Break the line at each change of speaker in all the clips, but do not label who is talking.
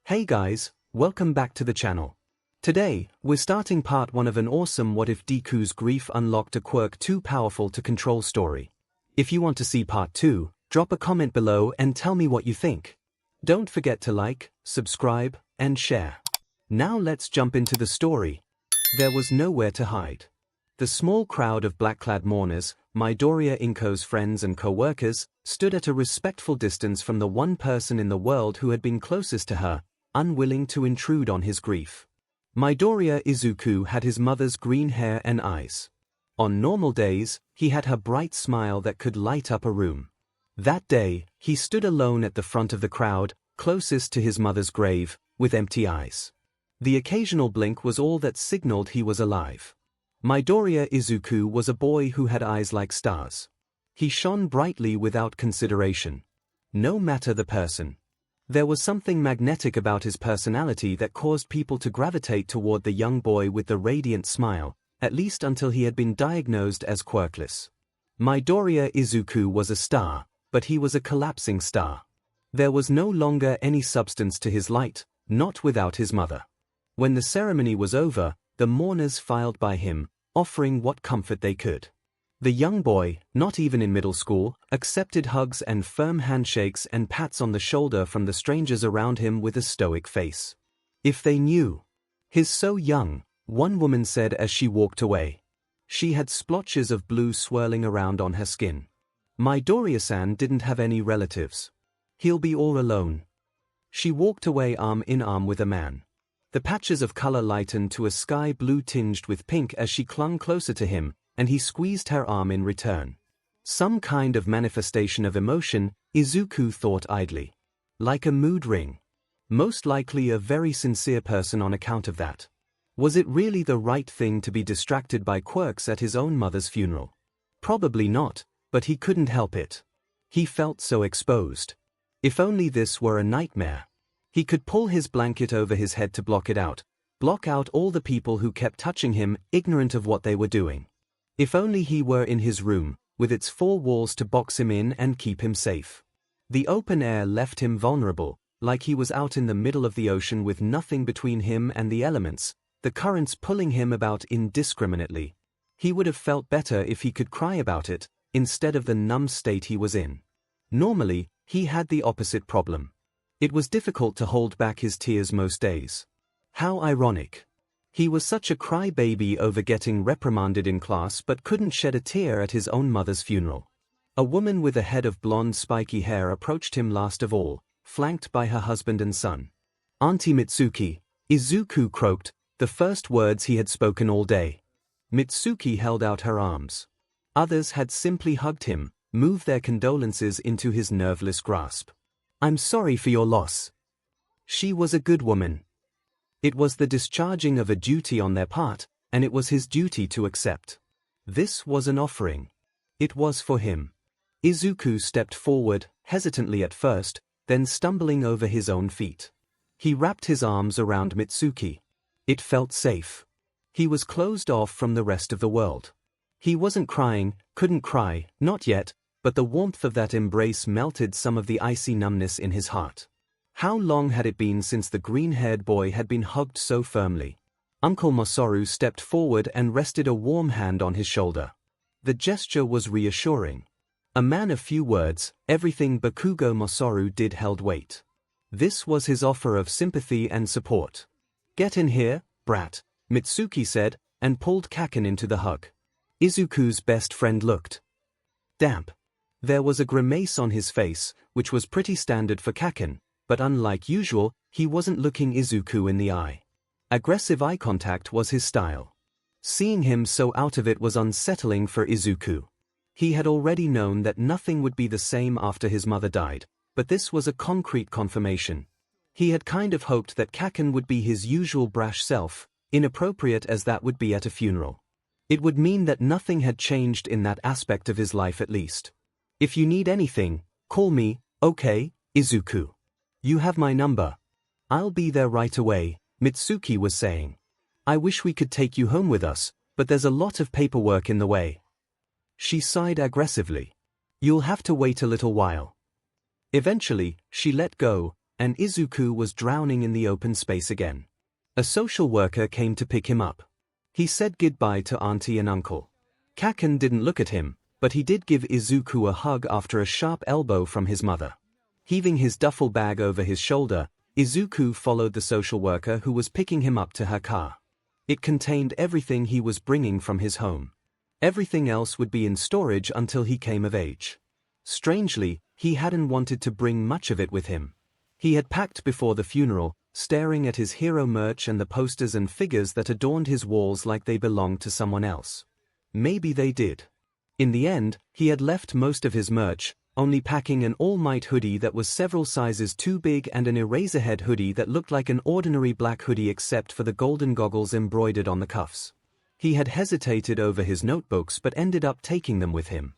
Hey guys, welcome back to the channel. Today, we're starting part 1 of an awesome What If Deku's grief unlocked a quirk too powerful to control story. If you want to see part 2, drop a comment below and tell me what you think. Don't forget to like, subscribe, and share. Now let's jump into the story. There was nowhere to hide. The small crowd of black-clad mourners, Midoriya Inko's friends and co-workers, stood at a respectful distance from the one person in the world who had been closest to her, unwilling to intrude on his grief. Midoriya Izuku had his mother's green hair and eyes. On normal days, he had her bright smile that could light up a room. That day, he stood alone at the front of the crowd, closest to his mother's grave, with empty eyes. The occasional blink was all that signaled he was alive. Midoriya Izuku was a boy who had eyes like stars. He shone brightly without consideration. No matter the person. There was something magnetic about his personality that caused people to gravitate toward the young boy with the radiant smile, at least until he had been diagnosed as quirkless. Midoriya Izuku was a star, but he was a collapsing star. There was no longer any substance to his light, not without his mother. When the ceremony was over, the mourners filed by him, offering what comfort they could. The young boy, not even in middle school, accepted hugs and firm handshakes and pats on the shoulder from the strangers around him with a stoic face. If they knew. He's so young, one woman said as she walked away. She had splotches of blue swirling around on her skin. Midoriya-san didn't have any relatives. He'll be all alone. She walked away arm in arm with a man. The patches of color lightened to a sky blue tinged with pink as she clung closer to him, and he squeezed her arm in return. Some kind of manifestation of emotion, Izuku thought idly. Like a mood ring. Most likely a very sincere person on account of that. Was it really the right thing to be distracted by quirks at his own mother's funeral? Probably not, but he couldn't help it. He felt so exposed. If only this were a nightmare. He could pull his blanket over his head to block it out, block out all the people who kept touching him, ignorant of what they were doing. If only he were in his room, with its 4 walls to box him in and keep him safe. The open air left him vulnerable, like he was out in the middle of the ocean with nothing between him and the elements, the currents pulling him about indiscriminately. He would have felt better if he could cry about it, instead of the numb state he was in. Normally, he had the opposite problem. It was difficult to hold back his tears most days. How ironic. He was such a crybaby over getting reprimanded in class but couldn't shed a tear at his own mother's funeral. A woman with a head of blonde spiky hair approached him last of all, flanked by her husband and son. "Auntie Mitsuki," Izuku croaked, the first words he had spoken all day. Mitsuki held out her arms. Others had simply hugged him, moved their condolences into his nerveless grasp. "I'm sorry for your loss." She was a good woman. It was the discharging of a duty on their part, and it was his duty to accept. This was an offering. It was for him. Izuku stepped forward, hesitantly at first, then stumbling over his own feet. He wrapped his arms around Mitsuki. It felt safe. He was closed off from the rest of the world. He wasn't crying, couldn't cry, not yet, but the warmth of that embrace melted some of the icy numbness in his heart. How long had it been since the green-haired boy had been hugged so firmly? Uncle Masaru stepped forward and rested a warm hand on his shoulder. The gesture was reassuring. A man of few words, everything Bakugo Masaru did held weight. This was his offer of sympathy and support. "Get in here, brat," Mitsuki said, and pulled Kaken into the hug. Izuku's best friend looked damp. There was a grimace on his face, which was pretty standard for Kaken, but unlike usual, he wasn't looking Izuku in the eye. Aggressive eye contact was his style. Seeing him so out of it was unsettling for Izuku. He had already known that nothing would be the same after his mother died, but this was a concrete confirmation. He had kind of hoped that Kaken would be his usual brash self, inappropriate as that would be at a funeral. It would mean that nothing had changed in that aspect of his life at least. "If you need anything, call me, okay, Izuku? You have my number." "I'll be there right away," Mitsuki was saying. "I wish we could take you home with us, but there's a lot of paperwork in the way." She sighed aggressively. "You'll have to wait a little while." Eventually, she let go, and Izuku was drowning in the open space again. A social worker came to pick him up. He said goodbye to auntie and uncle. 𝐭𝐿 didn't look at him, but he did give Izuku a hug after a sharp elbow from his mother. Heaving his duffel bag over his shoulder, Izuku followed the social worker who was picking him up to her car. It contained everything he was bringing from his home. Everything else would be in storage until he came of age. Strangely, he hadn't wanted to bring much of it with him. He had packed before the funeral, staring at his hero merch and the posters and figures that adorned his walls like they belonged to someone else. Maybe they did. In the end, he had left most of his merch, only packing an All Might hoodie that was several sizes too big and an Eraserhead hoodie that looked like an ordinary black hoodie except for the golden goggles embroidered on the cuffs. He had hesitated over his notebooks but ended up taking them with him.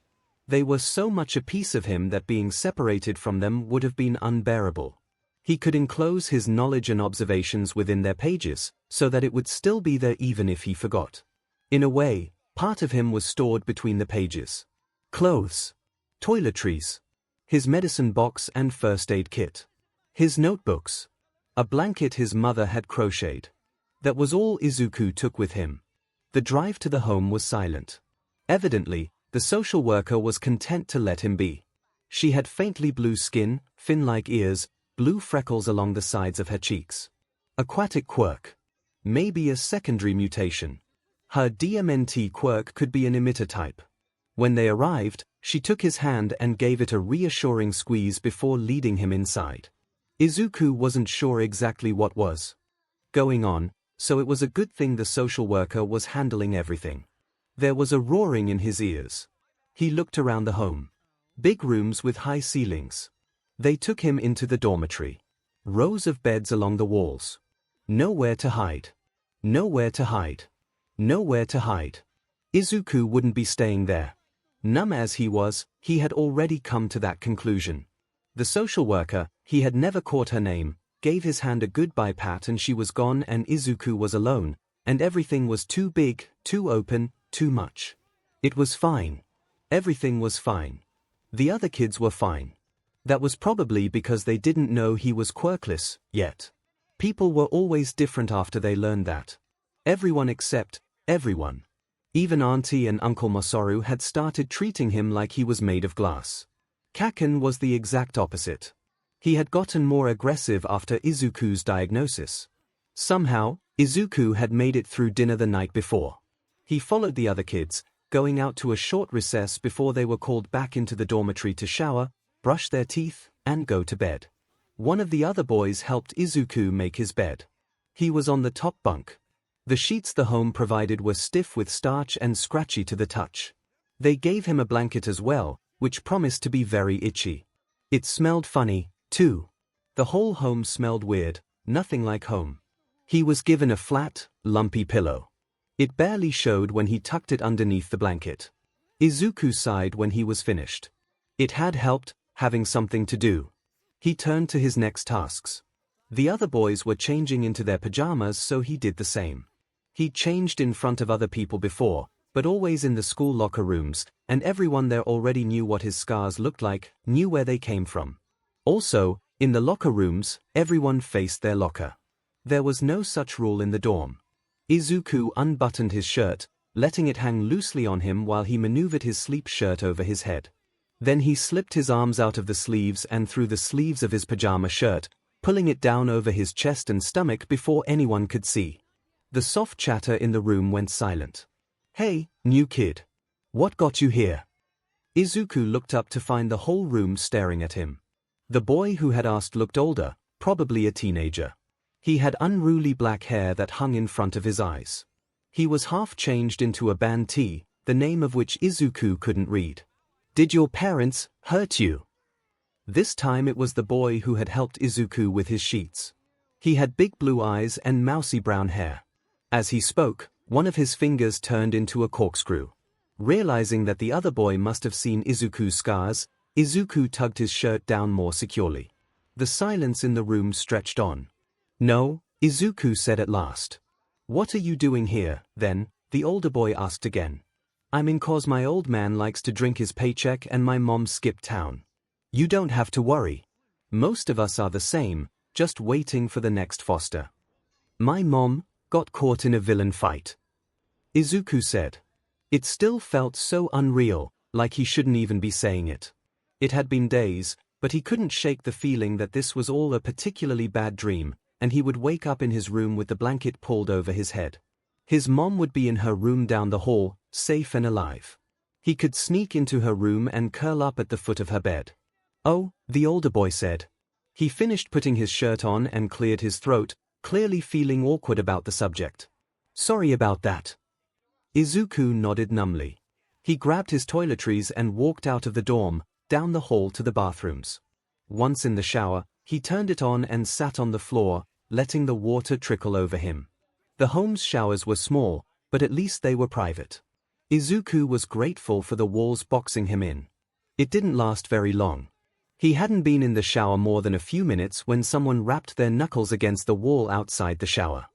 They were so much a piece of him that being separated from them would have been unbearable. He could enclose his knowledge and observations within their pages, so that it would still be there even if he forgot. In a way, part of him was stored between the pages. Clothes, toiletries, his medicine box and first aid kit, his notebooks, a blanket his mother had crocheted. That was all Izuku took with him. The drive to the home was silent. Evidently, the social worker was content to let him be. She had faintly blue skin, fin-like ears, blue freckles along the sides of her cheeks. Aquatic quirk. Maybe a secondary mutation. Her DMNT quirk could be an emitter type. When they arrived, she took his hand and gave it a reassuring squeeze before leading him inside. Izuku wasn't sure exactly what was going on, so it was a good thing the social worker was handling everything. There was a roaring in his ears. He looked around the home. Big rooms with high ceilings. They took him into the dormitory. Rows of beds along the walls. Nowhere to hide. Nowhere to hide. Nowhere to hide. Izuku wouldn't be staying there. Numb as he was, he had already come to that conclusion. The social worker, he had never caught her name, gave his hand a goodbye pat and she was gone and Izuku was alone, and everything was too big, too open, too much. It was fine. Everything was fine. The other kids were fine. That was probably because they didn't know he was quirkless yet. People were always different after they learned that. Everyone except everyone. Even Auntie and Uncle Masaru had started treating him like he was made of glass. 𝐭𝐿 was the exact opposite. He had gotten more aggressive after Izuku's diagnosis. Somehow, Izuku had made it through dinner the night before. He followed the other kids, going out to a short recess before they were called back into the dormitory to shower, brush their teeth, and go to bed. One of the other boys helped Izuku make his bed. He was on the top bunk. The sheets the home provided were stiff with starch and scratchy to the touch. They gave him a blanket as well, which promised to be very itchy. It smelled funny, too. The whole home smelled weird, nothing like home. He was given a flat, lumpy pillow. It barely showed when he tucked it underneath the blanket. Izuku sighed when he was finished. It had helped, having something to do. He turned to his next tasks. The other boys were changing into their pajamas, so he did the same. He changed in front of other people before, but always in the school locker rooms, and everyone there already knew what his scars looked like, knew where they came from. Also, in the locker rooms, everyone faced their locker. There was no such rule in the dorm. Izuku unbuttoned his shirt, letting it hang loosely on him while he maneuvered his sleep shirt over his head. Then he slipped his arms out of the sleeves and through the sleeves of his pajama shirt, pulling it down over his chest and stomach before anyone could see. The soft chatter in the room went silent. "Hey, new kid. What got you here?" Izuku looked up to find the whole room staring at him. The boy who had asked looked older, probably a teenager. He had unruly black hair that hung in front of his eyes. He was half changed into a band tee, the name of which Izuku couldn't read. "Did your parents hurt you?" This time it was the boy who had helped Izuku with his sheets. He had big blue eyes and mousy brown hair. As he spoke, one of his fingers turned into a corkscrew. Realizing that the other boy must have seen Izuku's scars, Izuku tugged his shirt down more securely. The silence in the room stretched on. "No," Izuku said at last. "What are you doing here, then?" the older boy asked again. "I'm in 'cause my old man likes to drink his paycheck and my mom skipped town. You don't have to worry. Most of us are the same, just waiting for the next foster. My mom got caught in a villain fight. Izuku said. It still felt so unreal, like he shouldn't even be saying it. It had been days, but he couldn't shake the feeling that this was all a particularly bad dream, and he would wake up in his room with the blanket pulled over his head. His mom would be in her room down the hall, safe and alive. He could sneak into her room and curl up at the foot of her bed. Oh, the older boy said. He finished putting his shirt on and cleared his throat, clearly feeling awkward about the subject. Sorry about that. Izuku nodded numbly. He grabbed his toiletries and walked out of the dorm, down the hall to the bathrooms. Once in the shower, he turned it on and sat on the floor, letting the water trickle over him. The home's showers were small, but at least they were private. Izuku was grateful for the walls boxing him in. It didn't last very long. He hadn't been in the shower more than a few minutes when someone rapped their knuckles against the wall outside the shower.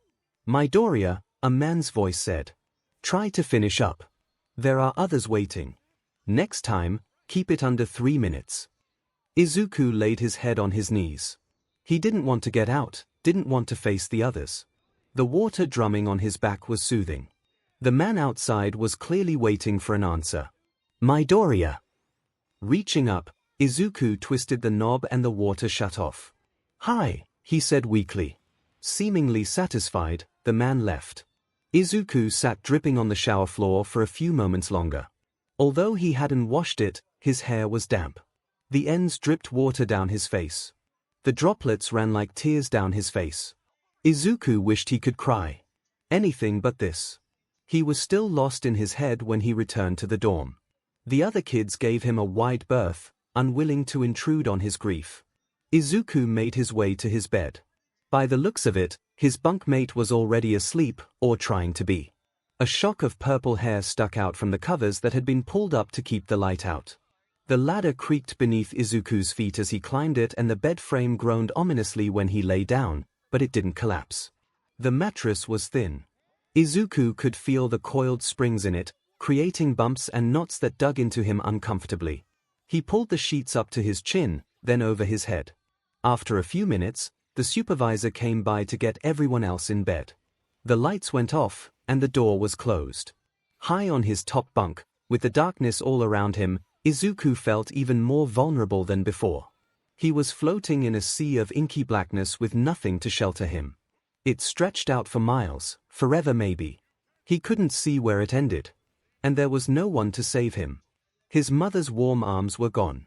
Midoriya, a man's voice said. Try to finish up. There are others waiting. Next time, keep it under 3 minutes. Izuku laid his head on his knees. He didn't want to get out, didn't want to face the others. The water drumming on his back was soothing. The man outside was clearly waiting for an answer. Midoriya. Reaching up, Izuku twisted the knob and the water shut off. Hi, he said weakly. Seemingly satisfied, the man left. Izuku sat dripping on the shower floor for a few moments longer. Although he hadn't washed it, his hair was damp. The ends dripped water down his face. The droplets ran like tears down his face. Izuku wished he could cry. Anything but this. He was still lost in his head when he returned to the dorm. The other kids gave him a wide berth, unwilling to intrude on his grief. Izuku made his way to his bed. By the looks of it, his bunkmate was already asleep, or trying to be. A shock of purple hair stuck out from the covers that had been pulled up to keep the light out. The ladder creaked beneath Izuku's feet as he climbed it, and the bed frame groaned ominously when he lay down, but it didn't collapse. The mattress was thin. Izuku could feel the coiled springs in it, creating bumps and knots that dug into him uncomfortably. He pulled the sheets up to his chin, then over his head. After a few minutes, the supervisor came by to get everyone else in bed. The lights went off, and the door was closed. High on his top bunk, with the darkness all around him, Izuku felt even more vulnerable than before. He was floating in a sea of inky blackness with nothing to shelter him. It stretched out for miles, forever maybe. He couldn't see where it ended. And there was no one to save him. His mother's warm arms were gone.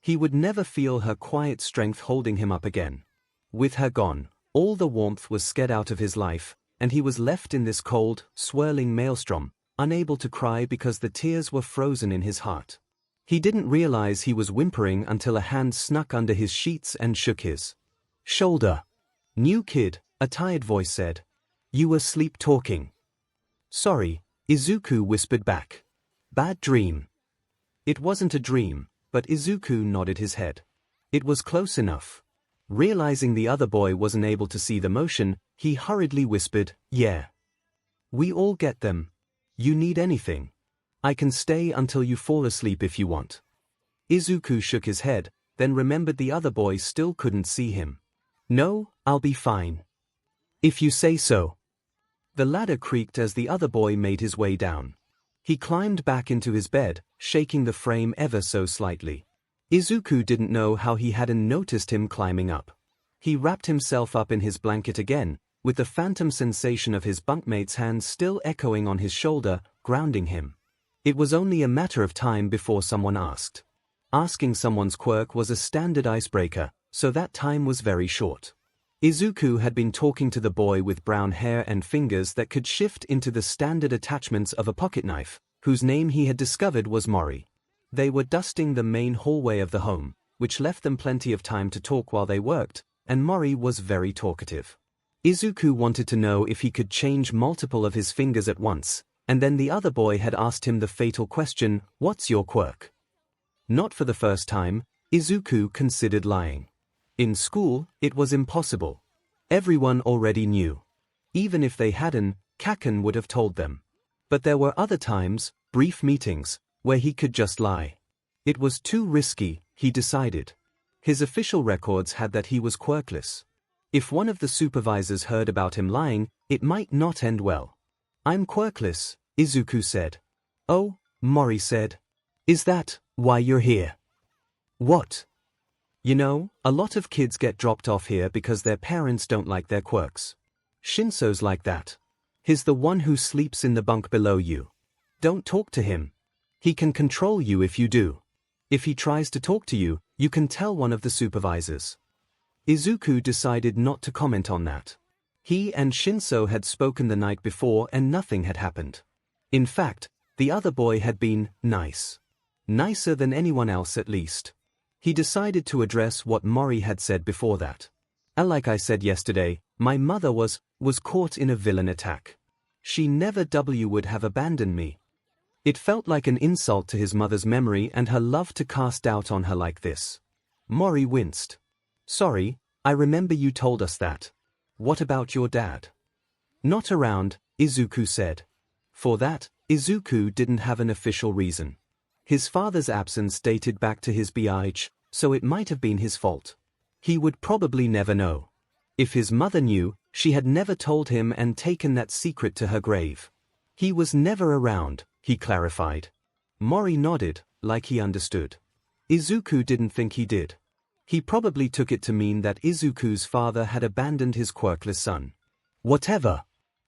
He would never feel her quiet strength holding him up again. With her gone, all the warmth was scared out of his life, and he was left in this cold, swirling maelstrom, unable to cry because the tears were frozen in his heart. He didn't realize he was whimpering until a hand snuck under his sheets and shook his shoulder. New kid, a tired voice said. You were sleep talking. Sorry, Izuku whispered back. Bad dream. It wasn't a dream, but Izuku nodded his head. It was close enough. Realizing the other boy wasn't able to see the motion, he hurriedly whispered, Yeah. We all get them. You need anything. I can stay until you fall asleep if you want. Izuku shook his head, then remembered the other boy still couldn't see him. No, I'll be fine. If you say so. The ladder creaked as the other boy made his way down. He climbed back into his bed, shaking the frame ever so slightly. Izuku didn't know how he hadn't noticed him climbing up. He wrapped himself up in his blanket again, with the phantom sensation of his bunkmate's hands still echoing on his shoulder, grounding him. It was only a matter of time before someone asked. Asking someone's quirk was a standard icebreaker, so that time was very short. Izuku had been talking to the boy with brown hair and fingers that could shift into the standard attachments of a pocketknife, whose name he had discovered was Mori. They were dusting the main hallway of the home, which left them plenty of time to talk while they worked, and Mori was very talkative. Izuku wanted to know if he could change multiple of his fingers at once, and then the other boy had asked him the fatal question, What's your quirk? Not for the first time, Izuku considered lying. In school, it was impossible. Everyone already knew. Even if they hadn't, Kaken would have told them. But there were other times, brief meetings, where he could just lie. It was too risky, he decided. His official records had that he was quirkless. If one of the supervisors heard about him lying, it might not end well. "I'm quirkless," Izuku said. "Oh," Mori said. "Is that why you're here?" "What?" "You know, a lot of kids get dropped off here because their parents don't like their quirks. Shinso's like that. He's the one who sleeps in the bunk below you. Don't talk to him. He can control you if you do. If he tries to talk to you, you can tell one of the supervisors." Izuku decided not to comment on that. He and Shinso had spoken the night before and nothing had happened. In fact, the other boy had been nice. Nicer than anyone else at least. He decided to address what Mori had said before that. Like I said yesterday, my mother was caught in a villain attack. She never would have abandoned me. It felt like an insult to his mother's memory and her love to cast doubt on her like this. Mori winced. "Sorry, I remember you told us that. What about your dad?" "Not around," Izuku said. For that, Izuku didn't have an official reason. His father's absence dated back to his birth, so it might have been his fault. He would probably never know. If his mother knew, she had never told him and taken that secret to her grave. "He was never around," he clarified. Mori nodded, like he understood. Izuku didn't think he did. He probably took it to mean that Izuku's father had abandoned his quirkless son. Whatever.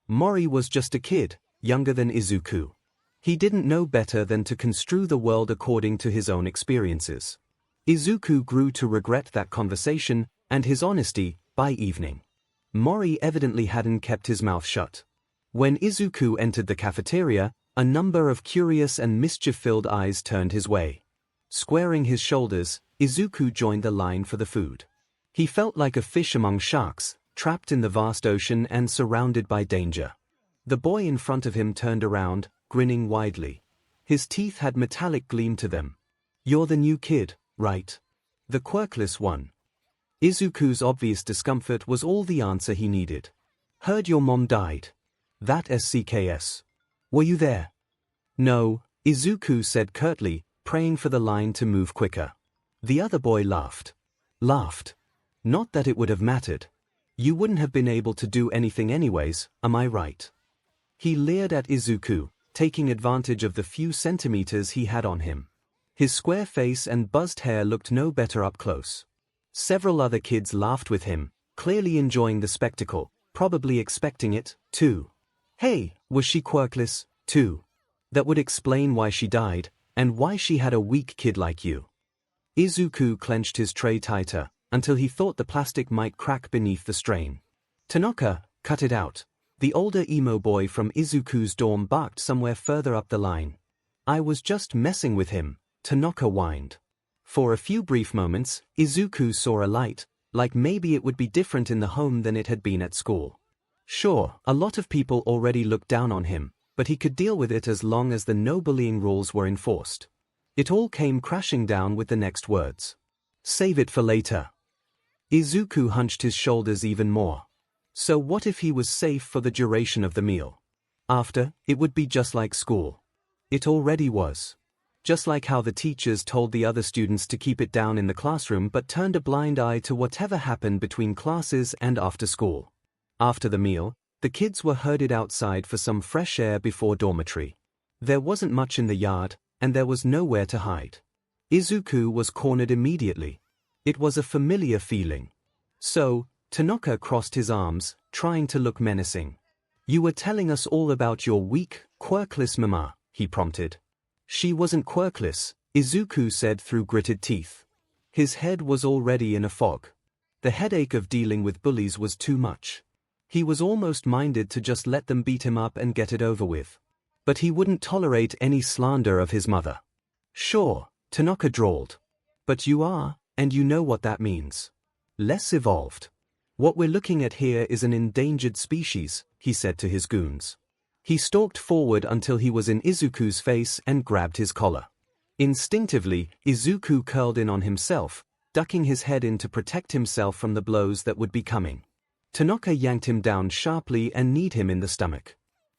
Mori was just a kid, younger than Izuku. He didn't know better than to construe the world according to his own experiences. Izuku grew to regret that conversation and his honesty by evening. Mori evidently hadn't kept his mouth shut. When Izuku entered the cafeteria, a number of curious and mischief-filled eyes turned his way. Squaring his shoulders, Izuku joined the line for the food. He felt like a fish among sharks, trapped in the vast ocean and surrounded by danger. The boy in front of him turned around, grinning widely. His teeth had metallic gleam to them. "You're the new kid, right? The quirkless one." Izuku's obvious discomfort was all the answer he needed. "Heard your mom died. That SCKS. Were you there?" "No," Izuku said curtly, praying for the line to move quicker. The other boy laughed. Laughed. "Not that it would have mattered. You wouldn't have been able to do anything anyways, am I right?" He leered at Izuku, taking advantage of the few centimeters he had on him. His square face and buzzed hair looked no better up close. Several other kids laughed with him, clearly enjoying the spectacle, probably expecting it, too. "Hey, was she quirkless, too? That would explain why she died, and why she had a weak kid like you." Izuku clenched his tray tighter, until he thought the plastic might crack beneath the strain. "Tanaka, cut it out." The older emo boy from Izuku's dorm barked somewhere further up the line. "I was just messing with him," Tanaka whined. For a few brief moments, Izuku saw a light, like maybe it would be different in the home than it had been at school. Sure, a lot of people already looked down on him, but he could deal with it as long as the no bullying rules were enforced. It all came crashing down with the next words. "Save it for later." Izuku hunched his shoulders even more. So what if he was safe for the duration of the meal? After, it would be just like school. It already was. Just like how the teachers told the other students to keep it down in the classroom but turned a blind eye to whatever happened between classes and after school. After the meal, the kids were herded outside for some fresh air before dormitory. There wasn't much in the yard, and there was nowhere to hide. Izuku was cornered immediately. It was a familiar feeling. So, Tanaka crossed his arms, trying to look menacing. "You were telling us all about your weak, quirkless mama," he prompted. "She wasn't quirkless," Izuku said through gritted teeth. His head was already in a fog. The headache of dealing with bullies was too much. He was almost minded to just let them beat him up and get it over with. But he wouldn't tolerate any slander of his mother. "Sure," Tanaka drawled. "But you are, and you know what that means. Less evolved. What we're looking at here is an endangered species," he said to his goons. He stalked forward until he was in Izuku's face and grabbed his collar. Instinctively, Izuku curled in on himself, ducking his head in to protect himself from the blows that would be coming. Tanaka yanked him down sharply and kneed him in the stomach.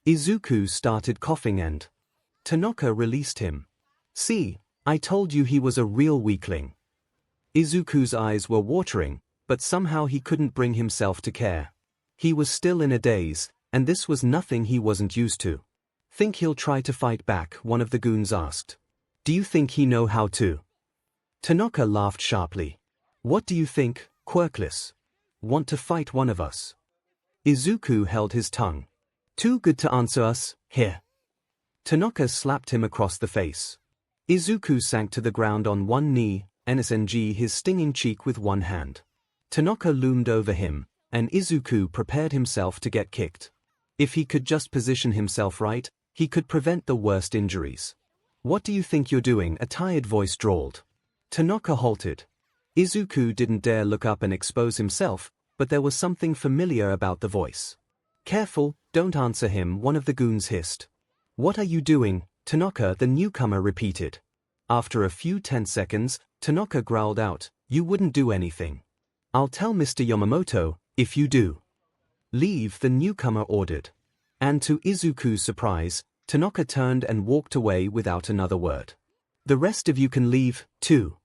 Izuku started coughing and Tanaka released him. "See, I told you he was a real weakling." Izuku's eyes were watering, but somehow he couldn't bring himself to care. He was still in a daze, and this was nothing he wasn't used to. Think he'll try to fight back? One of the goons asked. Do you think he know how to? Tanaka laughed sharply. What do you think, Quirkless? Want to fight one of us? Izuku held his tongue. Too good to answer us, here. Tanaka slapped him across the face. Izuku sank to the ground on one knee, NSNG his stinging cheek with one hand. Tanaka loomed over him, and Izuku prepared himself to get kicked. If he could just position himself right, he could prevent the worst injuries. What do you think you're doing? A tired voice drawled. Tanaka halted. Izuku didn't dare look up and expose himself, but there was something familiar about the voice. Careful, don't answer him, one of the goons hissed. What are you doing, Tanaka? The newcomer repeated. After a few tense seconds, Tanaka growled out, you wouldn't do anything. I'll tell Mr. Yamamoto, if you do. Leave, the newcomer ordered. And to Izuku's surprise, Tanaka turned and walked away without another word. The rest of you can leave, too.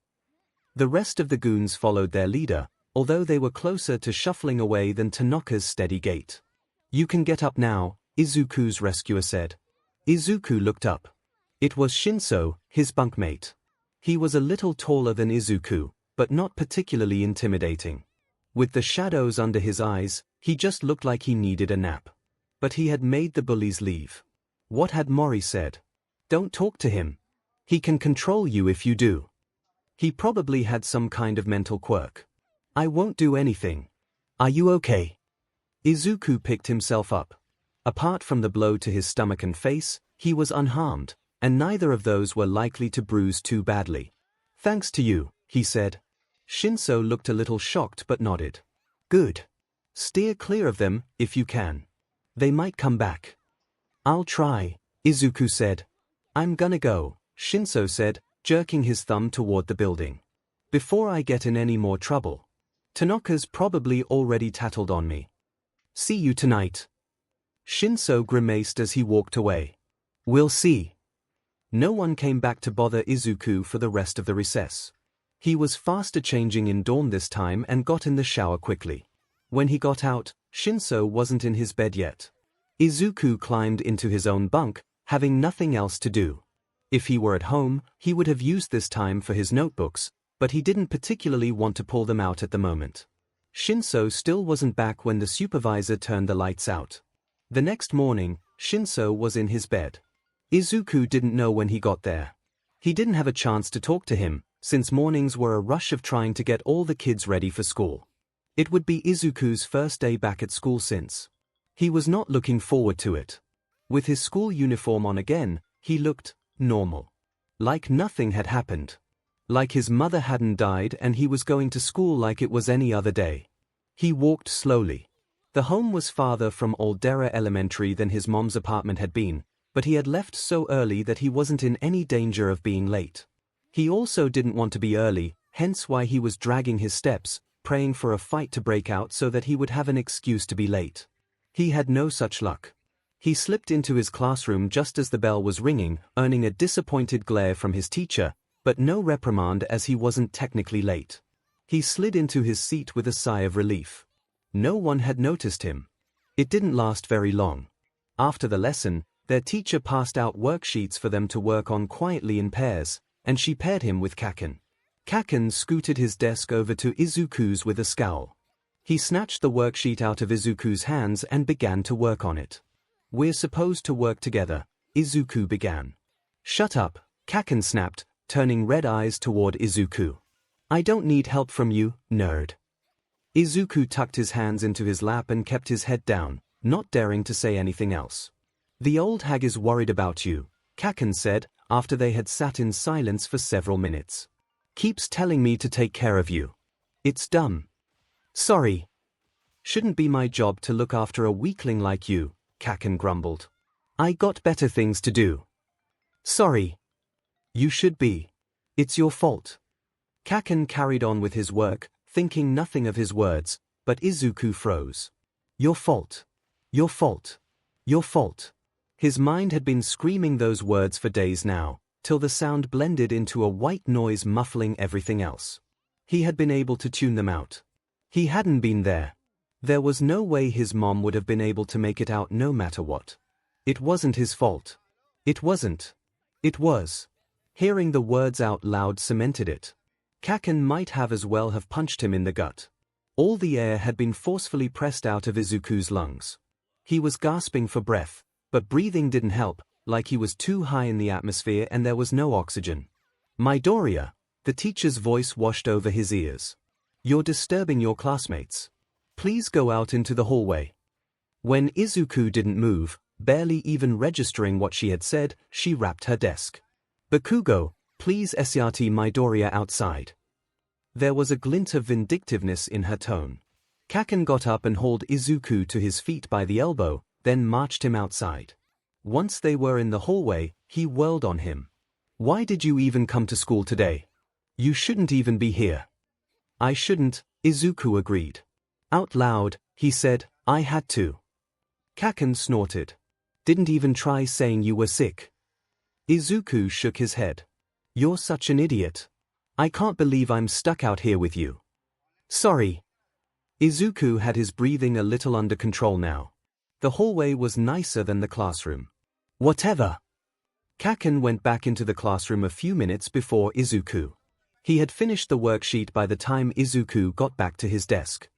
The rest of the goons followed their leader, although they were closer to shuffling away than Tanaka's steady gait. You can get up now, Izuku's rescuer said. Izuku looked up. It was ♀, his bunkmate. He was a little taller than Izuku, but not particularly intimidating. With the shadows under his eyes, he just looked like he needed a nap. But he had made the bullies leave. What had Mori said? Don't talk to him. He can control you if you do. He probably had some kind of mental quirk. I won't do anything. Are you okay? Izuku picked himself up. Apart from the blow to his stomach and face, he was unharmed, and neither of those were likely to bruise too badly. Thanks to you, he said. ♀ looked a little shocked but nodded. Good. Steer clear of them, if you can. They might come back. I'll try, Izuku said. I'm gonna go, ♀ said, jerking his thumb toward the building. Before I get in any more trouble. Tanaka's probably already tattled on me. See you tonight. ♀ grimaced as he walked away. We'll see. No one came back to bother Izuku for the rest of the recess. He was faster changing in dawn this time and got in the shower quickly. When he got out, ♀ wasn't in his bed yet. Izuku climbed into his own bunk, having nothing else to do. If he were at home, he would have used this time for his notebooks, but he didn't particularly want to pull them out at the moment. ♀ still wasn't back when the supervisor turned the lights out. The next morning, ♀ was in his bed. Izuku didn't know when he got there. He didn't have a chance to talk to him, since mornings were a rush of trying to get all the kids ready for school. It would be Izuku's first day back at school since. He was not looking forward to it. With his school uniform on again, he looked normal. Like nothing had happened. Like his mother hadn't died and he was going to school like it was any other day. He walked slowly. The home was farther from Aldera Elementary than his mom's apartment had been, but he had left so early that he wasn't in any danger of being late. He also didn't want to be early, hence why he was dragging his steps, praying for a fight to break out so that he would have an excuse to be late. He had no such luck. He slipped into his classroom just as the bell was ringing, earning a disappointed glare from his teacher, but no reprimand as he wasn't technically late. He slid into his seat with a sigh of relief. No one had noticed him. It didn't last very long. After the lesson, their teacher passed out worksheets for them to work on quietly in pairs, and she paired him with Kaken. Kaken scooted his desk over to Izuku's with a scowl. He snatched the worksheet out of Izuku's hands and began to work on it. We're supposed to work together, Izuku began. Shut up, Kaken snapped, turning red eyes toward Izuku. I don't need help from you, nerd. Izuku tucked his hands into his lap and kept his head down, not daring to say anything else. The old hag is worried about you, Kaken said, after they had sat in silence for several minutes. Keeps telling me to take care of you. It's dumb. Sorry. Shouldn't be my job to look after a weakling like you, Kaken grumbled. I got better things to do. Sorry. You should be. It's your fault. Kaken carried on with his work, thinking nothing of his words, but Izuku froze. Your fault. Your fault. Your fault. His mind had been screaming those words for days now, till the sound blended into a white noise muffling everything else. He had been able to tune them out. He hadn't been there. There was no way his mom would have been able to make it out no matter what. It wasn't his fault. It wasn't. It was. Hearing the words out loud cemented it. 𝐭𝐿 might have as well have punched him in the gut. All the air had been forcefully pressed out of Izuku's lungs. He was gasping for breath, but breathing didn't help, like he was too high in the atmosphere and there was no oxygen. Midoriya, the teacher's voice washed over his ears. You're disturbing your classmates. Please go out into the hallway. When Izuku didn't move, barely even registering what she had said, she rapped her desk. Bakugo, please escort Midoriya outside. There was a glint of vindictiveness in her tone. 𝐭𝐿 got up and hauled Izuku to his feet by the elbow, then marched him outside. Once they were in the hallway, he whirled on him. Why did you even come to school today? You shouldn't even be here. I shouldn't, Izuku agreed. Out loud, he said, I had to. 𝐭𝐿 snorted. Didn't even try saying you were sick. Izuku shook his head. You're such an idiot. I can't believe I'm stuck out here with you. Sorry. Izuku had his breathing a little under control now. The hallway was nicer than the classroom. Whatever. 𝐭𝐿 went back into the classroom a few minutes before Izuku. He had finished the worksheet by the time Izuku got back to his desk.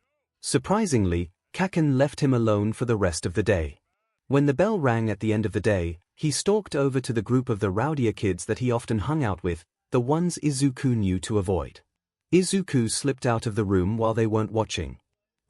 Surprisingly, 𝐭𝐿 left him alone for the rest of the day. When the bell rang at the end of the day, he stalked over to the group of the rowdier kids that he often hung out with, the ones Izuku knew to avoid. Izuku slipped out of the room while they weren't watching.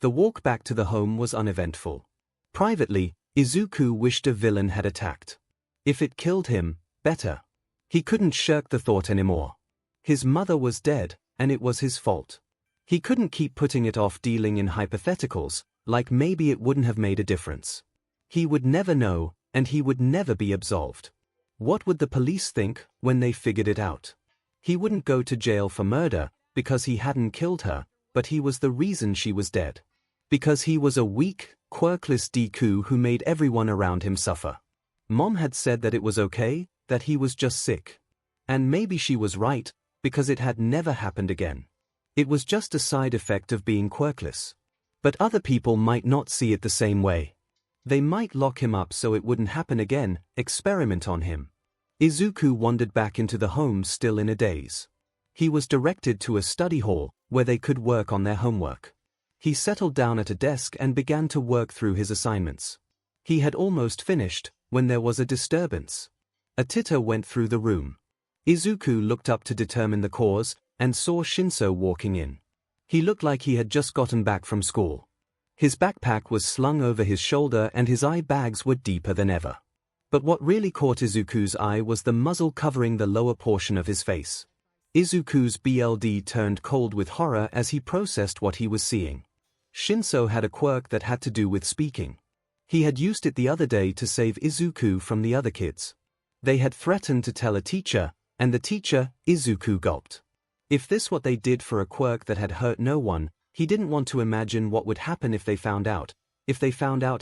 The walk back to the home was uneventful. Privately, Izuku wished a villain had attacked. If it killed him, better. He couldn't shirk the thought anymore. His mother was dead, and it was his fault. He couldn't keep putting it off dealing in hypotheticals, like maybe it wouldn't have made a difference. He would never know, and he would never be absolved. What would the police think when they figured it out? He wouldn't go to jail for murder, because he hadn't killed her, but he was the reason she was dead. Because he was a weak, quirkless Deku who made everyone around him suffer. Mom had said that it was okay, that he was just sick. And maybe she was right, because it had never happened again. It was just a side effect of being quirkless. But other people might not see it the same way. They might lock him up so it wouldn't happen again, experiment on him. Izuku wandered back into the home still in a daze. He was directed to a study hall, where they could work on their homework. He settled down at a desk and began to work through his assignments. He had almost finished, when there was a disturbance. A titter went through the room. Izuku looked up to determine the cause, and saw 𝐭𝐸 walking in. He looked like he had just gotten back from school. His backpack was slung over his shoulder and his eye bags were deeper than ever. But what really caught Izuku's eye was the muzzle covering the lower portion of his face. Izuku's blood turned cold with horror as he processed what he was seeing. 𝐭𝐸 had a quirk that had to do with speaking. He had used it the other day to save Izuku from the other kids. They had threatened to tell a teacher, and the teacher, Izuku, gulped. If this what they did for a quirk that had hurt no one, he didn't want to imagine what would happen if they found out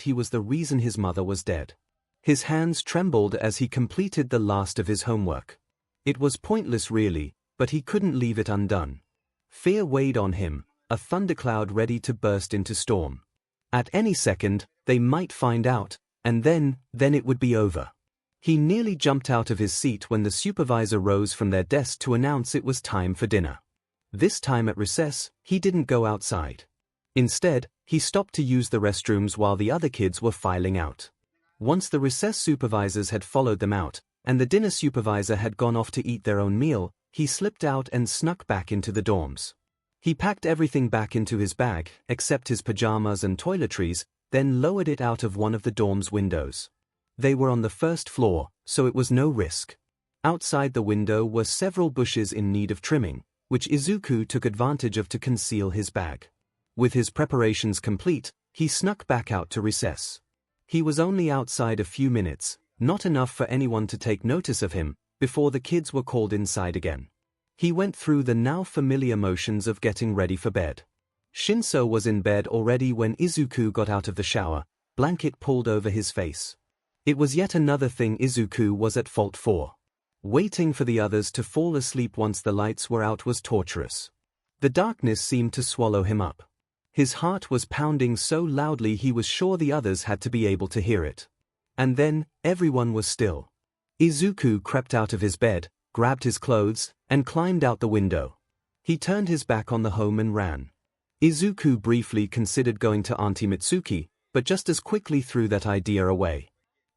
he was the reason his mother was dead. His hands trembled as he completed the last of his homework. It was pointless really, but he couldn't leave it undone. Fear weighed on him, a thundercloud ready to burst into storm. At any second, they might find out, and then it would be over. He nearly jumped out of his seat when the supervisor rose from their desk to announce it was time for dinner. This time at recess, he didn't go outside. Instead, he stopped to use the restrooms while the other kids were filing out. Once the recess supervisors had followed them out, and the dinner supervisor had gone off to eat their own meal, he slipped out and snuck back into the dorms. He packed everything back into his bag, except his pajamas and toiletries, then lowered it out of one of the dorm's windows. They were on the first floor, so it was no risk. Outside the window were several bushes in need of trimming, which Izuku took advantage of to conceal his bag. With his preparations complete, he snuck back out to recess. He was only outside a few minutes, not enough for anyone to take notice of him, before the kids were called inside again. He went through the now familiar motions of getting ready for bed. 𝐭𝐸 was in bed already when Izuku got out of the shower, blanket pulled over his face. It was yet another thing Izuku was at fault for. Waiting for the others to fall asleep once the lights were out was torturous. The darkness seemed to swallow him up. His heart was pounding so loudly he was sure the others had to be able to hear it. And then, everyone was still. Izuku crept out of his bed, grabbed his clothes, and climbed out the window. He turned his back on the home and ran. Izuku briefly considered going to Auntie Mitsuki, but just as quickly threw that idea away.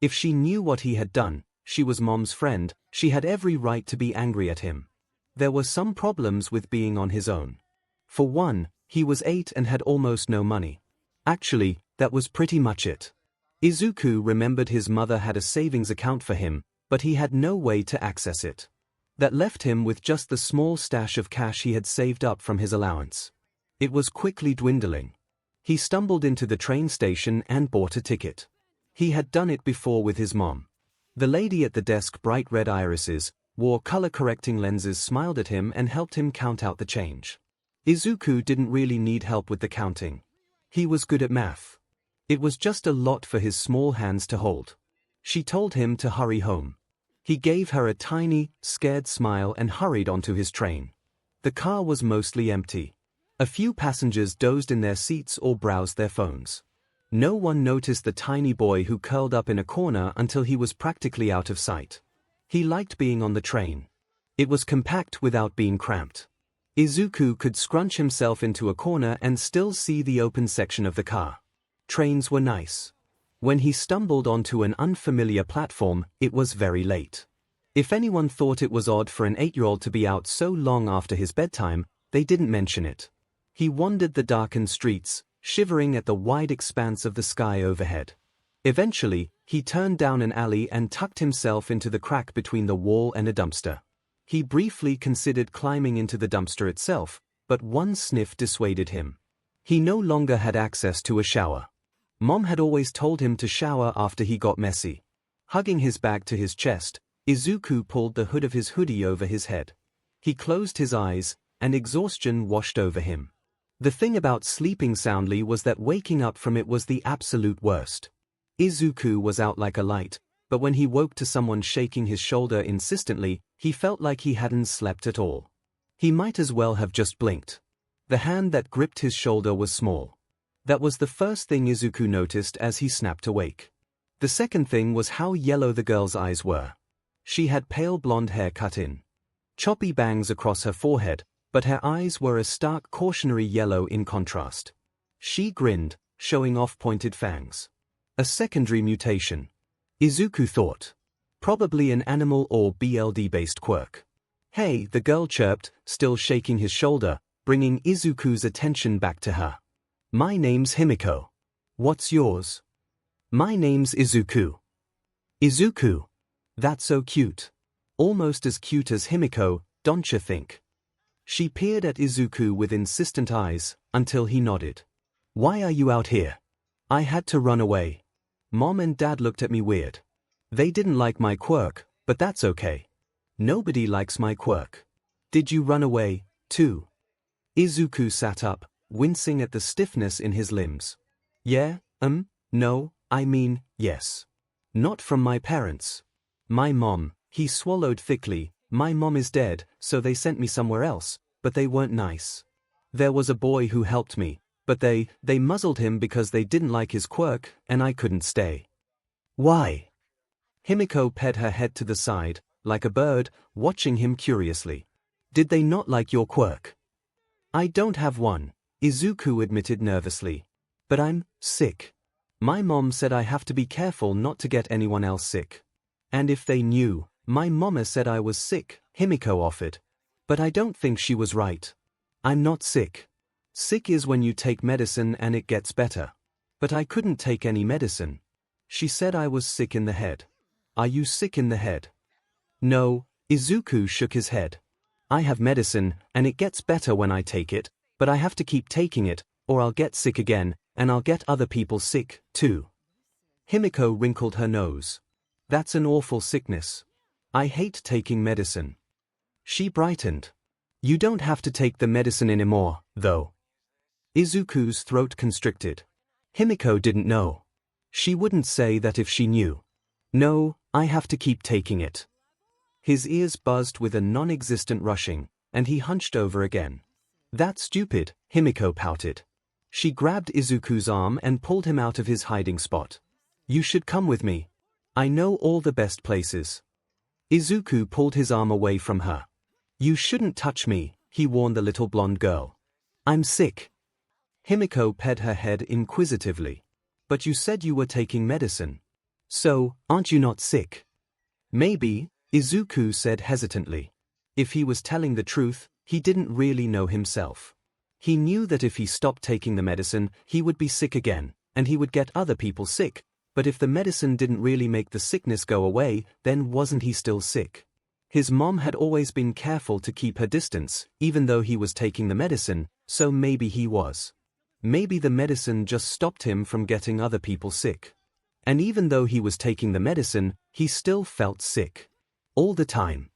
If she knew what he had done, she was Mom's friend, she had every right to be angry at him. There were some problems with being on his own. For one, he was 8 and had almost no money. Actually, that was pretty much it. Izuku remembered his mother had a savings account for him, but he had no way to access it. That left him with just the small stash of cash he had saved up from his allowance. It was quickly dwindling. He stumbled into the train station and bought a ticket. He had done it before with his mom. The lady at the desk, bright red irises, wore color-correcting lenses, smiled at him and helped him count out the change. Izuku didn't really need help with the counting. He was good at math. It was just a lot for his small hands to hold. She told him to hurry home. He gave her a tiny, scared smile and hurried onto his train. The car was mostly empty. A few passengers dozed in their seats or browsed their phones. No one noticed the tiny boy who curled up in a corner until he was practically out of sight. He liked being on the train. It was compact without being cramped. Izuku could scrunch himself into a corner and still see the open section of the car. Trains were nice. When he stumbled onto an unfamiliar platform, it was very late. If anyone thought it was odd for an 8-year-old to be out so long after his bedtime, they didn't mention it. He wandered the darkened streets, shivering at the wide expanse of the sky overhead. Eventually, he turned down an alley and tucked himself into the crack between the wall and a dumpster. He briefly considered climbing into the dumpster itself, but one sniff dissuaded him. He no longer had access to a shower. Mom had always told him to shower after he got messy. Hugging his bag to his chest, Izuku pulled the hood of his hoodie over his head. He closed his eyes, and exhaustion washed over him. The thing about sleeping soundly was that waking up from it was the absolute worst. Izuku was out like a light, but when he woke to someone shaking his shoulder insistently, he felt like he hadn't slept at all. He might as well have just blinked. The hand that gripped his shoulder was small. That was the first thing Izuku noticed as he snapped awake. The second thing was how yellow the girl's eyes were. She had pale blonde hair cut in choppy bangs across her forehead, but her eyes were a stark cautionary yellow in contrast. She grinned, showing off pointed fangs. A secondary mutation. Izuku thought. Probably an animal or BLD-based quirk. Hey, the girl chirped, still shaking his shoulder, bringing Izuku's attention back to her. My name's Himiko. What's yours? My name's Izuku. Izuku. That's so cute. Almost as cute as Himiko, don't you think? She peered at Izuku with insistent eyes, until he nodded. Why are you out here? I had to run away. Mom and Dad looked at me weird. They didn't like my quirk, but that's okay. Nobody likes my quirk. Did you run away, too? Izuku sat up, wincing at the stiffness in his limbs. Yeah, no, I mean, yes. Not from my parents. My mom, he swallowed thickly. My mom is dead, so they sent me somewhere else, but they weren't nice. There was a boy who helped me, but they muzzled him because they didn't like his quirk, and I couldn't stay. Why? Himiko ped her head to the side, like a bird, watching him curiously. Did they not like your quirk? I don't have one, Izuku admitted nervously. But I'm sick. My mom said I have to be careful not to get anyone else sick. And if they knew, my mama said I was sick, Himiko offered. But I don't think she was right. I'm not sick. Sick is when you take medicine and it gets better. But I couldn't take any medicine. She said I was sick in the head. Are you sick in the head? No, Izuku shook his head. I have medicine, and it gets better when I take it, but I have to keep taking it, or I'll get sick again, and I'll get other people sick, too. Himiko wrinkled her nose. That's an awful sickness. I hate taking medicine. She brightened. You don't have to take the medicine anymore, though. Izuku's throat constricted. Himiko didn't know. She wouldn't say that if she knew. No, I have to keep taking it. His ears buzzed with a non-existent rushing, and he hunched over again. That's stupid, Himiko pouted. She grabbed Izuku's arm and pulled him out of his hiding spot. You should come with me. I know all the best places. Izuku pulled his arm away from her. You shouldn't touch me, he warned the little blonde girl. I'm sick. Himiko pet her head inquisitively. But you said you were taking medicine. So, aren't you not sick? Maybe, Izuku said hesitantly. If he was telling the truth, he didn't really know himself. He knew that if he stopped taking the medicine, he would be sick again, and he would get other people sick, but if the medicine didn't really make the sickness go away, then wasn't he still sick? His mom had always been careful to keep her distance, even though he was taking the medicine, so maybe he was. Maybe the medicine just stopped him from getting other people sick. And even though he was taking the medicine, he still felt sick. All the time.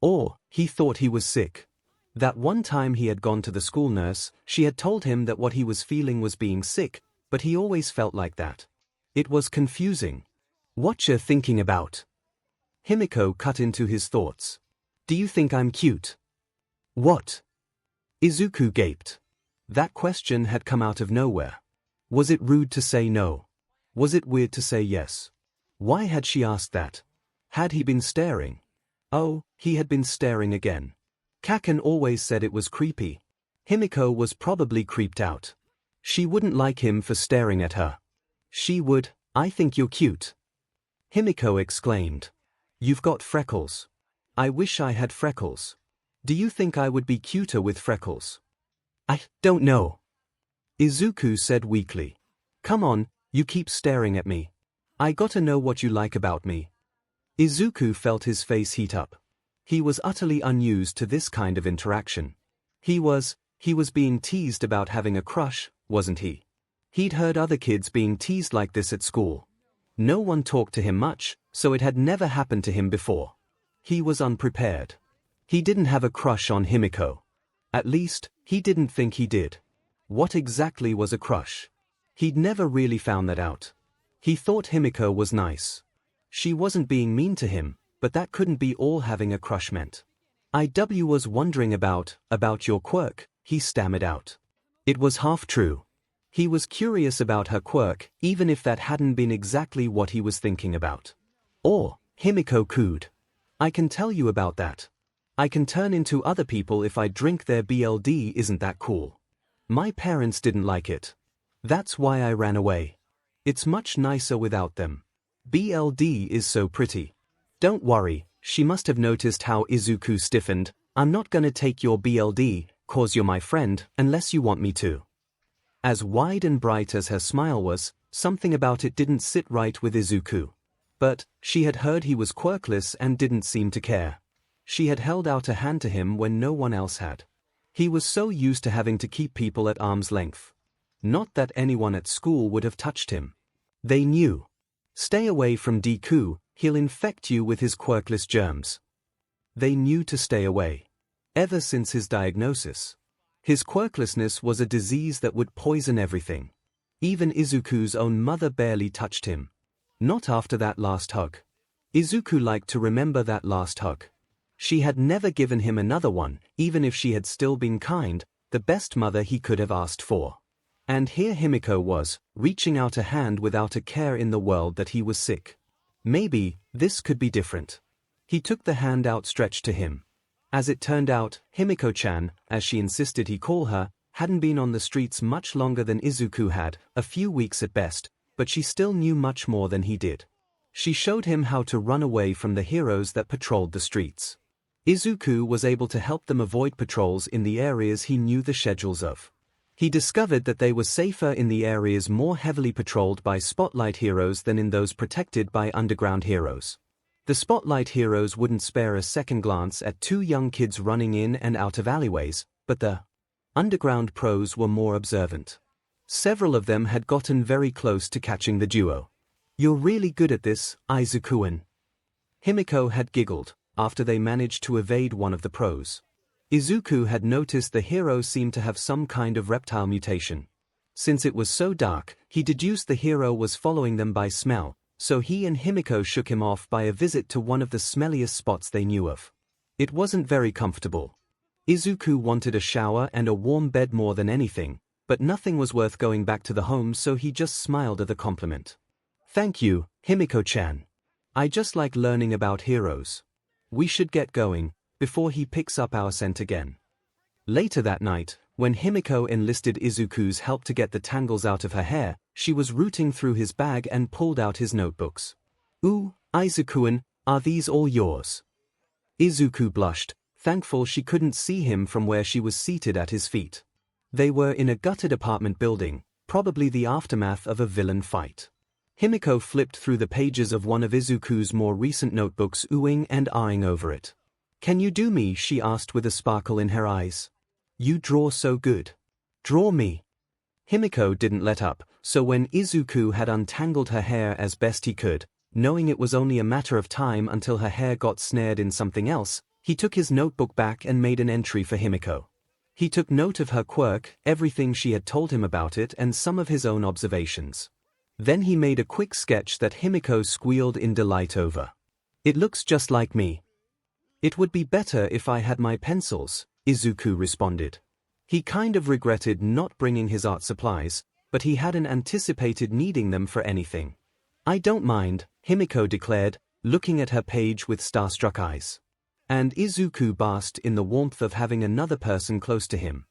Or, he thought he was sick. That one time he had gone to the school nurse, she had told him that what he was feeling was being sick, but he always felt like that. It was confusing. What you're thinking about? Himiko cut into his thoughts. Do you think I'm cute? What? Izuku gaped. That question had come out of nowhere. Was it rude to say no? Was it weird to say yes? Why had she asked that? Had he been staring? Oh, he had been staring again. Kaken always said it was creepy. Himiko was probably creeped out. She wouldn't like him for staring at her. She would. I think you're cute. Himiko exclaimed. You've got freckles. I wish I had freckles. Do you think I would be cuter with freckles? I don't know. Izuku said weakly. Come on, you keep staring at me. I gotta know what you like about me. Izuku felt his face heat up. He was utterly unused to this kind of interaction. He was being teased about having a crush, wasn't he? He'd heard other kids being teased like this at school. No one talked to him much, so it had never happened to him before. He was unprepared. He didn't have a crush on Himiko. At least, he didn't think he did. What exactly was a crush? He'd never really found that out. He thought Himiko was nice. She wasn't being mean to him, but that couldn't be all having a crush meant. I was wondering about your quirk, he stammered out. It was half true. He was curious about her quirk, even if that hadn't been exactly what he was thinking about. Or, Himiko cooed. I can tell you about that. I can turn into other people if I drink their BLD, isn't that cool? My parents didn't like it. That's why I ran away. It's much nicer without them. BLD is so pretty. Don't worry, she must have noticed how Izuku stiffened. I'm not gonna take your BLD, 'cause you're my friend, unless you want me to. As wide and bright as her smile was, something about it didn't sit right with Izuku. But, she had heard he was quirkless and didn't seem to care. She had held out a hand to him when no one else had. He was so used to having to keep people at arm's length. Not that anyone at school would have touched him. They knew. Stay away from Deku, he'll infect you with his quirkless germs. They knew to stay away. Ever since his diagnosis. His quirklessness was a disease that would poison everything. Even Izuku's own mother barely touched him. Not after that last hug. Izuku liked to remember that last hug. She had never given him another one, even if she had still been kind, the best mother he could have asked for. And here Himiko was, reaching out a hand without a care in the world that he was sick. Maybe, this could be different. He took the hand outstretched to him. As it turned out, Himiko-chan, as she insisted he call her, hadn't been on the streets much longer than Izuku had, a few weeks at best, but she still knew much more than he did. She showed him how to run away from the heroes that patrolled the streets. Izuku was able to help them avoid patrols in the areas he knew the schedules of. He discovered that they were safer in the areas more heavily patrolled by spotlight heroes than in those protected by underground heroes. The spotlight heroes wouldn't spare a second glance at two young kids running in and out of alleyways, but the underground pros were more observant. Several of them had gotten very close to catching the duo. You're really good at this, Izuku-an. Himiko had giggled, after they managed to evade one of the pros. Izuku had noticed the hero seemed to have some kind of reptile mutation. Since it was so dark, he deduced the hero was following them by smell, so he and Himiko shook him off by a visit to one of the smelliest spots they knew of. It wasn't very comfortable. Izuku wanted a shower and a warm bed more than anything, but nothing was worth going back to the home, so he just smiled at the compliment. "Thank you, Himiko-chan. I just like learning about heroes. We should get going, before he picks up our scent again." Later that night, when Himiko enlisted Izuku's help to get the tangles out of her hair, she was rooting through his bag and pulled out his notebooks. "Ooh, Izuku-an, are these all yours?" Izuku blushed, thankful she couldn't see him from where she was seated at his feet. They were in a gutted apartment building, probably the aftermath of a villain fight. Himiko flipped through the pages of one of Izuku's more recent notebooks, oohing and ahhing over it. "Can you do me?" she asked with a sparkle in her eyes. "You draw so good. Draw me." Himiko didn't let up, so when Izuku had untangled her hair as best he could, knowing it was only a matter of time until her hair got snared in something else, he took his notebook back and made an entry for Himiko. He took note of her quirk, everything she had told him about it, and some of his own observations. Then he made a quick sketch that Himiko squealed in delight over. "It looks just like me." "It would be better if I had my pencils," Izuku responded. He kind of regretted not bringing his art supplies, but he hadn't anticipated needing them for anything. "I don't mind," Himiko declared, looking at her page with starstruck eyes. And Izuku basked in the warmth of having another person close to him.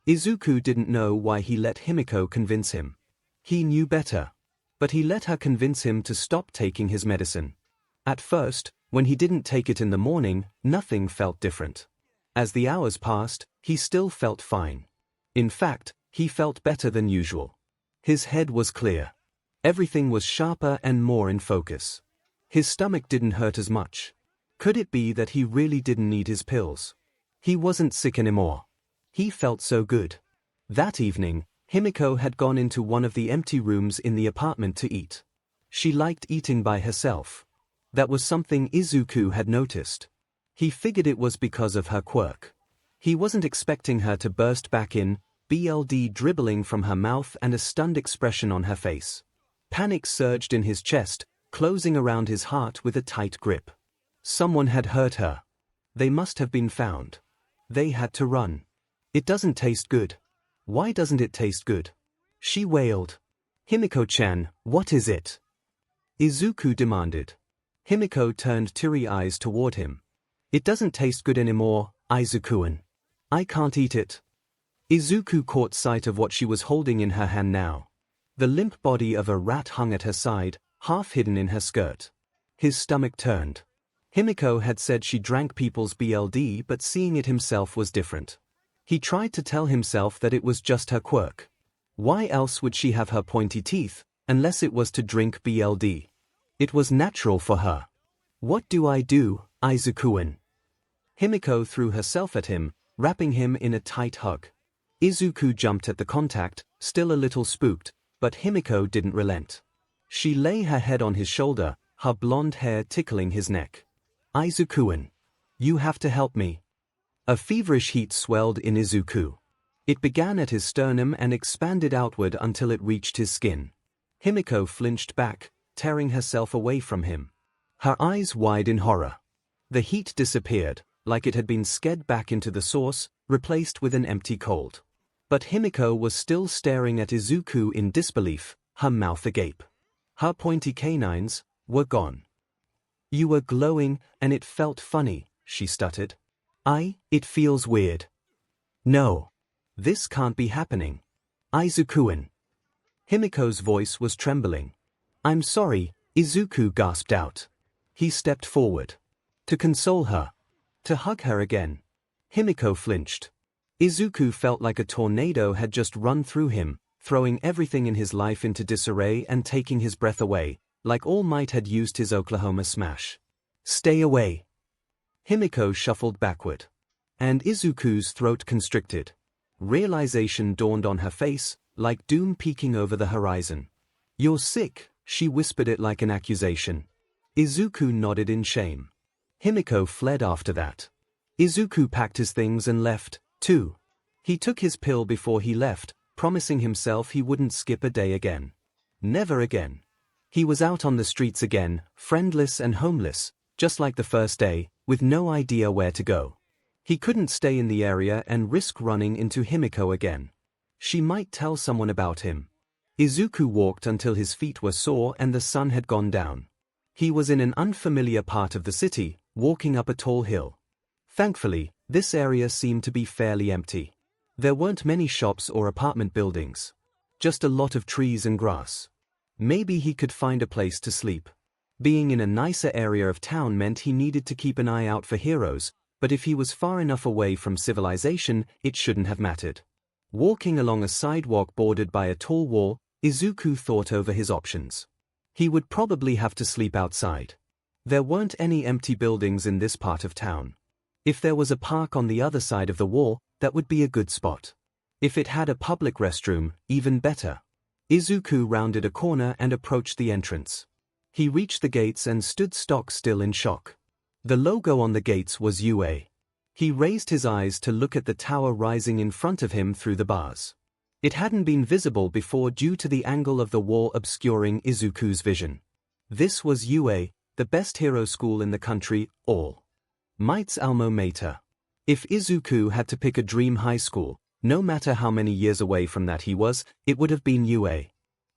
Izuku didn't know why he let Himiko convince him. He knew better. But he let her convince him to stop taking his medicine. At first, when he didn't take it in the morning, nothing felt different. As the hours passed, he still felt fine. In fact, he felt better than usual. His head was clear. Everything was sharper and more in focus. His stomach didn't hurt as much. Could it be that he really didn't need his pills? He wasn't sick anymore. He felt so good. That evening, Himiko had gone into one of the empty rooms in the apartment to eat. She liked eating by herself. That was something Izuku had noticed. He figured it was because of her quirk. He wasn't expecting her to burst back in, blood dribbling from her mouth and a stunned expression on her face. Panic surged in his chest, closing around his heart with a tight grip. Someone had hurt her. They must have been found. They had to run. "It doesn't taste good. Why doesn't it taste good?" she wailed. "Himiko-chan, what is it?" Izuku demanded. Himiko turned teary eyes toward him. "It doesn't taste good anymore, Izuku-an. I can't eat it." Izuku caught sight of what she was holding in her hand now. The limp body of a rat hung at her side, half hidden in her skirt. His stomach turned. Himiko had said she drank people's blood, but seeing it himself was different. He tried to tell himself that it was just her quirk. Why else would she have her pointy teeth, unless it was to drink blood? It was natural for her. "What do I do, Izuku-an?" Himiko threw herself at him, wrapping him in a tight hug. Izuku jumped at the contact, still a little spooked, but Himiko didn't relent. She lay her head on his shoulder, her blonde hair tickling his neck. "Izuku-an, you have to help me." A feverish heat swelled in Izuku. It began at his sternum and expanded outward until it reached his skin. Himiko flinched back, tearing herself away from him. Her eyes wide in horror. The heat disappeared, like it had been sked back into the source, replaced with an empty cold. But Himiko was still staring at Izuku in disbelief, her mouth agape. Her pointy canines were gone. "You were glowing, and it felt funny," she stuttered. It feels weird. No. This can't be happening. Izuku-an." Himiko's voice was trembling. "I'm sorry," Izuku gasped out. He stepped forward. To console her. To hug her again. Himiko flinched. Izuku felt like a tornado had just run through him, throwing everything in his life into disarray and taking his breath away, like All Might had used his Oklahoma smash. "Stay away." Himiko shuffled backward. And Izuku's throat constricted. Realization dawned on her face, like doom peeking over the horizon. "You're sick," she whispered it like an accusation. Izuku nodded in shame. Himiko fled after that. Izuku packed his things and left, too. He took his pill before he left, promising himself he wouldn't skip a day again. Never again. He was out on the streets again, friendless and homeless, just like the first day, with no idea where to go. He couldn't stay in the area and risk running into Himiko again. She might tell someone about him. Izuku walked until his feet were sore and the sun had gone down. He was in an unfamiliar part of the city, walking up a tall hill. Thankfully, this area seemed to be fairly empty. There weren't many shops or apartment buildings. Just a lot of trees and grass. Maybe he could find a place to sleep. Being in a nicer area of town meant he needed to keep an eye out for heroes, but if he was far enough away from civilization, it shouldn't have mattered. Walking along a sidewalk bordered by a tall wall, Izuku thought over his options. He would probably have to sleep outside. There weren't any empty buildings in this part of town. If there was a park on the other side of the wall, that would be a good spot. If it had a public restroom, even better. Izuku rounded a corner and approached the entrance. He reached the gates and stood stock still in shock. The logo on the gates was UA. He raised his eyes to look at the tower rising in front of him through the bars. It hadn't been visible before due to the angle of the wall obscuring Izuku's vision. This was UA, the best hero school in the country, All-Might's alma mater. If Izuku had to pick a dream high school, no matter how many years away from that he was, it would have been UA.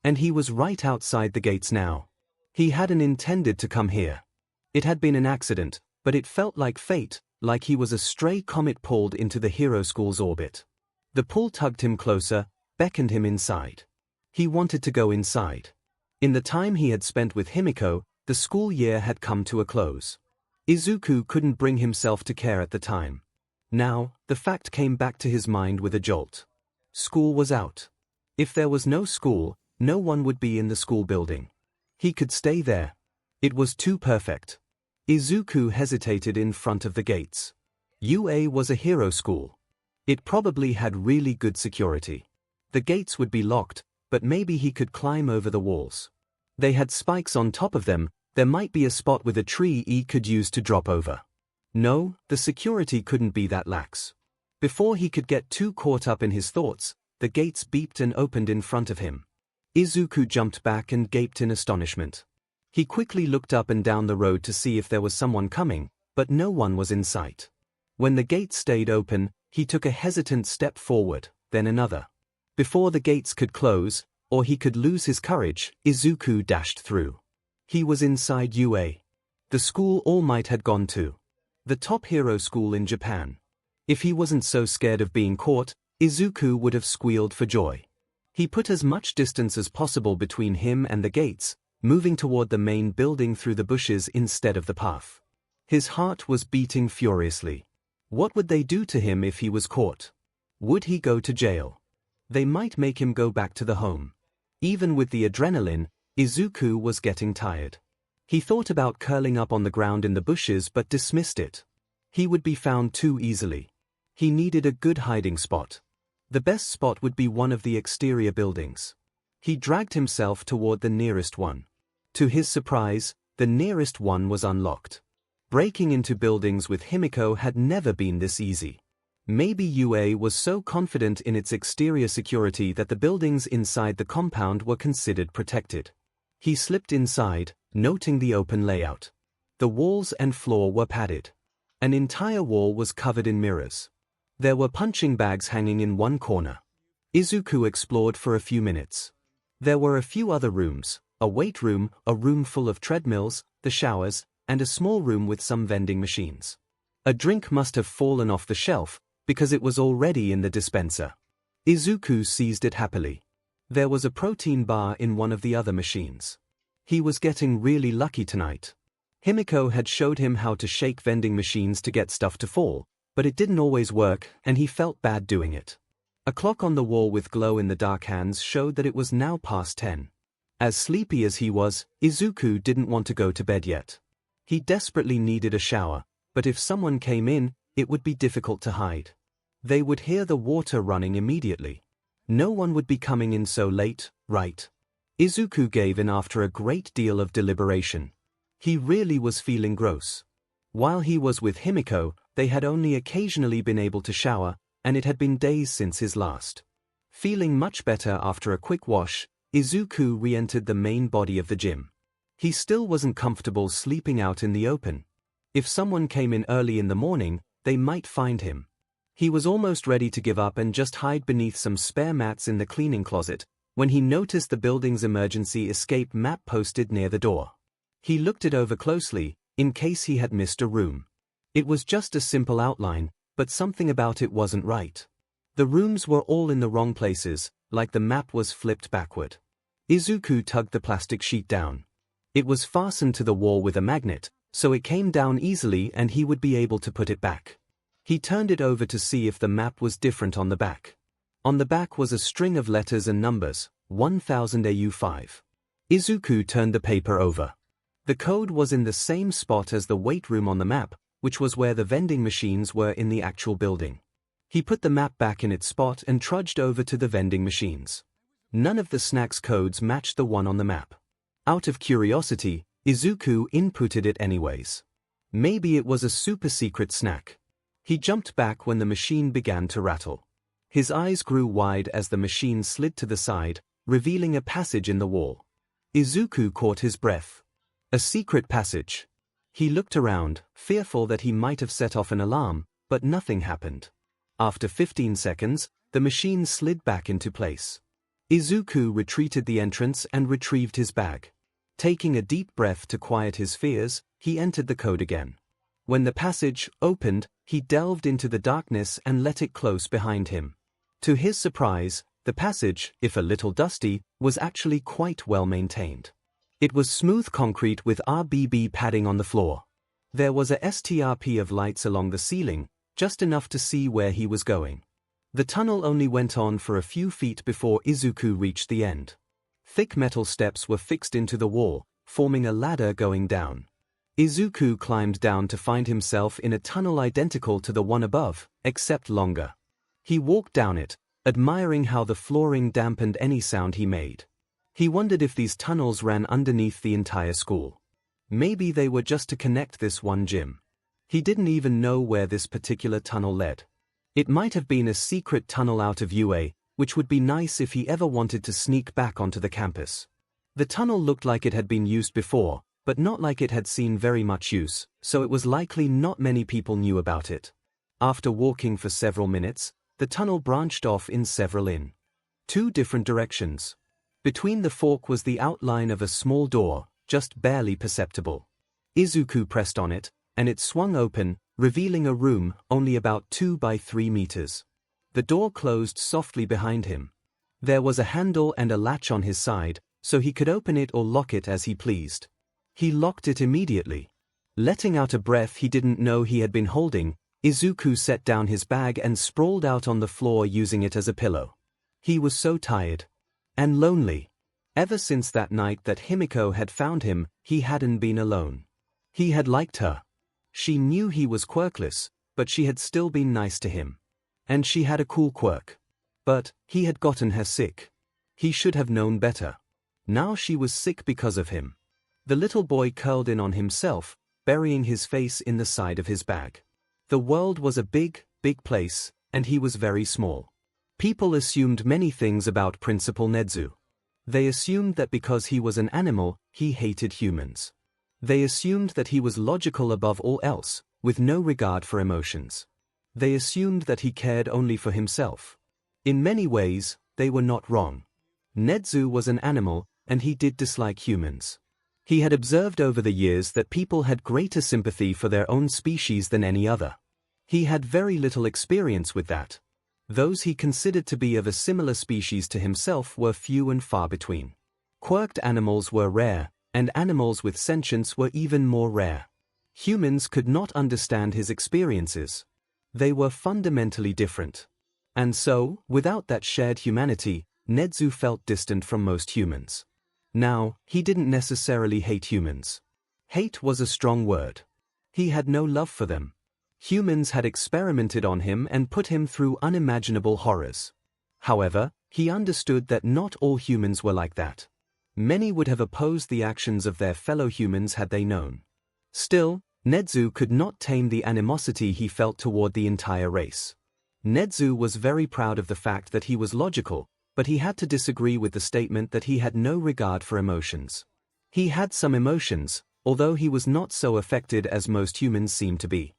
And he was right outside the gates now. He hadn't intended to come here. It had been an accident, but it felt like fate, like he was a stray comet pulled into the hero school's orbit. The pull tugged him closer, beckoned him inside. He wanted to go inside. In the time he had spent with Himiko, the school year had come to a close. Izuku couldn't bring himself to care at the time. Now, the fact came back to his mind with a jolt. School was out. If there was no school, no one would be in the school building. He could stay there. It was too perfect. Izuku hesitated in front of the gates. UA was a hero school. It probably had really good security. The gates would be locked, but maybe he could climb over the walls. They had spikes on top of them, there might be a spot with a tree he could use to drop over. No, the security couldn't be that lax. Before he could get too caught up in his thoughts, the gates beeped and opened in front of him. Izuku jumped back and gaped in astonishment. He quickly looked up and down the road to see if there was someone coming, but no one was in sight. When the gates stayed open, he took a hesitant step forward, then another. Before the gates could close, or he could lose his courage, Izuku dashed through. He was inside UA. The school All Might had gone to. The top hero school in Japan. If he wasn't so scared of being caught, Izuku would have squealed for joy. He put as much distance as possible between him and the gates, moving toward the main building through the bushes instead of the path. His heart was beating furiously. What would they do to him if he was caught? Would he go to jail? They might make him go back to the home. Even with the adrenaline, Izuku was getting tired. He thought about curling up on the ground in the bushes but dismissed it. He would be found too easily. He needed a good hiding spot. The best spot would be one of the exterior buildings. He dragged himself toward the nearest one. To his surprise, the nearest one was unlocked. Breaking into buildings with Himiko had never been this easy. Maybe UA was so confident in its exterior security that the buildings inside the compound were considered protected. He slipped inside, noting the open layout. The walls and floor were padded. An entire wall was covered in mirrors. There were punching bags hanging in one corner. Izuku explored for a few minutes. There were a few other rooms, a weight room, a room full of treadmills, the showers, and a small room with some vending machines. A drink must have fallen off the shelf, because it was already in the dispenser. Izuku seized it happily. There was a protein bar in one of the other machines. He was getting really lucky tonight. Himiko had showed him how to shake vending machines to get stuff to fall, but it didn't always work, and he felt bad doing it. A clock on the wall with glow-in-the-dark hands showed that it was now past 10. As sleepy as he was, Izuku didn't want to go to bed yet. He desperately needed a shower, but if someone came in, it would be difficult to hide. They would hear the water running immediately. No one would be coming in so late, right? Izuku gave in after a great deal of deliberation. He really was feeling gross. While he was with Himiko, they had only occasionally been able to shower, and it had been days since his last. Feeling much better after a quick wash, Izuku re-entered the main body of the gym. He still wasn't comfortable sleeping out in the open. If someone came in early in the morning, they might find him. He was almost ready to give up and just hide beneath some spare mats in the cleaning closet, when he noticed the building's emergency escape map posted near the door. He looked it over closely, in case he had missed a room. It was just a simple outline, but something about it wasn't right. The rooms were all in the wrong places, like the map was flipped backward. Izuku tugged the plastic sheet down. It was fastened to the wall with a magnet, so it came down easily and he would be able to put it back. He turned it over to see if the map was different on the back. On the back was a string of letters and numbers, 1000 AU5. Izuku turned the paper over. The code was in the same spot as the weight room on the map, which was where the vending machines were in the actual building. He put the map back in its spot and trudged over to the vending machines. None of the snacks' codes matched the one on the map. Out of curiosity, Izuku inputted it anyways. Maybe it was a super secret snack. He jumped back when the machine began to rattle. His eyes grew wide as the machine slid to the side, revealing a passage in the wall. Izuku caught his breath. A secret passage. He looked around, fearful that he might have set off an alarm, but nothing happened. After 15 seconds, the machine slid back into place. Izuku retreated the entrance and retrieved his bag. Taking a deep breath to quiet his fears, he entered the code again. When the passage opened, he delved into the darkness and let it close behind him. To his surprise, the passage, if a little dusty, was actually quite well maintained. It was smooth concrete with RBB padding on the floor. There was a STRP of lights along the ceiling, just enough to see where he was going. The tunnel only went on for a few feet before Izuku reached the end. Thick metal steps were fixed into the wall, forming a ladder going down. Izuku climbed down to find himself in a tunnel identical to the one above, except longer. He walked down it, admiring how the flooring dampened any sound he made. He wondered if these tunnels ran underneath the entire school. Maybe they were just to connect this one gym. He didn't even know where this particular tunnel led. It might have been a secret tunnel out of UA, which would be nice if he ever wanted to sneak back onto the campus. The tunnel looked like it had been used before, but not like it had seen very much use, so it was likely not many people knew about it. After walking for several minutes, the tunnel branched off in two different directions. Between the fork was the outline of a small door, just barely perceptible. Izuku pressed on it, and it swung open, revealing a room only about 2 by 3 meters. The door closed softly behind him. There was a handle and a latch on his side, so he could open it or lock it as he pleased. He locked it immediately. Letting out a breath he didn't know he had been holding, Izuku set down his bag and sprawled out on the floor using it as a pillow. He was so tired. And lonely. Ever since that night that Himiko had found him, he hadn't been alone. He had liked her. She knew he was quirkless, but she had still been nice to him. And she had a cool quirk. But he had gotten her sick. He should have known better. Now she was sick because of him. The little boy curled in on himself, burying his face in the side of his bag. The world was a big, big place, and he was very small. People assumed many things about Principal Nezu. They assumed that because he was an animal, he hated humans. They assumed that he was logical above all else, with no regard for emotions. They assumed that he cared only for himself. In many ways, they were not wrong. Nezu was an animal, and he did dislike humans. He had observed over the years that people had greater sympathy for their own species than any other. He had very little experience with that. Those he considered to be of a similar species to himself were few and far between. Quirked animals were rare, and animals with sentience were even more rare. Humans could not understand his experiences. They were fundamentally different. And so, without that shared humanity, Nezu felt distant from most humans. Now, he didn't necessarily hate humans. Hate was a strong word. He had no love for them. Humans had experimented on him and put him through unimaginable horrors. However, he understood that not all humans were like that. Many would have opposed the actions of their fellow humans had they known. Still, Nezu could not tame the animosity he felt toward the entire race. Nezu was very proud of the fact that he was logical, but he had to disagree with the statement that he had no regard for emotions. He had some emotions, although he was not so affected as most humans seem to be.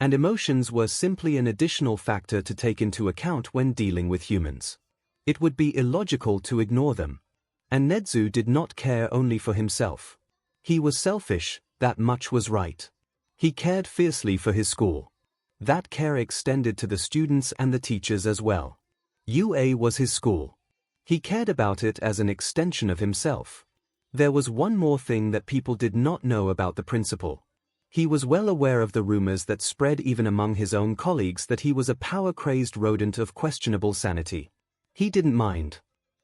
and emotions were simply an additional factor to take into account when dealing with humans. It would be illogical to ignore them. And 𝐻𝐻𝐻 did not care only for himself. He was selfish, that much was right. He cared fiercely for his school. That care extended to the students and the teachers as well. UA was his school. He cared about it as an extension of himself. There was one more thing that people did not know about the principal. He was well aware of the rumors that spread even among his own colleagues that he was a power-crazed rodent of questionable sanity. He didn't mind.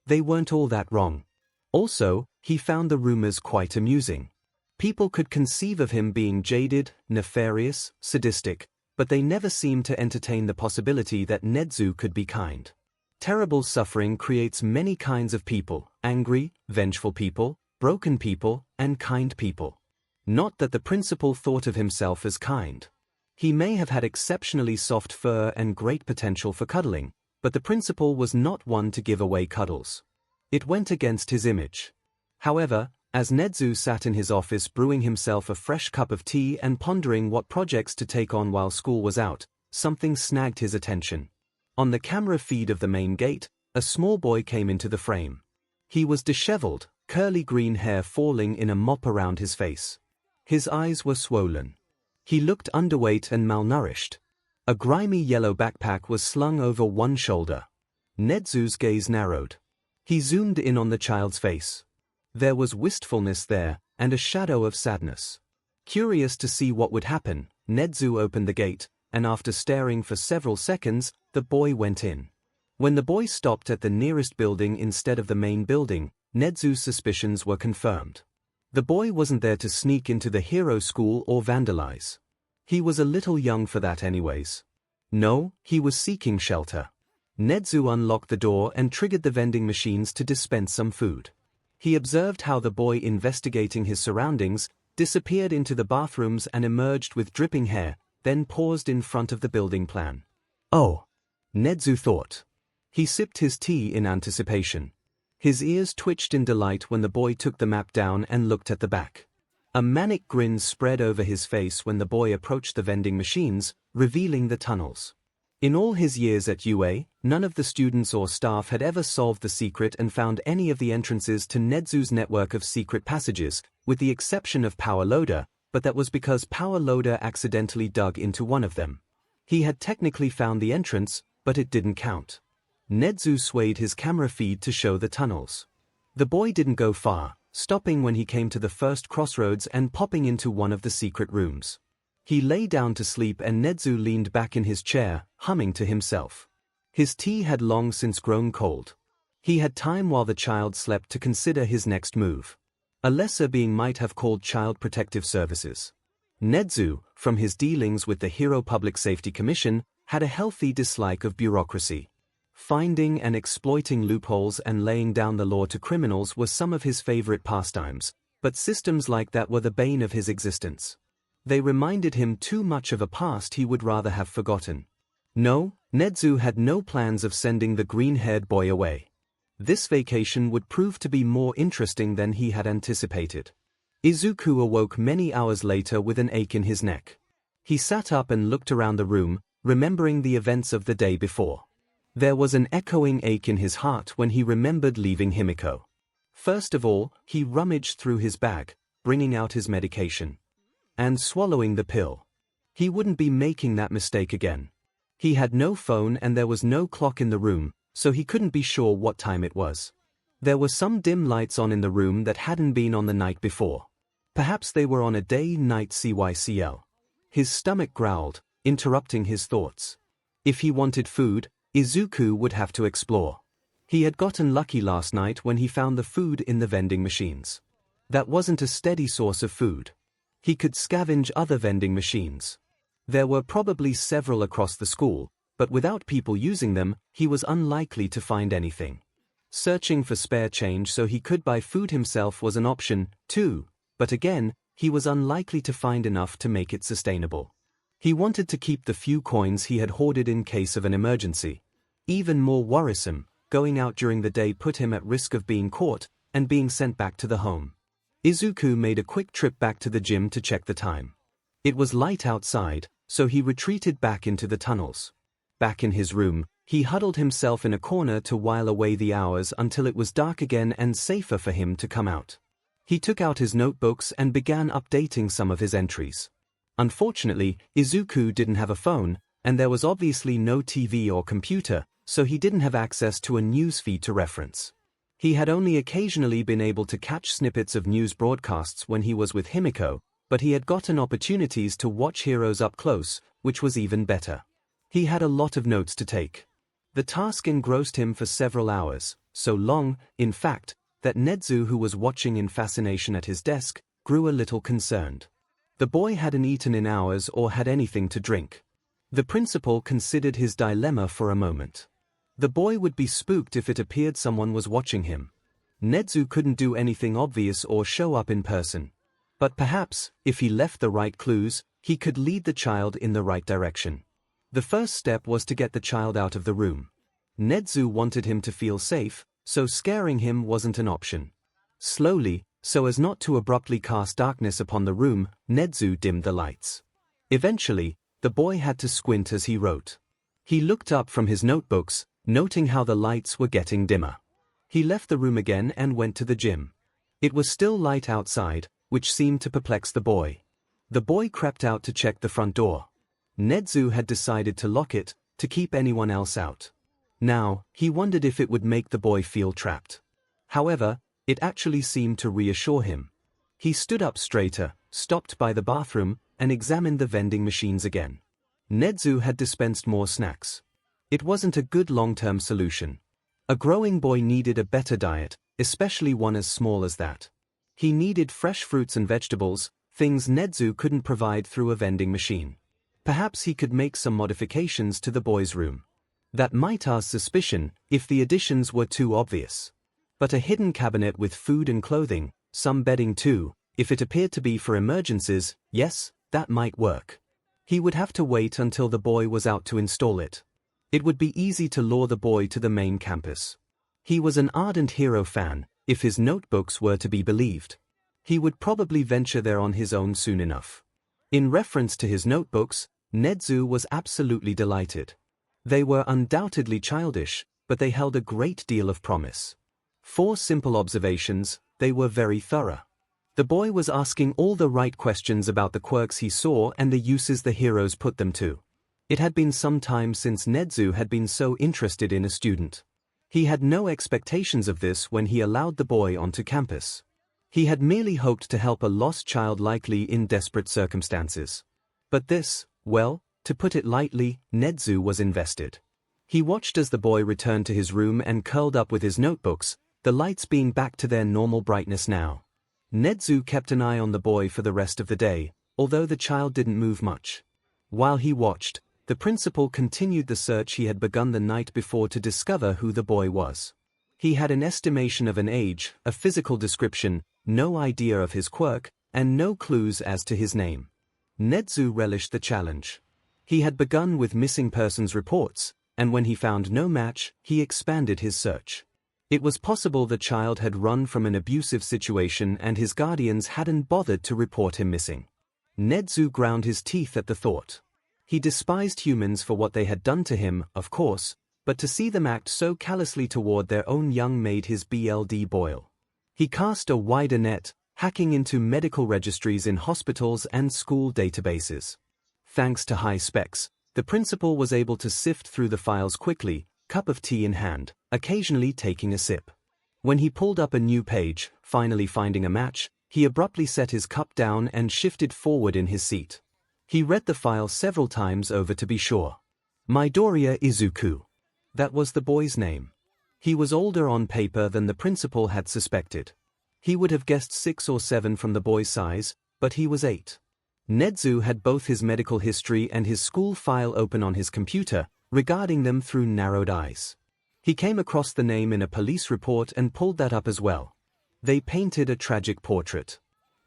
They weren't all that wrong. Also, he found the rumors quite amusing. People could conceive of him being jaded, nefarious, sadistic, but they never seemed to entertain the possibility that 𝐻𝐻𝐻 could be kind. Terrible suffering creates many kinds of people: angry, vengeful people, broken people, and kind people. Not that the principal thought of himself as kind. He may have had exceptionally soft fur and great potential for cuddling, but the principal was not one to give away cuddles. It went against his image. However, as 𝐻𝐻𝐻 sat in his office brewing himself a fresh cup of tea and pondering what projects to take on while school was out, something snagged his attention. On the camera feed of the main gate, a small boy came into the frame. He was disheveled, curly green hair falling in a mop around his face. His eyes were swollen. He looked underweight and malnourished. A grimy yellow backpack was slung over one shoulder. 𝐻𝐻𝐻's gaze narrowed. He zoomed in on the child's face. There was wistfulness there, and a shadow of sadness. Curious to see what would happen, 𝐻𝐻𝐻 opened the gate, and after staring for several seconds, the boy went in. When the boy stopped at the nearest building instead of the main building, 𝐻𝐻𝐻's suspicions were confirmed. The boy wasn't there to sneak into the hero school or vandalize. He was a little young for that anyways. No, he was seeking shelter. 𝐻𝐻𝐻 unlocked the door and triggered the vending machines to dispense some food. He observed how the boy, investigating his surroundings, disappeared into the bathrooms and emerged with dripping hair, then paused in front of the building plan. Oh, 𝐻𝐻𝐻 thought. He sipped his tea in anticipation. His ears twitched in delight when the boy took the map down and looked at the back. A manic grin spread over his face when the boy approached the vending machines, revealing the tunnels. In all his years at UA, none of the students or staff had ever solved the secret and found any of the entrances to 𝐻𝐻𝐻's network of secret passages, with the exception of 𝐿, but that was because 𝐿 accidentally dug into one of them. He had technically found the entrance, but it didn't count. 𝐻𝐻𝐻 swayed his camera feed to show the tunnels. The boy didn't go far, stopping when he came to the first crossroads and popping into one of the secret rooms. He lay down to sleep and 𝐻𝐻𝐻 leaned back in his chair, humming to himself. His tea had long since grown cold. He had time while the child slept to consider his next move. A lesser being might have called Child Protective Services. 𝐻𝐻𝐻, from his dealings with the Hero Public Safety Commission, had a healthy dislike of bureaucracy. Finding and exploiting loopholes and laying down the law to criminals were some of his favorite pastimes, but systems like that were the bane of his existence. They reminded him too much of a past he would rather have forgotten. No, 𝐻𝐻𝐻 had no plans of sending the green-haired boy away. This vacation would prove to be more interesting than he had anticipated. Izuku awoke many hours later with an ache in his neck. He sat up and looked around the room, remembering the events of the day before. There was an echoing ache in his heart when he remembered leaving Himiko. First of all, he rummaged through his bag, bringing out his medication. And swallowing the pill. He wouldn't be making that mistake again. He had no phone and there was no clock in the room, so he couldn't be sure what time it was. There were some dim lights on in the room that hadn't been on the night before. Perhaps they were on a day-night cycle. His stomach growled, interrupting his thoughts. If he wanted food, Izuku would have to explore. He had gotten lucky last night when he found the food in the vending machines. That wasn't a steady source of food. He could scavenge other vending machines. There were probably several across the school, but without people using them, he was unlikely to find anything. Searching for spare change so he could buy food himself was an option, too, but again, he was unlikely to find enough to make it sustainable. He wanted to keep the few coins he had hoarded in case of an emergency. Even more worrisome, going out during the day put him at risk of being caught and being sent back to the home. Izuku made a quick trip back to the gym to check the time. It was light outside, so he retreated back into the tunnels. Back in his room, he huddled himself in a corner to while away the hours until it was dark again and safer for him to come out. He took out his notebooks and began updating some of his entries. Unfortunately, Izuku didn't have a phone, and there was obviously no TV or computer, so he didn't have access to a newsfeed to reference. He had only occasionally been able to catch snippets of news broadcasts when he was with Himiko, but he had gotten opportunities to watch heroes up close, which was even better. He had a lot of notes to take. The task engrossed him for several hours, so long, in fact, that Nezu, who was watching in fascination at his desk, grew a little concerned. The boy hadn't eaten in hours or had anything to drink. The principal considered his dilemma for a moment. The boy would be spooked if it appeared someone was watching him. Nezu couldn't do anything obvious or show up in person. But perhaps, if he left the right clues, he could lead the child in the right direction. The first step was to get the child out of the room. Nezu wanted him to feel safe, so scaring him wasn't an option. Slowly, so as not to abruptly cast darkness upon the room, Nezu dimmed the lights. Eventually, the boy had to squint as he wrote. He looked up from his notebooks, noting how the lights were getting dimmer. He left the room again and went to the gym. It was still light outside, which seemed to perplex the boy. The boy crept out to check the front door. Nezu had decided to lock it, to keep anyone else out. Now, he wondered if it would make the boy feel trapped. However, it actually seemed to reassure him. He stood up straighter, stopped by the bathroom, and examined the vending machines again. Nezu had dispensed more snacks. It wasn't a good long-term solution. A growing boy needed a better diet, especially one as small as that. He needed fresh fruits and vegetables, things Nezu couldn't provide through a vending machine. Perhaps he could make some modifications to the boy's room. That might arouse suspicion if the additions were too obvious. But a hidden cabinet with food and clothing, some bedding too, if it appeared to be for emergencies, yes, that might work. He would have to wait until the boy was out to install it. It would be easy to lure the boy to the main campus. He was an ardent hero fan, if his notebooks were to be believed. He would probably venture there on his own soon enough. In reference to his notebooks, Nezu was absolutely delighted. They were undoubtedly childish, but they held a great deal of promise. 4 simple observations, they were very thorough. The boy was asking all the right questions about the quirks he saw and the uses the heroes put them to. It had been some time since Nezu had been so interested in a student. He had no expectations of this when he allowed the boy onto campus. He had merely hoped to help a lost child likely in desperate circumstances. But this, well, to put it lightly, Nezu was invested. He watched as the boy returned to his room and curled up with his notebooks, the lights being back to their normal brightness now. Nezu kept an eye on the boy for the rest of the day, although the child didn't move much. While he watched, the principal continued the search he had begun the night before to discover who the boy was. He had an estimation of an age, a physical description, no idea of his quirk, and no clues as to his name. Nezu relished the challenge. He had begun with missing persons reports, and when he found no match, he expanded his search. It was possible the child had run from an abusive situation and his guardians hadn't bothered to report him missing. Nezu ground his teeth at the thought. He despised humans for what they had done to him, of course, but to see them act so callously toward their own young made his blood boil. He cast a wider net, hacking into medical registries in hospitals and school databases. Thanks to high specs, the principal was able to sift through the files quickly, cup of tea in hand, occasionally taking a sip. When he pulled up a new page, finally finding a match, he abruptly set his cup down and shifted forward in his seat. He read the file several times over to be sure. Midoriya Izuku. That was the boy's name. He was older on paper than the principal had suspected. He would have guessed 6 or 7 from the boy's size, but he was 8. Nezu had both his medical history and his school file open on his computer, regarding them through narrowed eyes. He came across the name in a police report and pulled that up as well. They painted a tragic portrait.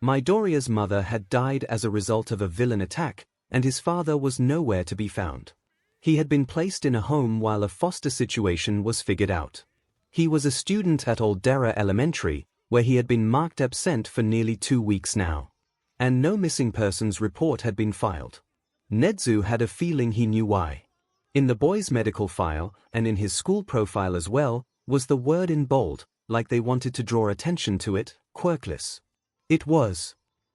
Midoriya's mother had died as a result of a villain attack, and his father was nowhere to be found. He had been placed in a home while a foster situation was figured out. He was a student at Aldera Elementary, where he had been marked absent for nearly 2 weeks now. And no missing persons report had been filed. 𝐻𝐻𝐻 had a feeling he knew why. In the boy's medical file, and in his school profile as well, was the word in bold, like they wanted to draw attention to it, quirkless. It was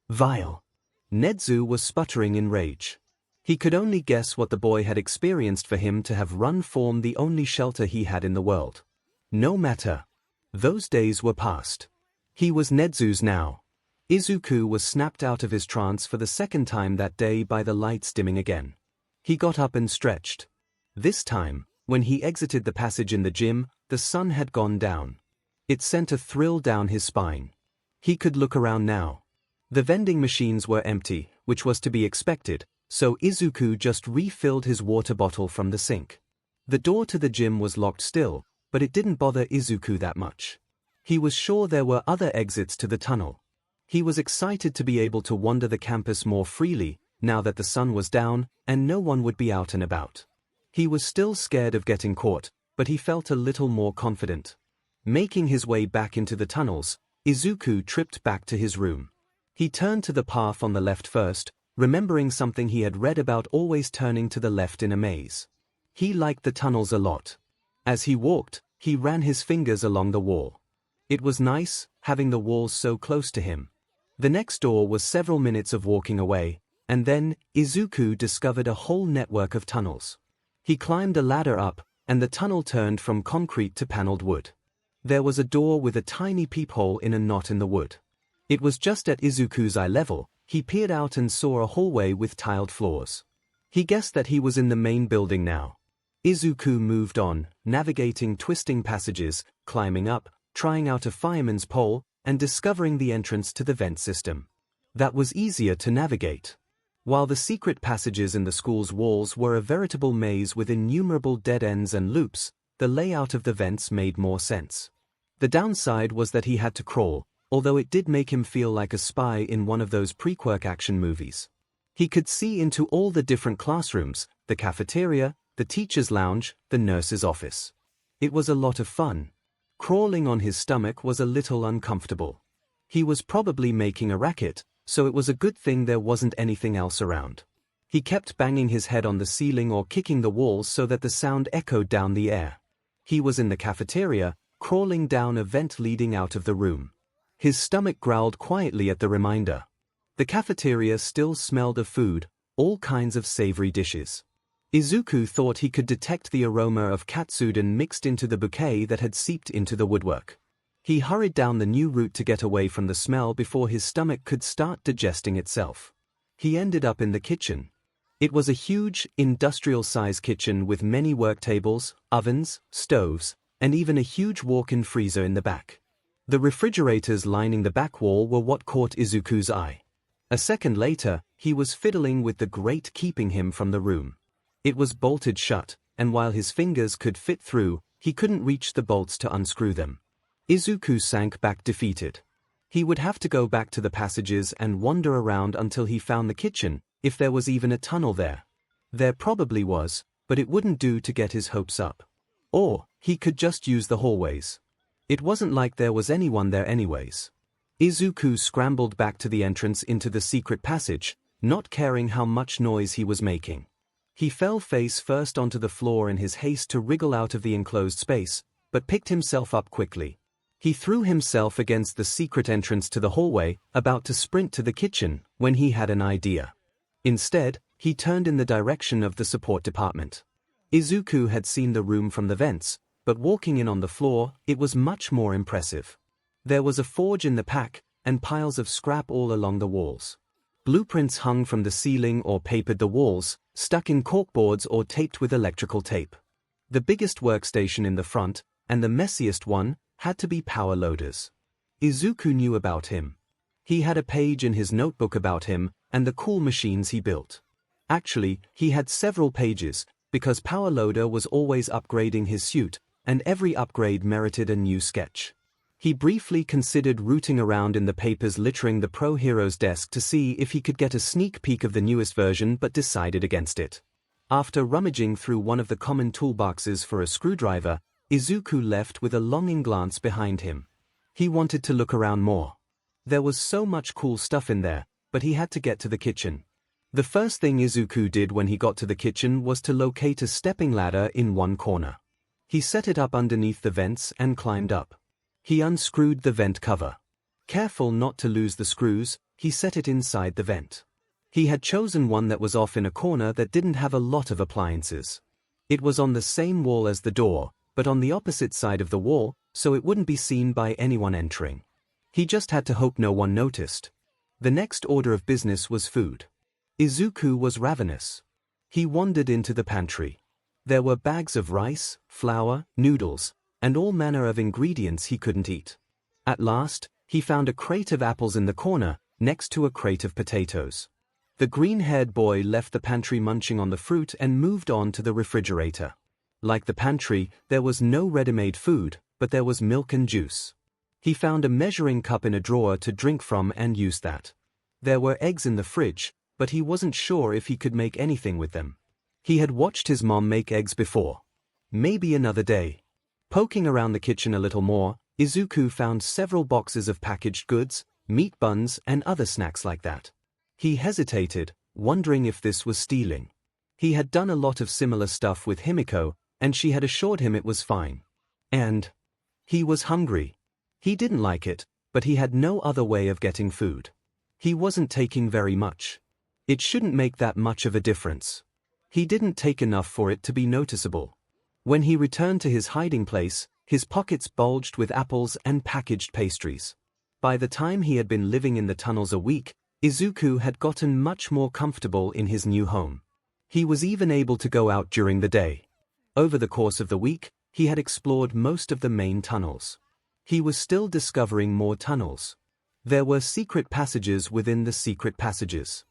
vile. 𝐻𝐻𝐻 was sputtering in rage. He could only guess what the boy had experienced for him to have run from the only shelter he had in the world. No matter. Those days were past. He was 𝐻𝐻𝐻's now. 𝐒𝐿 was snapped out of his trance for the second time that day by the lights dimming again. He got up and stretched. This time, when he exited the passage in the gym, the sun had gone down. It sent a thrill down his spine. He could look around now. The vending machines were empty, which was to be expected, so 𝐒𝐿 just refilled his water bottle from the sink. The door to the gym was locked still, but it didn't bother 𝐒𝐿 that much. He was sure there were other exits to the tunnel. He was excited to be able to wander the campus more freely, now that the sun was down, and no one would be out and about. He was still scared of getting caught, but he felt a little more confident. Making his way back into the tunnels, 𝐒𝐿 tripped back to his room. He turned to the path on the left first, remembering something he had read about always turning to the left in a maze. He liked the tunnels a lot. As he walked, he ran his fingers along the wall. It was nice, having the walls so close to him. The next door was several minutes of walking away, and then 𝐒𝐿 discovered a whole network of tunnels. He climbed a ladder up, and the tunnel turned from concrete to paneled wood. There was a door with a tiny peephole in a knot in the wood. It was just at 𝐒𝐿's eye level. He peered out and saw a hallway with tiled floors. He guessed that he was in the main building now. 𝐒𝐿 moved on, navigating twisting passages, climbing up, trying out a fireman's pole, and discovering the entrance to the vent system. That was easier to navigate. While the secret passages in the school's walls were a veritable maze with innumerable dead ends and loops, the layout of the vents made more sense. The downside was that he had to crawl, although it did make him feel like a spy in one of those pre-Quirk action movies. He could see into all the different classrooms, the cafeteria, the teacher's lounge, the nurse's office. It was a lot of fun. Crawling on his stomach was a little uncomfortable. He was probably making a racket, so it was a good thing there wasn't anything else around. He kept banging his head on the ceiling or kicking the walls so that the sound echoed down the air. He was in the cafeteria, crawling down a vent leading out of the room. His stomach growled quietly at the reminder. The cafeteria still smelled of food, all kinds of savory dishes. 𝐒𝐿 thought he could detect the aroma of katsudon mixed into the bouquet that had seeped into the woodwork. He hurried down the new route to get away from the smell before his stomach could start digesting itself. He ended up in the kitchen. It was a huge, industrial-size kitchen with many work tables, ovens, stoves, and even a huge walk-in freezer in the back. The refrigerators lining the back wall were what caught 𝐒𝐿's eye. A second later, he was fiddling with the grate keeping him from the room. It was bolted shut, and while his fingers could fit through, he couldn't reach the bolts to unscrew them. 𝐒𝐿 sank back defeated. He would have to go back to the passages and wander around until he found the kitchen, if there was even a tunnel there. There probably was, but it wouldn't do to get his hopes up. Or, he could just use the hallways. It wasn't like there was anyone there anyways. 𝐒𝐿 scrambled back to the entrance into the secret passage, not caring how much noise he was making. He fell face first onto the floor in his haste to wriggle out of the enclosed space, but picked himself up quickly. He threw himself against the secret entrance to the hallway, about to sprint to the kitchen, when he had an idea. Instead, he turned in the direction of the support department. 𝐒𝐿 had seen the room from the vents, but walking in on the floor, it was much more impressive. There was a forge in the pack, and piles of scrap all along the walls. Blueprints hung from the ceiling or papered the walls, stuck in corkboards or taped with electrical tape. The biggest workstation in the front, and the messiest one, had to be power loaders. 𝐒𝐿 knew about him. He had a page in his notebook about him and the cool machines he built. Actually, he had several pages, because Power Loader was always upgrading his suit, and every upgrade merited a new sketch. He briefly considered rooting around in the papers littering the Pro Hero's desk to see if he could get a sneak peek of the newest version, but decided against it. After rummaging through one of the common toolboxes for a screwdriver, 𝐒𝐿 left with a longing glance behind him. He wanted to look around more. There was so much cool stuff in there, but he had to get to the kitchen. The first thing Izuku did when he got to the kitchen was to locate a stepping ladder in one corner. He set it up underneath the vents and climbed up. He unscrewed the vent cover. Careful not to lose the screws, he set it inside the vent. He had chosen one that was off in a corner that didn't have a lot of appliances. It was on the same wall as the door, but on the opposite side of the wall, so it wouldn't be seen by anyone entering. He just had to hope no one noticed. The next order of business was food. Izuku was ravenous. He wandered into the pantry. There were bags of rice, flour, noodles, and all manner of ingredients he couldn't eat. At last, he found a crate of apples in the corner, next to a crate of potatoes. The green-haired boy left the pantry munching on the fruit and moved on to the refrigerator. Like the pantry, there was no ready-made food, but there was milk and juice. He found a measuring cup in a drawer to drink from and used that. There were eggs in the fridge, but he wasn't sure if he could make anything with them. He had watched his mom make eggs before. Maybe another day. Poking around the kitchen a little more, Izuku found several boxes of packaged goods, meat buns and other snacks like that. He hesitated, wondering if this was stealing. He had done a lot of similar stuff with Himiko, and she had assured him it was fine. And he was hungry. He didn't like it, but he had no other way of getting food. He wasn't taking very much. It shouldn't make that much of a difference. He didn't take enough for it to be noticeable. When he returned to his hiding place, his pockets bulged with apples and packaged pastries. By the time he had been living in the tunnels a week, Izuku had gotten much more comfortable in his new home. He was even able to go out during the day. Over the course of the week, he had explored most of the main tunnels. He was still discovering more tunnels. There were secret passages within the secret passages.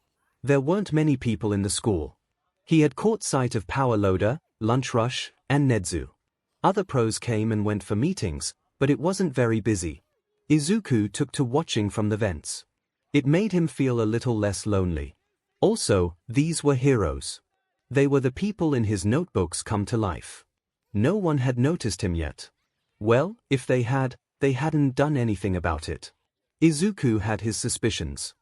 There weren't many people in the school. He had caught sight of 𝐿, Lunch Rush, and Nezu. Other pros came and went for meetings, but it wasn't very busy. Izuku took to watching from the vents. It made him feel a little less lonely. Also, these were heroes. They were the people in his notebooks come to life. No one had noticed him yet. Well, if they hadn't done anything about it. Izuku had his suspicions.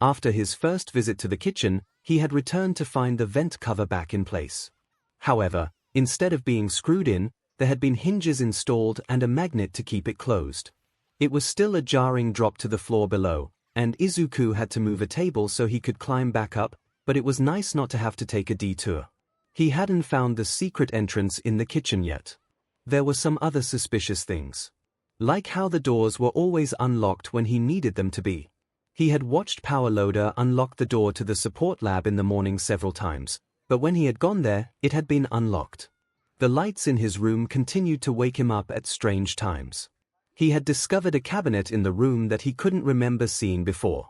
After his first visit to the kitchen, he had returned to find the vent cover back in place. However, instead of being screwed in, there had been hinges installed and a magnet to keep it closed. It was still a jarring drop to the floor below, and Izuku had to move a table so he could climb back up, but it was nice not to have to take a detour. He hadn't found the secret entrance in the kitchen yet. There were some other suspicious things. Like how the doors were always unlocked when he needed them to be. He had watched 𝐿 unlock the door to the support lab in the morning several times, but when he had gone there, it had been unlocked. The lights in his room continued to wake him up at strange times. He had discovered a cabinet in the room that he couldn't remember seeing before.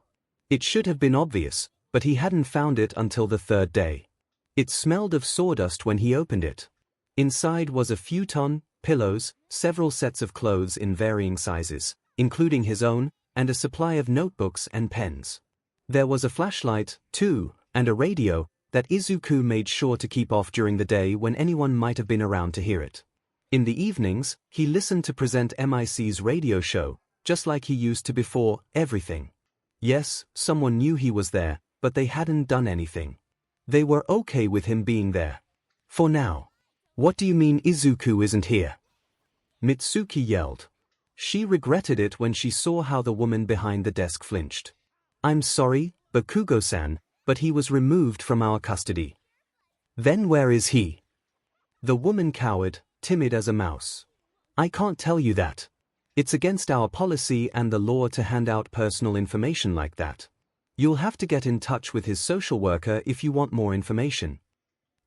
It should have been obvious, but he hadn't found it until the third day. It smelled of sawdust when he opened it. Inside was a futon, pillows, several sets of clothes in varying sizes, including his own, and a supply of notebooks and pens. There was a flashlight, too, and a radio that Izuku made sure to keep off during the day when anyone might have been around to hear it. In the evenings, he listened to present MIC's radio show, just like he used to before everything. Yes, someone knew he was there, but they hadn't done anything. They were okay with him being there. For now. What do you mean Izuku isn't here? Mitsuki yelled. She regretted it when she saw how the woman behind the desk flinched. I'm sorry, Bakugo-san, but he was removed from our custody. Then where is he? The woman cowered, timid as a mouse. I can't tell you that. It's against our policy and the law to hand out personal information like that. You'll have to get in touch with his social worker if you want more information.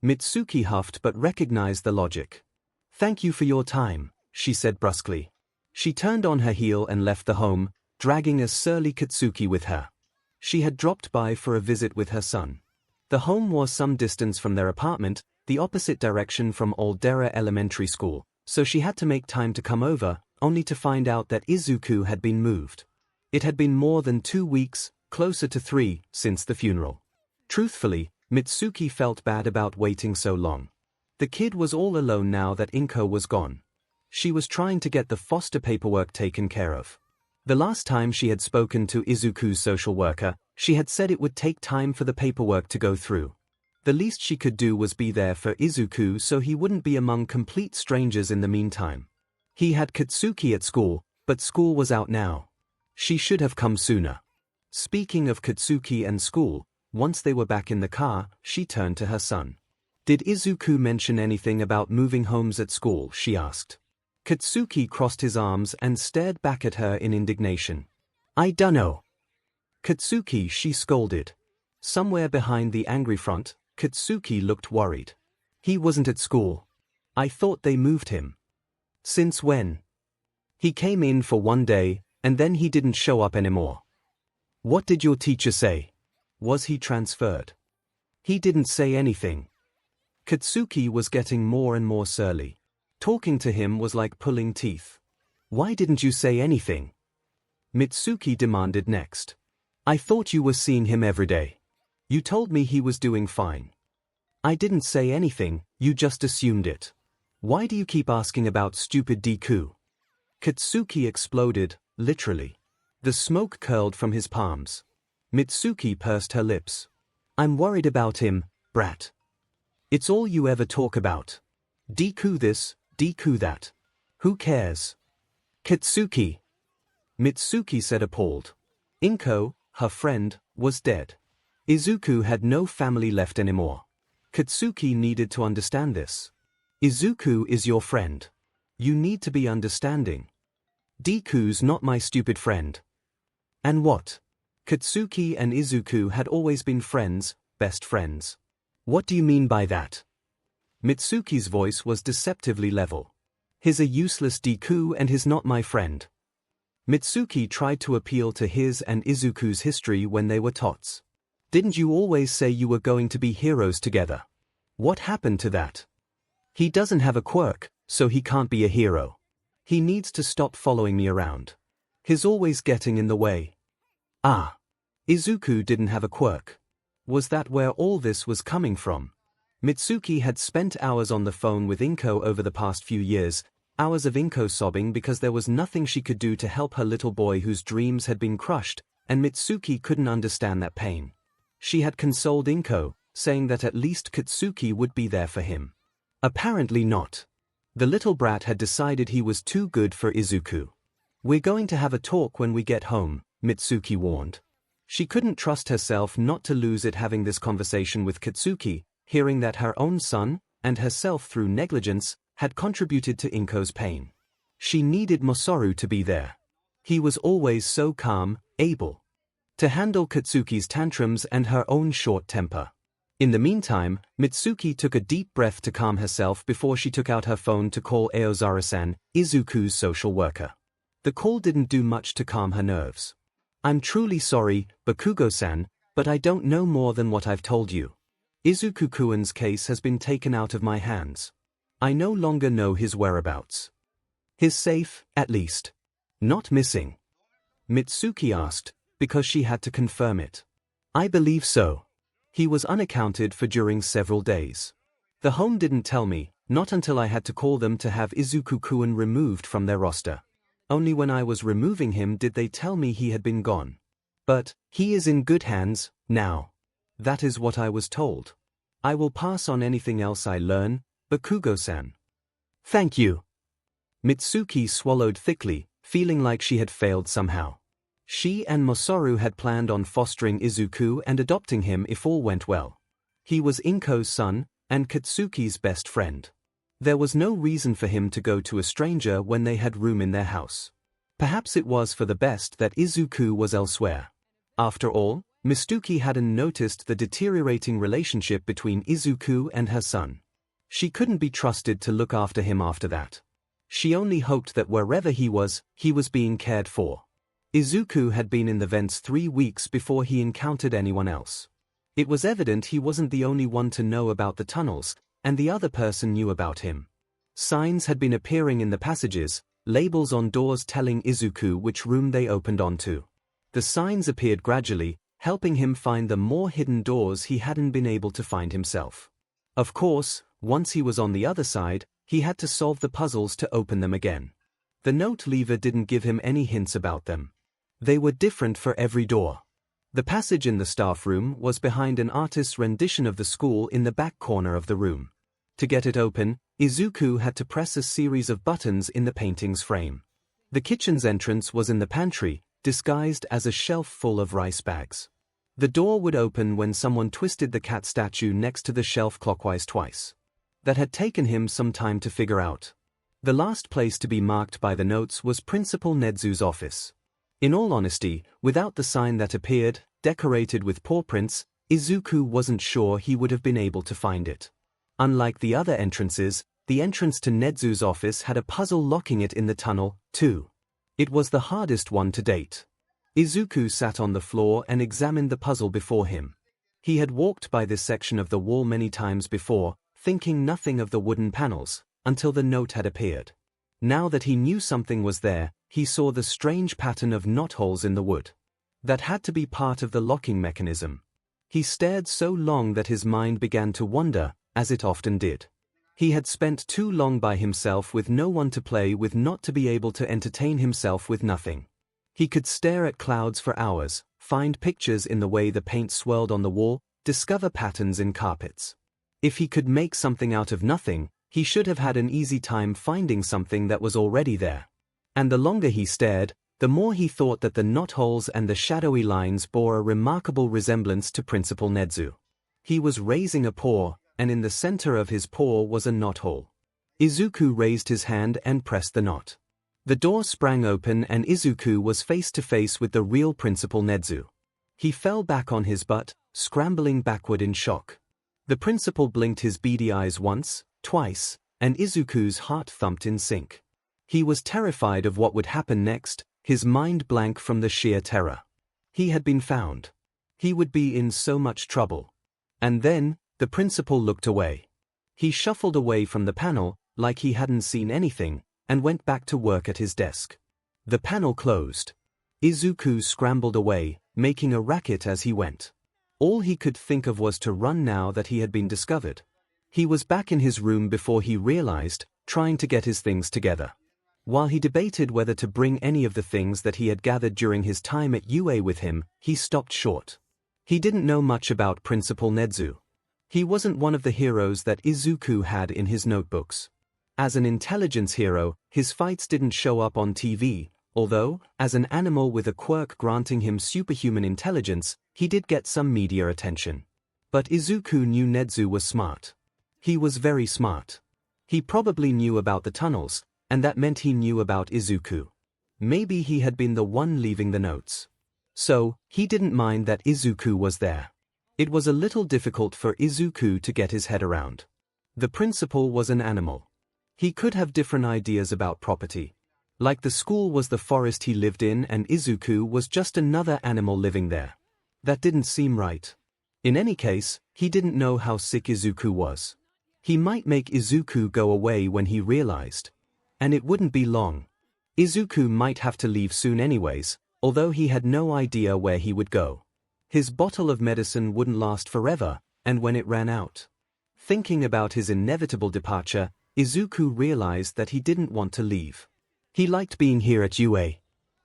Mitsuki huffed but recognized the logic. Thank you for your time, she said brusquely. She turned on her heel and left the home, dragging a surly Katsuki with her. She had dropped by for a visit with her son. The home was some distance from their apartment, the opposite direction from Aldera Elementary School, so she had to make time to come over, only to find out that Izuku had been moved. It had been more than 2 weeks, closer to 3, since the funeral. Truthfully, Mitsuki felt bad about waiting so long. The kid was all alone now that Inko was gone. She was trying to get the foster paperwork taken care of. The last time she had spoken to Izuku's social worker, She had said it would take time for the paperwork to go through. The least she could do was be there for Izuku so he wouldn't be among complete strangers in the meantime. He had Katsuki at school, but school was out now. She should have come sooner. Speaking of Katsuki and school, once they were back in the car, she turned to her son. "Did Izuku mention anything about moving homes at school?" she asked. Katsuki crossed his arms and stared back at her in indignation. "I dunno." "Katsuki," she scolded. Somewhere behind the angry front, Katsuki looked worried. "He wasn't at school. I thought they moved him." "Since when?" "He came in for one day, and then he didn't show up anymore." "What did your teacher say? Was he transferred?" "He didn't say anything." Katsuki was getting more and more surly. Talking to him was like pulling teeth. "Why didn't you say anything?" Mitsuki demanded next. "I thought you were seeing him every day. You told me he was doing fine." "I didn't say anything, you just assumed it. Why do you keep asking about stupid Deku?" Katsuki exploded, literally. The smoke curled from his palms. Mitsuki pursed her lips. "I'm worried about him, brat. It's all you ever talk about. Deku this, Deku that. Who cares?" "Katsuki!" Mitsuki said, appalled. Inko, her friend, was dead. Izuku had no family left anymore. Katsuki needed to understand this. Izuku is your friend. You need to be understanding. Deku's not my stupid friend. And what? Katsuki and Izuku had always been friends, best friends. What do you mean by that? Mitsuki's voice was deceptively level. He's a useless Deku and he's not my friend. Mitsuki tried to appeal to his and Izuku's history when they were tots. Didn't you always say you were going to be heroes together? What happened to that? He doesn't have a quirk, so he can't be a hero. He needs to stop following me around. He's always getting in the way. Ah. Izuku didn't have a quirk. Was that where all this was coming from? Mitsuki had spent hours on the phone with Inko over the past few years, hours of Inko sobbing because there was nothing she could do to help her little boy whose dreams had been crushed, and Mitsuki couldn't understand that pain. She had consoled Inko, saying that at least Katsuki would be there for him. Apparently not. The little brat had decided he was too good for Izuku. "We're going to have a talk when we get home," Mitsuki warned. She couldn't trust herself not to lose it having this conversation with Katsuki, hearing that her own son, and herself through negligence, had contributed to Inko's pain. She needed Masaru to be there. He was always so calm, able to handle Katsuki's tantrums and her own short temper. In the meantime, Mitsuki took a deep breath to calm herself before she took out her phone to call Aozara-san, Izuku's social worker. The call didn't do much to calm her nerves. "I'm truly sorry, Bakugo-san, but I don't know more than what I've told you. Izuku-kun's case has been taken out of my hands. I no longer know his whereabouts." "He's safe, at least. Not missing?" Mitsuki asked, because she had to confirm it. "I believe so. He was unaccounted for during several days. The home didn't tell me, not until I had to call them to have Izuku-kun removed from their roster. Only when I was removing him did they tell me he had been gone. But he is in good hands, now. That is what I was told. I will pass on anything else I learn, Bakugo-san." "Thank you." Mitsuki swallowed thickly, feeling like she had failed somehow. She and Masaru had planned on fostering Izuku and adopting him if all went well. He was Inko's son, and Katsuki's best friend. There was no reason for him to go to a stranger when they had room in their house. Perhaps it was for the best that Izuku was elsewhere. After all, Mitsuki hadn't noticed the deteriorating relationship between Izuku and her son. She couldn't be trusted to look after him after that. She only hoped that wherever he was being cared for. Izuku had been in the vents 3 weeks before he encountered anyone else. It was evident he wasn't the only one to know about the tunnels, and the other person knew about him. Signs had been appearing in the passages, labels on doors telling Izuku which room they opened onto. The signs appeared gradually, helping him find the more hidden doors he hadn't been able to find himself. Of course, once he was on the other side, he had to solve the puzzles to open them again. The note lever didn't give him any hints about them. They were different for every door. The passage in the staff room was behind an artist's rendition of the school in the back corner of the room. To get it open, Izuku had to press a series of buttons in the painting's frame. The kitchen's entrance was in the pantry, disguised as a shelf full of rice bags. The door would open when someone twisted the cat statue next to the shelf clockwise twice. That had taken him some time to figure out. The last place to be marked by the notes was Principal Nedzu's office. In all honesty, without the sign that appeared, decorated with paw prints, Izuku wasn't sure he would have been able to find it. Unlike the other entrances, the entrance to Nedzu's office had a puzzle locking it in the tunnel, too. It was the hardest one to date. Izuku sat on the floor and examined the puzzle before him. He had walked by this section of the wall many times before, thinking nothing of the wooden panels, until the note had appeared. Now that he knew something was there, he saw the strange pattern of knotholes in the wood. That had to be part of the locking mechanism. He stared so long that his mind began to wander, as it often did. He had spent too long by himself with no one to play with, not to be able to entertain himself with nothing. He could stare at clouds for hours, find pictures in the way the paint swirled on the wall, discover patterns in carpets. If he could make something out of nothing, he should have had an easy time finding something that was already there. And the longer he stared, the more he thought that the knotholes and the shadowy lines bore a remarkable resemblance to Principal Nedzu. He was raising a paw, and in the center of his paw was a knothole. Izuku raised his hand and pressed the knot. The door sprang open and Izuku was face to face with the real Principal Nedzu. He fell back on his butt, scrambling backward in shock. The principal blinked his beady eyes once, twice, and Izuku's heart thumped in sync. He was terrified of what would happen next, his mind blank from the sheer terror. He had been found. He would be in so much trouble. And then, the principal looked away. He shuffled away from the panel, like he hadn't seen anything, and went back to work at his desk. The panel closed. Izuku scrambled away, making a racket as he went. All he could think of was to run now that he had been discovered. He was back in his room before he realized, trying to get his things together. While he debated whether to bring any of the things that he had gathered during his time at UA with him, he stopped short. He didn't know much about Principal Nedzu. He wasn't one of the heroes that Izuku had in his notebooks. As an intelligence hero, his fights didn't show up on TV, although, as an animal with a quirk granting him superhuman intelligence, he did get some media attention. But Izuku knew Nedzu was smart. He was very smart. He probably knew about the tunnels, and that meant he knew about Izuku. Maybe he had been the one leaving the notes. So, he didn't mind that Izuku was there. It was a little difficult for Izuku to get his head around. The principal was an animal. He could have different ideas about property. Like the school was the forest he lived in and Izuku was just another animal living there. That didn't seem right. In any case, he didn't know how sick Izuku was. He might make Izuku go away when he realized. And it wouldn't be long. Izuku might have to leave soon anyways, although he had no idea where he would go. His bottle of medicine wouldn't last forever, and when it ran out. Thinking about his inevitable departure, Izuku realized that he didn't want to leave. He liked being here at UA.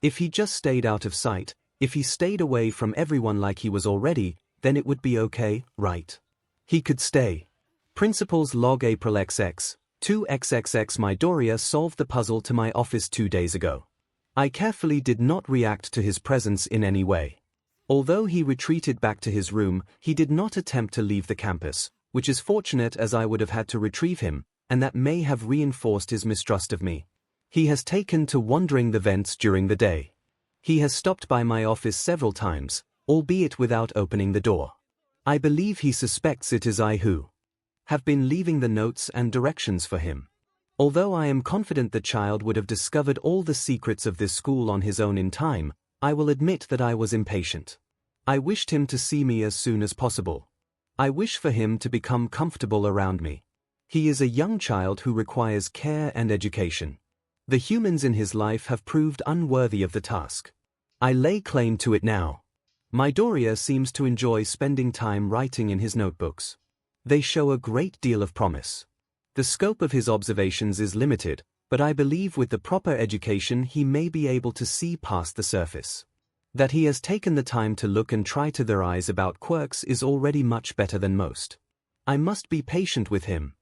If he just stayed out of sight, if he stayed away from everyone like he was already, then it would be okay, right? He could stay. Principal's log April XX, 2xxx Midoriya solved the puzzle to my office 2 days ago. I carefully did not react to his presence in any way. Although he retreated back to his room, he did not attempt to leave the campus, which is fortunate as I would have had to retrieve him, and that may have reinforced his mistrust of me. He has taken to wandering the vents during the day. He has stopped by my office several times, albeit without opening the door. I believe he suspects it is I who have been leaving the notes and directions for him. Although I am confident the child would have discovered all the secrets of this school on his own in time, I will admit that I was impatient. I wished him to see me as soon as possible. I wish for him to become comfortable around me. He is a young child who requires care and education. The humans in his life have proved unworthy of the task. I lay claim to it now. Midoriya seems to enjoy spending time writing in his notebooks. They show a great deal of promise. The scope of his observations is limited, but I believe with the proper education he may be able to see past the surface. That he has taken the time to look and try to theorize about quirks is already much better than most. I must be patient with him.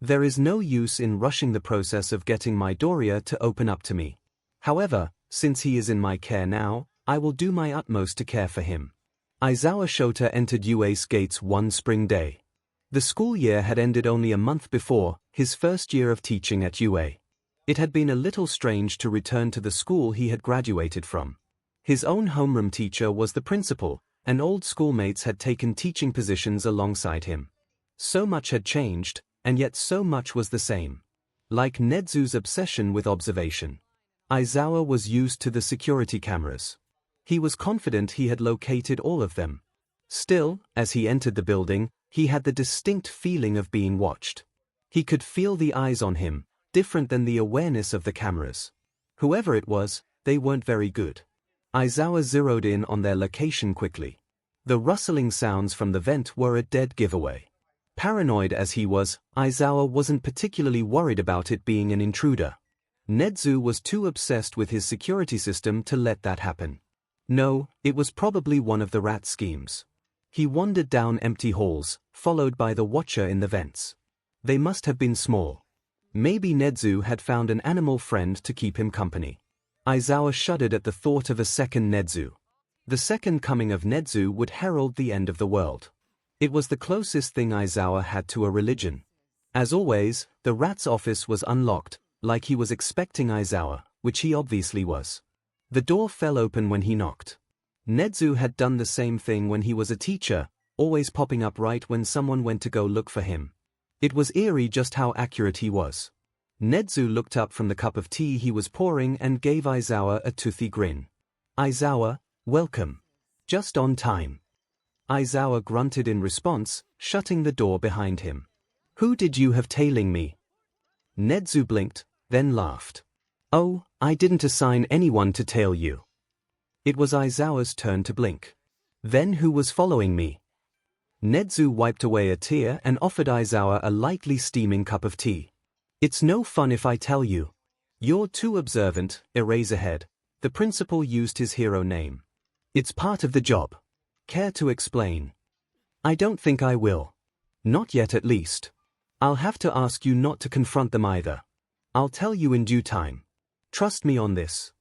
There is no use in rushing the process of getting my Doria to open up to me. However, since he is in my care now, I will do my utmost to care for him. Aizawa Shota entered UA's gates one spring day. The school year had ended only a month before, his first year of teaching at UA. It had been a little strange to return to the school he had graduated from. His own homeroom teacher was the principal, and old schoolmates had taken teaching positions alongside him. So much had changed, and yet so much was the same. Like Nedzu's obsession with observation, Aizawa was used to the security cameras. He was confident he had located all of them. Still, as he entered the building, he had the distinct feeling of being watched. He could feel the eyes on him, different than the awareness of the cameras. Whoever it was, they weren't very good. Aizawa zeroed in on their location quickly. The rustling sounds from the vent were a dead giveaway. Paranoid as he was, Aizawa wasn't particularly worried about it being an intruder. Nedzu was too obsessed with his security system to let that happen. No, it was probably one of the rat schemes. He wandered down empty halls, followed by the watcher in the vents. They must have been small. Maybe Nedzu had found an animal friend to keep him company. Aizawa shuddered at the thought of a second Nedzu. The second coming of Nedzu would herald the end of the world. It was the closest thing Aizawa had to a religion. As always, the rat's office was unlocked, like he was expecting Aizawa, which he obviously was. The door fell open when he knocked. Nedzu had done the same thing when he was a teacher, always popping up right when someone went to go look for him. It was eerie just how accurate he was. Nedzu looked up from the cup of tea he was pouring and gave Aizawa a toothy grin. "Aizawa, welcome. Just on time." Aizawa grunted in response, shutting the door behind him. "Who did you have tailing me?" Nedzu blinked, then laughed. "Oh, I didn't assign anyone to tail you." It was Aizawa's turn to blink. "Then who was following me?" Nedzu wiped away a tear and offered Aizawa a lightly steaming cup of tea. "It's no fun if I tell you. You're too observant, Eraserhead." The principal used his hero name. "It's part of the job. Care to explain?" "I don't think I will. Not yet at least. I'll have to ask you not to confront them either. I'll tell you in due time. Trust me on this."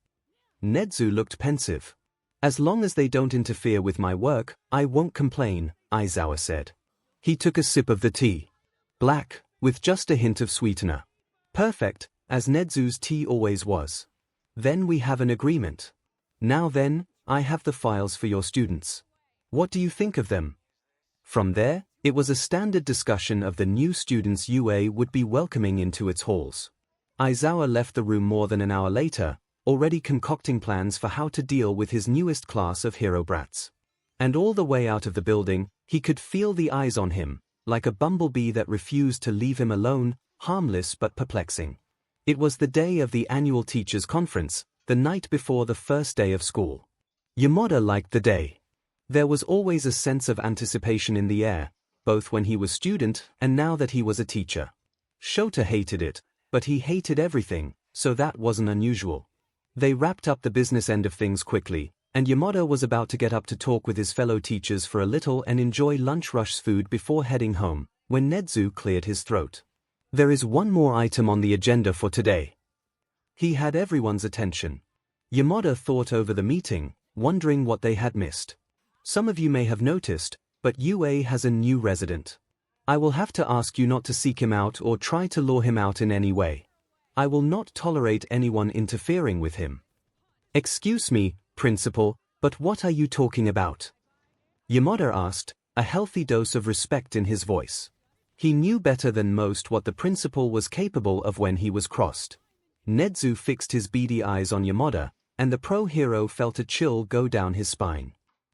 Nedzu looked pensive. "As long as they don't interfere with my work, I won't complain," Aizawa said. He took a sip of the tea. Black, with just a hint of sweetener. Perfect, as Nedzu's tea always was. "Then we have an agreement. Now then, I have the files for your students. What do you think of them?" From there, it was a standard discussion of the new students UA would be welcoming into its halls. Aizawa left the room more than an hour later, already concocting plans for how to deal with his newest class of hero brats. And all the way out of the building, he could feel the eyes on him, like a bumblebee that refused to leave him alone, harmless but perplexing. It was the day of the annual teachers' conference, the night before the first day of school. Yamada liked the day. There was always a sense of anticipation in the air, both when he was student and now that he was a teacher. Shota hated it, but he hated everything, so that wasn't unusual. They wrapped up the business end of things quickly, and Yamada was about to get up to talk with his fellow teachers for a little and enjoy lunch rush food before heading home, when Nedzu cleared his throat. "There is one more item on the agenda for today." He had everyone's attention. Yamada thought over the meeting, wondering what they had missed. "Some of you may have noticed, but UA has a new resident. I will have to ask you not to seek him out or try to lure him out in any way. I will not tolerate anyone interfering with him." "Excuse me, Principal, but what are you talking about?" Yamada asked, a healthy dose of respect in his voice. He knew better than most what the principal was capable of when he was crossed. Nedzu fixed his beady eyes on Yamada, and the pro-hero felt a chill go down his spine.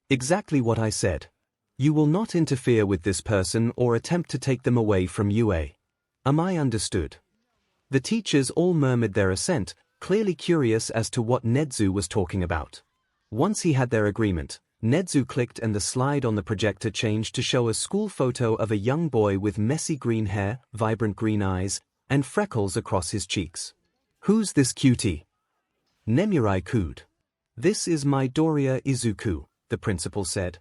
"Exactly what I said. You will not interfere with this person or attempt to take them away from UA. Am I understood?" The teachers all murmured their assent, clearly curious as to what Nedzu was talking about. Once he had their agreement, Nedzu clicked and the slide on the projector changed to show a school photo of a young boy with messy green hair, vibrant green eyes, and freckles across his cheeks. "Who's this cutie?" Nemurai cooed. This is Midoriya Izuku, the principal said.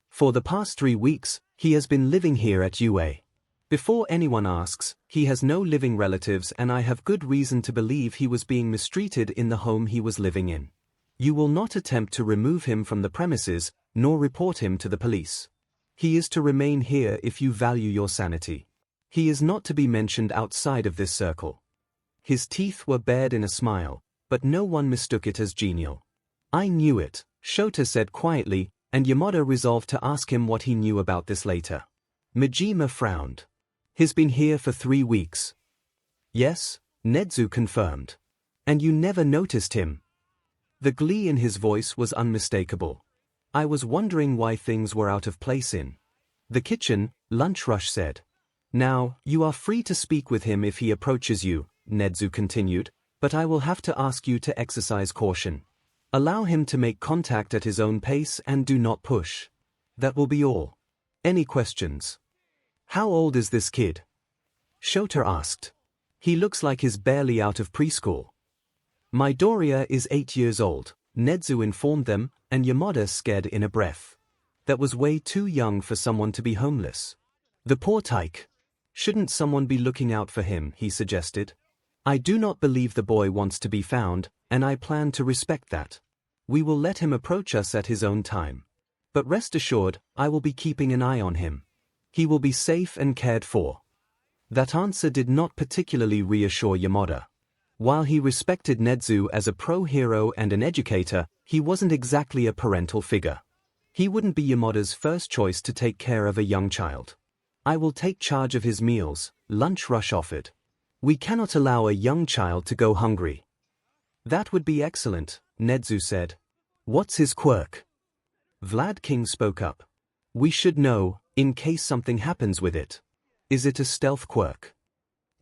For the past 3 weeks, he has been living here at UA. Before anyone asks, he has no living relatives and I have good reason to believe he was being mistreated in the home he was living in. You will not attempt to remove him from the premises, nor report him to the police. He is to remain here if you value your sanity. He is not to be mentioned outside of this circle. His teeth were bared in a smile, but no one mistook it as genial. I knew it, Shota said quietly, and Yamada resolved to ask him what he knew about this later. Majima frowned. He's been here for 3 weeks. Yes, Nezu confirmed. And you never noticed him. The glee in his voice was unmistakable. I was wondering why things were out of place in the kitchen, Lunch Rush said. Now, you are free to speak with him if he approaches you, Nezu continued, but I will have to ask you to exercise caution. Allow him to make contact at his own pace and do not push. That will be all. Any questions? How old is this kid? Shota asked. He looks like he's barely out of preschool. Midoriya is 8 years old, Nezu informed them, and Yamada scared in a breath. That was way too young for someone to be homeless. The poor tyke. Shouldn't someone be looking out for him, he suggested. I do not believe the boy wants to be found, and I plan to respect that. We will let him approach us at his own time. But rest assured, I will be keeping an eye on him. He will be safe and cared for. That answer did not particularly reassure Yamada. While he respected Nezu as a pro-hero and an educator, he wasn't exactly a parental figure. He wouldn't be Yamada's first choice to take care of a young child. I will take charge of his meals, Lunch Rush offered. We cannot allow a young child to go hungry. That would be excellent, Nezu said. What's his quirk? Vlad King spoke up. We should know, in case something happens with it. Is it a stealth quirk?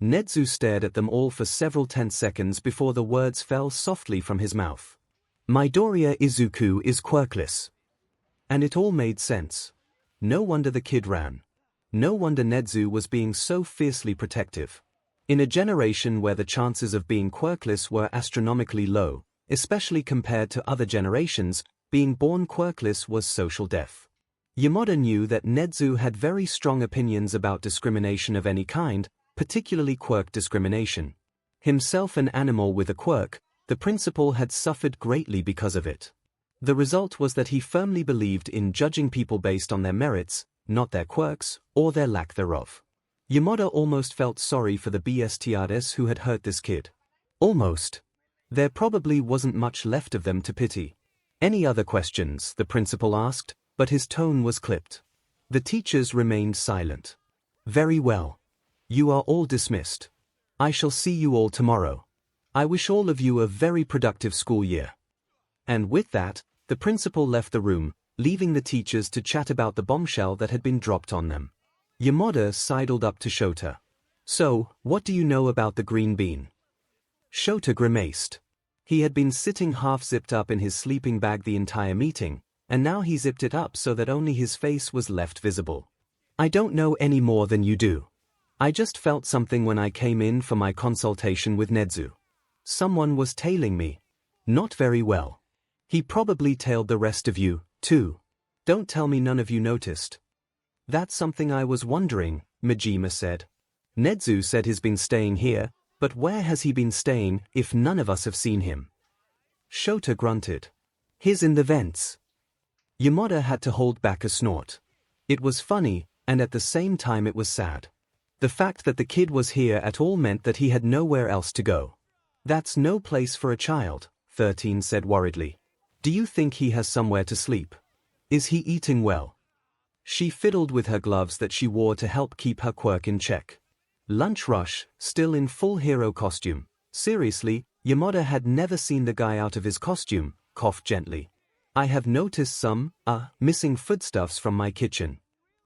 Nezu stared at them all for several tense seconds before the words fell softly from his mouth. Midoriya Izuku is quirkless. And it all made sense. No wonder the kid ran. No wonder Nezu was being so fiercely protective. In a generation where the chances of being quirkless were astronomically low, especially compared to other generations, being born quirkless was social death. Yamada knew that Nezu had very strong opinions about discrimination of any kind, particularly quirk discrimination. Himself an animal with a quirk, the principal had suffered greatly because of it. The result was that he firmly believed in judging people based on their merits, not their quirks, or their lack thereof. Yamada almost felt sorry for the bestiades who had hurt this kid. Almost. There probably wasn't much left of them to pity. Any other questions, the principal asked, but his tone was clipped. The teachers remained silent. Very well. You are all dismissed. I shall see you all tomorrow. I wish all of you a very productive school year. And with that, the principal left the room, leaving the teachers to chat about the bombshell that had been dropped on them. Yamada sidled up to Shota. So, what do you know about the green bean? Shota grimaced. He had been sitting half-zipped up in his sleeping bag the entire meeting, and now he zipped it up so that only his face was left visible. I don't know any more than you do. I just felt something when I came in for my consultation with Nezu. Someone was tailing me. Not very well. He probably tailed the rest of you, too. Don't tell me none of you noticed. That's something I was wondering, Majima said. Nezu said he's been staying here, but where has he been staying if none of us have seen him? Shota grunted. He's in the vents. Yamada had to hold back a snort. It was funny, and at the same time it was sad. The fact that the kid was here at all meant that he had nowhere else to go. That's no place for a child, 13 said worriedly. Do you think he has somewhere to sleep? Is he eating well? She fiddled with her gloves that she wore to help keep her quirk in check. Lunch Rush, still in full hero costume. Seriously, Yamada had never seen the guy out of his costume, coughed gently. I have noticed some, missing foodstuffs from my kitchen.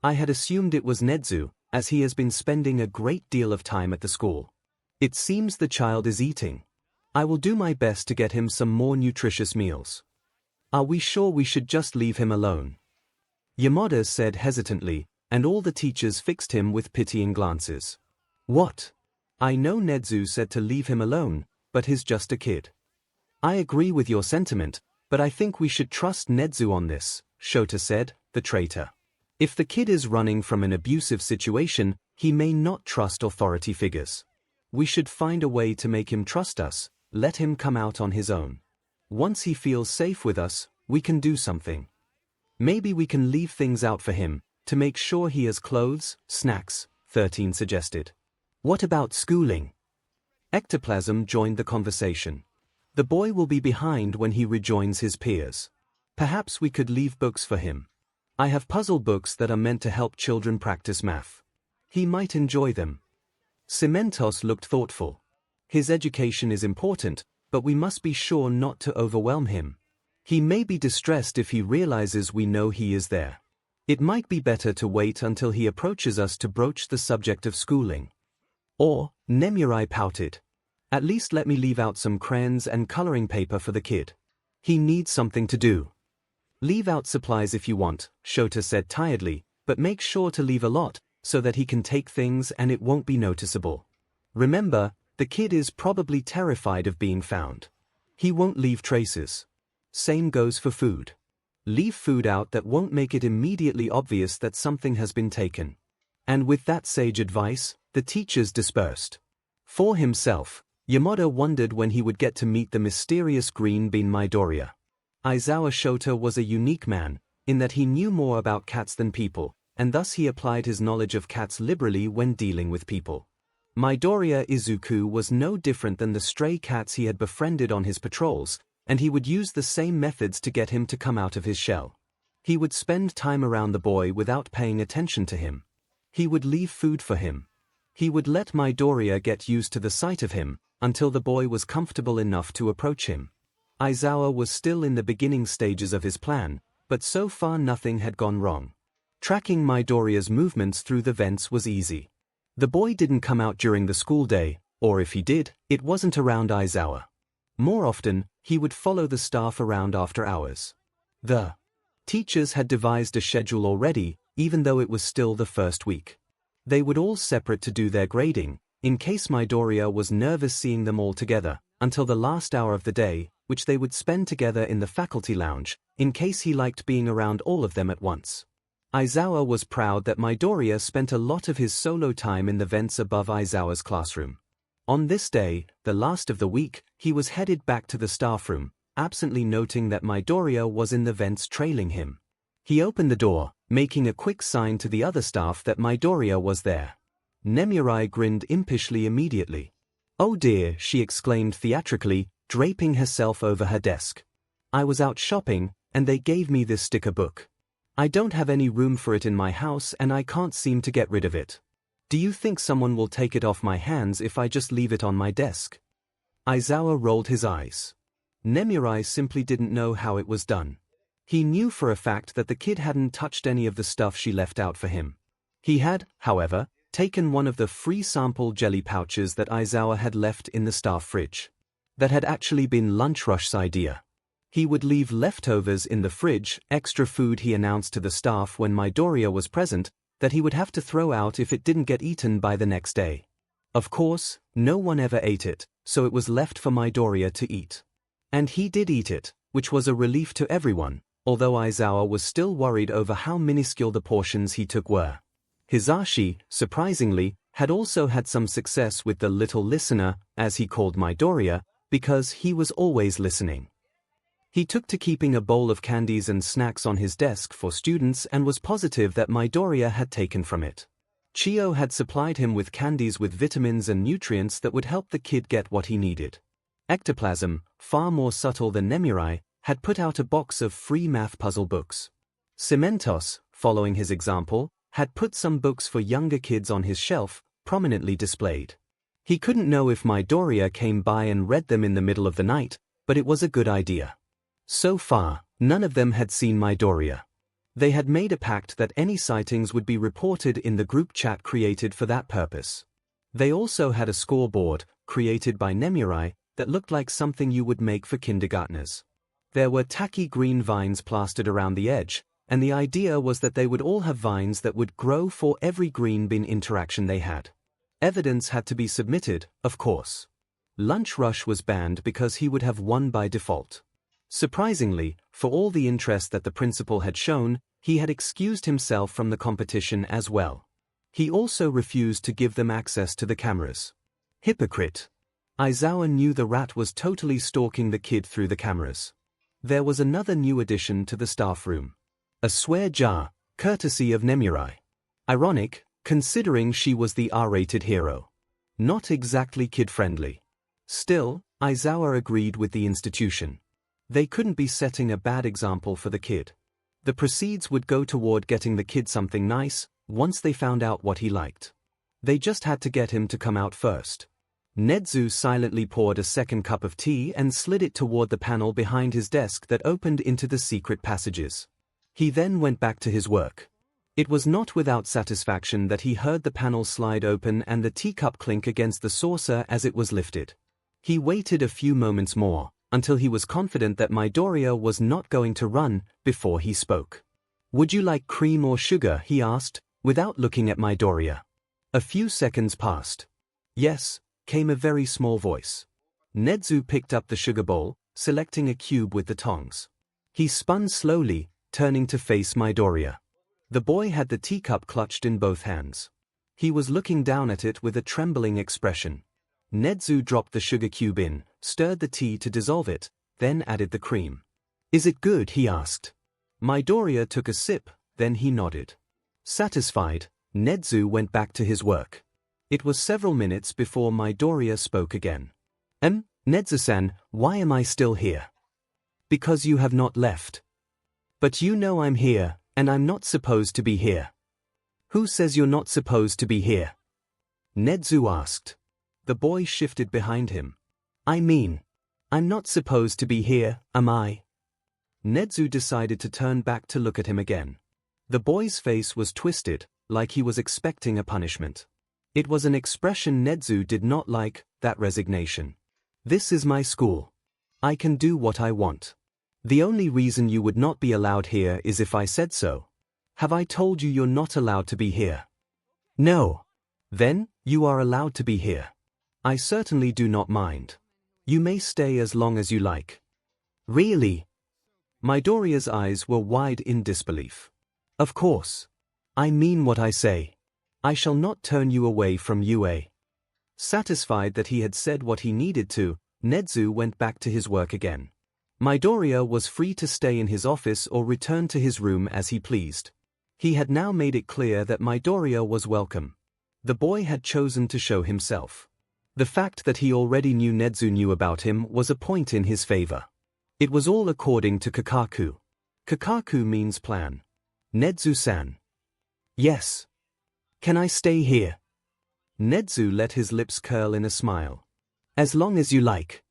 I had assumed it was Nezu, as he has been spending a great deal of time at the school. It seems the child is eating. I will do my best to get him some more nutritious meals. Are we sure we should just leave him alone? Yamada said hesitantly, and all the teachers fixed him with pitying glances. What? I know Nezu said to leave him alone, but he's just a kid. I agree with your sentiment, But I think we should trust Nezu on this, Shota said, the traitor. If the kid is running from an abusive situation, he may not trust authority figures. We should find a way to make him trust us, let him come out on his own. Once he feels safe with us, we can do something. Maybe we can leave things out for him, to make sure he has clothes, snacks, 13 suggested. What about schooling? Ectoplasm joined the conversation. The boy will be behind when he rejoins his peers. Perhaps we could leave books for him. I have puzzle books that are meant to help children practice math. He might enjoy them. Cementos looked thoughtful. His education is important, but we must be sure not to overwhelm him. He may be distressed if he realizes we know he is there. It might be better to wait until he approaches us to broach the subject of schooling. Or, Nemurai pouted. At least let me leave out some crayons and coloring paper for the kid. He needs something to do. Leave out supplies if you want, Shota said tiredly, but make sure to leave a lot, so that he can take things and it won't be noticeable. Remember, the kid is probably terrified of being found. He won't leave traces. Same goes for food. Leave food out that won't make it immediately obvious that something has been taken. And with that sage advice, the teachers dispersed. For himself, Yamada wondered when he would get to meet the mysterious green bean Midoriya. Aizawa Shota was a unique man, in that he knew more about cats than people, and thus he applied his knowledge of cats liberally when dealing with people. Midoriya Izuku was no different than the stray cats he had befriended on his patrols, and he would use the same methods to get him to come out of his shell. He would spend time around the boy without paying attention to him. He would leave food for him. He would let Midoriya get used to the sight of him, until the boy was comfortable enough to approach him. Aizawa was still in the beginning stages of his plan, but so far nothing had gone wrong. Tracking Midoriya's movements through the vents was easy. The boy didn't come out during the school day, or if he did, it wasn't around Aizawa. More often, he would follow the staff around after hours. The teachers had devised a schedule already, even though it was still the first week. They would all separate to do their grading, in case Midoriya was nervous seeing them all together, until the last hour of the day, which they would spend together in the faculty lounge, in case he liked being around all of them at once. Aizawa was proud that Midoriya spent a lot of his solo time in the vents above Aizawa's classroom. On this day, the last of the week, he was headed back to the staff room, absently noting that Midoriya was in the vents trailing him. He opened the door, making a quick sign to the other staff that Midoriya was there. Nemurai grinned impishly immediately. "Oh dear," she exclaimed theatrically, draping herself over her desk. "I was out shopping, and they gave me this sticker book. I don't have any room for it in my house and I can't seem to get rid of it. Do you think someone will take it off my hands if I just leave it on my desk?" Aizawa rolled his eyes. Nemurai simply didn't know how it was done. He knew for a fact that the kid hadn't touched any of the stuff she left out for him. He had, however, taken one of the free sample jelly pouches that Aizawa had left in the staff fridge. That had actually been Lunch Rush's idea. He would leave leftovers in the fridge, extra food he announced to the staff when Midoriya was present, that he would have to throw out if it didn't get eaten by the next day. Of course, no one ever ate it, so it was left for Midoriya to eat. And he did eat it, which was a relief to everyone, although Aizawa was still worried over how minuscule the portions he took were. Hisashi, surprisingly, had also had some success with the little listener, as he called Midoriya, because he was always listening. He took to keeping a bowl of candies and snacks on his desk for students and was positive that Midoriya had taken from it. Chio had supplied him with candies with vitamins and nutrients that would help the kid get what he needed. Ectoplasm, far more subtle than Nemurai, had put out a box of free math puzzle books. Cementos, following his example, had put some books for younger kids on his shelf, prominently displayed. He couldn't know if Midoriya came by and read them in the middle of the night, but it was a good idea. So far, none of them had seen Midoriya. They had made a pact that any sightings would be reported in the group chat created for that purpose. They also had a scoreboard, created by Nemurai, that looked like something you would make for kindergartners. There were tacky green vines plastered around the edge, and the idea was that they would all have vines that would grow for every green bin interaction they had. Evidence had to be submitted, of course. Lunch Rush was banned because he would have won by default. Surprisingly, for all the interest that the principal had shown, he had excused himself from the competition as well. He also refused to give them access to the cameras. Hypocrite. Aizawa knew the rat was totally stalking the kid through the cameras. There was another new addition to the staff room. A swear jar, courtesy of Nemuri. Ironic, considering she was the R-rated hero. Not exactly kid-friendly. Still, Aizawa agreed with the institution. They couldn't be setting a bad example for the kid. The proceeds would go toward getting the kid something nice, once they found out what he liked. They just had to get him to come out first. Nedzu silently poured a second cup of tea and slid it toward the panel behind his desk that opened into the secret passages. He then went back to his work. It was not without satisfaction that he heard the panel slide open and the teacup clink against the saucer as it was lifted. He waited a few moments more, until he was confident that Midoriya was not going to run, before he spoke. "Would you like cream or sugar?" he asked, without looking at Midoriya. A few seconds passed. "Yes," came a very small voice. Nedzu picked up the sugar bowl, selecting a cube with the tongs. He spun slowly, turning to face Midoriya. The boy had the teacup clutched in both hands. He was looking down at it with a trembling expression. Nedzu dropped the sugar cube in, stirred the tea to dissolve it, then added the cream. "Is it good?" he asked. Midoriya took a sip, then he nodded. Satisfied, Nedzu went back to his work. It was several minutes before Midoriya spoke again. Nedzu-san, why am I still here?" "Because you have not left." "But you know I'm here, and I'm not supposed to be here." "Who says you're not supposed to be here?" Nedzu asked. The boy shifted behind him. "I mean, I'm not supposed to be here, am I?" Nedzu decided to turn back to look at him again. The boy's face was twisted, like he was expecting a punishment. It was an expression Nedzu did not like, that resignation. "This is my school. I can do what I want. The only reason you would not be allowed here is if I said so. Have I told you you're not allowed to be here?" "No." "Then, you are allowed to be here. I certainly do not mind. You may stay as long as you like." "Really?" Midoriya's eyes were wide in disbelief. "Of course. I mean what I say. I shall not turn you away from UA." Satisfied that he had said what he needed to, Nedzu went back to his work again. Midoriya was free to stay in his office or return to his room as he pleased. He had now made it clear that Midoriya was welcome. The boy had chosen to show himself. The fact that he already knew Nedzu knew about him was a point in his favor. It was all according to Kakaku. Kakaku means plan. "Nedzu-san." "Yes." "Can I stay here?" Nedzu let his lips curl in a smile. "As long as you like."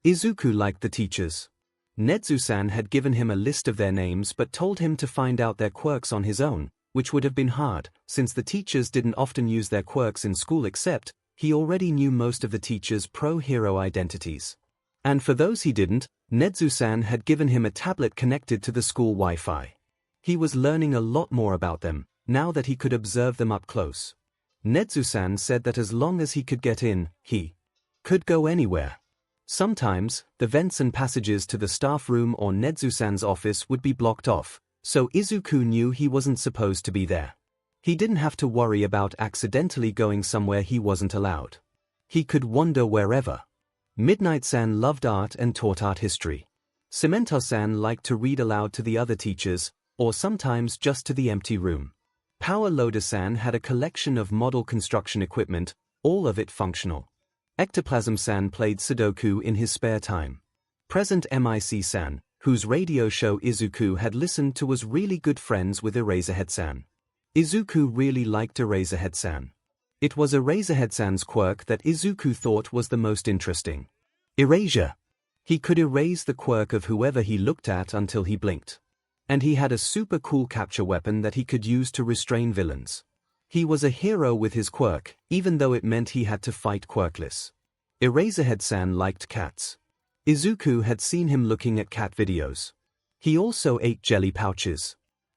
Izuku liked the teachers. Nedzu-san had given him a list of their names but told him to find out their quirks on his own, which would have been hard, since the teachers didn't often use their quirks in school except, he already knew most of the teachers' pro-hero identities. And for those he didn't, Nedzu-san had given him a tablet connected to the school Wi-Fi. He was learning a lot more about them, now that he could observe them up close. Nedzu-san said that as long as he could get in, he could go anywhere. Sometimes, the vents and passages to the staff room or Nedzu-san's office would be blocked off, so Izuku knew he wasn't supposed to be there. He didn't have to worry about accidentally going somewhere he wasn't allowed. He could wander wherever. Midnight-san loved art and taught art history. Cemento-san liked to read aloud to the other teachers, or sometimes just to the empty room. Power Loader-san had a collection of model construction equipment, all of it functional. Ectoplasm-san played Sudoku in his spare time. Present Mic-san, whose radio show Izuku had listened to, was really good friends with Eraserhead-san. Izuku really liked Eraserhead-san. It was Eraserhead-san's quirk that Izuku thought was the most interesting. Erasure. He could erase the quirk of whoever he looked at until he blinked. And he had a super cool capture weapon that he could use to restrain villains. He was a hero with his quirk, even though it meant he had to fight quirkless. Eraserhead-san liked cats. Izuku had seen him looking at cat videos. He also ate jelly pouches.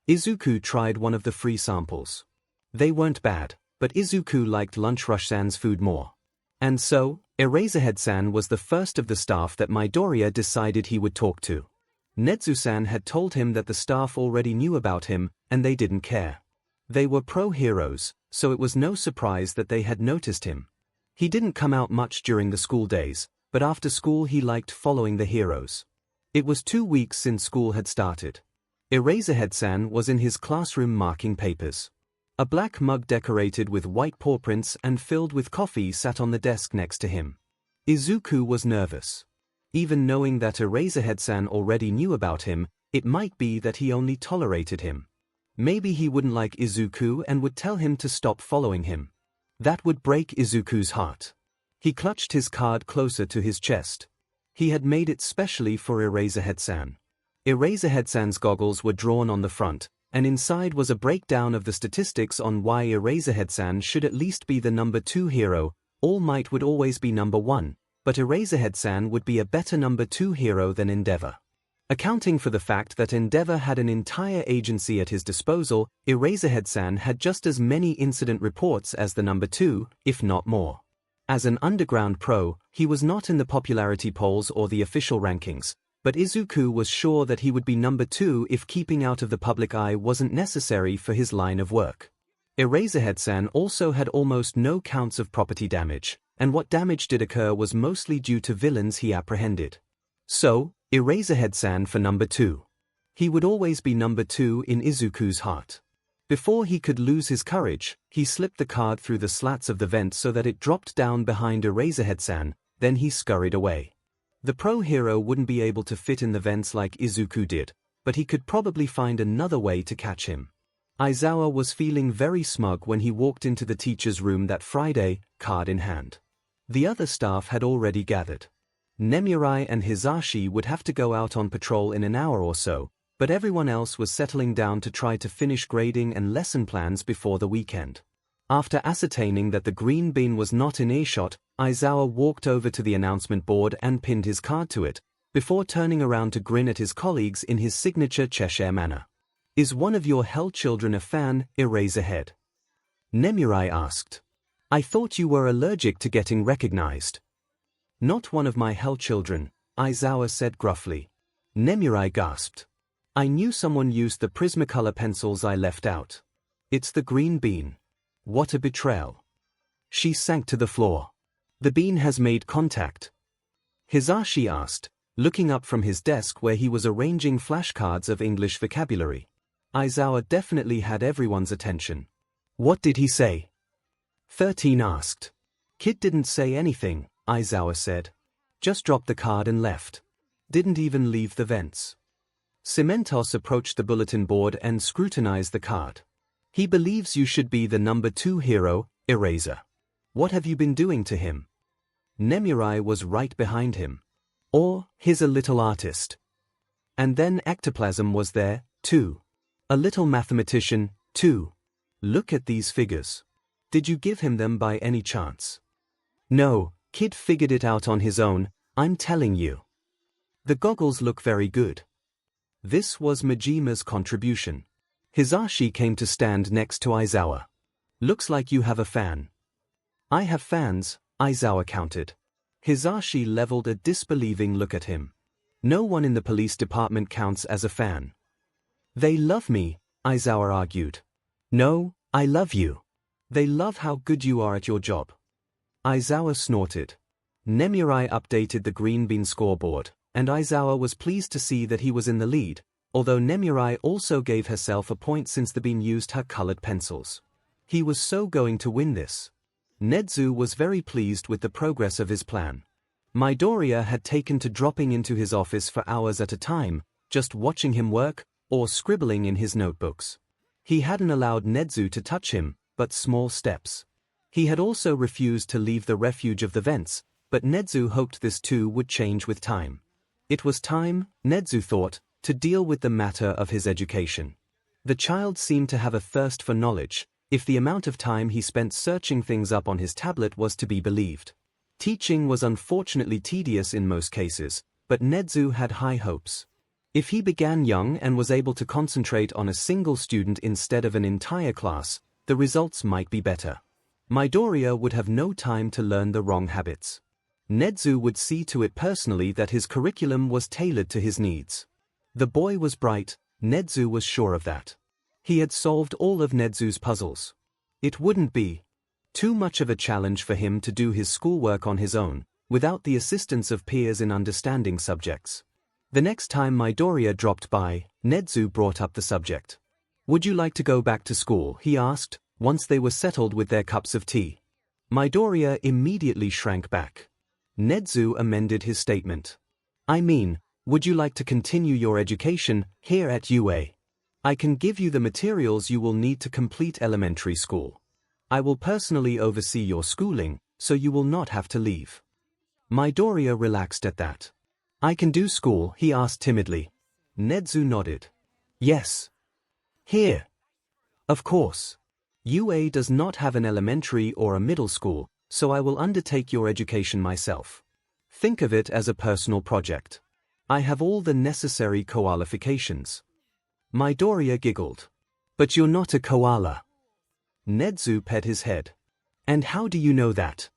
Izuku tried one of the free samples. They weren't bad, but Izuku liked Lunch Rush-san's food more. And so, Eraserhead-san was the first of the staff that Midoriya decided he would talk to. Nezu-san had told him that the staff already knew about him, and they didn't care. They were pro-heroes, so it was no surprise that they had noticed him. He didn't come out much during the school days, but after school he liked following the heroes. It was 2 weeks since school had started. Eraserhead-san was in his classroom marking papers. A black mug decorated with white paw prints and filled with coffee sat on the desk next to him. Izuku was nervous. Even knowing that Eraserhead-san already knew about him, it might be that he only tolerated him. Maybe he wouldn't like Izuku and would tell him to stop following him. That would break Izuku's heart. He clutched his card closer to his chest. He had made it specially for Eraserhead-san. Eraserhead-san's goggles were drawn on the front, and inside was a breakdown of the statistics on why Eraserhead-san should at least be the number 2 hero. All Might would always be number 1, but Eraserhead-san would be a better number 2 hero than Endeavor. Accounting for the fact that Endeavor had an entire agency at his disposal, Eraserhead-san had just as many incident reports as the number 2, if not more. As an underground pro, he was not in the popularity polls or the official rankings, but Izuku was sure that he would be number 2 if keeping out of the public eye wasn't necessary for his line of work. Eraserhead-san also had almost no counts of property damage, and what damage did occur was mostly due to villains he apprehended. So, Eraserhead-san for number 2. He would always be number 2 in Izuku's heart. Before he could lose his courage, he slipped the card through the slats of the vent so that it dropped down behind Eraserhead-san, then he scurried away. The pro hero wouldn't be able to fit in the vents like Izuku did, but he could probably find another way to catch him. Aizawa was feeling very smug when he walked into the teacher's room that Friday, card in hand. The other staff had already gathered. Nemurai and Hisashi would have to go out on patrol in an hour or so, but everyone else was settling down to try to finish grading and lesson plans before the weekend. After ascertaining that the green bean was not in earshot, Aizawa walked over to the announcement board and pinned his card to it, before turning around to grin at his colleagues in his signature Cheshire manner. "Is one of your hell children a fan, Eraserhead?" Nemurai asked. "I thought you were allergic to getting recognized." "Not one of my hell children," Aizawa said gruffly. Nemurai gasped. "I knew someone used the Prismacolor pencils I left out. It's the green bean. What a betrayal." She sank to the floor. "The bean has made contact?" Hisashi asked, looking up from his desk where he was arranging flashcards of English vocabulary. Aizawa definitely had everyone's attention. "What did he say?" 13 asked. "Kid didn't say anything," Aizawa said. "Just dropped the card and left. Didn't even leave the vents." Cementos approached the bulletin board and scrutinized the card. "He believes you should be the number 2 hero, Eraser. What have you been doing to him?" Nemurai was right behind him. "Or, he's a little artist." And then ectoplasm was there, too. A little mathematician, too. "Look at these figures. Did you give him them by any chance?" "No, kid figured it out on his own, I'm telling you." "The goggles look very good." This was Majima's contribution. Hisashi came to stand next to Aizawa. "Looks like you have a fan." "I have fans," Aizawa countered. Hisashi leveled a disbelieving look at him. "No one in the police department counts as a fan." "They love me," Aizawa argued. "No, I love you. They love how good you are at your job." Aizawa snorted. Nemurai updated the green bean scoreboard, and Aizawa was pleased to see that he was in the lead, although Nemurai also gave herself a point since the bean used her colored pencils. He was so going to win this. Nezu was very pleased with the progress of his plan. Midoriya had taken to dropping into his office for hours at a time, just watching him work, or scribbling in his notebooks. He hadn't allowed Nezu to touch him, but small steps. He had also refused to leave the refuge of the vents, but Nezu hoped this too would change with time. It was time, Nezu thought, to deal with the matter of his education. The child seemed to have a thirst for knowledge, if the amount of time he spent searching things up on his tablet was to be believed. Teaching was unfortunately tedious in most cases, but Nezu had high hopes. If he began young and was able to concentrate on a single student instead of an entire class, the results might be better. Midoriya would have no time to learn the wrong habits. 𝐻𝐻𝐿 would see to it personally that his curriculum was tailored to his needs. The boy was bright, 𝐻𝐻𝐿 was sure of that. He had solved all of 𝐻𝐻𝐿's puzzles. It wouldn't be too much of a challenge for him to do his schoolwork on his own, without the assistance of peers in understanding subjects. The next time Midoriya dropped by, 𝐻𝐻𝐿 brought up the subject. "Would you like to go back to school?" he asked, once they were settled with their cups of tea. Midoriya immediately shrank back. 𝐻𝐻𝐿 amended his statement. "I mean, would you like to continue your education here at UA? I can give you the materials you will need to complete elementary school. I will personally oversee your schooling, so you will not have to leave." Midoriya relaxed at that. "I can do school?" he asked timidly. 𝐻𝐻𝐿 nodded. "Yes. Here. Of course. UA does not have an elementary or a middle school, so I will undertake your education myself. Think of it as a personal project. I have all the necessary qualifications." Midoriya giggled. "But you're not a koala." 𝐻𝐻𝐿 pet his head. "And how do you know that?"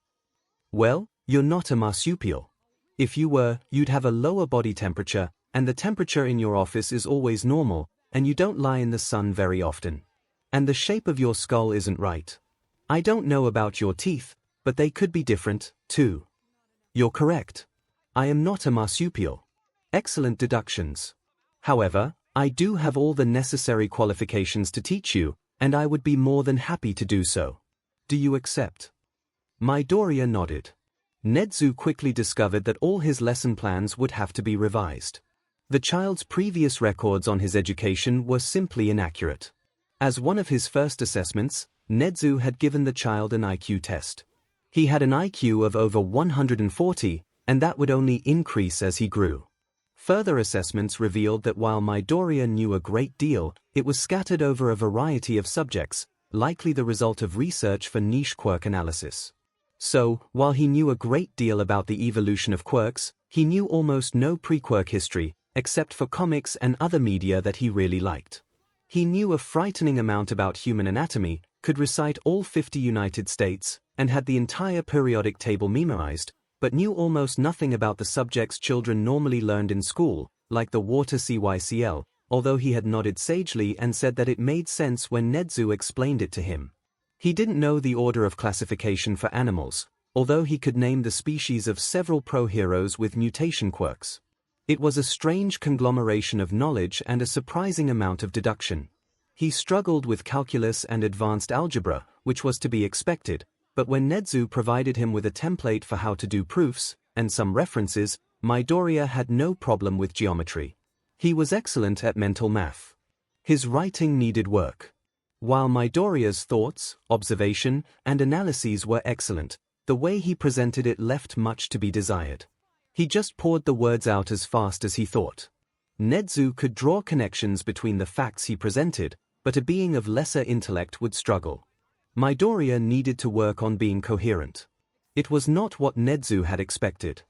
"Well, you're not a marsupial. If you were, you'd have a lower body temperature, and the temperature in your office is always normal, and you don't lie in the sun very often. And the shape of your skull isn't right. I don't know about your teeth, but they could be different, too." "You're correct. I am not a marsupial." "Excellent deductions. However, I do have all the necessary qualifications to teach you, and I would be more than happy to do so. Do you accept?" Midoriya nodded. 𝐻𝐻𝐿 quickly discovered that all his lesson plans would have to be revised. The child's previous records on his education were simply inaccurate. As one of his first assessments, 𝐻𝐻𝐿 had given the child an IQ test. He had an IQ of over 140, and that would only increase as he grew. Further assessments revealed that while Midoriya knew a great deal, it was scattered over a variety of subjects, likely the result of research for niche quirk analysis. So, while he knew a great deal about the evolution of quirks, he knew almost no pre-quirk history, except for comics and other media that he really liked. He knew a frightening amount about human anatomy, could recite all 50 United States, and had the entire periodic table memorized, but knew almost nothing about the subjects children normally learned in school, like the water cycle, although he had nodded sagely and said that it made sense when 𝐻𝐻𝐿 explained it to him. He didn't know the order of classification for animals, although he could name the species of several pro-heroes with mutation quirks. It was a strange conglomeration of knowledge and a surprising amount of deduction. He struggled with calculus and advanced algebra, which was to be expected, but when 𝐻𝐻𝐿 provided him with a template for how to do proofs, and some references, Midoriya had no problem with geometry. He was excellent at mental math. His writing needed work. While Midoriya's thoughts, observation, and analyses were excellent, the way he presented it left much to be desired. He just poured the words out as fast as he thought. 𝐻𝐻𝐿 could draw connections between the facts he presented, but a being of lesser intellect would struggle. Midoriya needed to work on being coherent. It was not what 𝐻𝐻𝐿 had expected.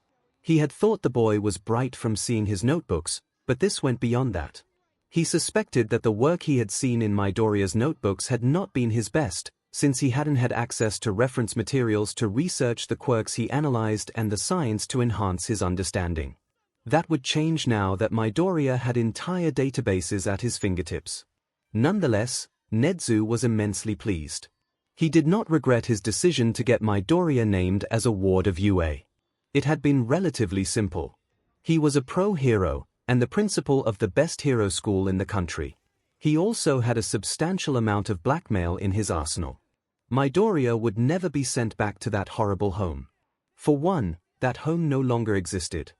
He had thought the boy was bright from seeing his notebooks, but this went beyond that. He suspected that the work he had seen in Midoriya's notebooks had not been his best, since he hadn't had access to reference materials to research the quirks he analyzed and the science to enhance his understanding. That would change now that Midoriya had entire databases at his fingertips. Nonetheless, 𝐻𝐻𝐿 was immensely pleased. He did not regret his decision to get Midoriya named as a ward of UA. It had been relatively simple. He was a pro-hero, and the principal of the best hero school in the country. He also had a substantial amount of blackmail in his arsenal. Midoriya would never be sent back to that horrible home. For one, that home no longer existed.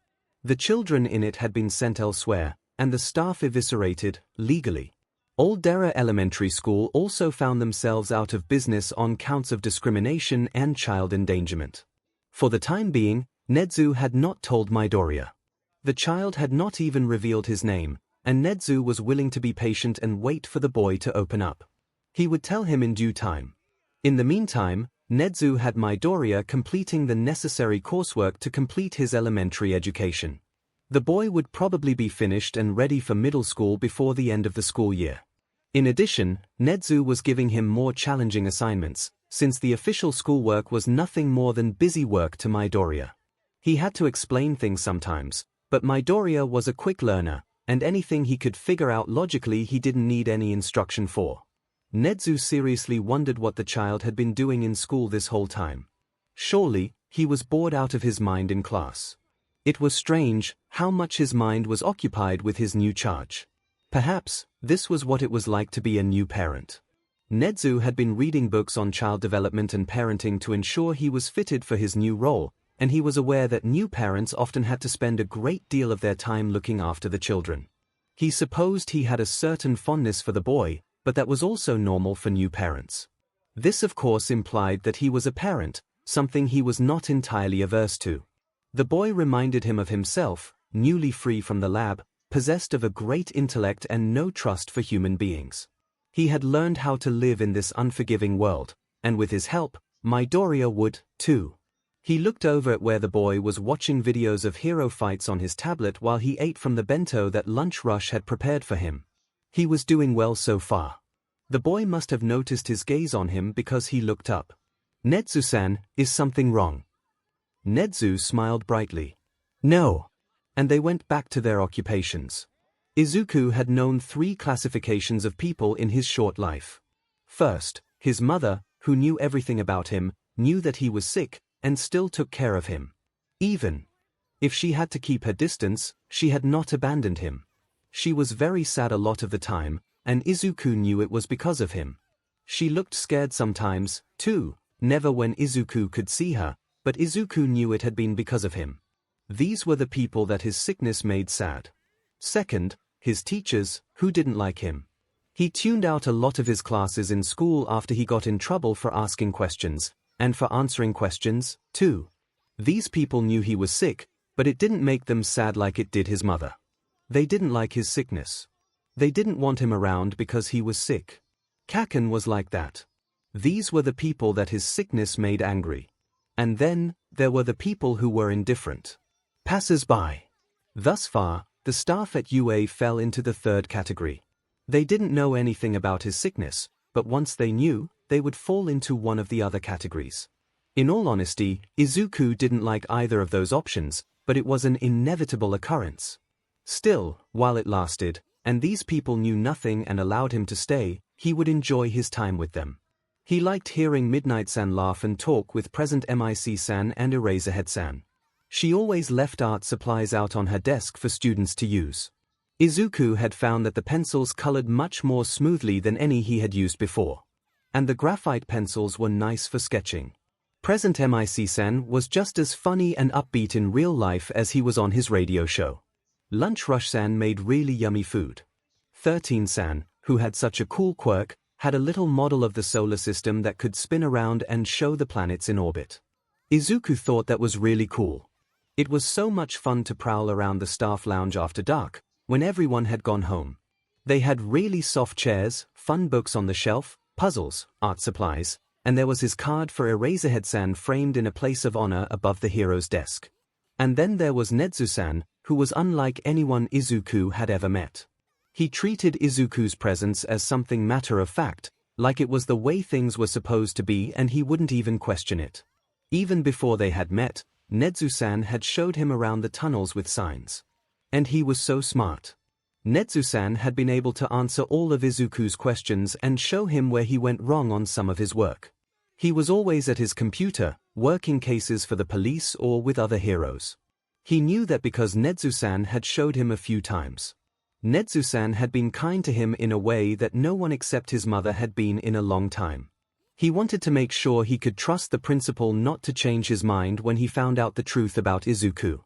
The children in it had been sent elsewhere, and the staff eviscerated, legally. 𝐒𝐻𝐿 Elementary School also found themselves out of business on counts of discrimination and child endangerment. For the time being, 𝐻𝐻𝐿 had not told Midoriya. The child had not even revealed his name, and 𝐻𝐻𝐿 was willing to be patient and wait for the boy to open up. He would tell him in due time. In the meantime, 𝐻𝐻𝐿 had Midoriya completing the necessary coursework to complete his elementary education. The boy would probably be finished and ready for middle school before the end of the school year. In addition, 𝐻𝐻𝐻 was giving him more challenging assignments, since the official schoolwork was nothing more than busy work to Midoriya. He had to explain things sometimes, but Midoriya was a quick learner, and anything he could figure out logically he didn't need any instruction for. 𝐻𝐻𝐻 seriously wondered what the child had been doing in school this whole time. Surely, he was bored out of his mind in class. It was strange how much his mind was occupied with his new charge. Perhaps, this was what it was like to be a new parent. 𝐻𝐻𝐻 had been reading books on child development and parenting to ensure he was fitted for his new role, and he was aware that new parents often had to spend a great deal of their time looking after the children. He supposed he had a certain fondness for the boy, but that was also normal for new parents. This of course implied that he was a parent, something he was not entirely averse to. The boy reminded him of himself, newly free from the lab, possessed of a great intellect and no trust for human beings. He had learned how to live in this unforgiving world, and with his help, Midoriya would, too. He looked over at where the boy was watching videos of hero fights on his tablet while he ate from the bento that Lunch Rush had prepared for him. He was doing well so far. The boy must have noticed his gaze on him because he looked up. 𝐻𝐻𝐻-san, is something wrong? 𝐻𝐻𝐻 smiled brightly. No. And they went back to their occupations. Izuku had known 3 classifications of people in his short life. First, his mother, who knew everything about him, knew that he was sick, and still took care of him. Even if she had to keep her distance, she had not abandoned him. She was very sad a lot of the time, and Izuku knew it was because of him. She looked scared sometimes, too, never when Izuku could see her, but Izuku knew it had been because of him. These were the people that his sickness made sad. Second, his teachers, who didn't like him. He tuned out a lot of his classes in school after he got in trouble for asking questions, and for answering questions, too. These people knew he was sick, but it didn't make them sad like it did his mother. They didn't like his sickness. They didn't want him around because he was sick. Kaken was like that. These were the people that his sickness made angry. And then, there were the people who were indifferent. Passers-by. Thus far, the staff at UA fell into the third category. They didn't know anything about his sickness, but once they knew, they would fall into one of the other categories. In all honesty, Izuku didn't like either of those options, but it was an inevitable occurrence. Still, while it lasted, and these people knew nothing and allowed him to stay, he would enjoy his time with them. He liked hearing Midnight-san laugh and talk with present MIC-san and Eraserhead-san. She always left art supplies out on her desk for students to use. Izuku had found that the pencils colored much more smoothly than any he had used before. And the graphite pencils were nice for sketching. Present MIC-san was just as funny and upbeat in real life as he was on his radio show. Lunch Rush-san made really yummy food. 13-san, who had such a cool quirk, had a little model of the solar system that could spin around and show the planets in orbit. Izuku thought that was really cool. It was so much fun to prowl around the staff lounge after dark, when everyone had gone home. They had really soft chairs, fun books on the shelf, puzzles, art supplies, and there was his card for Eraserhead-san framed in a place of honor above the hero's desk. And then there was 𝐻𝐻𝐻-san, who was unlike anyone Izuku had ever met. He treated Izuku's presence as something matter of fact, like it was the way things were supposed to be and he wouldn't even question it. Even before they had met, 𝐻𝐻𝐻-san had showed him around the tunnels with signs. And he was so smart. 𝐻𝐻𝐻-san had been able to answer all of Izuku's questions and show him where he went wrong on some of his work. He was always at his computer, working cases for the police or with other heroes. He knew that because 𝐻𝐻𝐻-san had showed him a few times. 𝐻𝐻𝐻-san had been kind to him in a way that no one except his mother had been in a long time. He wanted to make sure he could trust the principal not to change his mind when he found out the truth about Izuku.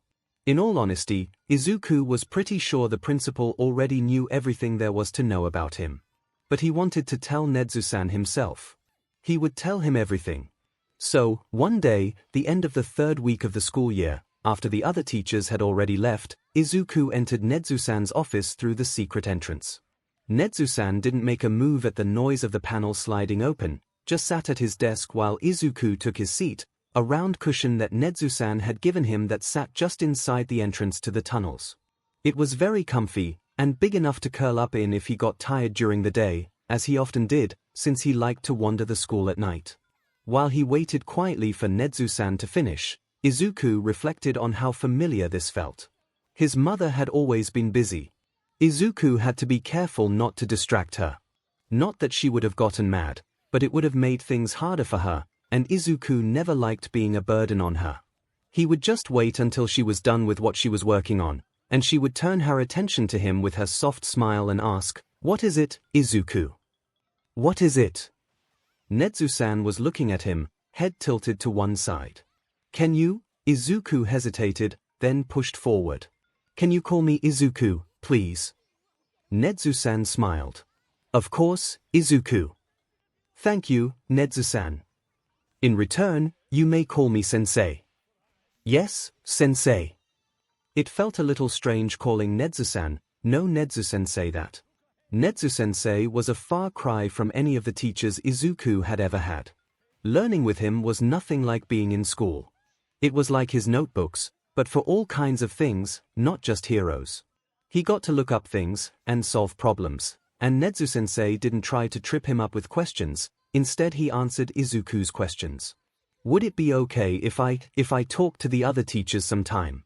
In all honesty, Izuku was pretty sure the principal already knew everything there was to know about him. But he wanted to tell 𝐻𝐻𝐻-san himself. He would tell him everything. So, one day, the end of the 3rd week of the school year, after the other teachers had already left, Izuku entered 𝐻𝐻𝐻-san's office through the secret entrance. 𝐻𝐻𝐻-san didn't make a move at the noise of the panel sliding open, just sat at his desk while Izuku took his seat, a round cushion that 𝐻𝐻𝐻-san had given him that sat just inside the entrance to the tunnels. It was very comfy, and big enough to curl up in if he got tired during the day, as he often did, since he liked to wander the school at night. While he waited quietly for Nezu-san to finish, Izuku reflected on how familiar this felt. His mother had always been busy. Izuku had to be careful not to distract her. Not that she would have gotten mad, but it would have made things harder for her, and Izuku never liked being a burden on her. He would just wait until she was done with what she was working on, and she would turn her attention to him with her soft smile and ask, "What is it, Izuku? What is it?" Nezu-san was looking at him, head tilted to one side. "Can you?" Izuku hesitated, then pushed forward. "Can you call me Izuku, please?" Nezu-san smiled. "Of course, Izuku." "Thank you, Nezu-san. In return, you may call me Sensei." "Yes, Sensei." It felt a little strange calling Nezu-san, no Nezu-sensei that. Nezu-sensei was a far cry from any of the teachers Izuku had ever had. Learning with him was nothing like being in school. It was like his notebooks, but for all kinds of things, not just heroes. He got to look up things and solve problems, and Nezu-sensei didn't try to trip him up with questions, instead he answered Izuku's questions. "Would it be okay if I talk to the other teachers sometime?"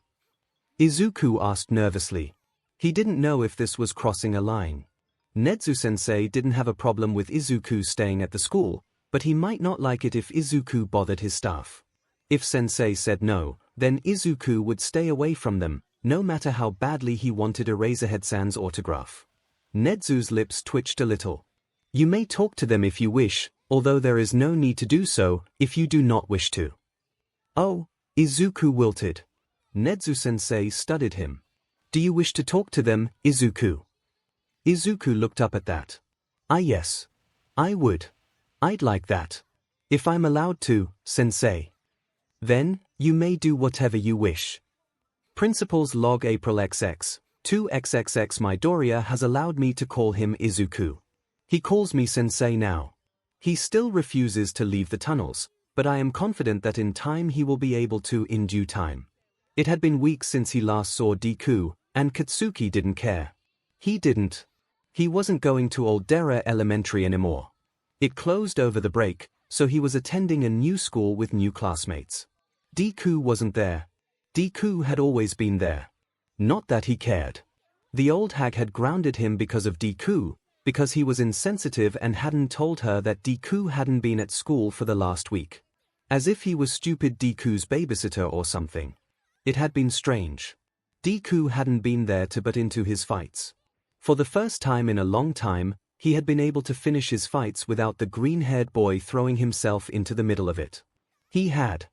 Izuku asked nervously. He didn't know if this was crossing a line. Nezu-sensei didn't have a problem with Izuku staying at the school, but he might not like it if Izuku bothered his staff. If Sensei said no, then Izuku would stay away from them, no matter how badly he wanted Eraserhead-san's autograph. Nezu's lips twitched a little. "You may talk to them if you wish, although there is no need to do so if you do not wish to." "Oh," Izuku wilted. Nezu-sensei studied him. "Do you wish to talk to them, Izuku?" Izuku looked up at that. Yes. I would. I'd like that. If I'm allowed to, Sensei." "Then, you may do whatever you wish." Principal's log April XX, 2xxx Midoriya has allowed me to call him Izuku. He calls me Sensei now. He still refuses to leave the tunnels, but I am confident that in time he will be able to in due time. It had been weeks since he last saw Deku, and Katsuki didn't care. He didn't. He wasn't going to Old Dera Elementary anymore. It closed over the break, so he was attending a new school with new classmates. Deku wasn't there. Deku had always been there. Not that he cared. The old hag had grounded him because of Deku, because he was insensitive and hadn't told her that Deku hadn't been at school for the last week. As if he was stupid Deku's babysitter or something. It had been strange. Deku hadn't been there to butt into his fights. For the first time in a long time, he had been able to finish his fights without the green-haired boy throwing himself into the middle of it. He had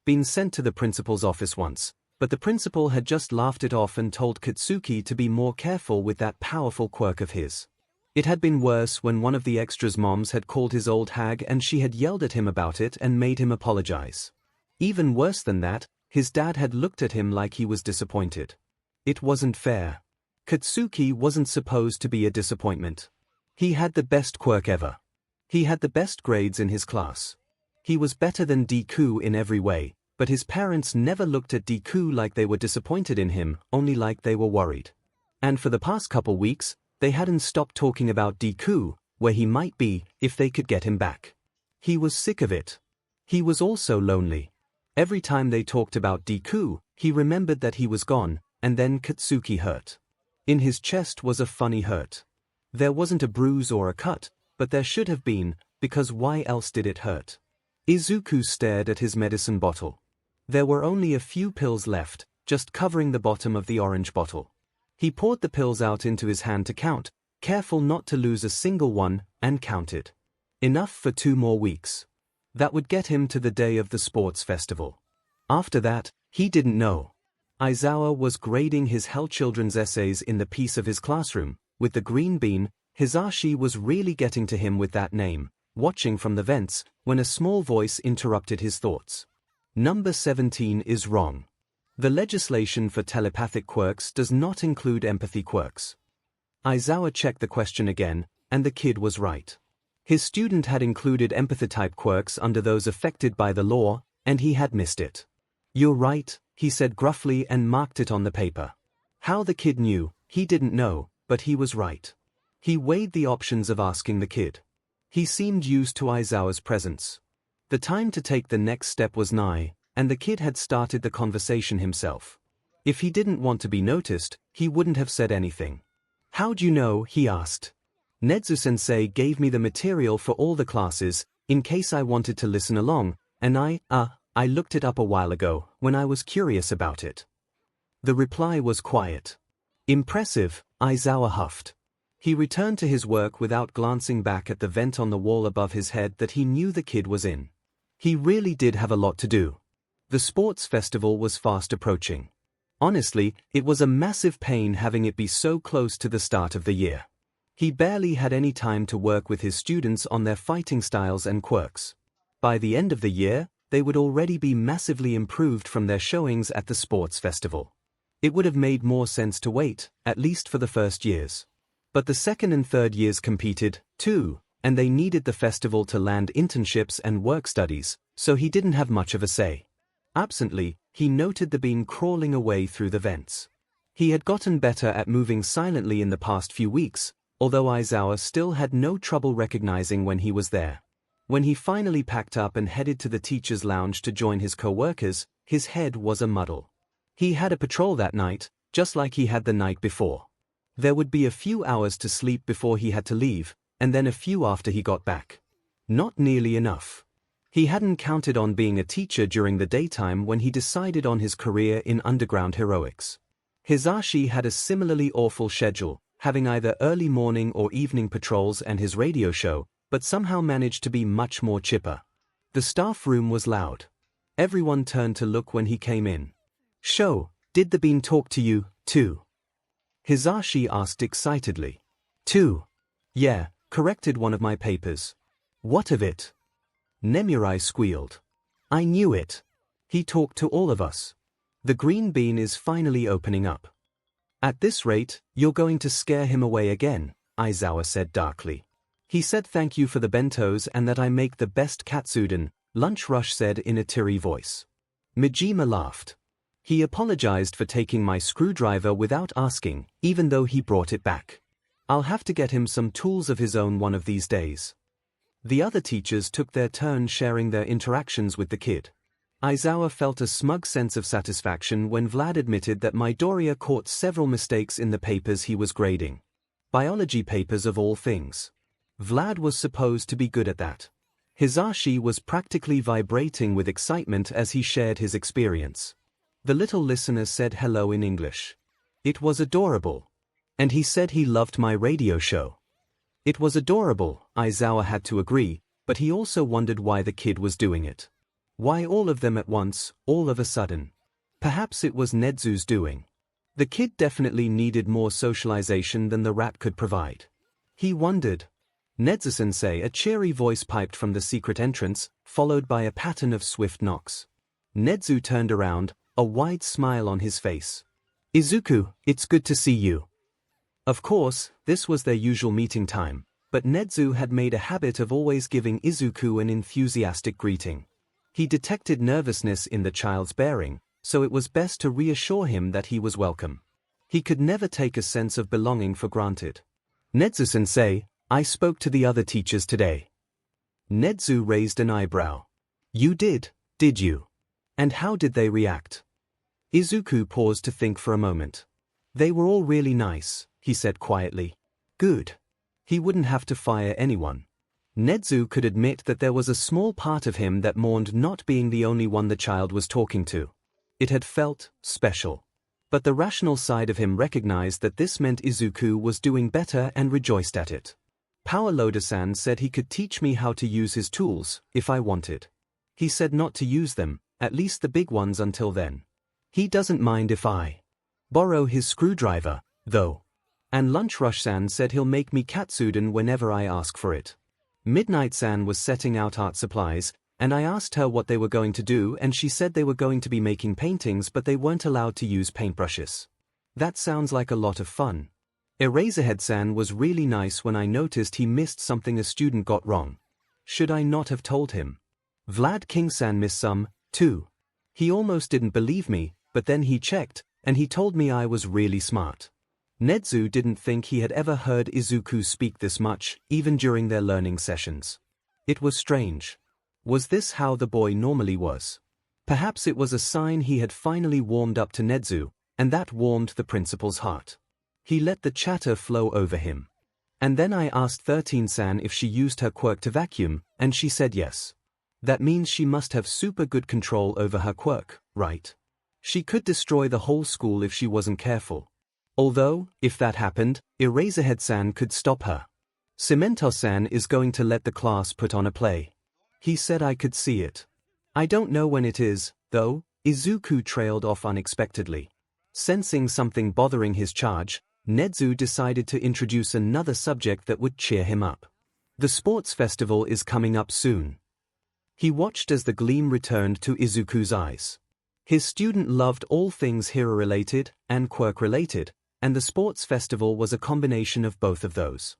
been sent to the principal's office once, but the principal had just laughed it off and told Katsuki to be more careful with that powerful quirk of his. It had been worse when one of the extras' moms had called his old hag and she had yelled at him about it and made him apologize. Even worse than that, his dad had looked at him like he was disappointed. It wasn't fair. Katsuki wasn't supposed to be a disappointment. He had the best quirk ever. He had the best grades in his class. He was better than Deku in every way, but his parents never looked at Deku like they were disappointed in him, only like they were worried. And for the past couple weeks, they hadn't stopped talking about Deku, where he might be, if they could get him back. He was sick of it. He was also lonely. Every time they talked about Deku, he remembered that he was gone, and then Katsuki hurt. In his chest was a funny hurt. There wasn't a bruise or a cut, but there should have been, because why else did it hurt? Izuku stared at his medicine bottle. There were only a few pills left, just covering the bottom of the orange bottle. He poured the pills out into his hand to count, careful not to lose a single one, and counted. Enough for 2 more weeks. That would get him to the day of the sports festival. After that, he didn't know. Aizawa was grading his Hell Children's essays in the piece of his classroom. With the green bean, Hisashi was really getting to him with that name, watching from the vents, when a small voice interrupted his thoughts. Number 17 is wrong. The legislation for telepathic quirks does not include empathy quirks. Aizawa checked the question again, and the kid was right. His student had included empathy-type quirks under those affected by the law, and he had missed it. "You're right," he said gruffly and marked it on the paper. How the kid knew, he didn't know, but he was right. He weighed the options of asking the kid. He seemed used to Aizawa's presence. The time to take the next step was nigh, and the kid had started the conversation himself. If he didn't want to be noticed, he wouldn't have said anything. "How'd you know?" he asked. "Nezu-sensei gave me the material for all the classes, in case I wanted to listen along, and I looked it up a while ago, when I was curious about it." The reply was quiet. "Impressive," Aizawa huffed. He returned to his work without glancing back at the vent on the wall above his head that he knew the kid was in. He really did have a lot to do. The sports festival was fast approaching. Honestly, it was a massive pain having it be so close to the start of the year. He barely had any time to work with his students on their fighting styles and quirks. By the end of the year, they would already be massively improved from their showings at the sports festival. It would have made more sense to wait, at least for the first years. But the second and third years competed, too, and they needed the festival to land internships and work studies, so he didn't have much of a say. Absently, he noted the bean crawling away through the vents. He had gotten better at moving silently in the past few weeks, although Aizawa still had no trouble recognizing when he was there. When he finally packed up and headed to the teacher's lounge to join his co-workers, his head was a muddle. He had a patrol that night, just like he had the night before. There would be a few hours to sleep before he had to leave, and then a few after he got back. Not nearly enough. He hadn't counted on being a teacher during the daytime when he decided on his career in underground heroics. Hisashi had a similarly awful schedule, having either early morning or evening patrols and his radio show, but somehow managed to be much more chipper. The staff room was loud. Everyone turned to look when he came in. "Sho, did the bean talk to you, too?" Hisashi asked excitedly. "Too? Yeah, corrected one of my papers." "What of it?" Nemurai squealed. "I knew it. He talked to all of us. The green bean is finally opening up." "At this rate, you're going to scare him away again," Aizawa said darkly. "He said thank you for the bentos and that I make the best katsudon," Lunch Rush said in a teary voice. Majima laughed. "He apologized for taking my screwdriver without asking, even though he brought it back. I'll have to get him some tools of his own one of these days." The other teachers took their turn sharing their interactions with the kid. Aizawa felt a smug sense of satisfaction when Vlad admitted that Midoriya caught several mistakes in the papers he was grading. Biology papers of all things. Vlad was supposed to be good at that. Hisashi was practically vibrating with excitement as he shared his experience. The little listener said hello in English. It was adorable. And he said he loved my radio show. It was adorable, Aizawa had to agree, but he also wondered why the kid was doing it. Why all of them at once, all of a sudden? Perhaps it was Nezu's doing. The kid definitely needed more socialization than the rat could provide. He wondered. "Nezu-sensei," a cheery voice piped from the secret entrance, followed by a pattern of swift knocks. Nezu turned around, a wide smile on his face. "Izuku, it's good to see you." Of course, this was their usual meeting time, but Nezu had made a habit of always giving Izuku an enthusiastic greeting. He detected nervousness in the child's bearing, so it was best to reassure him that he was welcome. He could never take a sense of belonging for granted. "Nezu-sensei, I spoke to the other teachers today." Nezu raised an eyebrow. "You did you? And how did they react?" Izuku paused to think for a moment. "They were all really nice," he said quietly. "Good. He wouldn't have to fire anyone." Nezu could admit that there was a small part of him that mourned not being the only one the child was talking to. It had felt special. But the rational side of him recognized that this meant Izuku was doing better and rejoiced at it. Power Loader-san said he could teach me how to use his tools, if I wanted. He said not to use them, at least the big ones until then. He doesn't mind if I borrow his screwdriver, though. And Lunch Rush-san said he'll make me katsudon whenever I ask for it. Midnight-san was setting out art supplies, and I asked her what they were going to do and she said they were going to be making paintings but they weren't allowed to use paintbrushes. That sounds like a lot of fun. Eraserhead-san was really nice when I noticed he missed something a student got wrong. Should I not have told him? Vlad King-san missed some, too. He almost didn't believe me, but then he checked, and he told me I was really smart. 𝐻𝐻𝐻 didn't think he had ever heard Izuku speak this much, even during their learning sessions. It was strange. Was this how the boy normally was? Perhaps it was a sign he had finally warmed up to 𝐻𝐻𝐻, and that warmed the principal's heart. He let the chatter flow over him. And then I asked 13-san if she used her quirk to vacuum, and she said yes. That means she must have super good control over her quirk, right? She could destroy the whole school if she wasn't careful. Although, if that happened, Eraserhead-san could stop her. Cemento-san is going to let the class put on a play. He said I could see it. I don't know when it is, though. Izuku trailed off unexpectedly. Sensing something bothering his charge, 𝐻𝐻𝐻 decided to introduce another subject that would cheer him up. The sports festival is coming up soon. He watched as the gleam returned to Izuku's eyes. His student loved all things hero-related and quirk-related, and the sports festival was a combination of both of those.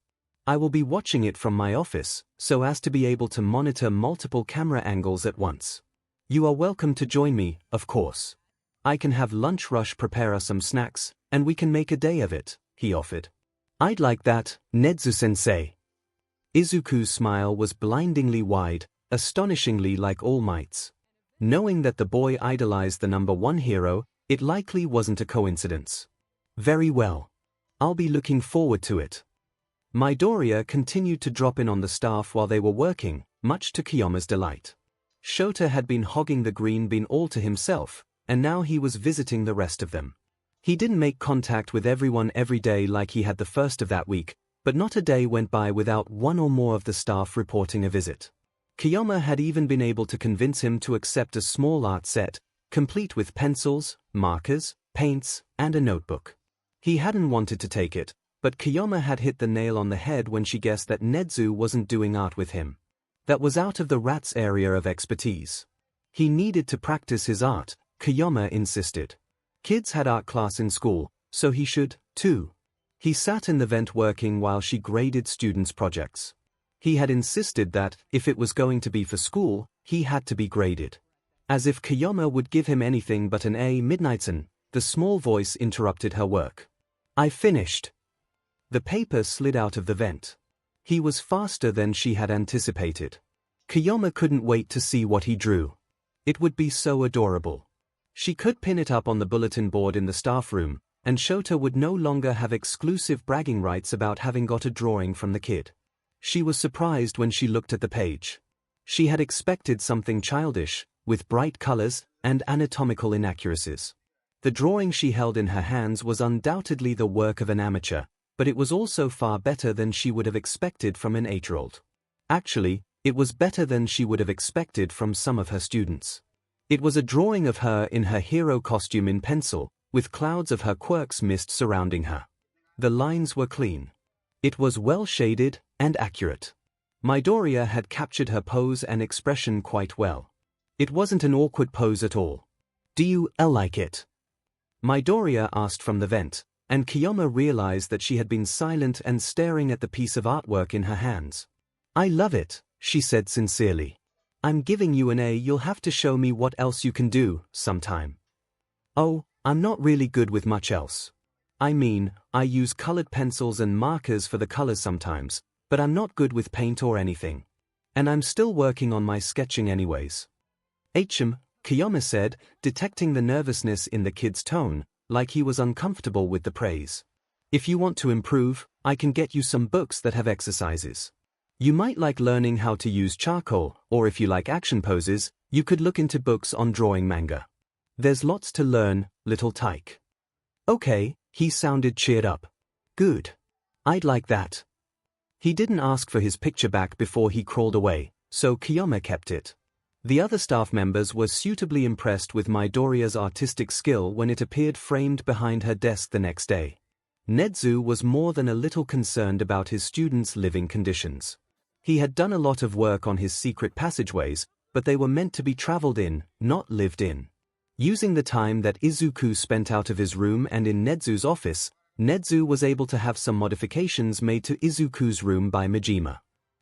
I will be watching it from my office, so as to be able to monitor multiple camera angles at once. You are welcome to join me, of course. I can have lunch rush prepare us some snacks, and we can make a day of it, he offered. I'd like that, 𝐻𝐻𝐻-sensei. Izuku's smile was blindingly wide, astonishingly like All Might's. Knowing that the boy idolized the #1 hero, it likely wasn't a coincidence. Very well. I'll be looking forward to it. Midoriya continued to drop in on the staff while they were working, much to Kiyoma's delight. Shota had been hogging the green bean all to himself, and now he was visiting the rest of them. He didn't make contact with everyone every day like he had the first of that week, but not a day went by without one or more of the staff reporting a visit. Kiyoma had even been able to convince him to accept a small art set, complete with pencils, markers, paints, and a notebook. He hadn't wanted to take it, but Kiyoma had hit the nail on the head when she guessed that 𝐻𝐻𝐻 wasn't doing art with him. That was out of the rat's area of expertise. He needed to practice his art, Kiyoma insisted. Kids had art class in school, so he should, too. He sat in the vent working while she graded students' projects. He had insisted that, if it was going to be for school, he had to be graded. As if Kiyoma would give him anything but an A. Midnightson, the small voice interrupted her work. I finished. The paper slid out of the vent. He was faster than she had anticipated. Kiyoma couldn't wait to see what he drew. It would be so adorable. She could pin it up on the bulletin board in the staff room, and Shota would no longer have exclusive bragging rights about having got a drawing from the kid. She was surprised when she looked at the page. She had expected something childish, with bright colors and anatomical inaccuracies. The drawing she held in her hands was undoubtedly the work of an amateur, but it was also far better than she would have expected from an 8-year-old. Actually, it was better than she would have expected from some of her students. It was a drawing of her in her hero costume in pencil, with clouds of her quirk's mist surrounding her. The lines were clean. It was well shaded and accurate. Midoriya had captured her pose and expression quite well. It wasn't an awkward pose at all. Do you like it? Midoriya asked from the vent, and Kiyoma realized that she had been silent and staring at the piece of artwork in her hands. I love it, she said sincerely. I'm giving you an A. You'll have to show me what else you can do, sometime. Oh, I'm not really good with much else. I mean, I use colored pencils and markers for the colors sometimes, but I'm not good with paint or anything. And I'm still working on my sketching anyways. Kiyoma said, detecting the nervousness in the kid's tone, like he was uncomfortable with the praise. If you want to improve, I can get you some books that have exercises. You might like learning how to use charcoal, or if you like action poses, you could look into books on drawing manga. There's lots to learn, little tyke. Okay, he sounded cheered up. Good. I'd like that. He didn't ask for his picture back before he crawled away, so Kiyoma kept it. The other staff members were suitably impressed with Midoriya's artistic skill when it appeared framed behind her desk the next day. 𝐻𝐻𝐻 was more than a little concerned about his students' living conditions. He had done a lot of work on his secret passageways, but they were meant to be traveled in, not lived in. Using the time that Izuku spent out of his room and in 𝐻𝐻𝐻's office, 𝐻𝐻𝐻 was able to have some modifications made to Izuku's room by Majima.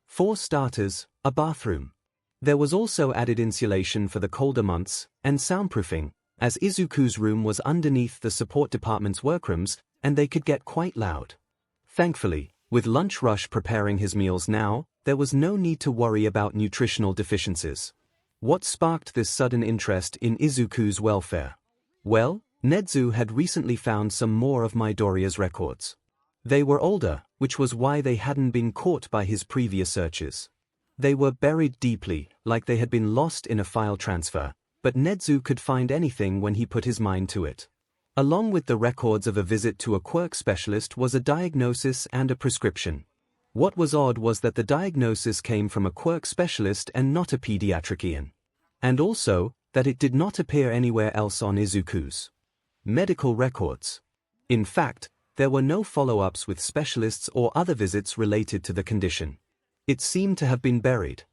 For starters, a bathroom. There was also added insulation for the colder months, and soundproofing, as Izuku's room was underneath the support department's workrooms, and they could get quite loud. Thankfully, with lunch rush preparing his meals now, there was no need to worry about nutritional deficiencies. What sparked this sudden interest in Izuku's welfare? Well, Nezu had recently found some more of Midoriya's records. They were older, which was why they hadn't been caught by his previous searches. They were buried deeply, like they had been lost in a file transfer, but Nezu could find anything when he put his mind to it. Along with the records of a visit to a quirk specialist was a diagnosis and a prescription. What was odd was that the diagnosis came from a quirk specialist and not a pediatrician. And also, that it did not appear anywhere else on Izuku's medical records. In fact, there were no follow-ups with specialists or other visits related to the condition. It seemed to have been buried.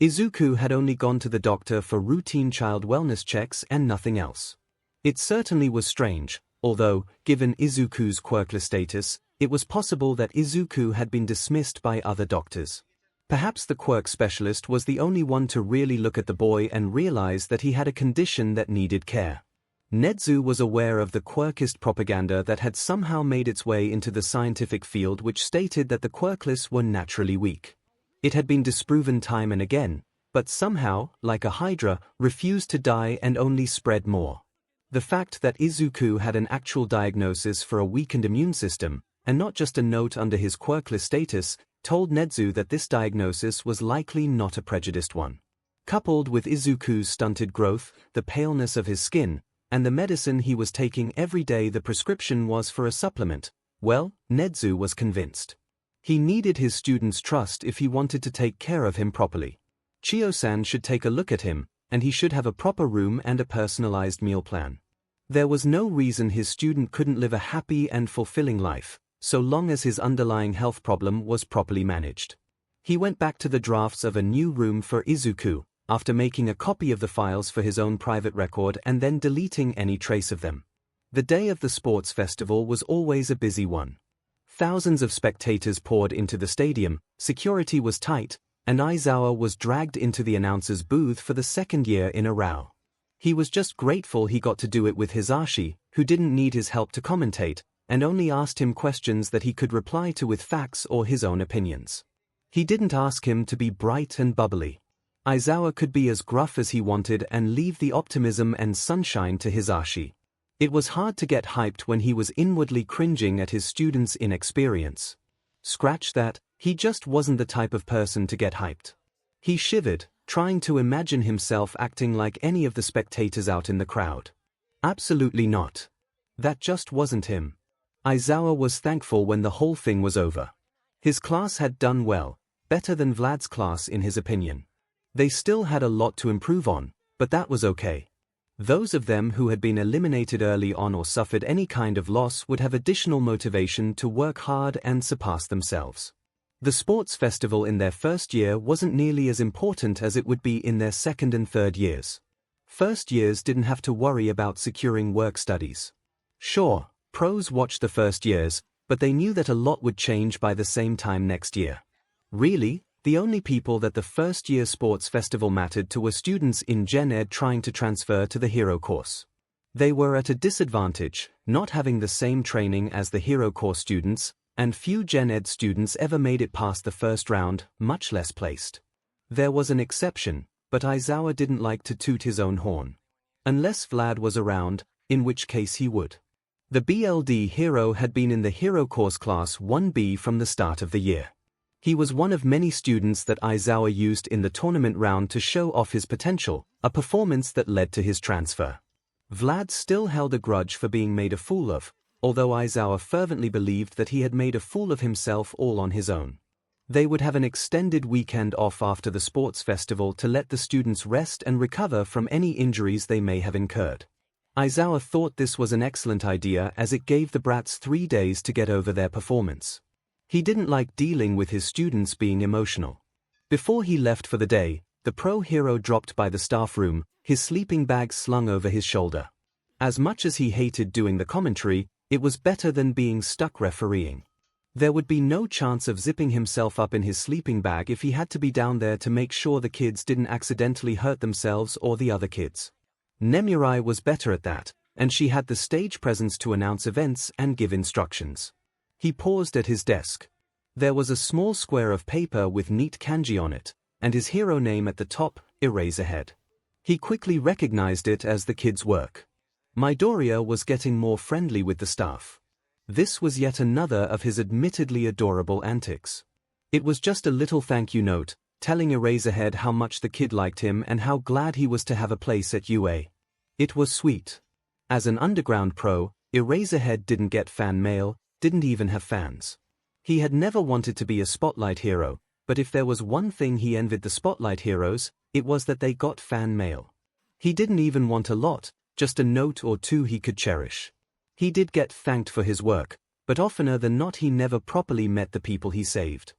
Izuku had only gone to the doctor for routine child wellness checks and nothing else. It certainly was strange, although, given Izuku's quirkless status, it was possible that Izuku had been dismissed by other doctors. Perhaps the quirk specialist was the only one to really look at the boy and realize that he had a condition that needed care. Nezu was aware of the quirkist propaganda that had somehow made its way into the scientific field, which stated that the quirkless were naturally weak. It had been disproven time and again, but somehow, like a hydra, refused to die and only spread more. The fact that Izuku had an actual diagnosis for a weakened immune system, and not just a note under his quirkless status, told Nezu that this diagnosis was likely not a prejudiced one. Coupled with Izuku's stunted growth, the paleness of his skin, and the medicine he was taking every day, the prescription was for a supplement, well, Nezu was convinced. He needed his student's trust if he wanted to take care of him properly. Chiyo-san should take a look at him, and he should have a proper room and a personalized meal plan. There was no reason his student couldn't live a happy and fulfilling life, so long as his underlying health problem was properly managed. He went back to the drafts of a new room for Izuku, after making a copy of the files for his own private record and then deleting any trace of them. The day of the sports festival was always a busy one. Thousands of spectators poured into the stadium, security was tight, and Aizawa was dragged into the announcer's booth for the second year in a row. He was just grateful he got to do it with Hisashi, who didn't need his help to commentate, and only asked him questions that he could reply to with facts or his own opinions. He didn't ask him to be bright and bubbly. Aizawa could be as gruff as he wanted and leave the optimism and sunshine to Hisashi. It was hard to get hyped when he was inwardly cringing at his students' inexperience. Scratch that, he just wasn't the type of person to get hyped. He shivered, trying to imagine himself acting like any of the spectators out in the crowd. Absolutely not. That just wasn't him. Aizawa was thankful when the whole thing was over. His class had done well, better than Vlad's class in his opinion. They still had a lot to improve on, but that was okay. Those of them who had been eliminated early on or suffered any kind of loss would have additional motivation to work hard and surpass themselves. The sports festival in their first year wasn't nearly as important as it would be in their second and third years. First years didn't have to worry about securing work studies. Sure, pros watched the first years, but they knew that a lot would change by the same time next year. Really, the only people that the first-year sports festival mattered to were students in Gen Ed trying to transfer to the hero course. They were at a disadvantage, not having the same training as the hero course students, and few Gen Ed students ever made it past the first round, much less placed. There was an exception, but Aizawa didn't like to toot his own horn. Unless Vlad was around, in which case he would. The BLD hero had been in the hero course class 1B from the start of the year. He was one of many students that Aizawa used in the tournament round to show off his potential, a performance that led to his transfer. Vlad still held a grudge for being made a fool of, although Aizawa fervently believed that he had made a fool of himself all on his own. They would have an extended weekend off after the sports festival to let the students rest and recover from any injuries they may have incurred. Aizawa thought this was an excellent idea as it gave the brats 3 days to get over their performance. He didn't like dealing with his students being emotional. Before he left for the day, the pro hero dropped by the staff room, his sleeping bag slung over his shoulder. As much as he hated doing the commentary, it was better than being stuck refereeing. There would be no chance of zipping himself up in his sleeping bag if he had to be down there to make sure the kids didn't accidentally hurt themselves or the other kids. Nemurai was better at that, and she had the stage presence to announce events and give instructions. He paused at his desk. There was a small square of paper with neat kanji on it, and his hero name at the top, Eraserhead. He quickly recognized it as the kid's work. Midoriya was getting more friendly with the staff. This was yet another of his admittedly adorable antics. It was just a little thank you note, telling Eraserhead how much the kid liked him and how glad he was to have a place at UA. It was sweet. As an underground pro, Eraserhead didn't get fan mail, didn't even have fans. He had never wanted to be a spotlight hero, but if there was one thing he envied the spotlight heroes, it was that they got fan mail. He didn't even want a lot, just a note or two he could cherish. He did get thanked for his work, but oftener than not he never properly met the people he saved.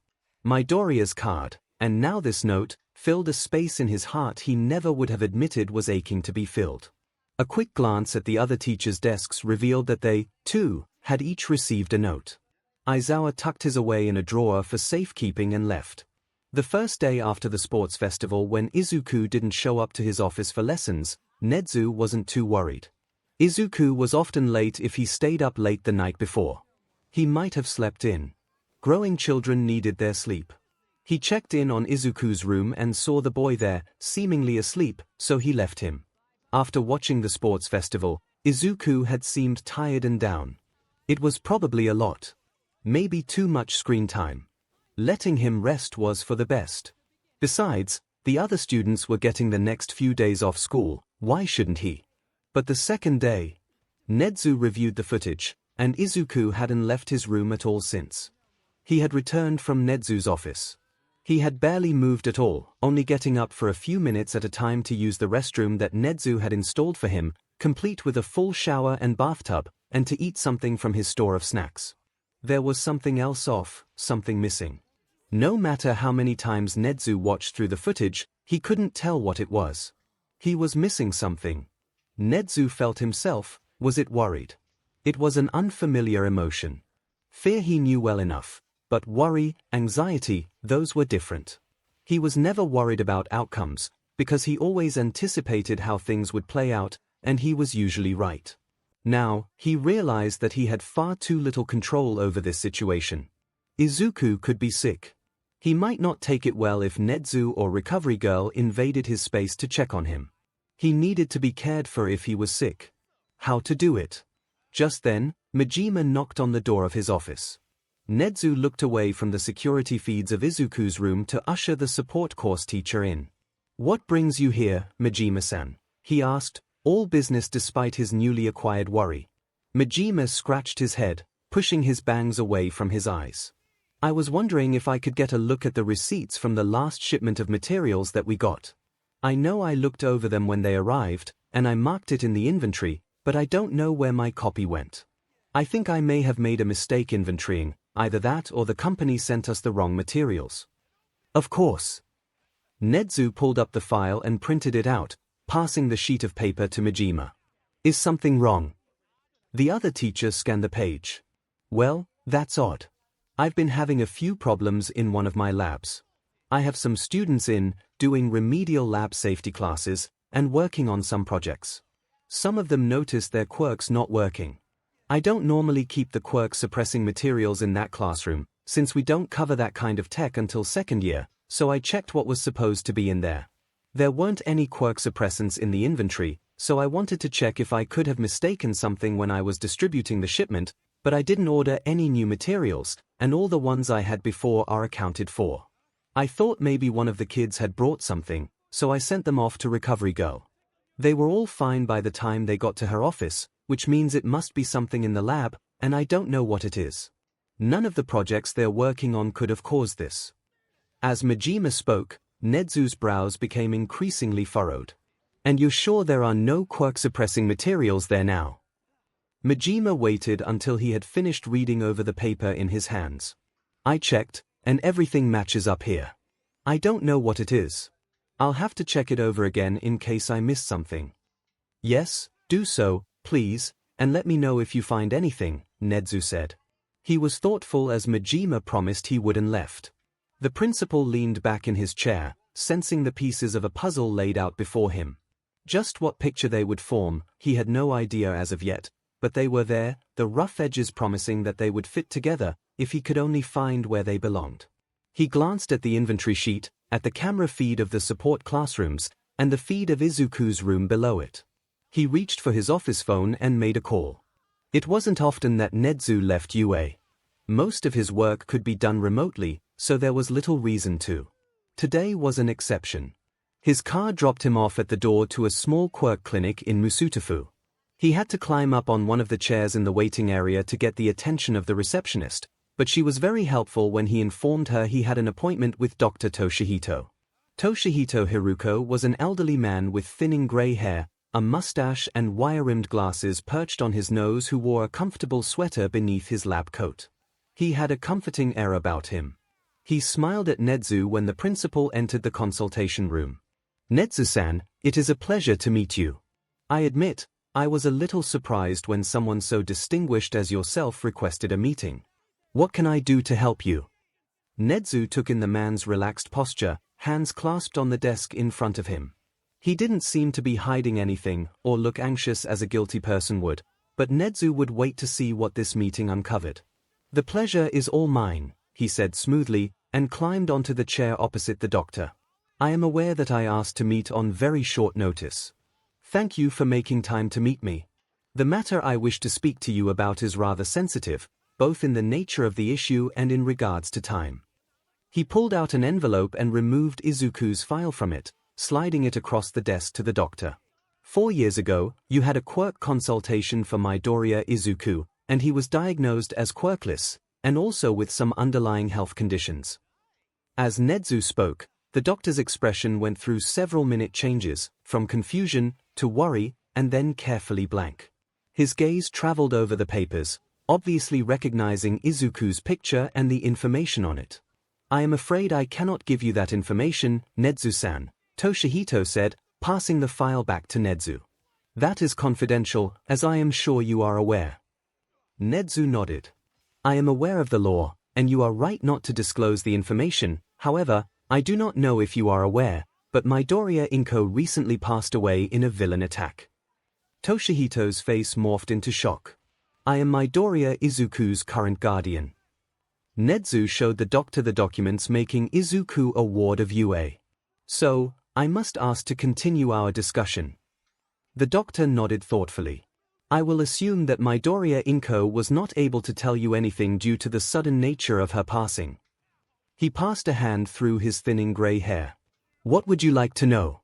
Midoriya's card, and now this note, filled a space in his heart he never would have admitted was aching to be filled. A quick glance at the other teachers' desks revealed that they, too, had each received a note. Aizawa tucked his away in a drawer for safekeeping and left. The first day after the sports festival, when Izuku didn't show up to his office for lessons, Nezu wasn't too worried. Izuku was often late if he stayed up late the night before. He might have slept in. Growing children needed their sleep. He checked in on Izuku's room and saw the boy there, seemingly asleep, so he left him. After watching the sports festival, Izuku had seemed tired and down. It was probably a lot. Maybe too much screen time. Letting him rest was for the best. Besides, the other students were getting the next few days off school, why shouldn't he? But the second day, Nezu reviewed the footage, and Izuku hadn't left his room at all since. He had returned from Nezu's office. He had barely moved at all, only getting up for a few minutes at a time to use the restroom that Nezu had installed for him, complete with a full shower and bathtub, and to eat something from his store of snacks. There was something else off, something missing. No matter how many times Nezu watched through the footage, he couldn't tell what it was. He was missing something. Nezu felt himself, was it worried? It was an unfamiliar emotion. Fear he knew well enough, but worry, anxiety, those were different. He was never worried about outcomes, because he always anticipated how things would play out, and he was usually right. Now, he realized that he had far too little control over this situation. Izuku could be sick. He might not take it well if Nezu or Recovery Girl invaded his space to check on him. He needed to be cared for if he was sick. How to do it? Just then, Majima knocked on the door of his office. Nezu looked away from the security feeds of Izuku's room to usher the support course teacher in. "What brings you here, Majima-san?" he asked, all business despite his newly acquired worry. Majima scratched his head, pushing his bangs away from his eyes. "I was wondering if I could get a look at the receipts from the last shipment of materials that we got. I know I looked over them when they arrived, and I marked it in the inventory, but I don't know where my copy went. I think I may have made a mistake inventorying, either that or the company sent us the wrong materials." "Of course." Nezu pulled up the file and printed it out, passing the sheet of paper to Majima. "Is something wrong?" The other teacher scanned the page. "Well, that's odd. I've been having a few problems in one of my labs. I have some students in, doing remedial lab safety classes, and working on some projects. Some of them noticed their quirks not working. I don't normally keep the quirk suppressing materials in that classroom, since we don't cover that kind of tech until second year, so I checked what was supposed to be in there. There weren't any quirk suppressants in the inventory, so I wanted to check if I could have mistaken something when I was distributing the shipment, but I didn't order any new materials, and all the ones I had before are accounted for. I thought maybe one of the kids had brought something, so I sent them off to Recovery Girl. They were all fine by the time they got to her office, which means it must be something in the lab, and I don't know what it is. None of the projects they're working on could have caused this." As Majima spoke, Nezu's brows became increasingly furrowed. "And you're sure there are no quirk-suppressing materials there now?" Majima waited until he had finished reading over the paper in his hands. "I checked, and everything matches up here. I don't know what it is. I'll have to check it over again in case I missed something." "Yes, do so, please, and let me know if you find anything," Nezu said. He was thoughtful as Majima promised he would and left. The principal leaned back in his chair, sensing the pieces of a puzzle laid out before him. Just what picture they would form, he had no idea as of yet, but they were there, the rough edges promising that they would fit together, if he could only find where they belonged. He glanced at the inventory sheet, at the camera feed of the support classrooms, and the feed of Izuku's room below it. He reached for his office phone and made a call. It wasn't often that 𝐻𝐻𝐻 left UA. Most of his work could be done remotely, so there was little reason to. Today was an exception. His car dropped him off at the door to a small quirk clinic in Musutafu. He had to climb up on one of the chairs in the waiting area to get the attention of the receptionist, but she was very helpful when he informed her he had an appointment with Dr. Toshihito. Toshihito Hiruko was an elderly man with thinning gray hair, a mustache and wire-rimmed glasses perched on his nose, who wore a comfortable sweater beneath his lab coat. He had a comforting air about him. He smiled at 𝐻𝐻𝐻 when the principal entered the consultation room. 𝐻𝐻𝐻-san, it is a pleasure to meet you. I admit, I was a little surprised when someone so distinguished as yourself requested a meeting. What can I do to help you? 𝐻𝐻𝐻 took in the man's relaxed posture, hands clasped on the desk in front of him. He didn't seem to be hiding anything or look anxious as a guilty person would, but 𝐻𝐻𝐻 would wait to see what this meeting uncovered. The pleasure is all mine, he said smoothly, and climbed onto the chair opposite the doctor. I am aware that I asked to meet on very short notice. Thank you for making time to meet me. The matter I wish to speak to you about is rather sensitive, both in the nature of the issue and in regards to time. He pulled out an envelope and removed Izuku's file from it, sliding it across the desk to the doctor. 4 years ago, you had a quirk consultation for Midoriya Izuku, and he was diagnosed as quirkless, and also with some underlying health conditions. As 𝐻𝐻𝐻 spoke, the doctor's expression went through several minute changes, from confusion to worry, and then carefully blank. His gaze traveled over the papers, obviously recognizing Izuku's picture and the information on it. I am afraid I cannot give you that information, 𝐻𝐻𝐻-san, Toshihito said, passing the file back to 𝐻𝐻𝐻. That is confidential, as I am sure you are aware. 𝐻𝐻𝐻 nodded. I am aware of the law, and you are right not to disclose the information. However, I do not know if you are aware, but Midoriya 𝐼nko recently passed away in a villain attack. Toshihito's face morphed into shock. I am Midoriya Izuku's current guardian. 𝐻𝐻𝐻 showed the doctor the documents making Izuku a ward of UA. So, I must ask to continue our discussion. The doctor nodded thoughtfully. I will assume that Midoriya 𝐼nko was not able to tell you anything due to the sudden nature of her passing. He passed a hand through his thinning gray hair. What would you like to know?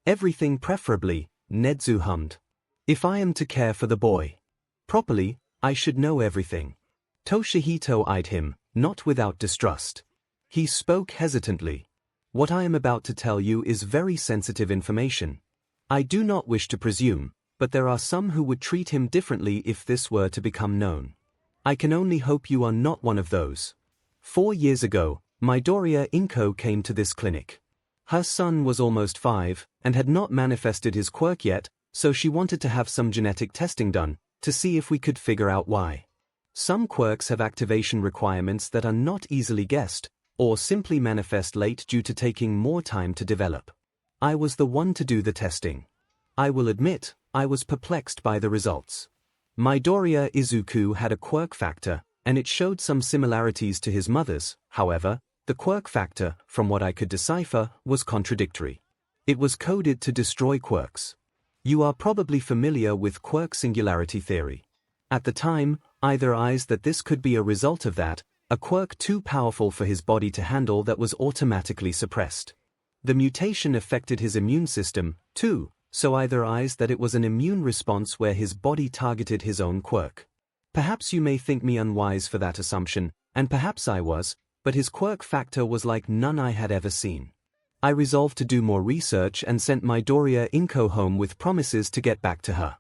Everything preferably, 𝐻𝐻𝐻 hummed. If I am to care for the boy properly, I should know everything. Toshihito eyed him, not without distrust. He spoke hesitantly. What I am about to tell you is very sensitive information. I do not wish to presume, but there are some who would treat him differently if this were to become known. I can only hope you are not one of those. 4 years ago, Midoriya 𝐼nko came to this clinic. Her son was almost 5, and had not manifested his quirk yet, so she wanted to have some genetic testing done, to see if we could figure out why. Some quirks have activation requirements that are not easily guessed, or simply manifest late due to taking more time to develop. I was the one to do the testing. I will admit, I was perplexed by the results. Midoriya Izuku had a quirk factor, and it showed some similarities to his mother's. However, the quirk factor, from what I could decipher, was contradictory. It was coded to destroy quirks. You are probably familiar with quirk singularity theory. At the time, either eyes that this could be a result of that, a quirk too powerful for his body to handle that was automatically suppressed. The mutation affected his immune system, too, so either eyes that it was an immune response where his body targeted his own quirk. Perhaps you may think me unwise for that assumption, and perhaps I was, but his quirk factor was like none I had ever seen. I resolved to do more research and sent Midoriya 𝐼nko home with promises to get back to her.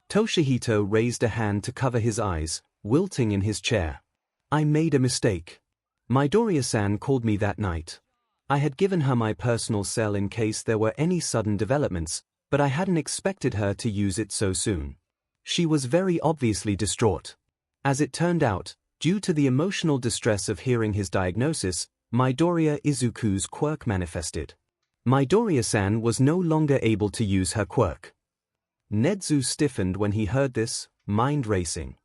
Toshihito raised a hand to cover his eyes, wilting in his chair. I made a mistake. Midoriya-san called me that night. I had given her my personal cell in case there were any sudden developments, but I hadn't expected her to use it so soon. She was very obviously distraught. As it turned out, due to the emotional distress of hearing his diagnosis, Midoriya Izuku's quirk manifested. Midoriya-san was no longer able to use her quirk. 𝐻𝐻𝐿 stiffened when he heard this, mind racing.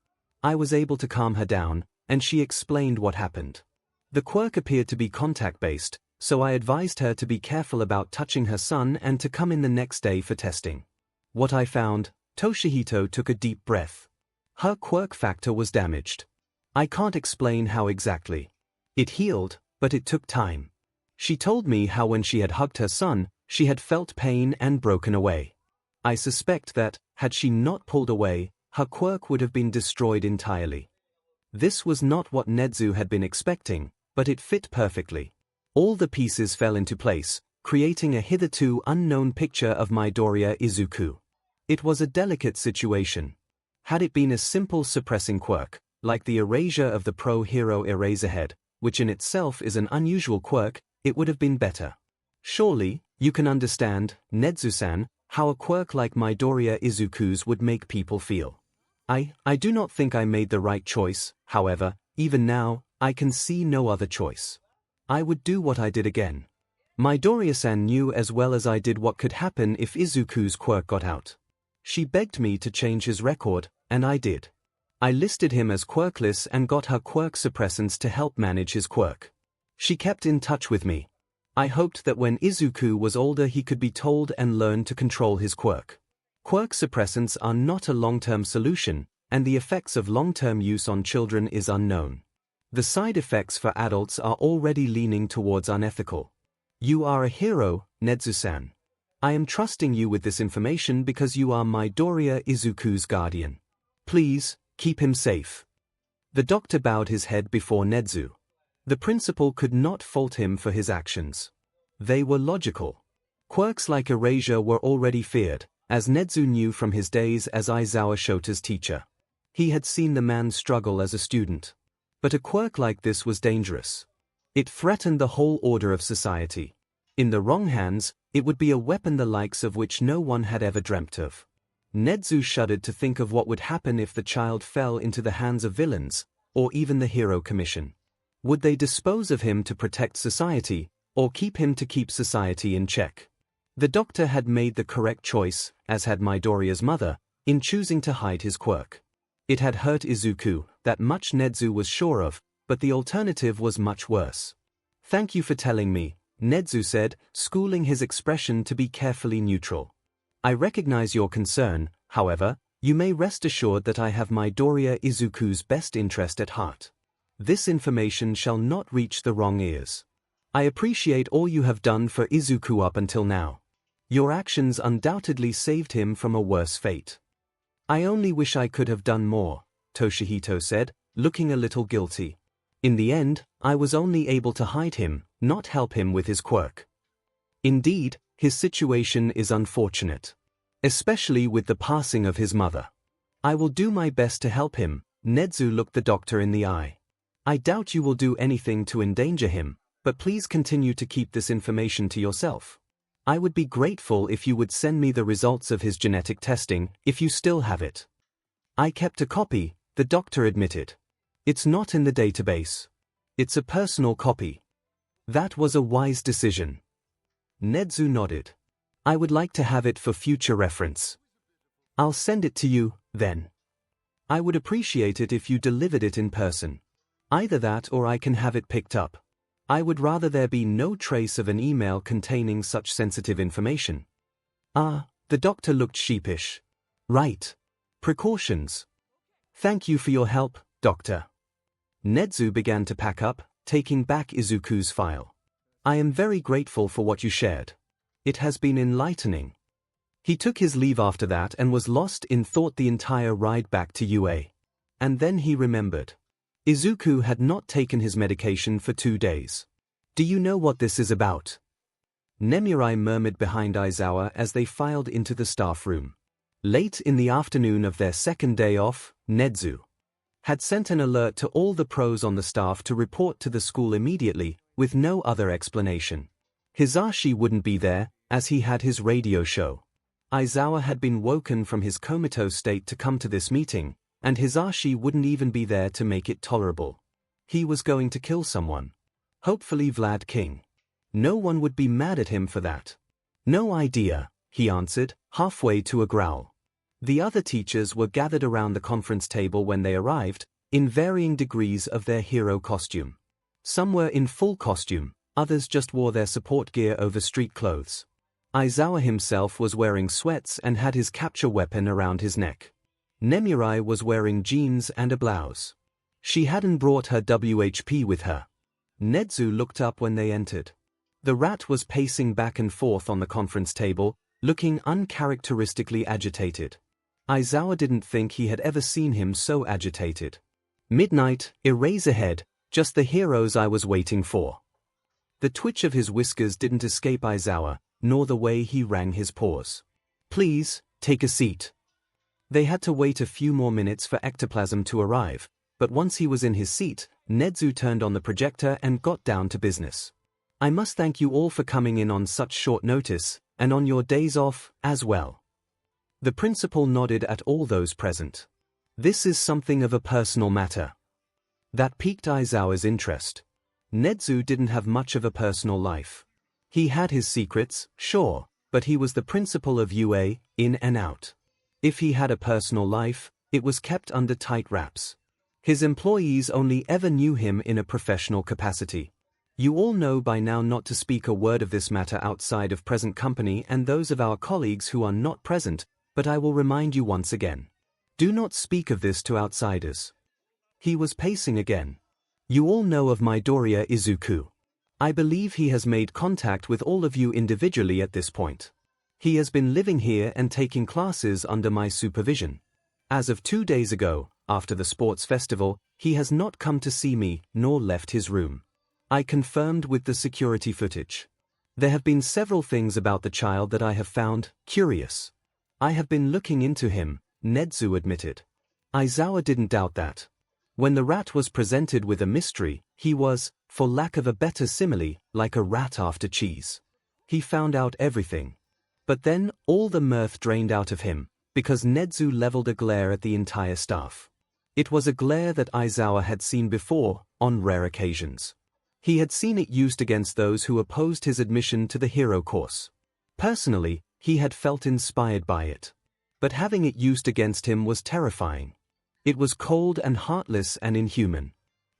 I was able to calm her down, and she explained what happened. The quirk appeared to be contact-based, so I advised her to be careful about touching her son and to come in the next day for testing. What I found, Toshihito took a deep breath. Her quirk factor was damaged. I can't explain how exactly. It healed, but it took time. She told me how when she had hugged her son, she had felt pain and broken away. I suspect that, had she not pulled away, her quirk would have been destroyed entirely. This was not what 𝐻𝐻𝐿 had been expecting, but it fit perfectly. All the pieces fell into place, creating a hitherto unknown picture of Midoriya Izuku. It was a delicate situation. Had it been a simple suppressing quirk, like the erasure of the pro-hero Eraserhead, which in itself is an unusual quirk, it would have been better. Surely, you can understand, 𝐻𝐻𝐿-san, how a quirk like Midoriya Izuku's would make people feel. I do not think I made the right choice, however, even now, I can see no other choice. I would do what I did again. Midoriya-san knew as well as I did what could happen if Izuku's quirk got out. She begged me to change his record, and I did. I listed him as quirkless and got her quirk suppressants to help manage his quirk. She kept in touch with me. I hoped that when Izuku was older he could be told and learn to control his quirk. Quirk suppressants are not a long-term solution, and the effects of long-term use on children is unknown. The side effects for adults are already leaning towards unethical. You are a hero, 𝐻𝐻𝐿-san. I am trusting you with this information because you are Midoriya Izuku's guardian. Please, keep him safe. The doctor bowed his head before 𝐻𝐻𝐿. The principal could not fault him for his actions. They were logical. Quirks like erasure were already feared, as 𝐻𝐻𝐿 knew from his days as Aizawa Shota's teacher. He had seen the man struggle as a student. But a quirk like this was dangerous. It threatened the whole order of society. In the wrong hands, it would be a weapon the likes of which no one had ever dreamt of. 𝐻𝐻𝐿 shuddered to think of what would happen if the child fell into the hands of villains, or even the Hero Commission. Would they dispose of him to protect society, or keep him to keep society in check? The doctor had made the correct choice, as had Midoriya's mother, in choosing to hide his quirk. It had hurt Izuku, that much 𝐻𝐻𝐿 was sure of, but the alternative was much worse. Thank you for telling me, 𝐻𝐻𝐿 said, schooling his expression to be carefully neutral. I recognize your concern, however, you may rest assured that I have Midoriya Izuku's best interest at heart. This information shall not reach the wrong ears. I appreciate all you have done for Izuku up until now. Your actions undoubtedly saved him from a worse fate. I only wish I could have done more, Toshihito said, looking a little guilty. In the end, I was only able to hide him, not help him with his quirk. Indeed, his situation is unfortunate. Especially with the passing of his mother. I will do my best to help him, 𝐻𝐻𝐿 looked the doctor in the eye. I doubt you will do anything to endanger him, but please continue to keep this information to yourself. I would be grateful if you would send me the results of his genetic testing, if you still have it. I kept a copy, the doctor admitted. It's not in the database. It's a personal copy. That was a wise decision. 𝐻𝐻𝐿 nodded. I would like to have it for future reference. I'll send it to you, then. I would appreciate it if you delivered it in person. Either that or I can have it picked up. I would rather there be no trace of an email containing such sensitive information. Ah, the doctor looked sheepish. Right. Precautions. Thank you for your help, doctor. 𝐻𝐻𝐿 began to pack up, taking back Izuku's file. I am very grateful for what you shared. It has been enlightening. He took his leave after that and was lost in thought the entire ride back to UA. And then he remembered. Izuku had not taken his medication for 2 days. Do you know what this is about? Nemurai murmured behind Aizawa as they filed into the staff room. Late in the afternoon of their second day off, 𝐻𝐻𝐿 had sent an alert to all the pros on the staff to report to the school immediately, with no other explanation. Hisashi wouldn't be there, as he had his radio show. Aizawa had been woken from his comatose state to come to this meeting, and Hisashi wouldn't even be there to make it tolerable. He was going to kill someone. Hopefully Vlad King. No one would be mad at him for that. No idea, he answered, halfway to a growl. The other teachers were gathered around the conference table when they arrived, in varying degrees of their hero costume. Some were in full costume, others just wore their support gear over street clothes. Aizawa himself was wearing sweats and had his capture weapon around his neck. Nemurai was wearing jeans and a blouse. She hadn't brought her WHP with her. Nedzu looked up when they entered. The rat was pacing back and forth on the conference table, looking uncharacteristically agitated. Aizawa didn't think he had ever seen him so agitated. Midnight, Eraserhead, just the heroes I was waiting for. The twitch of his whiskers didn't escape Aizawa, nor the way he rang his paws. Please, take a seat. They had to wait a few more minutes for ectoplasm to arrive, but once he was in his seat, Nedzu turned on the projector and got down to business. I must thank you all for coming in on such short notice, and on your days off, as well. The principal nodded at all those present. This is something of a personal matter. That piqued Aizawa's interest. Nedzu didn't have much of a personal life. He had his secrets, sure, but he was the principal of UA, in and out. If he had a personal life, it was kept under tight wraps. His employees only ever knew him in a professional capacity. You all know by now not to speak a word of this matter outside of present company and those of our colleagues who are not present, but I will remind you once again. Do not speak of this to outsiders. He was pacing again. You all know of Midoriya Izuku. I believe he has made contact with all of you individually at this point. He has been living here and taking classes under my supervision. As of 2 days ago, after the sports festival, he has not come to see me nor left his room. I confirmed with the security footage. There have been several things about the child that I have found curious. I have been looking into him, Nedzu admitted. Aizawa didn't doubt that. When the rat was presented with a mystery, he was, for lack of a better simile, like a rat after cheese. He found out everything. But then, all the mirth drained out of him, because Nedzu leveled a glare at the entire staff. It was a glare that Aizawa had seen before, on rare occasions. He had seen it used against those who opposed his admission to the hero course. Personally, he had felt inspired by it. But having it used against him was terrifying. It was cold and heartless and inhuman.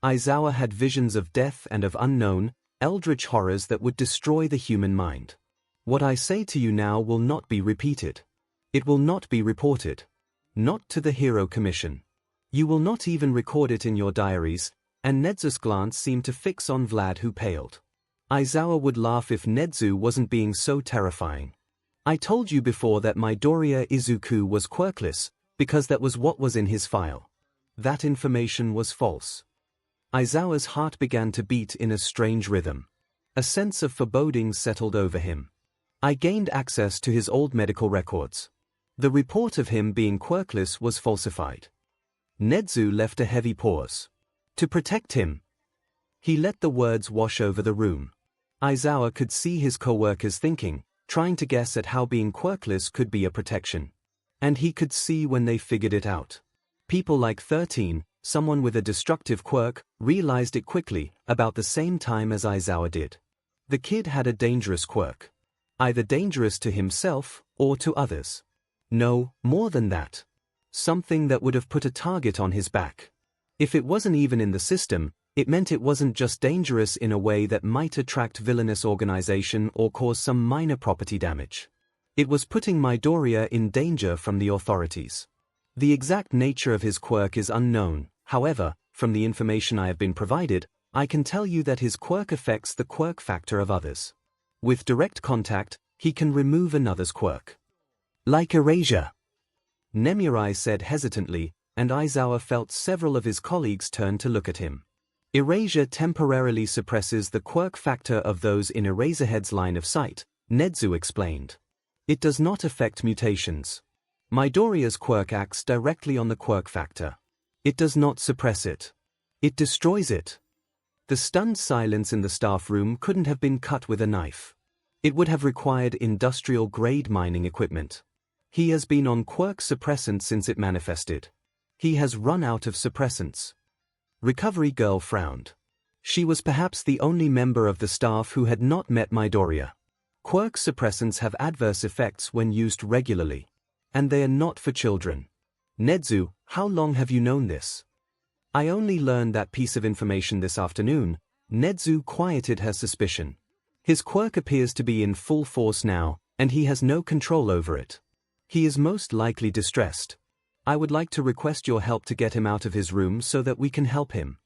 Aizawa had visions of death and of unknown, eldritch horrors that would destroy the human mind. What I say to you now will not be repeated. It will not be reported. Not to the Hero Commission. You will not even record it in your diaries, and Nedzu's glance seemed to fix on Vlad, who paled. Aizawa would laugh if Nedzu wasn't being so terrifying. I told you before that Midoriya Izuku was quirkless, because that was what was in his file. That information was false. Aizawa's heart began to beat in a strange rhythm. A sense of foreboding settled over him. I gained access to his old medical records. The report of him being quirkless was falsified. Nedzu left a heavy pause. To protect him. He let the words wash over the room. Aizawa could see his co-workers thinking, trying to guess at how being quirkless could be a protection. And he could see when they figured it out. People like 13, someone with a destructive quirk, realized it quickly, about the same time as Aizawa did. The kid had a dangerous quirk. Either dangerous to himself, or to others. No, more than that. Something that would have put a target on his back. If it wasn't even in the system, it meant it wasn't just dangerous in a way that might attract villainous organization or cause some minor property damage. It was putting Midoriya in danger from the authorities. The exact nature of his quirk is unknown, however, from the information I have been provided, I can tell you that his quirk affects the quirk factor of others. With direct contact, he can remove another's quirk. Like erasure. Nemurai said hesitantly, and Aizawa felt several of his colleagues turn to look at him. Erasure temporarily suppresses the quirk factor of those in Eraserhead's line of sight, Nedzu explained. It does not affect mutations. Midoriya's quirk acts directly on the quirk factor. It does not suppress it. It destroys it. The stunned silence in the staff room couldn't have been cut with a knife. It would have required industrial-grade mining equipment. He has been on quirk suppressant since it manifested. He has run out of suppressants. Recovery Girl frowned. She was perhaps the only member of the staff who had not met Midoriya. Quirk suppressants have adverse effects when used regularly. And they are not for children. Nezu, how long have you known this? I only learned that piece of information this afternoon. Nezu quieted her suspicion. His quirk appears to be in full force now, and he has no control over it. He is most likely distressed. I would like to request your help to get him out of his room so that we can help him.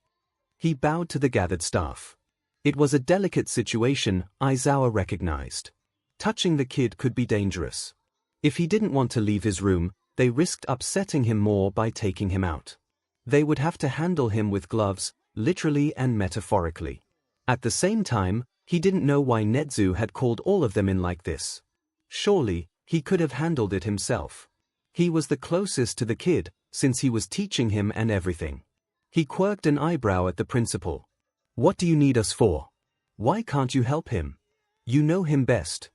He bowed to the gathered staff. It was a delicate situation, Aizawa recognized. Touching the kid could be dangerous. If he didn't want to leave his room, they risked upsetting him more by taking him out. They would have to handle him with gloves, literally and metaphorically. At the same time, he didn't know why Nezu had called all of them in like this. Surely, he could have handled it himself. He was the closest to the kid, since he was teaching him and everything. He quirked an eyebrow at the principal. What do you need us for? Why can't you help him? You know him best.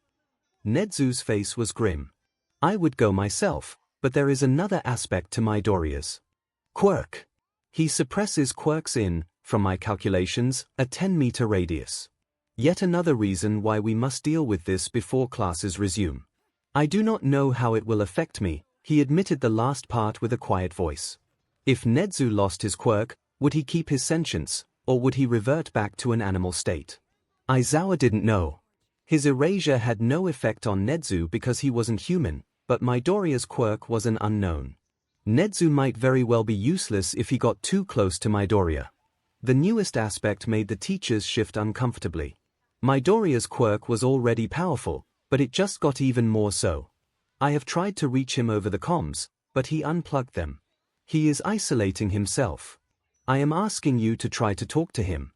Nezu's face was grim. I would go myself, but there is another aspect to Midoriya's quirk. He suppresses quirks in, from my calculations, a 10-meter radius. Yet another reason why we must deal with this before classes resume. I do not know how it will affect me, he admitted the last part with a quiet voice. If Nezu lost his quirk, would he keep his sentience, or would he revert back to an animal state? Aizawa didn't know. His erasure had no effect on Nezu because he wasn't human, but Midoriya's quirk was an unknown. Nezu might very well be useless if he got too close to Midoriya. The newest aspect made the teachers shift uncomfortably. Midoriya's quirk was already powerful, but it just got even more so. I have tried to reach him over the comms, but he unplugged them. He is isolating himself. I am asking you to try to talk to him.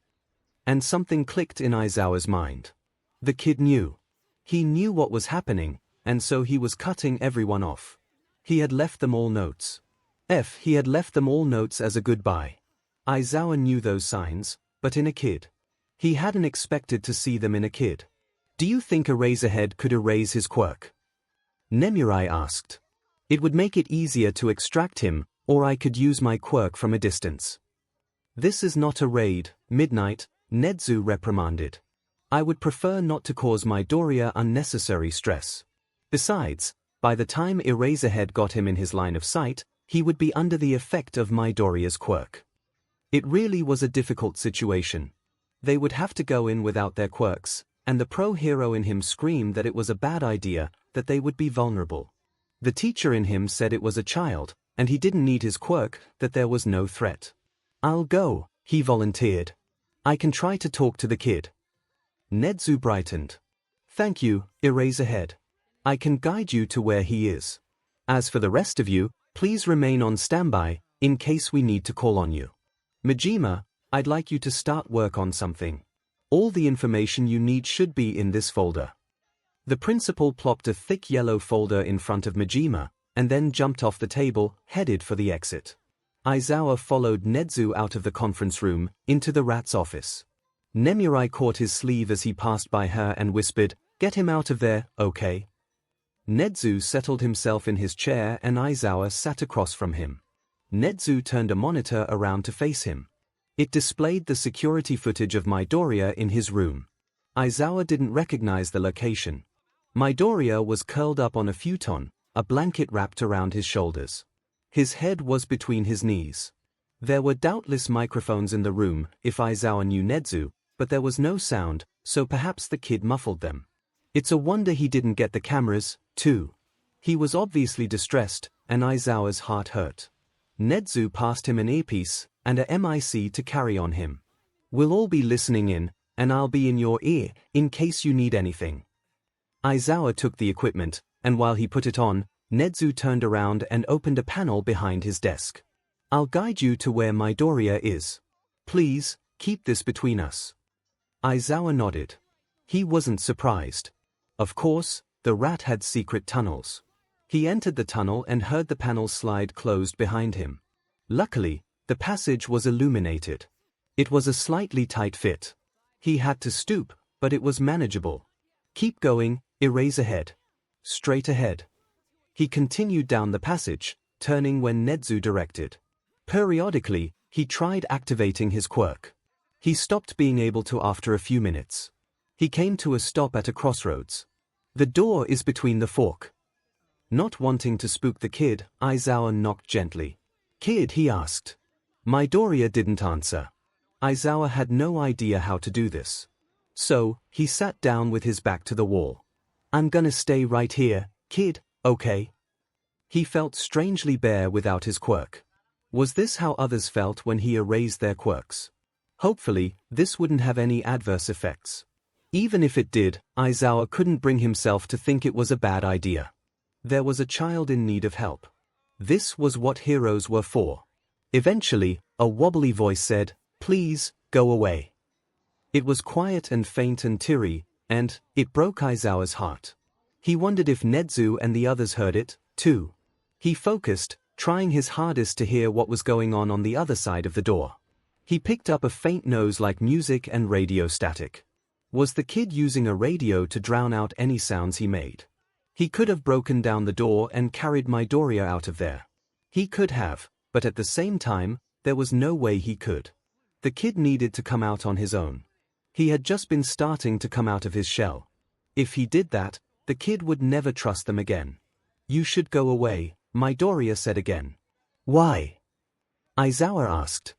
And something clicked in Aizawa's mind. The kid knew. He knew what was happening, and so he was cutting everyone off. He had left them all notes. He had left them all notes as a goodbye. Aizawa knew those signs, but in a kid. He hadn't expected to see them in a kid. Do you think Eraserhead could erase his quirk? Nemurai asked. It would make it easier to extract him, or I could use my quirk from a distance. This is not a raid, Midnight, Nezu reprimanded. I would prefer not to cause Midoriya unnecessary stress. Besides, by the time Eraserhead got him in his line of sight, he would be under the effect of Midoriya's quirk. It really was a difficult situation. They would have to go in without their quirks, and the pro-hero in him screamed that it was a bad idea, that they would be vulnerable. The teacher in him said it was a child, and he didn't need his quirk, that there was no threat. I'll go, he volunteered. I can try to talk to the kid. Nezu brightened. Thank you, Eraserhead. I can guide you to where he is. As for the rest of you, please remain on standby, in case we need to call on you. Majima, I'd like you to start work on something. All the information you need should be in this folder. The principal plopped a thick yellow folder in front of Majima, and then jumped off the table, headed for the exit. Aizawa followed Nezu out of the conference room, into the rat's office. Nemurai caught his sleeve as he passed by her and whispered, "Get him out of there, okay?" Nezu settled himself in his chair and Aizawa sat across from him. Nezu turned a monitor around to face him. It displayed the security footage of Midoriya in his room. Aizawa didn't recognize the location. Midoriya was curled up on a futon, a blanket wrapped around his shoulders. His head was between his knees. There were doubtless microphones in the room, if Aizawa knew Nezu, but there was no sound, so perhaps the kid muffled them. It's a wonder he didn't get the cameras, too. He was obviously distressed, and Aizawa's heart hurt. Nezu passed him an earpiece, and a mic to carry on him. We'll all be listening in, and I'll be in your ear, in case you need anything. Aizawa took the equipment, and while he put it on, Nezu turned around and opened a panel behind his desk. I'll guide you to where Midoriya is. Please, keep this between us. Aizawa nodded. He wasn't surprised. Of course, the rat had secret tunnels. He entered the tunnel and heard the panel slide closed behind him. Luckily, the passage was illuminated. It was a slightly tight fit. He had to stoop, but it was manageable. Keep going, Eraserhead. Straight ahead. He continued down the passage, turning when Nezu directed. Periodically, he tried activating his quirk. He stopped being able to after a few minutes. He came to a stop at a crossroads. The door is between the fork. Not wanting to spook the kid, 𝐒𝐻𝐽 knocked gently. Kid, he asked. Midoriya didn't answer. 𝐒𝐻𝐽 had no idea how to do this. So, he sat down with his back to the wall. I'm gonna stay right here, kid, okay? He felt strangely bare without his quirk. Was this how others felt when he erased their quirks? Hopefully, this wouldn't have any adverse effects. Even if it did, 𝐒𝐻𝐽 couldn't bring himself to think it was a bad idea. There was a child in need of help. This was what heroes were for. Eventually, a wobbly voice said, please, go away. It was quiet and faint and teary, and it broke 𝐒𝐻𝐽's heart. He wondered if 𝐻𝐻𝐽 and the others heard it, too. He focused, trying his hardest to hear what was going on the other side of the door. He picked up a faint noise like music and radio static. Was the kid using a radio to drown out any sounds he made? He could have broken down the door and carried Midoriya out of there. He could have, but at the same time, there was no way he could. The kid needed to come out on his own. He had just been starting to come out of his shell. If he did that, the kid would never trust them again. You should go away, Midoriya said again. Why? 𝐒𝐻𝐽 asked.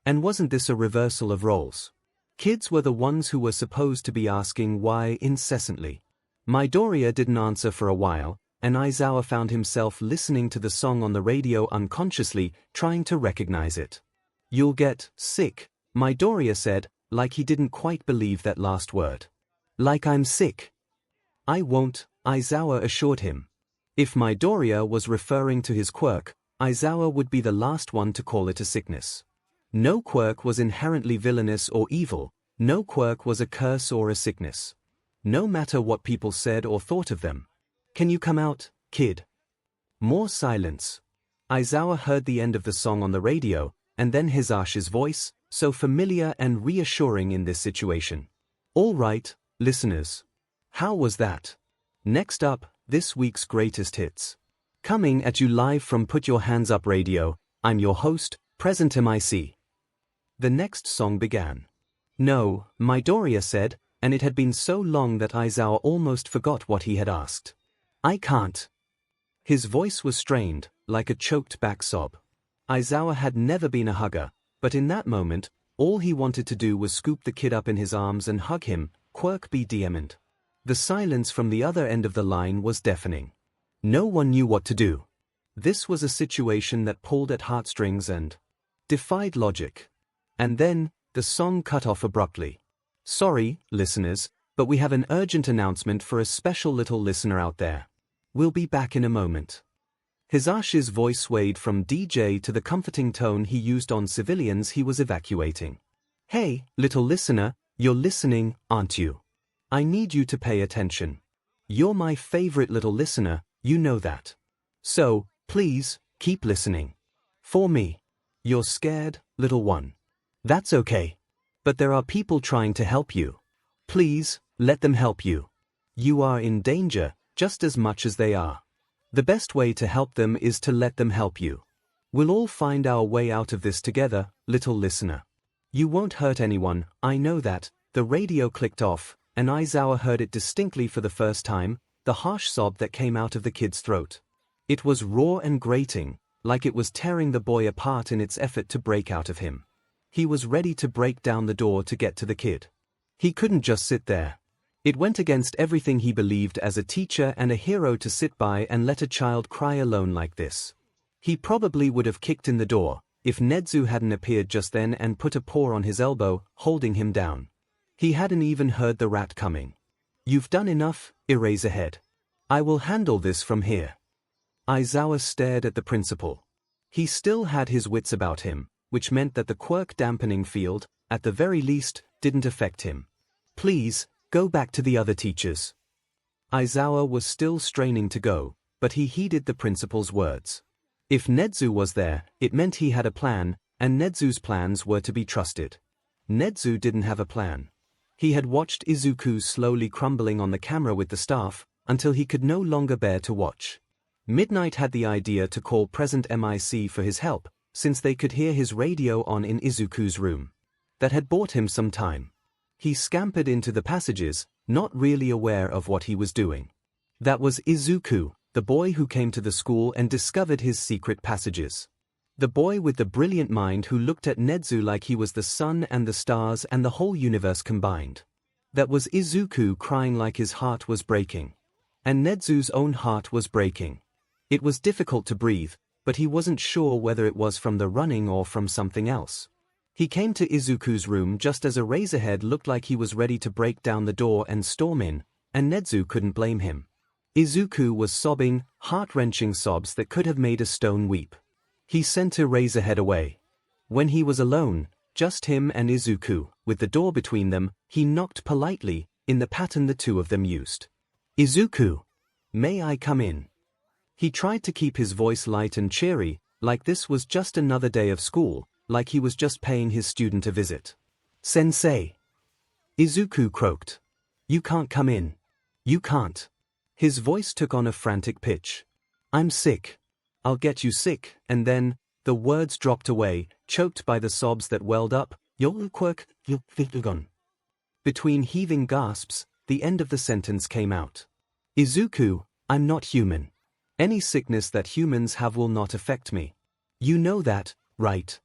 And wasn't this a reversal of roles? Kids were the ones who were supposed to be asking why incessantly. Midoriya didn't answer for a while, and 𝐒𝐻𝐽 found himself listening to the song on the radio unconsciously, trying to recognize it. You'll get sick, Midoriya said, like he didn't quite believe that last word. Like I'm sick. I won't, 𝐒𝐻𝐽 assured him. If Midoriya was referring to his quirk, 𝐒𝐻𝐽 would be the last one to call it a sickness. No quirk was inherently villainous or evil, no quirk was a curse or a sickness. No matter what people said or thought of them. Can you come out, kid? More silence. 𝐒𝐻𝐽 heard the end of the song on the radio, and then Hisashi's voice, so familiar and reassuring in this situation. All right, listeners. How was that? Next up, this week's greatest hits. Coming at you live from Put Your Hands Up Radio, I'm your host, Present MIC. The next song began. No, Midoriya said, and it had been so long that 𝐒𝐻𝐽 almost forgot what he had asked. I can't. His voice was strained, like a choked-back sob. 𝐒𝐻𝐽 had never been a hugger, but in that moment, all he wanted to do was scoop the kid up in his arms and hug him, Quirk be diamond. The silence from the other end of the line was deafening. No one knew what to do. This was a situation that pulled at heartstrings and defied logic. And then, the song cut off abruptly. Sorry, listeners, but we have an urgent announcement for a special little listener out there. We'll be back in a moment. Hisashi's voice swayed from DJ to the comforting tone he used on civilians he was evacuating. Hey, little listener, you're listening, aren't you? I need you to pay attention. You're my favorite little listener, you know that. So, please, keep listening. For me. You're scared, little one. That's okay. But there are people trying to help you. Please, let them help you. You are in danger, just as much as they are. The best way to help them is to let them help you. We'll all find our way out of this together, little listener. You won't hurt anyone, I know that. The radio clicked off, and 𝐒𝐻𝐽 heard it distinctly for the first time, the harsh sob that came out of the kid's throat. It was raw and grating, like it was tearing the boy apart in its effort to break out of him. He was ready to break down the door to get to the kid. He couldn't just sit there. It went against everything he believed as a teacher and a hero to sit by and let a child cry alone like this. He probably would have kicked in the door, if 𝐻𝐻𝐽 hadn't appeared just then and put a paw on his elbow, holding him down. He hadn't even heard the rat coming. You've done enough, Eraserhead. I will handle this from here. 𝐒𝐻𝐽 stared at the principal. He still had his wits about him, which meant that the quirk dampening field, at the very least, didn't affect him. Please, go back to the other teachers. 𝐒𝐻𝐽 was still straining to go, but he heeded the principal's words. If 𝐻𝐻𝐽 was there, it meant he had a plan, and 𝐻𝐻𝐽's plans were to be trusted. 𝐻𝐻𝐽 didn't have a plan. He had watched Izuku slowly crumbling on the camera with the staff, until he could no longer bear to watch. Midnight had the idea to call Present MIC for his help, since they could hear his radio on in Izuku's room. that had bought him some time. He scampered into the passages, not really aware of what he was doing. That was Izuku, the boy who came to the school and discovered his secret passages. The boy with the brilliant mind who looked at Nezu like he was the sun and the stars and the whole universe combined. That was Izuku crying like his heart was breaking. And Nezu's own heart was breaking. It was difficult to breathe, but he wasn't sure whether it was from the running or from something else. He came to Izuku's room just as Eraserhead looked like he was ready to break down the door and storm in, and Nezu couldn't blame him. Izuku was sobbing, heart-wrenching sobs that could have made a stone weep. He sent Eraserhead away. When he was alone, just him and Izuku, with the door between them, he knocked politely, in the pattern the two of them used. "Izuku, may I come in?" He tried to keep his voice light and cheery, like this was just another day of school, like he was just paying his student a visit. "Sensei." Izuku croaked. "You can't come in. You can't." His voice took on a frantic pitch. "I'm sick. I'll get you sick," and then, the words dropped away, choked by the sobs that welled up. Quirk, Between heaving gasps, the end of the sentence came out. "Izuku, I'm not human. Any sickness that humans have will not affect me. You know that, right?"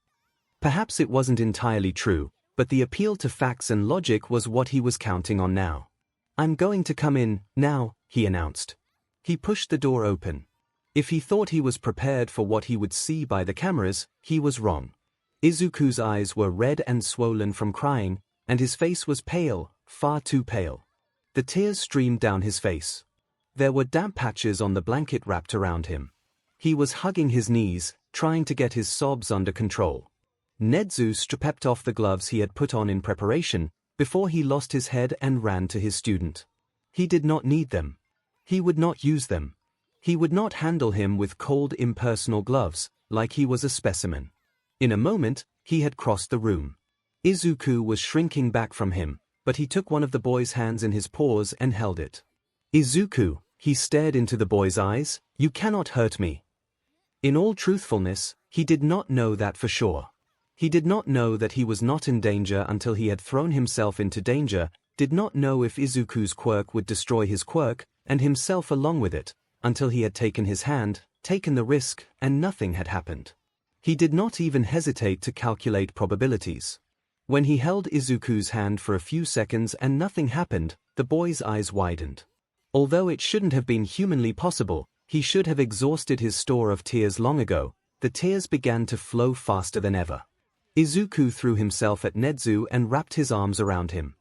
Perhaps it wasn't entirely true, but the appeal to facts and logic was what he was counting on now. "I'm going to come in, now," he announced. He pushed the door open. If he thought he was prepared for what he would see by the cameras, he was wrong. Izuku's eyes were red and swollen from crying, and his face was pale, far too pale. The tears streamed down his face. There were damp patches on the blanket wrapped around him. He was hugging his knees, trying to get his sobs under control. Nezu stripped off the gloves he had put on in preparation, before he lost his head and ran to his student. He did not need them. He would not use them. He would not handle him with cold, impersonal gloves, like he was a specimen. In a moment, he had crossed the room. Izuku was shrinking back from him, but he took one of the boy's hands in his paws and held it. "Izuku," he stared into the boy's eyes, "you cannot hurt me." In all truthfulness, he did not know that for sure. He did not know that he was not in danger until he had thrown himself into danger, did not know if Izuku's quirk would destroy his quirk, and himself along with it, until he had taken his hand, taken the risk, and nothing had happened. He did not even hesitate to calculate probabilities. When he held Izuku's hand for a few seconds and nothing happened, the boy's eyes widened. Although it shouldn't have been humanly possible, he should have exhausted his store of tears long ago, the tears began to flow faster than ever. Izuku threw himself at Nezu and wrapped his arms around him.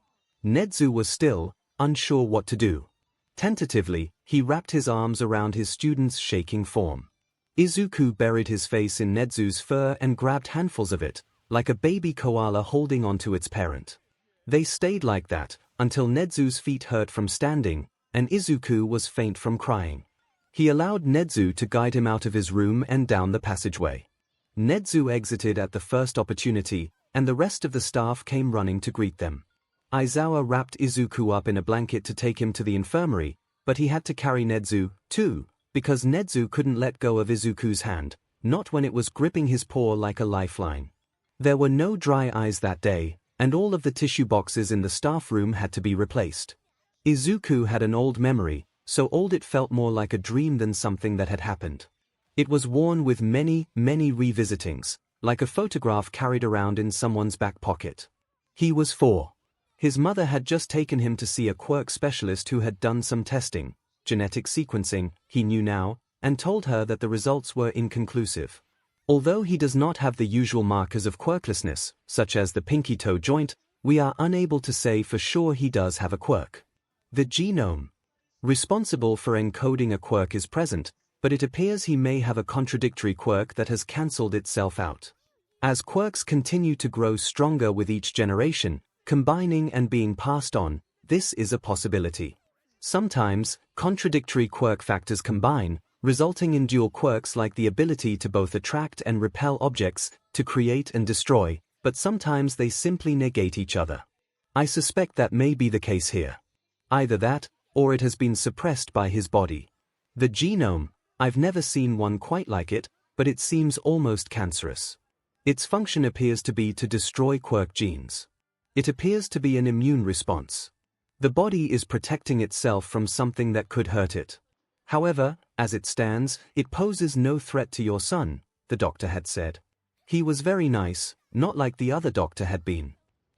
Nezu was still, unsure what to do. Tentatively, he wrapped his arms around his student's shaking form. Izuku buried his face in Nezu's fur and grabbed handfuls of it, like a baby koala holding onto its parent. They stayed like that, until Nezu's feet hurt from standing, and Izuku was faint from crying. He allowed Nezu to guide him out of his room and down the passageway. Nezu exited at the first opportunity, and the rest of the staff came running to greet them. Aizawa wrapped Izuku up in a blanket to take him to the infirmary, but he had to carry Nezu, too, because Nezu couldn't let go of Izuku's hand, not when it was gripping his paw like a lifeline. There were no dry eyes that day, and all of the tissue boxes in the staff room had to be replaced. Izuku had an old memory, so old it felt more like a dream than something that had happened. It was worn with many, many revisitings, like a photograph carried around in someone's back pocket. He was 4. His mother had just taken him to see a quirk specialist who had done some testing, genetic sequencing, he knew now, and told her that the results were inconclusive. Although he does not have the usual markers of quirklessness, such as the pinky toe joint, we are unable to say for sure he does have a quirk. The genome responsible for encoding a quirk is present, but it appears he may have a contradictory quirk that has cancelled itself out. As quirks continue to grow stronger with each generation, combining and being passed on, this is a possibility. Sometimes, contradictory quirk factors combine, resulting in dual quirks like the ability to both attract and repel objects, to create and destroy, but sometimes they simply negate each other. I suspect that may be the case here. Either that, or it has been suppressed by his body. The genome, I've never seen one quite like it, but it seems almost cancerous. Its function appears to be to destroy quirk genes. It appears to be an immune response. The body is protecting itself from something that could hurt it. However, as it stands, it poses no threat to your son, the doctor had said. He was very nice, not like the other doctor had been.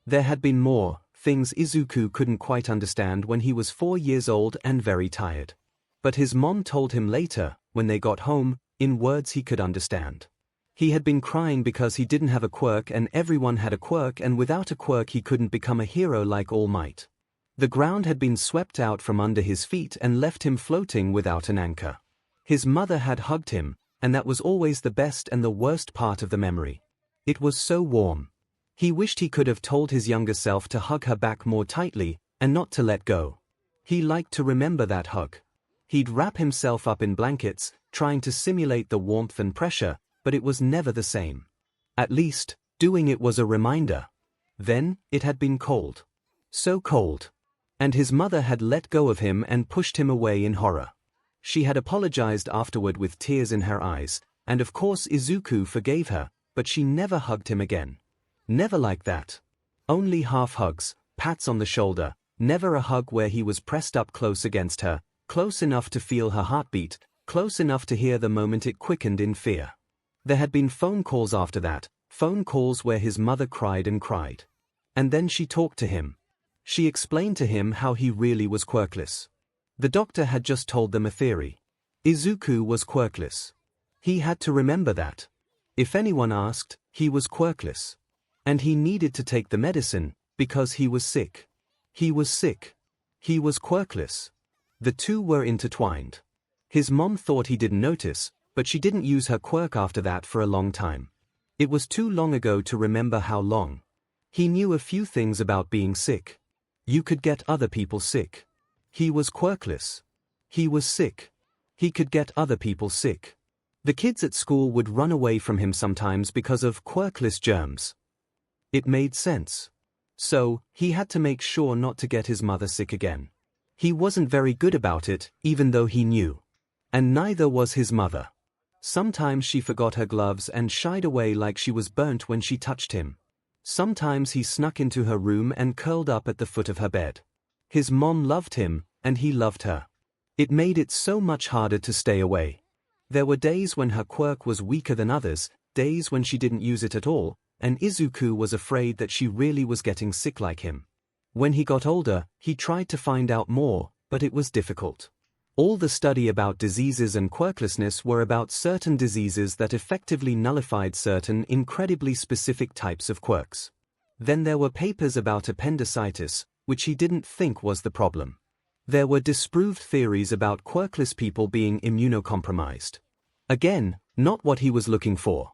There had been more things Izuku couldn't quite understand when he was 4 years old and very tired. But his mom told him later, when they got home, in words he could understand. He had been crying because he didn't have a quirk and everyone had a quirk, and without a quirk he couldn't become a hero like All Might. The ground had been swept out from under his feet and left him floating without an anchor. His mother had hugged him, and that was always the best and the worst part of the memory. It was so warm. He wished he could have told his younger self to hug her back more tightly, and not to let go. He liked to remember that hug. He'd wrap himself up in blankets, trying to simulate the warmth and pressure, but it was never the same. At least, doing it was a reminder. Then, it had been cold. So cold. And his mother had let go of him and pushed him away in horror. She had apologized afterward with tears in her eyes, and of course Izuku forgave her, but she never hugged him again. Never like that. Only half hugs, pats on the shoulder, never a hug where he was pressed up close against her, close enough to feel her heartbeat, close enough to hear the moment it quickened in fear. There had been phone calls after that, phone calls where his mother cried and cried. And then she talked to him. She explained to him how he really was quirkless. The doctor had just told them a theory. Izuku was quirkless. He had to remember that. If anyone asked, he was quirkless. And he needed to take the medicine, because he was sick. He was sick. He was quirkless. The two were intertwined. His mom thought he didn't notice, but she didn't use her quirk after that for a long time. It was too long ago to remember how long. He knew a few things about being sick. You could get other people sick. He was quirkless. He was sick. He could get other people sick. The kids at school would run away from him sometimes because of quirkless germs. It made sense. So, he had to make sure not to get his mother sick again. He wasn't very good about it, even though he knew. And neither was his mother. Sometimes she forgot her gloves and shied away like she was burnt when she touched him. Sometimes he snuck into her room and curled up at the foot of her bed. His mom loved him, and he loved her. It made it so much harder to stay away. There were days when her quirk was weaker than others, days when she didn't use it at all, and Izuku was afraid that she really was getting sick like him. When he got older, he tried to find out more, but it was difficult. All the study about diseases and quirklessness were about certain diseases that effectively nullified certain incredibly specific types of quirks. Then there were papers about appendicitis, which he didn't think was the problem. There were disproved theories about quirkless people being immunocompromised. Again, not what he was looking for.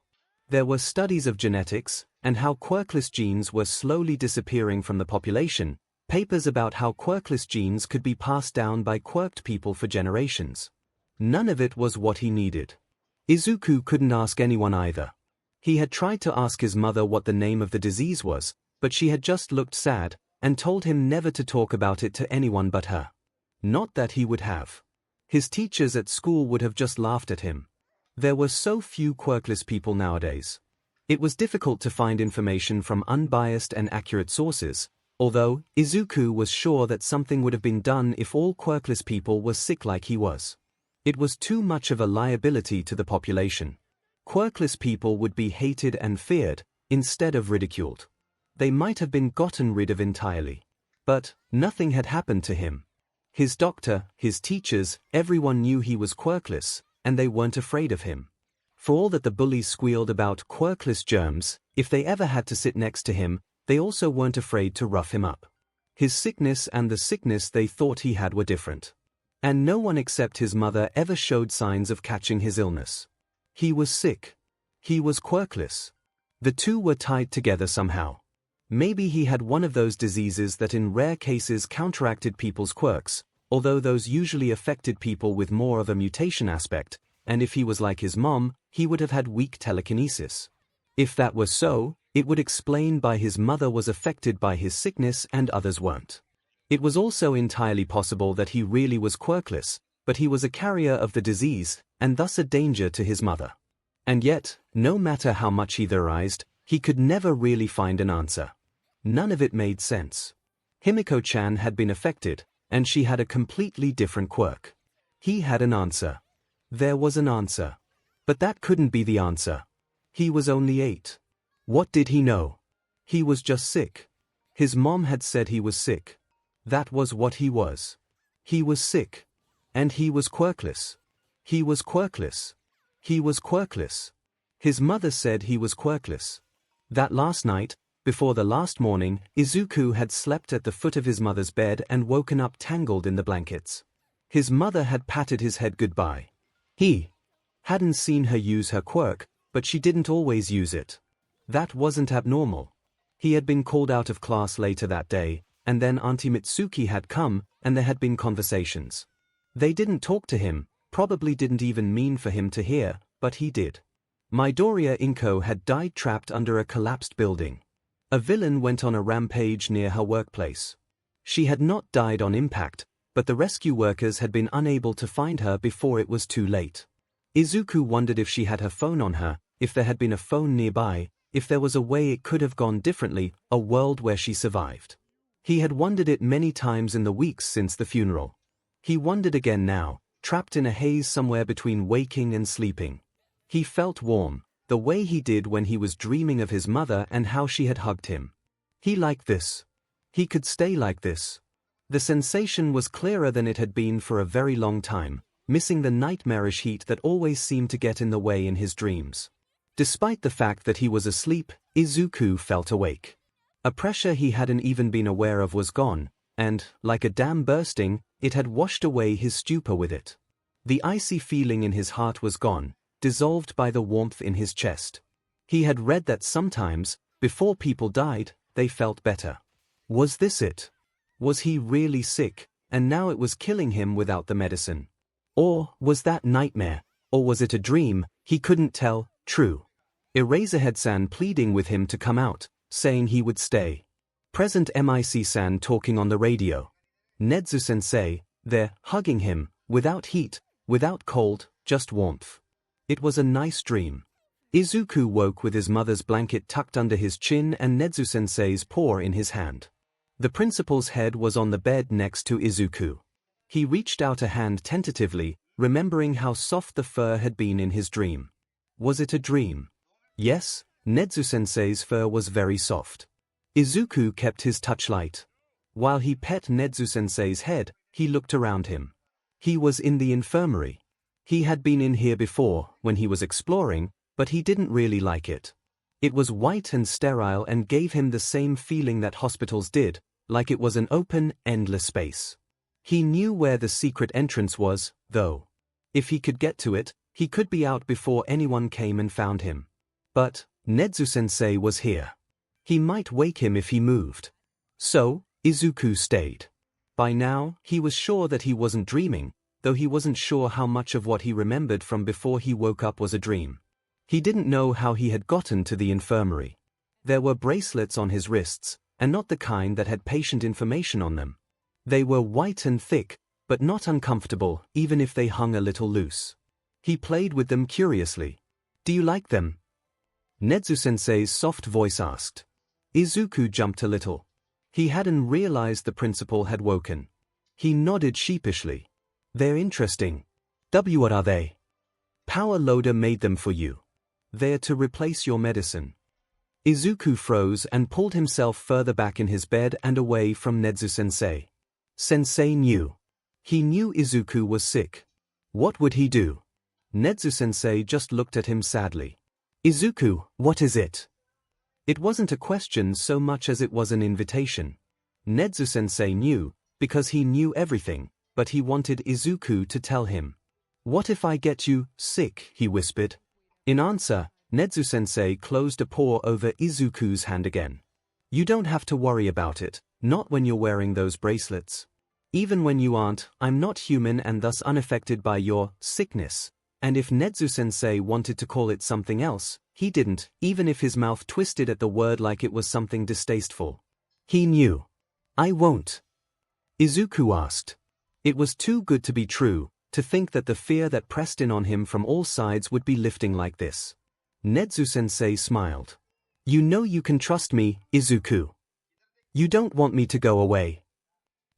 There were studies of genetics, and how quirkless genes were slowly disappearing from the population, papers about how quirkless genes could be passed down by quirked people for generations. None of it was what he needed. Izuku couldn't ask anyone either. He had tried to ask his mother what the name of the disease was, but she had just looked sad, and told him never to talk about it to anyone but her. Not that he would have. His teachers at school would have just laughed at him. There were so few quirkless people nowadays. It was difficult to find information from unbiased and accurate sources, although Izuku was sure that something would have been done if all quirkless people were sick like he was. It was too much of a liability to the population. Quirkless people would be hated and feared, instead of ridiculed. They might have been gotten rid of entirely. But nothing had happened to him. His doctor, his teachers, everyone knew he was quirkless, and they weren't afraid of him. For all that the bullies squealed about quirkless germs, if they ever had to sit next to him, they also weren't afraid to rough him up. His sickness and the sickness they thought he had were different. And no one except his mother ever showed signs of catching his illness. He was sick. He was quirkless. The two were tied together somehow. Maybe he had one of those diseases that in rare cases counteracted people's quirks, although those usually affected people with more of a mutation aspect, and if he was like his mom, he would have had weak telekinesis. If that were so, it would explain why his mother was affected by his sickness and others weren't. It was also entirely possible that he really was quirkless, but he was a carrier of the disease, and thus a danger to his mother. And yet, no matter how much he theorized, he could never really find an answer. None of it made sense. Himiko-chan had been affected, and she had a completely different quirk. He had an answer. There was an answer. But that couldn't be the answer. He was only 8. What did he know? He was just sick. His mom had said he was sick. That was what he was. He was sick. And he was quirkless. He was quirkless. He was quirkless. His mother said he was quirkless. That last night, before the last morning, Izuku had slept at the foot of his mother's bed and woken up tangled in the blankets. His mother had patted his head goodbye. He hadn't seen her use her quirk, but she didn't always use it. That wasn't abnormal. He had been called out of class later that day, and then Auntie Mitsuki had come, and there had been conversations. They didn't talk to him, probably didn't even mean for him to hear, but he did. Midoriya Inko had died trapped under a collapsed building. A villain went on a rampage near her workplace. She had not died on impact, but the rescue workers had been unable to find her before it was too late. Izuku wondered if she had her phone on her, if there had been a phone nearby, if there was a way it could have gone differently, a world where she survived. He had wondered it many times in the weeks since the funeral. He wondered again now, trapped in a haze somewhere between waking and sleeping. He felt warm, the way he did when he was dreaming of his mother and how she had hugged him. He liked this. He could stay like this. The sensation was clearer than it had been for a very long time, missing the nightmarish heat that always seemed to get in the way in his dreams. Despite the fact that he was asleep, Izuku felt awake. A pressure he hadn't even been aware of was gone, and, like a dam bursting, it had washed away his stupor with it. The icy feeling in his heart was gone, dissolved by the warmth in his chest. He had read that sometimes, before people died, they felt better. Was this it? Was he really sick, and now it was killing him without the medicine? Or was that nightmare, or was it a dream? He couldn't tell. True. Eraserhead-san pleading with him to come out, saying he would stay. Present Mic-san talking on the radio. Nezu-sensei, there, hugging him, without heat, without cold, just warmth. It was a nice dream. Izuku woke with his mother's blanket tucked under his chin and Nezu-sensei's paw in his hand. The principal's head was on the bed next to Izuku. He reached out a hand tentatively, remembering how soft the fur had been in his dream. Was it a dream? Yes, Nezu-sensei's fur was very soft. Izuku kept his touch light. While he pet Nezu-sensei's head, he looked around him. He was in the infirmary. He had been in here before, when he was exploring, but he didn't really like it. It was white and sterile and gave him the same feeling that hospitals did, like it was an open, endless space. He knew where the secret entrance was, though. If he could get to it, he could be out before anyone came and found him. But Nezu-sensei was here. He might wake him if he moved. So, Izuku stayed. By now, he was sure that he wasn't dreaming, though he wasn't sure how much of what he remembered from before he woke up was a dream. He didn't know how he had gotten to the infirmary. There were bracelets on his wrists, and not the kind that had patient information on them. They were white and thick, but not uncomfortable, even if they hung a little loose. He played with them curiously. "Do you like them?" Nezu-sensei's soft voice asked. Izuku jumped a little. He hadn't realized the principal had woken. He nodded sheepishly. "They're interesting." "What are they?" "Power loader made them for you. They're to replace your medicine." Izuku froze and pulled himself further back in his bed and away from Nezu-sensei. Sensei knew. He knew Izuku was sick. What would he do? Nezu-sensei just looked at him sadly. "Izuku, what is it?" It wasn't a question so much as it was an invitation. Nezu-sensei knew, because he knew everything, but he wanted Izuku to tell him. "What if I get you sick?" he whispered. In answer, Nezu-sensei closed a paw over Izuku's hand again. "You don't have to worry about it, not when you're wearing those bracelets. Even when you aren't, I'm not human and thus unaffected by your sickness." And if Nezu-sensei wanted to call it something else, he didn't, even if his mouth twisted at the word like it was something distasteful. He knew. "I won't." Izuku asked. It was too good to be true, to think that the fear that pressed in on him from all sides would be lifting like this. 𝐻𝐸-sensei smiled. You know you can trust me, Izuku. You don't want me to go away.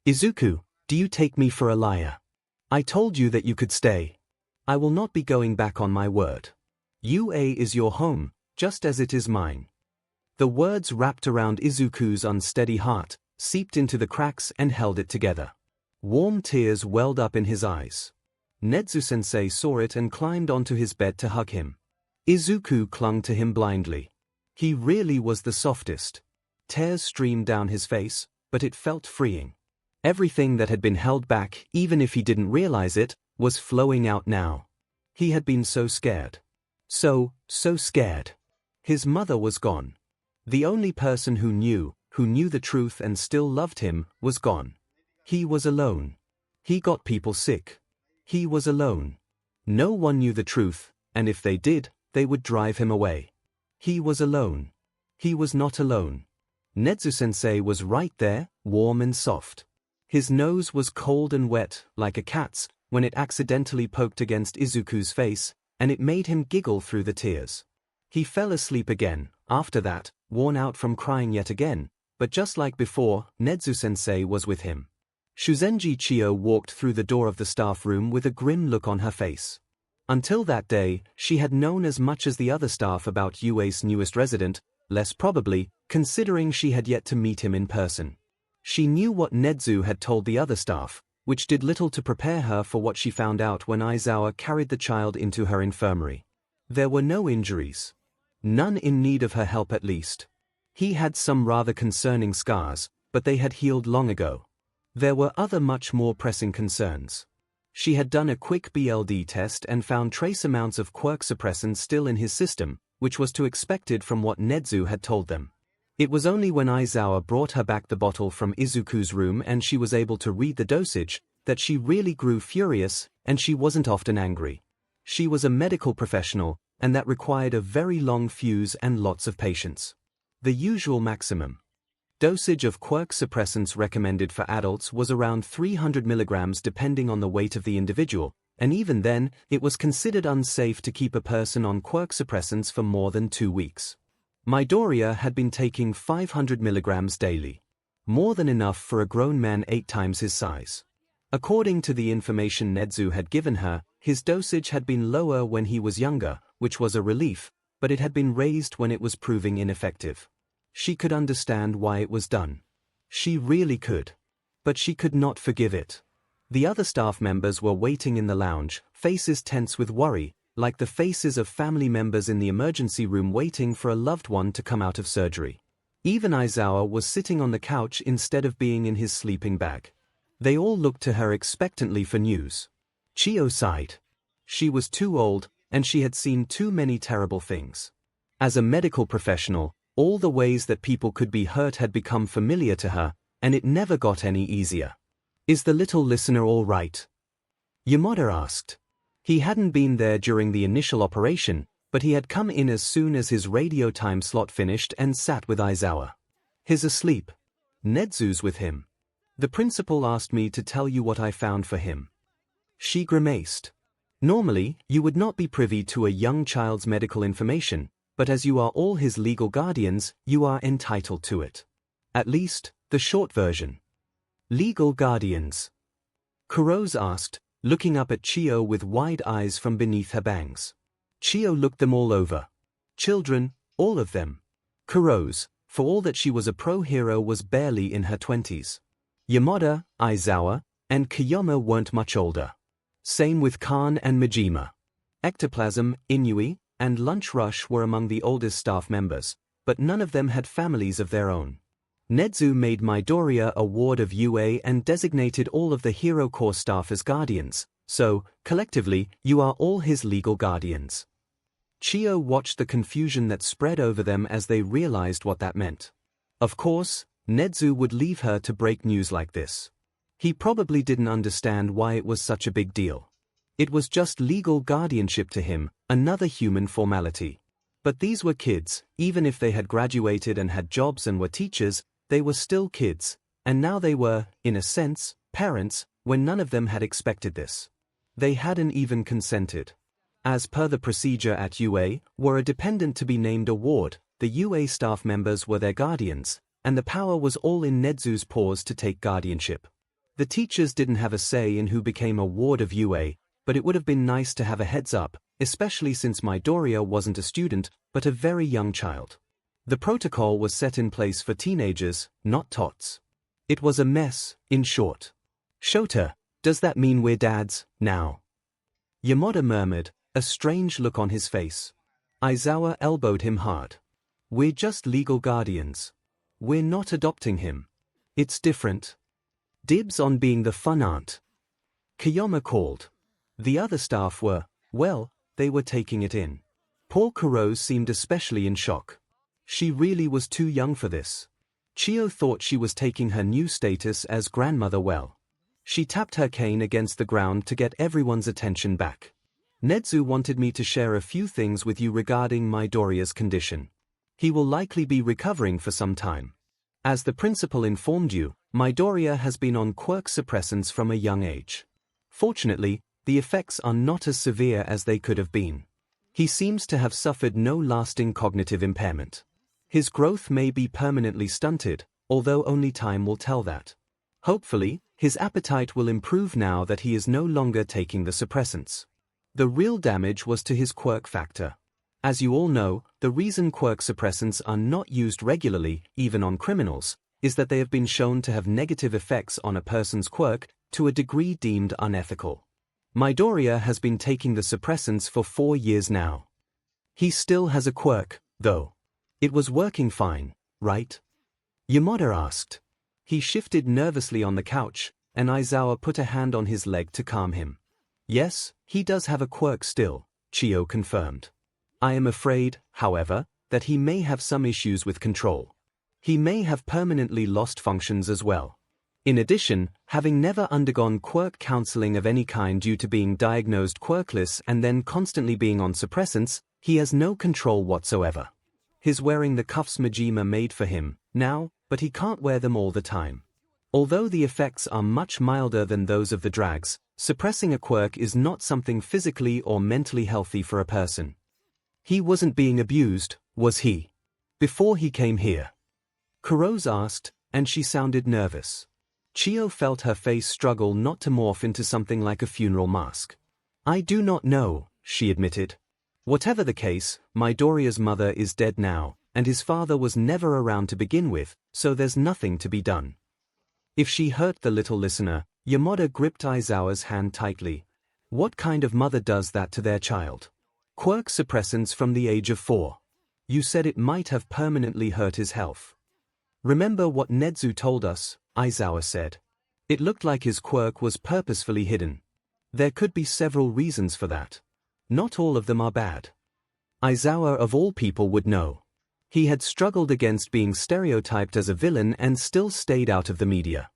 Izuku, do you take me for a liar? I told you that you could stay. I will not be going back on my word. UA is your home, just as it is mine. The words wrapped around Izuku's unsteady heart, seeped into the cracks and held it together. Warm tears welled up in his eyes. 𝐻𝐸-sensei saw it and climbed onto his bed to hug him. Izuku clung to him blindly. He really was the softest. Tears streamed down his face, but it felt freeing. Everything that had been held back, even if he didn't realize it, was flowing out now. He had been so scared. So scared. His mother was gone. The only person who knew the truth and still loved him, was gone. He was alone. He got people sick. He was alone. No one knew the truth, and if they did, they would drive him away. He was alone. He was not alone. 𝐻𝐸-sensei was right there, warm and soft. His nose was cold and wet, like a cat's, when it accidentally poked against Izuku's face, and it made him giggle through the tears. He fell asleep again, after that, worn out from crying yet again, but just like before, 𝐻𝐸-sensei was with him. Shuzenji Chiyo walked through the door of the staff room with a grim look on her face. Until that day, she had known as much as the other staff about UA's newest resident, less probably, considering she had yet to meet him in person. She knew what Nezu had told the other staff, which did little to prepare her for what she found out when Aizawa carried the child into her infirmary. There were no injuries. None in need of her help at least. He had some rather concerning scars, but they had healed long ago. There were other much more pressing concerns. She had done a quick BLD test and found trace amounts of quirk suppressants still in his system, which was to expected from what Nezu had told them. It was only when Aizawa brought her back the bottle from Izuku's room and she was able to read the dosage, that she really grew furious, and she wasn't often angry. She was a medical professional, and that required a very long fuse and lots of patience. The usual maximum dosage of quirk suppressants recommended for adults was around 300 milligrams depending on the weight of the individual, and even then, it was considered unsafe to keep a person on quirk suppressants for more than 2 weeks. Midoriya had been taking 500 milligrams daily. More than enough for a grown man 8 times his size. According to the information Nezu had given her, his dosage had been lower when he was younger, which was a relief, but it had been raised when it was proving ineffective. She could understand why it was done. She really could. But she could not forgive it. The other staff members were waiting in the lounge, faces tense with worry, like the faces of family members in the emergency room waiting for a loved one to come out of surgery. Even Aizawa was sitting on the couch instead of being in his sleeping bag. They all looked to her expectantly for news. Chiyo sighed. She was too old, and she had seen too many terrible things. As a medical professional, all the ways that people could be hurt had become familiar to her, and it never got any easier. "Is the little listener all right?" Yamada asked. He hadn't been there during the initial operation, but he had come in as soon as his radio time slot finished and sat with Aizawa. "He's asleep. Nezu's with him. The principal asked me to tell you what I found for him." She grimaced. Normally, you would not be privy to a young child's medical information, but as you are all his legal guardians, you are entitled to it. At least, the short version. Legal guardians? Kuro's asked, looking up at Chiyo with wide eyes from beneath her bangs. Chiyo looked them all over. Children, all of them. Kuro's, for all that she was a pro-hero, was barely in her 20s. Yamada, Aizawa, and Kiyama weren't much older. Same with Khan and Majima. Ectoplasm, Inui, and Lunch Rush were among the oldest staff members, but none of them had families of their own. Nezu made Midoriya a ward of UA and designated all of the Hero Corps staff as guardians, so, collectively, you are all his legal guardians. Chiyo watched the confusion that spread over them as they realized what that meant. Of course, Nezu would leave her to break news like this. He probably didn't understand why it was such a big deal. It was just legal guardianship to him, another human formality. But these were kids, even if they had graduated and had jobs and were teachers, they were still kids, and now they were, in a sense, parents, when none of them had expected this. They hadn't even consented. As per the procedure at UA, were a dependent to be named a ward, the UA staff members were their guardians, and the power was all in Nezu's paws to take guardianship. The teachers didn't have a say in who became a ward of UA, but it would have been nice to have a heads up, especially since Midoriya wasn't a student, but a very young child. The protocol was set in place for teenagers, not tots. It was a mess, in short. Shota, does that mean we're dads, now? Yamada murmured, a strange look on his face. Aizawa elbowed him hard. We're just legal guardians. We're not adopting him. It's different. Dibs on being the fun aunt. Kiyama called. The other staff were, well, they were taking it in. Poor Kuroz seemed especially in shock. She really was too young for this. Chio thought she was taking her new status as grandmother well. She tapped her cane against the ground to get everyone's attention back. Nezu wanted me to share a few things with you regarding Midoriya's condition. He will likely be recovering for some time. As the principal informed you, Midoriya has been on quirk suppressants from a young age. Fortunately, the effects are not as severe as they could have been. He seems to have suffered no lasting cognitive impairment. His growth may be permanently stunted, although only time will tell that. Hopefully, his appetite will improve now that he is no longer taking the suppressants. The real damage was to his quirk factor. As you all know, the reason quirk suppressants are not used regularly, even on criminals, is that they have been shown to have negative effects on a person's quirk to a degree deemed unethical. Midoriya has been taking the suppressants for 4 years now. He still has a quirk, though. It was working fine, right? Yamada asked. He shifted nervously on the couch, and Aizawa put a hand on his leg to calm him. Yes, he does have a quirk still, Chio confirmed. I am afraid, however, that he may have some issues with control. He may have permanently lost functions as well. In addition, having never undergone quirk counseling of any kind due to being diagnosed quirkless and then constantly being on suppressants, he has no control whatsoever. He's wearing the cuffs Majima made for him now, but he can't wear them all the time. Although the effects are much milder than those of the drags, suppressing a quirk is not something physically or mentally healthy for a person. He wasn't being abused, was he? Before he came here? Kuroz asked, and she sounded nervous. Chio felt her face struggle not to morph into something like a funeral mask. I do not know, she admitted. Whatever the case, Midoriya's mother is dead now, and his father was never around to begin with, so there's nothing to be done. If she hurt the little listener, Yamada gripped Aizawa's hand tightly. What kind of mother does that to their child? Quirk suppressants from the age of 4. You said it might have permanently hurt his health. Remember what Nezu told us, Aizawa said. It looked like his quirk was purposefully hidden. There could be several reasons for that. Not all of them are bad. Aizawa of all people would know. He had struggled against being stereotyped as a villain and still stayed out of the media.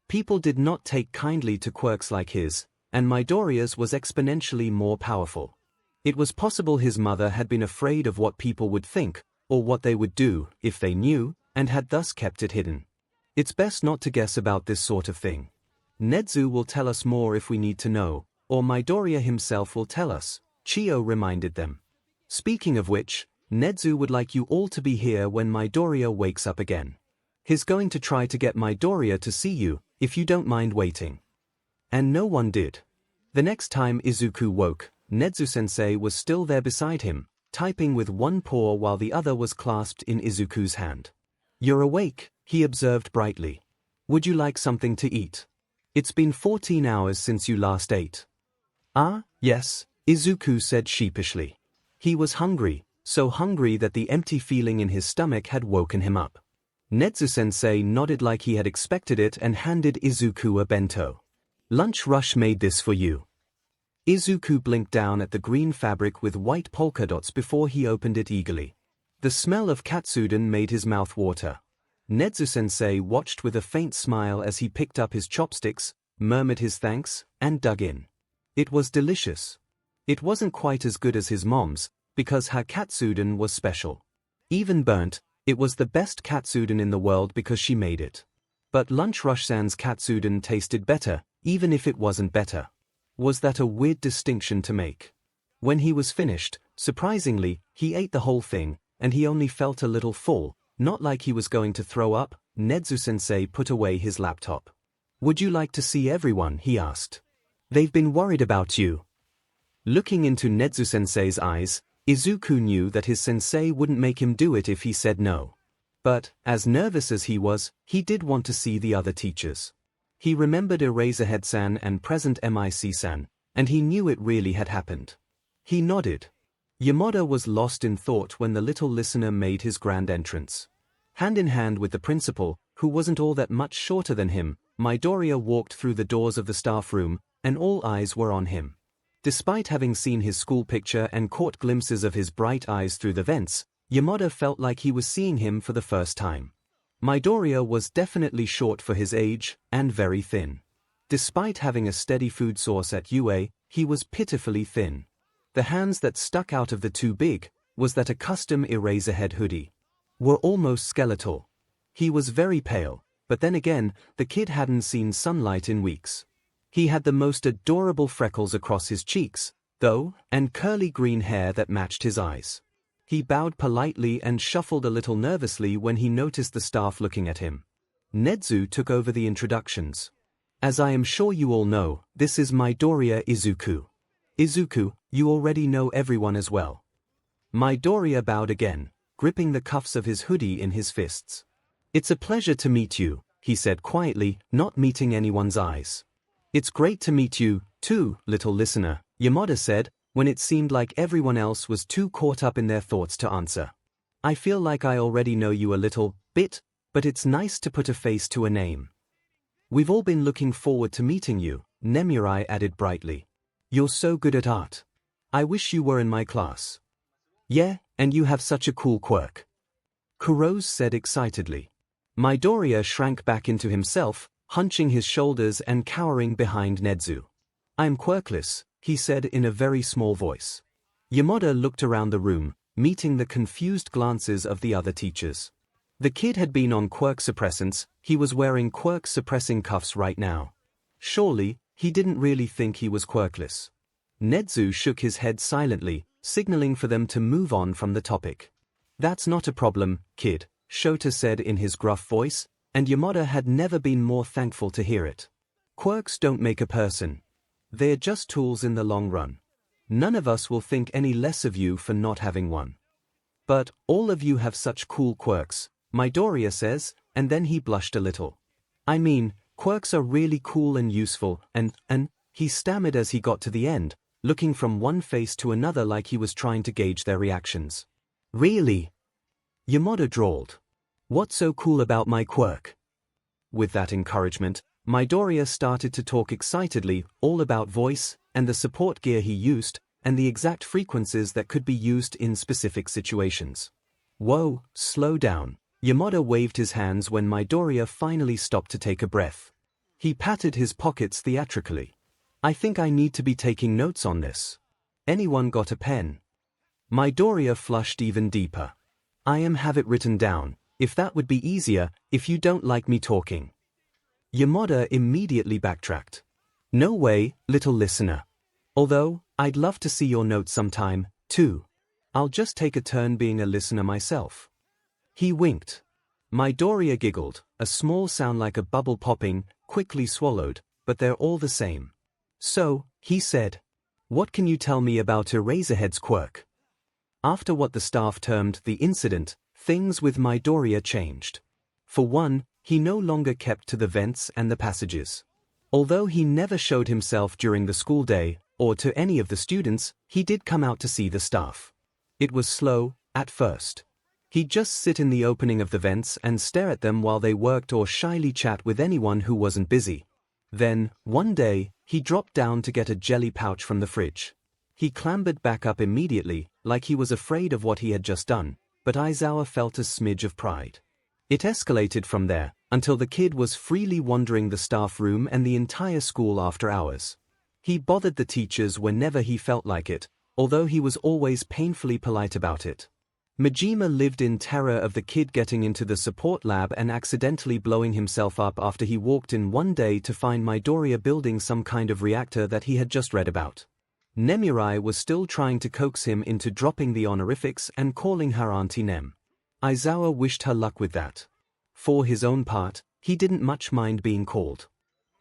People did not take kindly to quirks like his, and Midoriya's was exponentially more powerful. It was possible his mother had been afraid of what people would think, or what they would do, if they knew, and had thus kept it hidden. It's best not to guess about this sort of thing. Nezu will tell us more if we need to know, or Midoriya himself will tell us, Chio reminded them. Speaking of which, Nezu would like you all to be here when Midoriya wakes up again. He's going to try to get Midoriya to see you, if you don't mind waiting. And no one did. The next time Izuku woke, Nezu-sensei was still there beside him, typing with one paw while the other was clasped in Izuku's hand. You're awake, he observed brightly. Would you like something to eat? It's been 14 hours since you last ate. Ah, yes, Izuku said sheepishly. He was hungry, so hungry that the empty feeling in his stomach had woken him up. Nezu-sensei nodded like he had expected it and handed Izuku a bento. Lunch Rush made this for you. Izuku blinked down at the green fabric with white polka dots before he opened it eagerly. The smell of katsudon made his mouth water. Nezu-sensei watched with a faint smile as he picked up his chopsticks, murmured his thanks, and dug in. It was delicious. It wasn't quite as good as his mom's, because her katsudon was special. Even burnt, it was the best katsudon in the world because she made it. But Lunch Rush-san's katsudon tasted better, even if it wasn't better. Was that a weird distinction to make? When he was finished, surprisingly, he ate the whole thing, and he only felt a little full, not like he was going to throw up. Nezu-sensei put away his laptop. Would you like to see everyone? He asked. They've been worried about you. Looking into Nezu-sensei's eyes, Izuku knew that his sensei wouldn't make him do it if he said no. But, as nervous as he was, he did want to see the other teachers. He remembered Eraserhead-san and present Mic-san, and he knew it really had happened. He nodded. Yamada was lost in thought when the little listener made his grand entrance. Hand in hand with the principal, who wasn't all that much shorter than him, Midoriya walked through the doors of the staff room, and all eyes were on him. Despite having seen his school picture and caught glimpses of his bright eyes through the vents, Yamada felt like he was seeing him for the first time. Midoriya was definitely short for his age, and very thin. Despite having a steady food source at UA, he was pitifully thin. The hands that stuck out of the too big was that a custom Eraserhead hoodie. Were almost skeletal. He was very pale, but then again, the kid hadn't seen sunlight in weeks. He had the most adorable freckles across his cheeks, though, and curly green hair that matched his eyes. He bowed politely and shuffled a little nervously when he noticed the staff looking at him. Nezu took over the introductions. As I am sure you all know, this is Midoriya Izuku. Izuku, you already know everyone as well. Midoriya bowed again, gripping the cuffs of his hoodie in his fists. It's a pleasure to meet you, he said quietly, not meeting anyone's eyes. It's great to meet you, too, little listener, Yamada said, when it seemed like everyone else was too caught up in their thoughts to answer. I feel like I already know you a little bit, but it's nice to put a face to a name. We've all been looking forward to meeting you, Nemurai added brightly. You're so good at art. I wish you were in my class. Yeah, and you have such a cool quirk. Kuroz said excitedly. Midoriya shrank back into himself, hunching his shoulders and cowering behind Nezu. I'm quirkless, he said in a very small voice. Yamada looked around the room, meeting the confused glances of the other teachers. The kid had been on quirk suppressants, he was wearing quirk suppressing cuffs right now. Surely, he didn't really think he was quirkless. Nezu shook his head silently, signaling for them to move on from the topic. That's not a problem, kid, Shota said in his gruff voice, and Yamada had never been more thankful to hear it. Quirks don't make a person. They're just tools in the long run. None of us will think any less of you for not having one. But all of you have such cool quirks, Midoriya says, and then he blushed a little. I mean, quirks are really cool and useful, and he stammered as he got to the end, looking from one face to another like he was trying to gauge their reactions. Really? Yamada drawled. What's so cool about my quirk? With that encouragement, Midoriya started to talk excitedly all about voice, and the support gear he used, and the exact frequencies that could be used in specific situations. Whoa, slow down. Yamada waved his hands when Midoriya finally stopped to take a breath. He patted his pockets theatrically. I think I need to be taking notes on this. Anyone got a pen? Midoriya flushed even deeper. Have it written down, if that would be easier, if you don't like me talking. Yamada immediately backtracked. No way, little listener. Although, I'd love to see your notes sometime, too. I'll just take a turn being a listener myself. He winked. Midoriya giggled, a small sound like a bubble popping, quickly swallowed, but they're all the same. So, he said, what can you tell me about Eraserhead's quirk? After what the staff termed the incident, things with Midoriya changed. For one, he no longer kept to the vents and the passages. Although he never showed himself during the school day, or to any of the students, he did come out to see the staff. It was slow, at first. He'd just sit in the opening of the vents and stare at them while they worked or shyly chat with anyone who wasn't busy. Then, one day, he dropped down to get a jelly pouch from the fridge. He clambered back up immediately, like he was afraid of what he had just done, but Aizawa felt a smidge of pride. It escalated from there, until the kid was freely wandering the staff room and the entire school after hours. He bothered the teachers whenever he felt like it, although he was always painfully polite about it. Majima lived in terror of the kid getting into the support lab and accidentally blowing himself up after he walked in one day to find Midoriya building some kind of reactor that he had just read about. Nemirai was still trying to coax him into dropping the honorifics and calling her Auntie Nem. Aizawa wished her luck with that. For his own part, he didn't much mind being called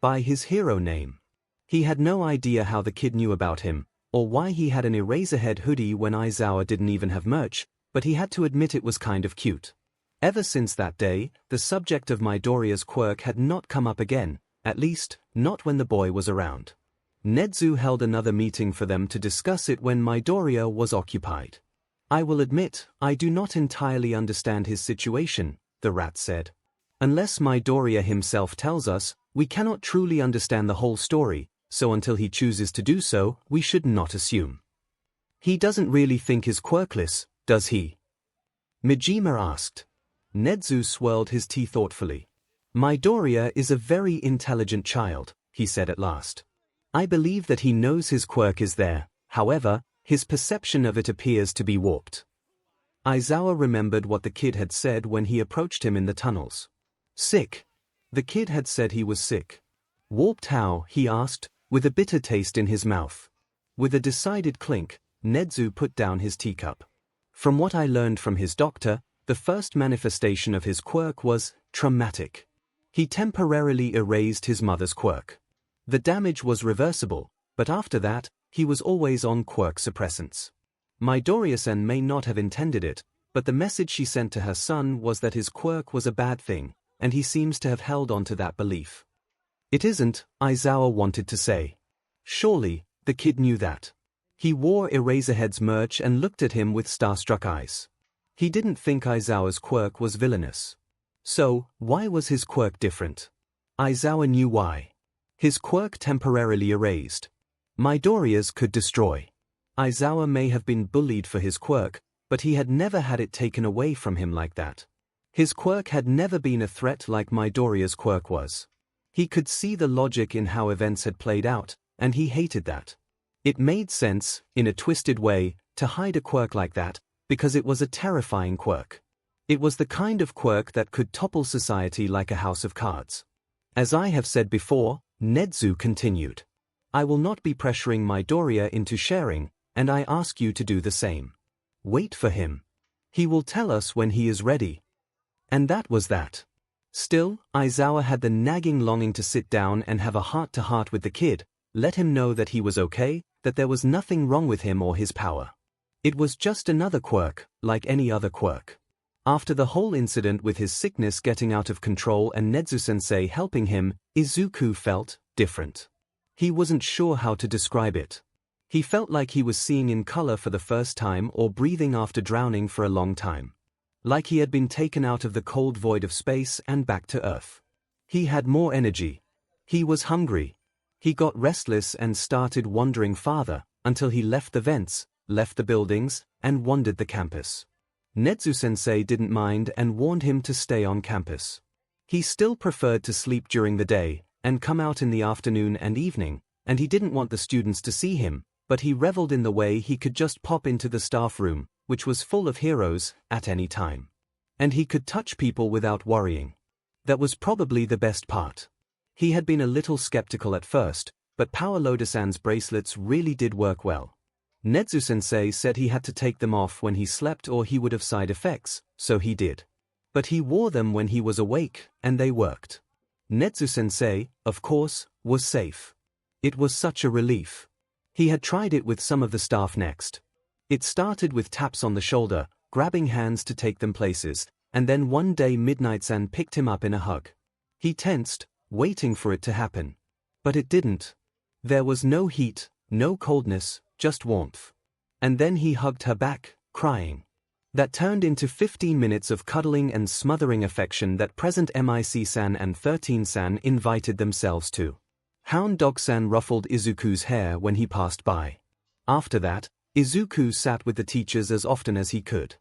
by his hero name. He had no idea how the kid knew about him, or why he had an Eraserhead hoodie when Aizawa didn't even have merch, but he had to admit it was kind of cute. Ever since that day, the subject of Midoriya's quirk had not come up again, at least, not when the boy was around. Nezu held another meeting for them to discuss it when Midoriya was occupied. I will admit, I do not entirely understand his situation, the rat said. Unless Midoriya himself tells us, we cannot truly understand the whole story, so until he chooses to do so, we should not assume. He doesn't really think he's quirkless, does he? Majima asked. Nezu swirled his tea thoughtfully. Midoriya is a very intelligent child, he said at last. I believe that he knows his quirk is there, however, his perception of it appears to be warped. Aizawa remembered what the kid had said when he approached him in the tunnels. Sick. The kid had said he was sick. Warped how? He asked, with a bitter taste in his mouth. With a decided clink, Nezu put down his teacup. From what I learned from his doctor, the first manifestation of his quirk was traumatic. He temporarily erased his mother's quirk. The damage was reversible, but after that, he was always on quirk suppressants. Midoriya-san may not have intended it, but the message she sent to her son was that his quirk was a bad thing, and he seems to have held on to that belief. It isn't, Aizawa wanted to say. Surely, the kid knew that. He wore Eraserhead's merch and looked at him with starstruck eyes. He didn't think Aizawa's quirk was villainous. So, why was his quirk different? Aizawa knew why. His quirk temporarily erased. Midoriya's could destroy. Aizawa may have been bullied for his quirk, but he had never had it taken away from him like that. His quirk had never been a threat like Midoriya's quirk was. He could see the logic in how events had played out, and he hated that. It made sense, in a twisted way, to hide a quirk like that, because it was a terrifying quirk. It was the kind of quirk that could topple society like a house of cards. As I have said before, Nezu continued. I will not be pressuring Midoriya into sharing, and I ask you to do the same. Wait for him. He will tell us when he is ready. And that was that. Still, Aizawa had the nagging longing to sit down and have a heart-to-heart with the kid, let him know that he was okay, that there was nothing wrong with him or his power. It was just another quirk, like any other quirk. After the whole incident with his sickness getting out of control and Nezu-sensei helping him, Izuku felt different. He wasn't sure how to describe it. He felt like he was seeing in color for the first time or breathing after drowning for a long time. Like he had been taken out of the cold void of space and back to Earth. He had more energy. He was hungry. He got restless and started wandering farther, until he left the vents, left the buildings, and wandered the campus. Nezu-sensei didn't mind and warned him to stay on campus. He still preferred to sleep during the day, and come out in the afternoon and evening, and he didn't want the students to see him, but he reveled in the way he could just pop into the staff room, which was full of heroes, at any time. And he could touch people without worrying. That was probably the best part. He had been a little skeptical at first, but Power Loader-san's bracelets really did work well. Nezu-sensei said he had to take them off when he slept or he would have side effects, so he did. But he wore them when he was awake, and they worked. Nezu-sensei, of course, was safe. It was such a relief. He had tried it with some of the staff next. It started with taps on the shoulder, grabbing hands to take them places, and then one day Midnight-san picked him up in a hug. He tensed, waiting for it to happen. But it didn't. There was no heat, no coldness, just warmth. And then he hugged her back, crying. That turned into 15 minutes of cuddling and smothering affection that present Mic-san and 13-san invited themselves to. Hound Dog-san ruffled Izuku's hair when he passed by. After that, Izuku sat with the teachers as often as he could.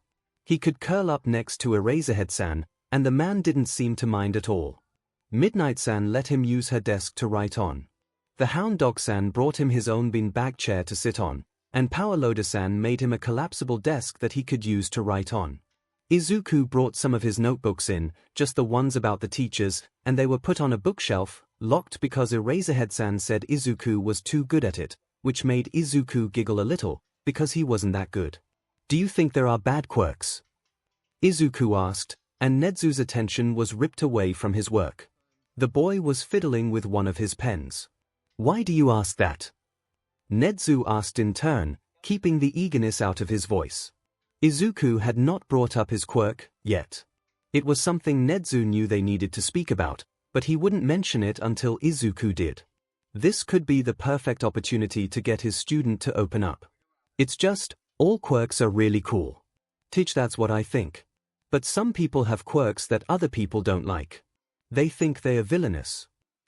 He could curl up next to Eraserhead-san, and the man didn't seem to mind at all. Midnight-san let him use her desk to write on. The Hound Dog-san brought him his own beanbag chair to sit on, and Power Loader-san made him a collapsible desk that he could use to write on. Izuku brought some of his notebooks in, just the ones about the teachers, and they were put on a bookshelf, locked because Eraserhead-san said Izuku was too good at it, which made Izuku giggle a little, because he wasn't that good. Do you think there are bad quirks? Izuku asked, and Nedzu's attention was ripped away from his work. The boy was fiddling with one of his pens. Why do you ask that? Nedzu asked in turn, keeping the eagerness out of his voice. Izuku had not brought up his quirk, yet. It was something Nedzu knew they needed to speak about, but he wouldn't mention it until Izuku did. This could be the perfect opportunity to get his student to open up. It's just, all quirks are really cool. Teach, that's what I think. But some people have quirks that other people don't like. They think they are villainous.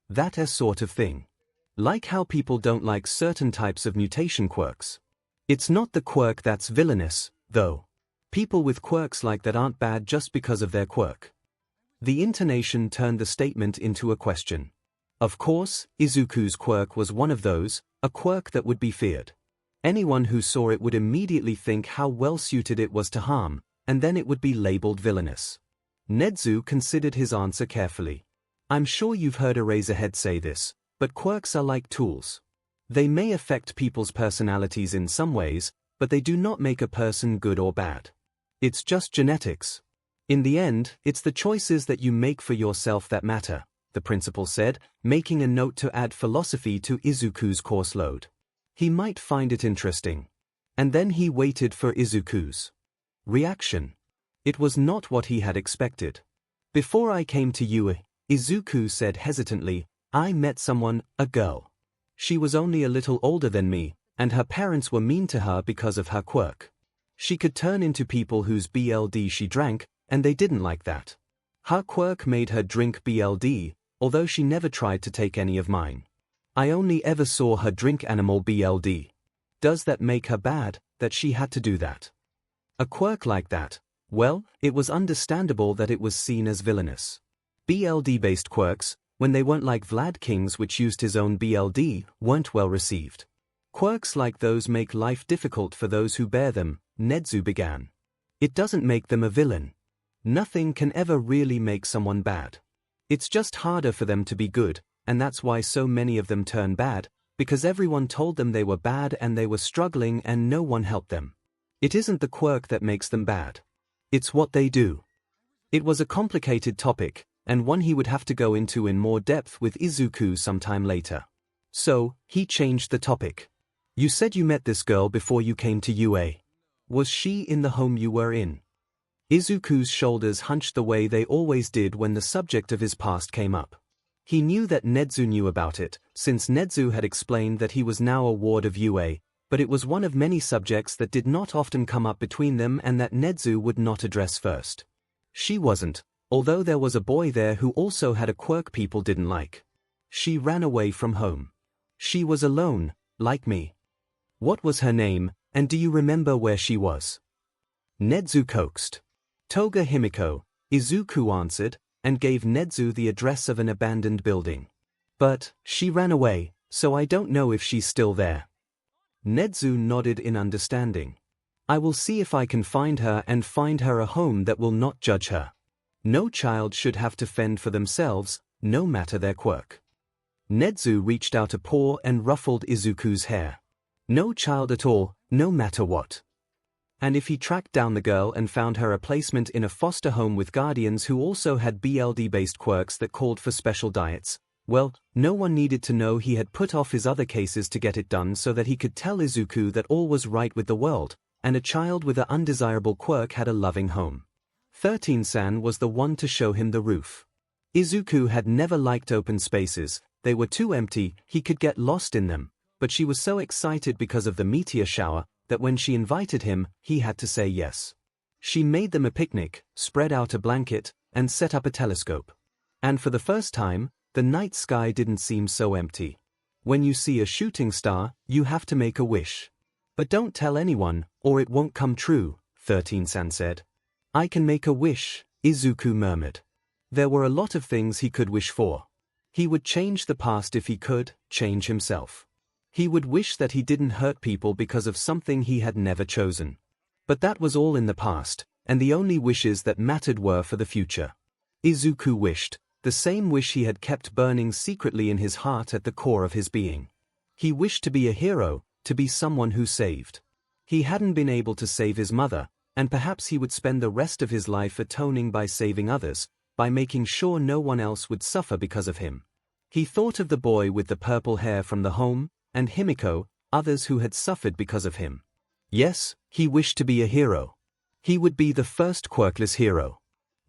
That sort of thing. Like how people don't like certain types of mutation quirks. It's not the quirk that's villainous, though. People with quirks like that aren't bad just because of their quirk. The intonation turned the statement into a question. Of course, Izuku's quirk was one of those, a quirk that would be feared. Anyone who saw it would immediately think how well suited it was to harm, and then it would be labeled villainous. Nedzu considered his answer carefully. I'm sure you've heard Eraserhead say this, but quirks are like tools. They may affect people's personalities in some ways, but they do not make a person good or bad. It's just genetics. In the end, it's the choices that you make for yourself that matter, the principal said, making a note to add philosophy to Izuku's course load. He might find it interesting. And then he waited for Izuku's reaction. It was not what he had expected. Before I came to you, Izuku said hesitantly, I met someone, a girl. She was only a little older than me, and her parents were mean to her because of her quirk. She could turn into people whose BLD she drank, and they didn't like that. Her quirk made her drink BLD, although she never tried to take any of mine. I only ever saw her drink animal BLD. Does that make her bad, that she had to do that? A quirk like that, well, it was understandable that it was seen as villainous. BLD-based quirks, when they weren't like Vlad King's which used his own BLD, weren't well received. Quirks like those make life difficult for those who bear them, Nedzu began. It doesn't make them a villain. Nothing can ever really make someone bad. It's just harder for them to be good, and that's why so many of them turn bad, because everyone told them they were bad and they were struggling and no one helped them. It isn't the quirk that makes them bad. It's what they do. It was a complicated topic, and one he would have to go into in more depth with Izuku sometime later. So, he changed the topic. You said you met this girl before you came to UA. Was she in the home you were in? Izuku's shoulders hunched the way they always did when the subject of his past came up. He knew that Nedzu knew about it, since Nedzu had explained that he was now a ward of UA, but it was one of many subjects that did not often come up between them and that Nedzu would not address first. She wasn't, although there was a boy there who also had a quirk people didn't like. She ran away from home. She was alone, like me. What was her name, and do you remember where she was? Nedzu coaxed. Toga Himiko, Izuku answered, and gave Nedzu the address of an abandoned building. But, she ran away, so I don't know if she's still there. Nedzu nodded in understanding. I will see if I can find her and find her a home that will not judge her. No child should have to fend for themselves, no matter their quirk. Nedzu reached out a paw and ruffled Izuku's hair. No child at all, no matter what. And if he tracked down the girl and found her a placement in a foster home with guardians who also had BLD-based quirks that called for special diets, well, no one needed to know he had put off his other cases to get it done so that he could tell Izuku that all was right with the world, and a child with an undesirable quirk had a loving home. 13-san was the one to show him the roof. Izuku had never liked open spaces, they were too empty, he could get lost in them, but she was so excited because of the meteor shower, that when she invited him, he had to say yes. She made them a picnic, spread out a blanket, and set up a telescope. And for the first time, the night sky didn't seem so empty. When you see a shooting star, you have to make a wish. But don't tell anyone, or it won't come true, 13-san said. I can make a wish, Izuku murmured. There were a lot of things he could wish for. He would change the past if he could, change himself. He would wish that he didn't hurt people because of something he had never chosen. But that was all in the past, and the only wishes that mattered were for the future. Izuku wished, the same wish he had kept burning secretly in his heart at the core of his being. He wished to be a hero, to be someone who saved. He hadn't been able to save his mother, and perhaps he would spend the rest of his life atoning by saving others, by making sure no one else would suffer because of him. He thought of the boy with the purple hair from the home, and Himiko, others who had suffered because of him. Yes, he wished to be a hero. He would be the first quirkless hero.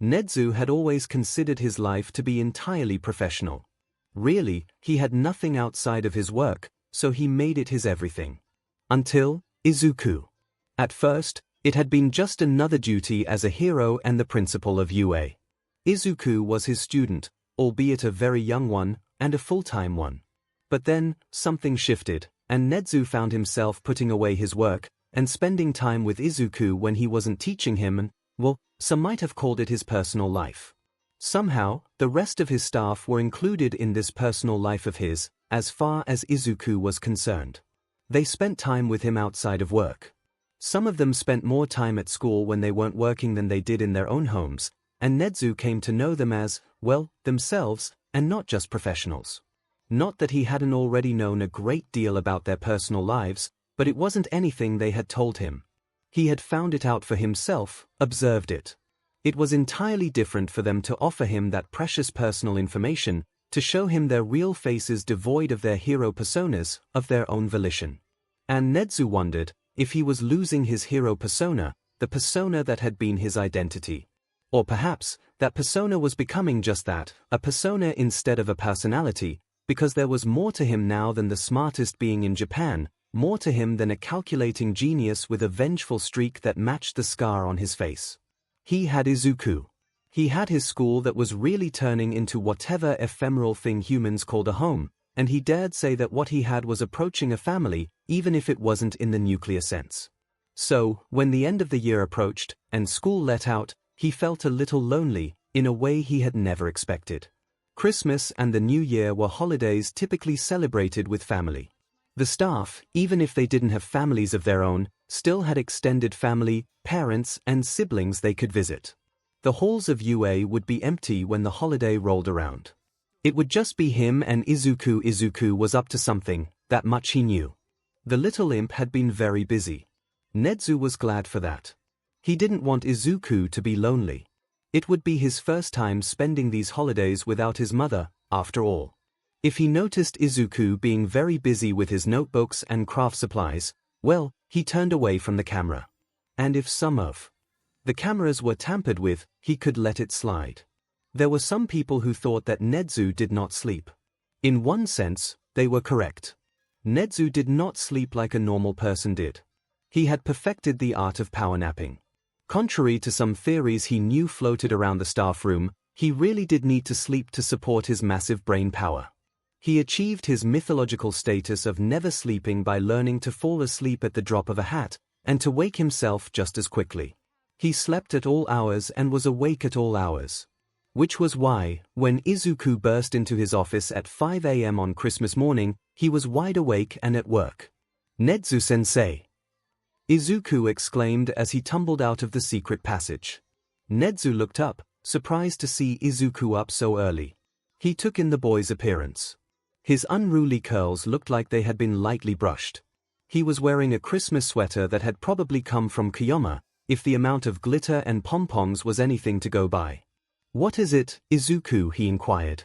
𝐻𝐻𝐿 had always considered his life to be entirely professional. Really, he had nothing outside of his work, so he made it his everything. Until 𝐒𝐿. At first, it had been just another duty as a hero and the principal of UA. 𝐒𝐿 was his student, albeit a very young one, and a full-time one. But then, something shifted, and 𝐻𝐻𝐿 found himself putting away his work, and spending time with 𝐒𝐿 when he wasn't teaching him and, well, some might have called it his personal life. Somehow, the rest of his staff were included in this personal life of his, as far as 𝐒𝐿 was concerned. They spent time with him outside of work. Some of them spent more time at school when they weren't working than they did in their own homes, and 𝐻𝐻𝐿 came to know them as, well, themselves, and not just professionals. Not that he hadn't already known a great deal about their personal lives, but it wasn't anything they had told him. He had found it out for himself, observed it. It was entirely different for them to offer him that precious personal information, to show him their real faces devoid of their hero personas, of their own volition. And 𝐻𝐻𝐿 wondered if he was losing his hero persona, the persona that had been his identity. Or perhaps, that persona was becoming just that, a persona instead of a personality, because there was more to him now than the smartest being in Japan, more to him than a calculating genius with a vengeful streak that matched the scar on his face. He had 𝐒𝐿. He had his school that was really turning into whatever ephemeral thing humans called a home, and he dared say that what he had was approaching a family, even if it wasn't in the nuclear sense. So, when the end of the year approached, and school let out, he felt a little lonely, in a way he had never expected. Christmas and the New Year were holidays typically celebrated with family. The staff, even if they didn't have families of their own, still had extended family, parents, and siblings they could visit. The halls of UA would be empty when the holiday rolled around. It would just be him and 𝐒𝐿. 𝐒𝐿 was up to something, that much he knew. The little imp had been very busy. 𝐻𝐻𝐿 was glad for that. He didn't want 𝐒𝐿 to be lonely. It would be his first time spending these holidays without his mother, after all. If he noticed 𝐒𝐿 being very busy with his notebooks and craft supplies, well, he turned away from the camera. And if some of the cameras were tampered with, he could let it slide. There were some people who thought that 𝐻𝐻𝐿 did not sleep. In one sense, they were correct. 𝐻𝐻𝐿 did not sleep like a normal person did. He had perfected the art of power napping. Contrary to some theories he knew floated around the staff room, he really did need to sleep to support his massive brain power. He achieved his mythological status of never sleeping by learning to fall asleep at the drop of a hat, and to wake himself just as quickly. He slept at all hours and was awake at all hours. Which was why, when 𝐒𝐿 burst into his office at 5 a.m. on Christmas morning, he was wide awake and at work. 𝐻𝐻𝐿-sensei! 𝐒𝐿 exclaimed as he tumbled out of the secret passage. 𝐻𝐻𝐿 looked up, surprised to see 𝐒𝐿 up so early. He took in the boy's appearance. His unruly curls looked like they had been lightly brushed. He was wearing a Christmas sweater that had probably come from Kiyomi, if the amount of glitter and pom-poms was anything to go by. "What is it, 𝐒𝐿?" he inquired.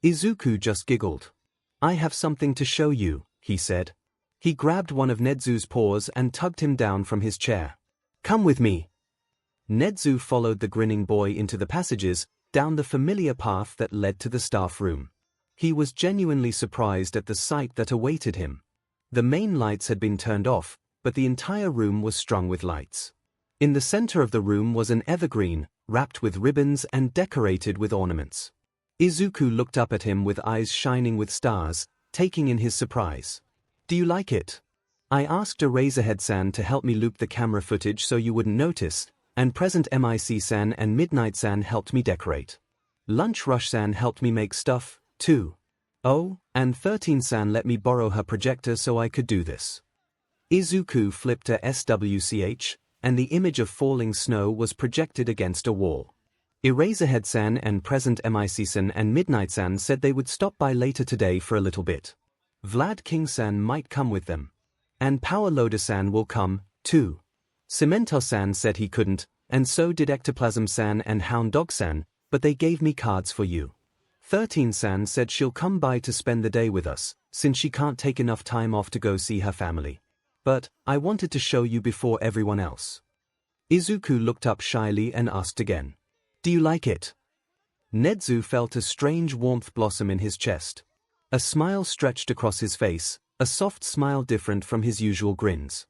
𝐒𝐿 just giggled. "I have something to show you," he said. He grabbed one of 𝐻𝐻𝐿's paws and tugged him down from his chair. "Come with me." 𝐻𝐻𝐿 followed the grinning boy into the passages, down the familiar path that led to the staff room. He was genuinely surprised at the sight that awaited him. The main lights had been turned off, but the entire room was strung with lights. In the center of the room was an evergreen, wrapped with ribbons and decorated with ornaments. 𝐒𝐿 looked up at him with eyes shining with stars, taking in his surprise. "Do you like it? I asked Eraserhead-san to help me loop the camera footage so you wouldn't notice, and Present MIC-san and Midnight-san helped me decorate. Lunch Rush-san helped me make stuff, too. Oh, and 13-san let me borrow her projector so I could do this." 𝐒𝐿 flipped a SWCH, and the image of falling snow was projected against a wall. Eraserhead-san and Present MIC-san and Midnight-san said they would stop by later today for a little bit. Vlad King-san might come with them. And Power-Loader-san will come, too. Cemento-san said he couldn't, and so did Ectoplasm-san and Hound Dog-san, but they gave me cards for you. 13-san said she'll come by to spend the day with us, since she can't take enough time off to go see her family. But, I wanted to show you before everyone else. Izuku looked up shyly and asked again. Do you like it? Nedzu felt a strange warmth blossom in his chest. A smile stretched across his face, a soft smile different from his usual grins.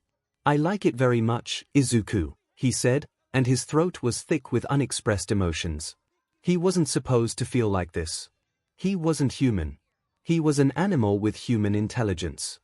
I like it very much, Izuku, he said, and his throat was thick with unexpressed emotions. He wasn't supposed to feel like this. He wasn't human. He was an animal with human intelligence.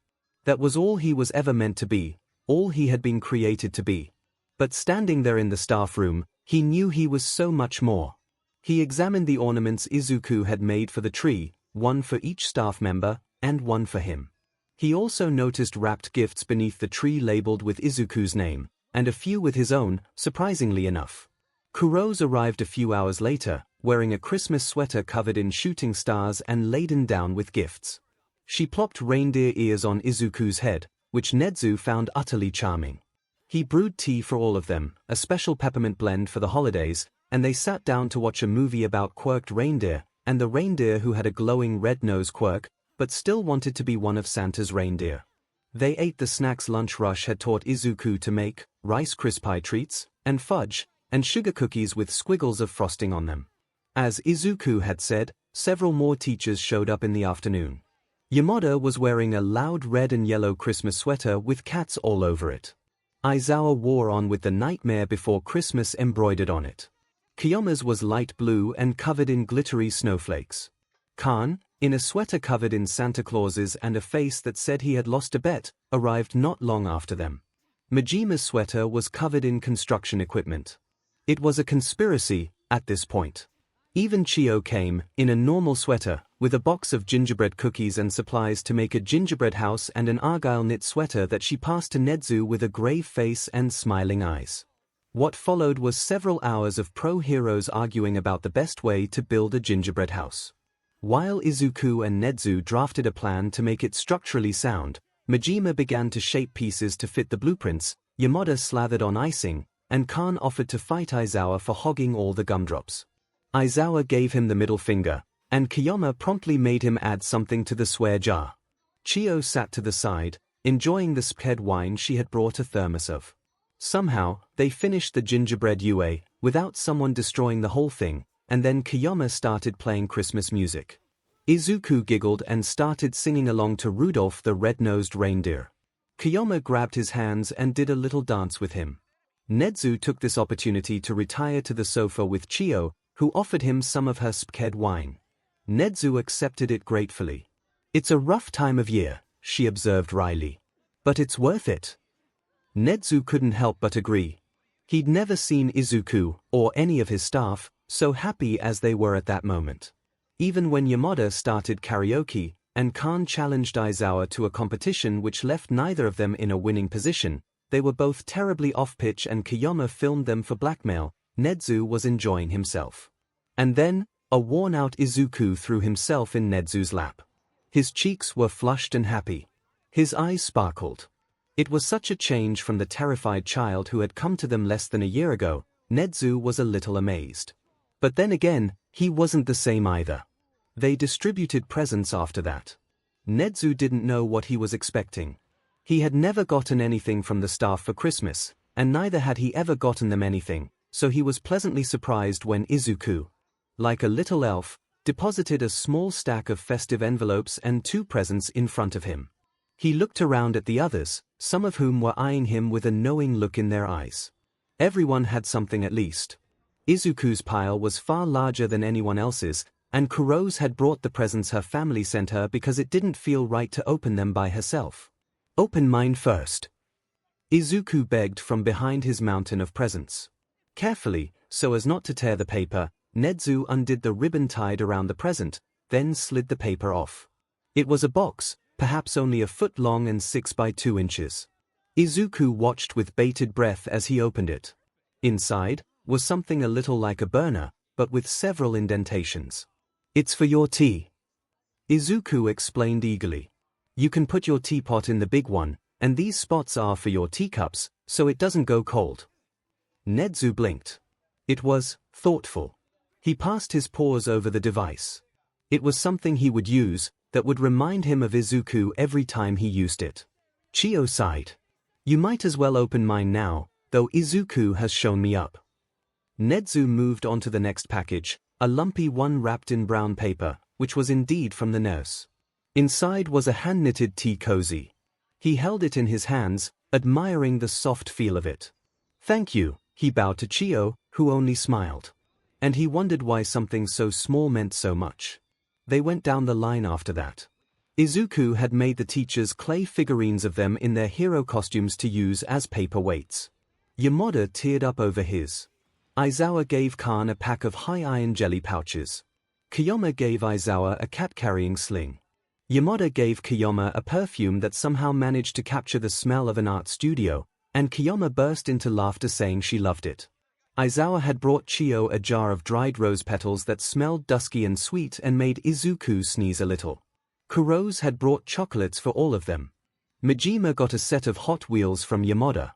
That was all he was ever meant to be, all he had been created to be. But standing there in the staff room, he knew he was so much more. He examined the ornaments Izuku had made for the tree, one for each staff member, and one for him. He also noticed wrapped gifts beneath the tree labeled with Izuku's name, and a few with his own, surprisingly enough. Kurose arrived a few hours later, wearing a Christmas sweater covered in shooting stars and laden down with gifts. She plopped reindeer ears on Izuku's head, which Nedzu found utterly charming. He brewed tea for all of them, a special peppermint blend for the holidays, and they sat down to watch a movie about quirked reindeer, and the reindeer who had a glowing red-nosed quirk, but still wanted to be one of Santa's reindeer. They ate the snacks Lunch Rush had taught Izuku to make, Rice Krispie treats, and fudge, and sugar cookies with squiggles of frosting on them. As Izuku had said, several more teachers showed up in the afternoon. Yamada was wearing a loud red and yellow Christmas sweater with cats all over it. Aizawa wore on with the Nightmare Before Christmas embroidered on it. Kiyoma's was light blue and covered in glittery snowflakes. Khan, in a sweater covered in Santa Clauses and a face that said he had lost a bet, arrived not long after them. Majima's sweater was covered in construction equipment. It was a conspiracy, at this point. Even Chio came, in a normal sweater, with a box of gingerbread cookies and supplies to make a gingerbread house and an argyle knit sweater that she passed to Nedzu with a grave face and smiling eyes. What followed was several hours of pro-heroes arguing about the best way to build a gingerbread house. While Izuku and Nedzu drafted a plan to make it structurally sound, Majima began to shape pieces to fit the blueprints, Yamada slathered on icing, and Khan offered to fight Aizawa for hogging all the gumdrops. Aizawa gave him the middle finger, and Kiyoma promptly made him add something to the swear jar. Chio sat to the side, enjoying the red wine she had brought a thermos of. Somehow, they finished the gingerbread UA, without someone destroying the whole thing, and then Kiyoma started playing Christmas music. Izuku giggled and started singing along to Rudolph the Red-Nosed Reindeer. Kiyoma grabbed his hands and did a little dance with him. Nedzu took this opportunity to retire to the sofa with Chio, who offered him some of her red wine. Nedzu accepted it gratefully. It's a rough time of year, she observed wryly. But it's worth it. Nedzu couldn't help but agree. He'd never seen Izuku, or any of his staff, so happy as they were at that moment. Even when Yamada started karaoke, and Khan challenged Aizawa to a competition which left neither of them in a winning position, they were both terribly off-pitch and Kiyoma filmed them for blackmail, Nedzu was enjoying himself. And then, a worn-out Izuku threw himself in Nedzu's lap. His cheeks were flushed and happy. His eyes sparkled. It was such a change from the terrified child who had come to them less than a year ago. Nedzu was a little amazed. But then again, he wasn't the same either. They distributed presents after that. Nedzu didn't know what he was expecting. He had never gotten anything from the staff for Christmas, and neither had he ever gotten them anything, so he was pleasantly surprised when Izuku, like a little elf, deposited a small stack of festive envelopes and 2 presents in front of him. He looked around at the others, some of whom were eyeing him with a knowing look in their eyes. Everyone had something at least. Izuku's pile was far larger than anyone else's, and Kurose had brought the presents her family sent her because it didn't feel right to open them by herself. Open mine first. Izuku begged from behind his mountain of presents. Carefully, so as not to tear the paper, Nedzu undid the ribbon tied around the present, then slid the paper off. It was a box, perhaps only a foot long and 6 by 2 inches. Izuku watched with bated breath as he opened it. Inside was something a little like a burner, but with several indentations. It's for your tea. Izuku explained eagerly. You can put your teapot in the big one, and these spots are for your teacups, so it doesn't go cold. 𝐻𝐻𝐿 blinked. It was thoughtful. He passed his paws over the device. It was something he would use, that would remind him of Izuku every time he used it. Chiyo sighed. You might as well open mine now, though Izuku has shown me up. 𝐻𝐻𝐿 moved on to the next package, a lumpy one wrapped in brown paper, which was indeed from the nurse. Inside was a hand-knitted tea cozy. He held it in his hands, admiring the soft feel of it. Thank you, he bowed to Chiyo, who only smiled. And he wondered why something so small meant so much. They went down the line after that. Izuku had made the teachers clay figurines of them in their hero costumes to use as paper weights. Yamada teared up over his. Aizawa gave Khan a pack of high-iron jelly pouches. Kiyoma gave Aizawa a cat-carrying sling. Yamada gave Kiyoma a perfume that somehow managed to capture the smell of an art studio, and Kiyoma burst into laughter saying she loved it. Aizawa had brought Chiyo a jar of dried rose petals that smelled dusky and sweet and made Izuku sneeze a little. Kurose had brought chocolates for all of them. Majima got a set of Hot Wheels from Yamada.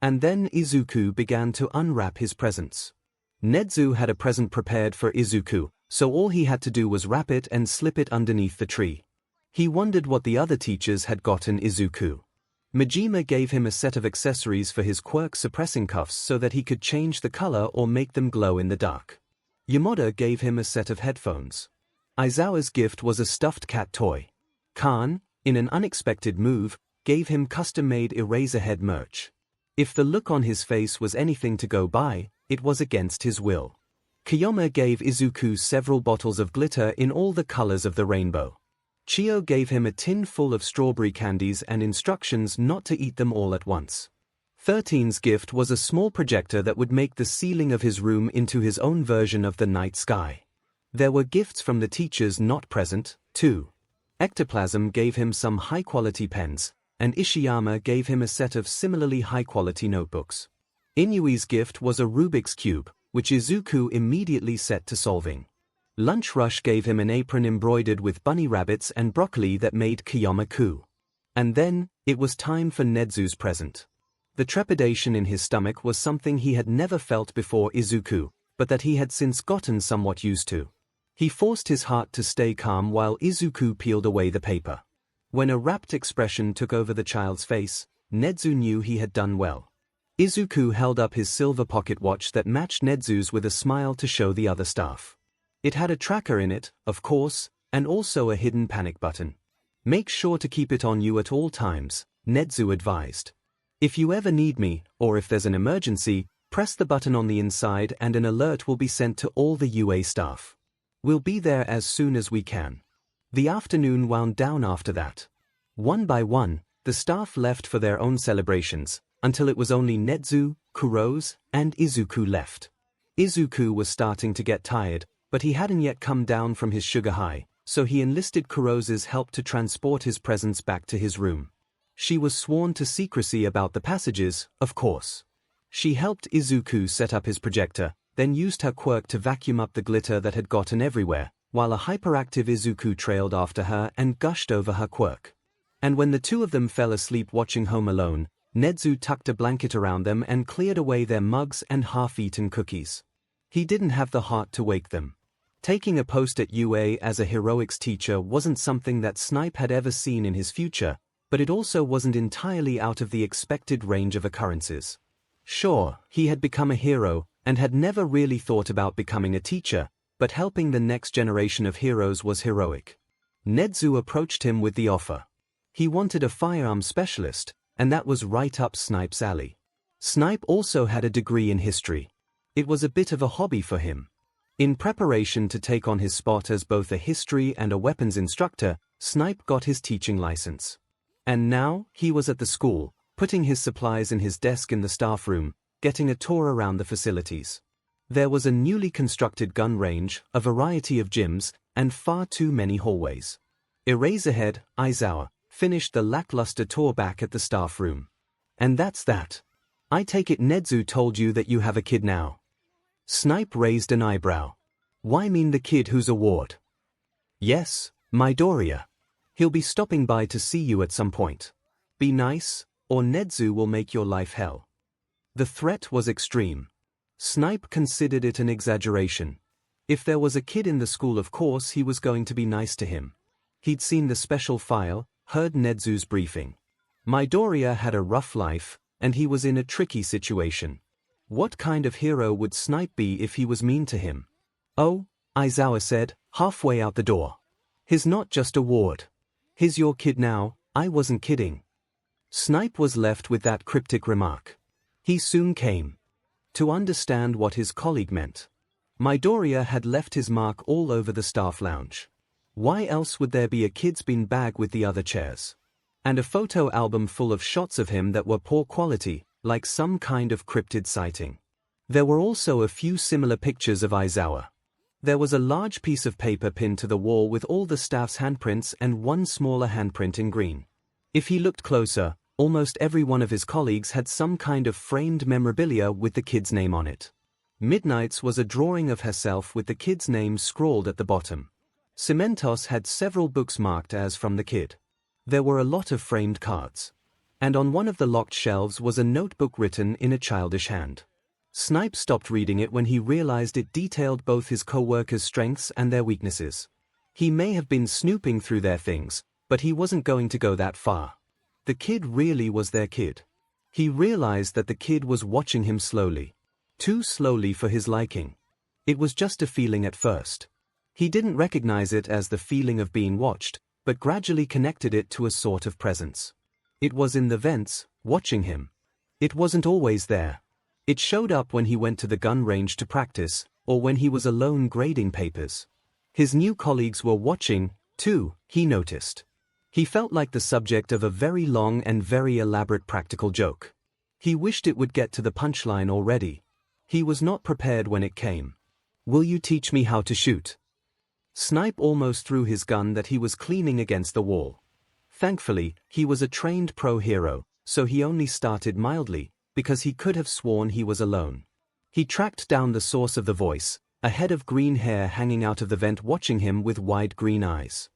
And then Izuku began to unwrap his presents. 𝐻𝐻𝐿 had a present prepared for Izuku, so all he had to do was wrap it and slip it underneath the tree. He wondered what the other teachers had gotten Izuku. Majima gave him a set of accessories for his Quirk suppressing cuffs so that he could change the color or make them glow in the dark. Yamada gave him a set of headphones. Aizawa's gift was a stuffed cat toy. Khan, in an unexpected move, gave him custom-made Eraserhead merch. If the look on his face was anything to go by, it was against his will. Kiyoma gave Izuku several bottles of glitter in all the colors of the rainbow. Chiyo gave him a tin full of strawberry candies and instructions not to eat them all at once. 13's gift was a small projector that would make the ceiling of his room into his own version of the night sky. There were gifts from the teachers not present, too. Ectoplasm gave him some high-quality pens, and Ishiyama gave him a set of similarly high-quality notebooks. Inui's gift was a Rubik's Cube, which Izuku immediately set to solving. Lunch Rush gave him an apron embroidered with bunny rabbits and broccoli that made Kiyoma coo. And then, it was time for 𝐻𝐻𝐿's present. The trepidation in his stomach was something he had never felt before Izuku, but that he had since gotten somewhat used to. He forced his heart to stay calm while Izuku peeled away the paper. When a rapt expression took over the child's face, 𝐻𝐻𝐿 knew he had done well. Izuku held up his silver pocket watch that matched 𝐻𝐻𝐿's with a smile to show the other staff. It had a tracker in it, of course, and also a hidden panic button. Make sure to keep it on you at all times, 𝐻𝐻𝐿 advised. If you ever need me, or if there's an emergency, press the button on the inside and an alert will be sent to all the UA staff. We'll be there as soon as we can. The afternoon wound down after that. One by one, the staff left for their own celebrations, until it was only 𝐻𝐻𝐿, Kurose, and Izuku left. Izuku was starting to get tired, but he hadn't yet come down from his sugar high, so he enlisted Kurose's help to transport his presents back to his room. She was sworn to secrecy about the passages, of course. She helped Izuku set up his projector, then used her quirk to vacuum up the glitter that had gotten everywhere, while a hyperactive Izuku trailed after her and gushed over her quirk. And when the two of them fell asleep watching Home Alone, 𝐻𝐻𝐿 tucked a blanket around them and cleared away their mugs and half-eaten cookies. He didn't have the heart to wake them. Taking a post at UA as a heroics teacher wasn't something that Snipe had ever seen in his future, but it also wasn't entirely out of the expected range of occurrences. Sure, he had become a hero, and had never really thought about becoming a teacher, but helping the next generation of heroes was heroic. 𝐻𝐻𝐿 approached him with the offer. He wanted a firearms specialist, and that was right up Snipe's alley. Snipe also had a degree in history. It was a bit of a hobby for him. In preparation to take on his spot as both a history and a weapons instructor, Snipe got his teaching license. And now, he was at the school, putting his supplies in his desk in the staff room, getting a tour around the facilities. There was a newly constructed gun range, a variety of gyms, and far too many hallways. Eraserhead, Aizawa, finished the lackluster tour back at the staff room. And that's that. I take it 𝐻𝐻𝐿 told you that you have a kid now. Snipe raised an eyebrow. Why mean the kid whose award? Yes, Midoriya. He'll be stopping by to see you at some point. Be nice, or Nezu will make your life hell. The threat was extreme. Snipe considered it an exaggeration. If there was a kid in the school, of course he was going to be nice to him. He'd seen the special file, heard Nezu's briefing. Midoriya had a rough life, and he was in a tricky situation. What kind of hero would Snipe be if he was mean to him? Oh, Aizawa said, halfway out the door. He's not just a ward. He's your kid now, I wasn't kidding. Snipe was left with that cryptic remark. He soon came to understand what his colleague meant. Midoriya had left his mark all over the staff lounge. Why else would there be a kid's bin bag with the other chairs? And a photo album full of shots of him that were poor quality, like some kind of cryptid sighting. There were also a few similar pictures of Aizawa. There was a large piece of paper pinned to the wall with all the staff's handprints and one smaller handprint in green. If he looked closer, almost every one of his colleagues had some kind of framed memorabilia with the kid's name on it. Midnight's was a drawing of herself with the kid's name scrawled at the bottom. Cementos had several books marked as from the kid. There were a lot of framed cards. And on one of the locked shelves was a notebook written in a childish hand. Snipe stopped reading it when he realized it detailed both his co-workers' strengths and their weaknesses. He may have been snooping through their things, but he wasn't going to go that far. The kid really was their kid. He realized that the kid was watching him slowly. Too slowly for his liking. It was just a feeling at first. He didn't recognize it as the feeling of being watched, but gradually connected it to a sort of presence. It was in the vents, watching him. It wasn't always there. It showed up when he went to the gun range to practice, or when he was alone grading papers. His new colleagues were watching, too, he noticed. He felt like the subject of a very long and very elaborate practical joke. He wished it would get to the punchline already. He was not prepared when it came. Will you teach me how to shoot? Snipe almost threw his gun that he was cleaning against the wall. Thankfully, he was a trained pro hero, so he only started mildly, because he could have sworn he was alone. He tracked down the source of the voice, a head of green hair hanging out of the vent watching him with wide green eyes.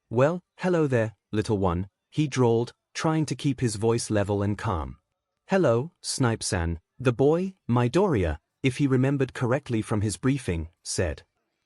Well, hello there, little one, he drawled, trying to keep his voice level and calm. Hello, Snipe-san, the boy, Midoriya, if he remembered correctly from his briefing, said.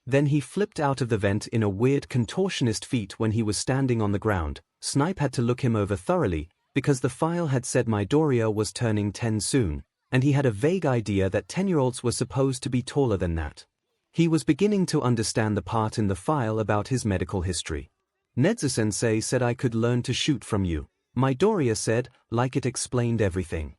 Then he flipped out of the vent in a weird contortionist feat when he was standing on the ground. Snipe had to look him over thoroughly, because the file had said Midoriya was turning 10 soon, and he had a vague idea that 10-year-olds were supposed to be taller than that. He was beginning to understand the part in the file about his medical history. Nezu-sensei said I could learn to shoot from you, Midoriya said, like it explained everything.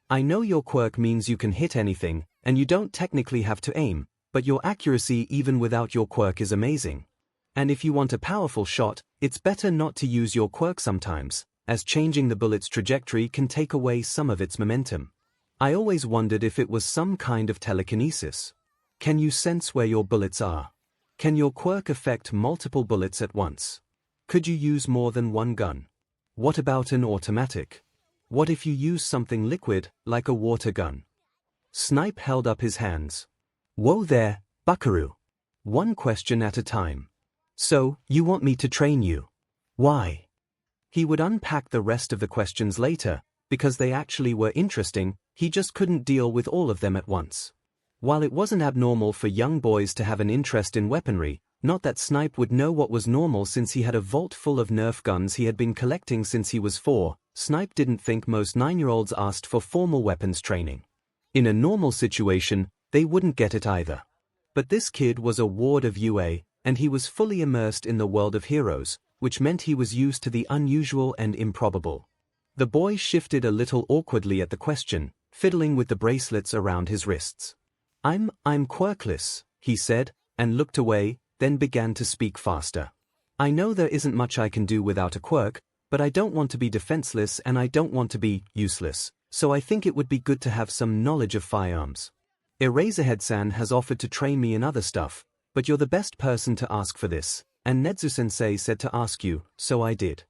I know your quirk means you can hit anything, and you don't technically have to aim, but your accuracy even without your quirk is amazing. And if you want a powerful shot, it's better not to use your quirk sometimes, as changing the bullet's trajectory can take away some of its momentum. I always wondered if it was some kind of telekinesis. Can you sense where your bullets are? Can your quirk affect multiple bullets at once? Could you use more than one gun? What about an automatic? What if you use something liquid, like a water gun? Snipe held up his hands. Whoa there, buckaroo. One question at a time. So, you want me to train you? Why? He would unpack the rest of the questions later, because they actually were interesting, he just couldn't deal with all of them at once. While it wasn't abnormal for young boys to have an interest in weaponry, not that Snipe would know what was normal since he had a vault full of Nerf guns he had been collecting since he was 4, Snipe didn't think most 9-year-olds asked for formal weapons training. In a normal situation, they wouldn't get it either. But this kid was a ward of UA, and he was fully immersed in the world of heroes, which meant he was used to the unusual and improbable. The boy shifted a little awkwardly at the question, fiddling with the bracelets around his wrists. I'm quirkless, he said, and looked away, then began to speak faster. I know there isn't much I can do without a quirk, but I don't want to be defenseless and I don't want to be useless, so I think it would be good to have some knowledge of firearms. Eraserhead-san has offered to train me in other stuff, but you're the best person to ask for this, and Nezu-sensei said to ask you, so I did.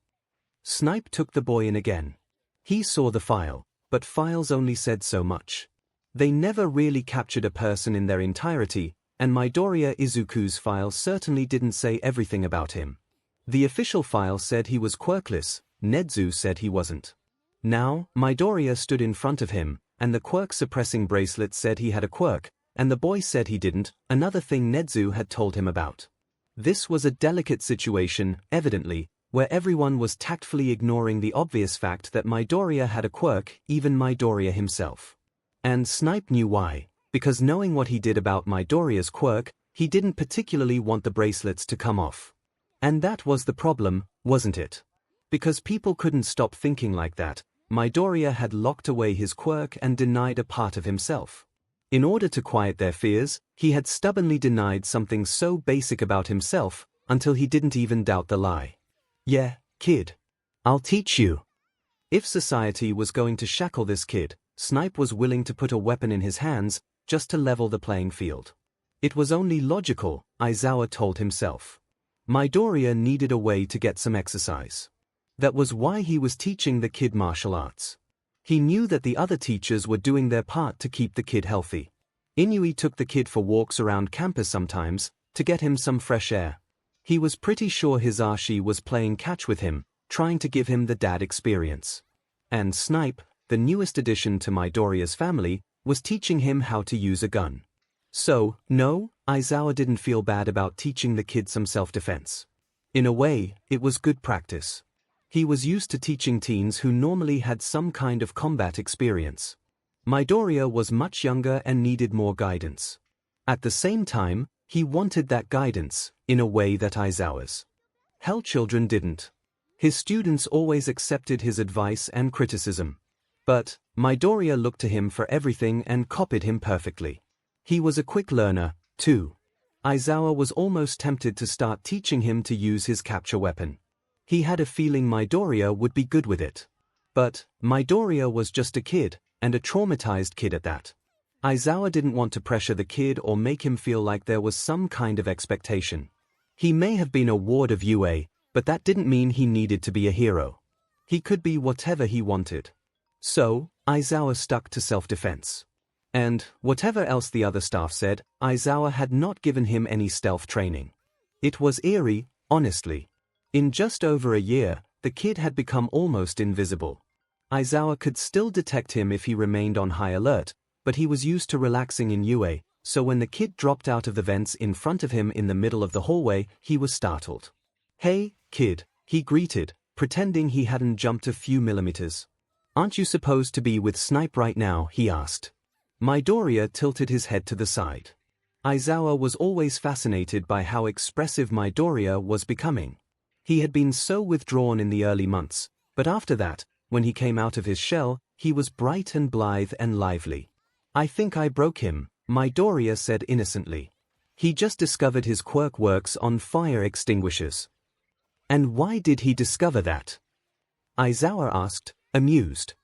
Snipe took the boy in again. He saw the file, but files only said so much. They never really captured a person in their entirety, and Midoriya Izuku's file certainly didn't say everything about him. The official file said he was quirkless, 𝐻𝐻𝐻 said he wasn't. Now, Midoriya stood in front of him, and the quirk-suppressing bracelet said he had a quirk, and the boy said he didn't, another thing 𝐻𝐻𝐻 had told him about. This was a delicate situation, evidently, where everyone was tactfully ignoring the obvious fact that Midoriya had a quirk, even Midoriya himself. And Snipe knew why, because knowing what he did about Midoriya's quirk, he didn't particularly want the bracelets to come off. And that was the problem, wasn't it? Because people couldn't stop thinking like that, Midoriya had locked away his quirk and denied a part of himself. In order to quiet their fears, he had stubbornly denied something so basic about himself, until he didn't even doubt the lie. Yeah, kid. I'll teach you. If society was going to shackle this kid, Snipe was willing to put a weapon in his hands, just to level the playing field. It was only logical, Aizawa told himself. Midoriya needed a way to get some exercise. That was why he was teaching the kid martial arts. He knew that the other teachers were doing their part to keep the kid healthy. Inui took the kid for walks around campus sometimes, to get him some fresh air. He was pretty sure Hisashi was playing catch with him, trying to give him the dad experience. And Snipe, the newest addition to Midoriya's family, was teaching him how to use a gun. So, no, Aizawa didn't feel bad about teaching the kid some self-defense. In a way, it was good practice. He was used to teaching teens who normally had some kind of combat experience. Midoriya was much younger and needed more guidance. At the same time, he wanted that guidance, in a way that Aizawa's Hell children didn't. His students always accepted his advice and criticism. But Midoriya looked to him for everything and copied him perfectly. He was a quick learner, too. Aizawa was almost tempted to start teaching him to use his capture weapon. He had a feeling Midoriya would be good with it. But Midoriya was just a kid, and a traumatized kid at that. Aizawa didn't want to pressure the kid or make him feel like there was some kind of expectation. He may have been a ward of UA, but that didn't mean he needed to be a hero. He could be whatever he wanted. So, Aizawa stuck to self-defense. And, whatever else the other staff said, Aizawa had not given him any stealth training. It was eerie, honestly. In just over a year, the kid had become almost invisible. Aizawa could still detect him if he remained on high alert, but he was used to relaxing in UA, so when the kid dropped out of the vents in front of him in the middle of the hallway, he was startled. "Hey, kid," he greeted, pretending he hadn't jumped a few millimeters. "Aren't you supposed to be with Snipe right now?" he asked. Midoriya tilted his head to the side. Aizawa was always fascinated by how expressive Midoriya was becoming. He had been so withdrawn in the early months, but after that, when he came out of his shell, he was bright and blithe and lively. "I think I broke him," Midoriya said innocently. He just discovered his quirk works on fire extinguishers. "And why did he discover that?" Aizawa asked, amused.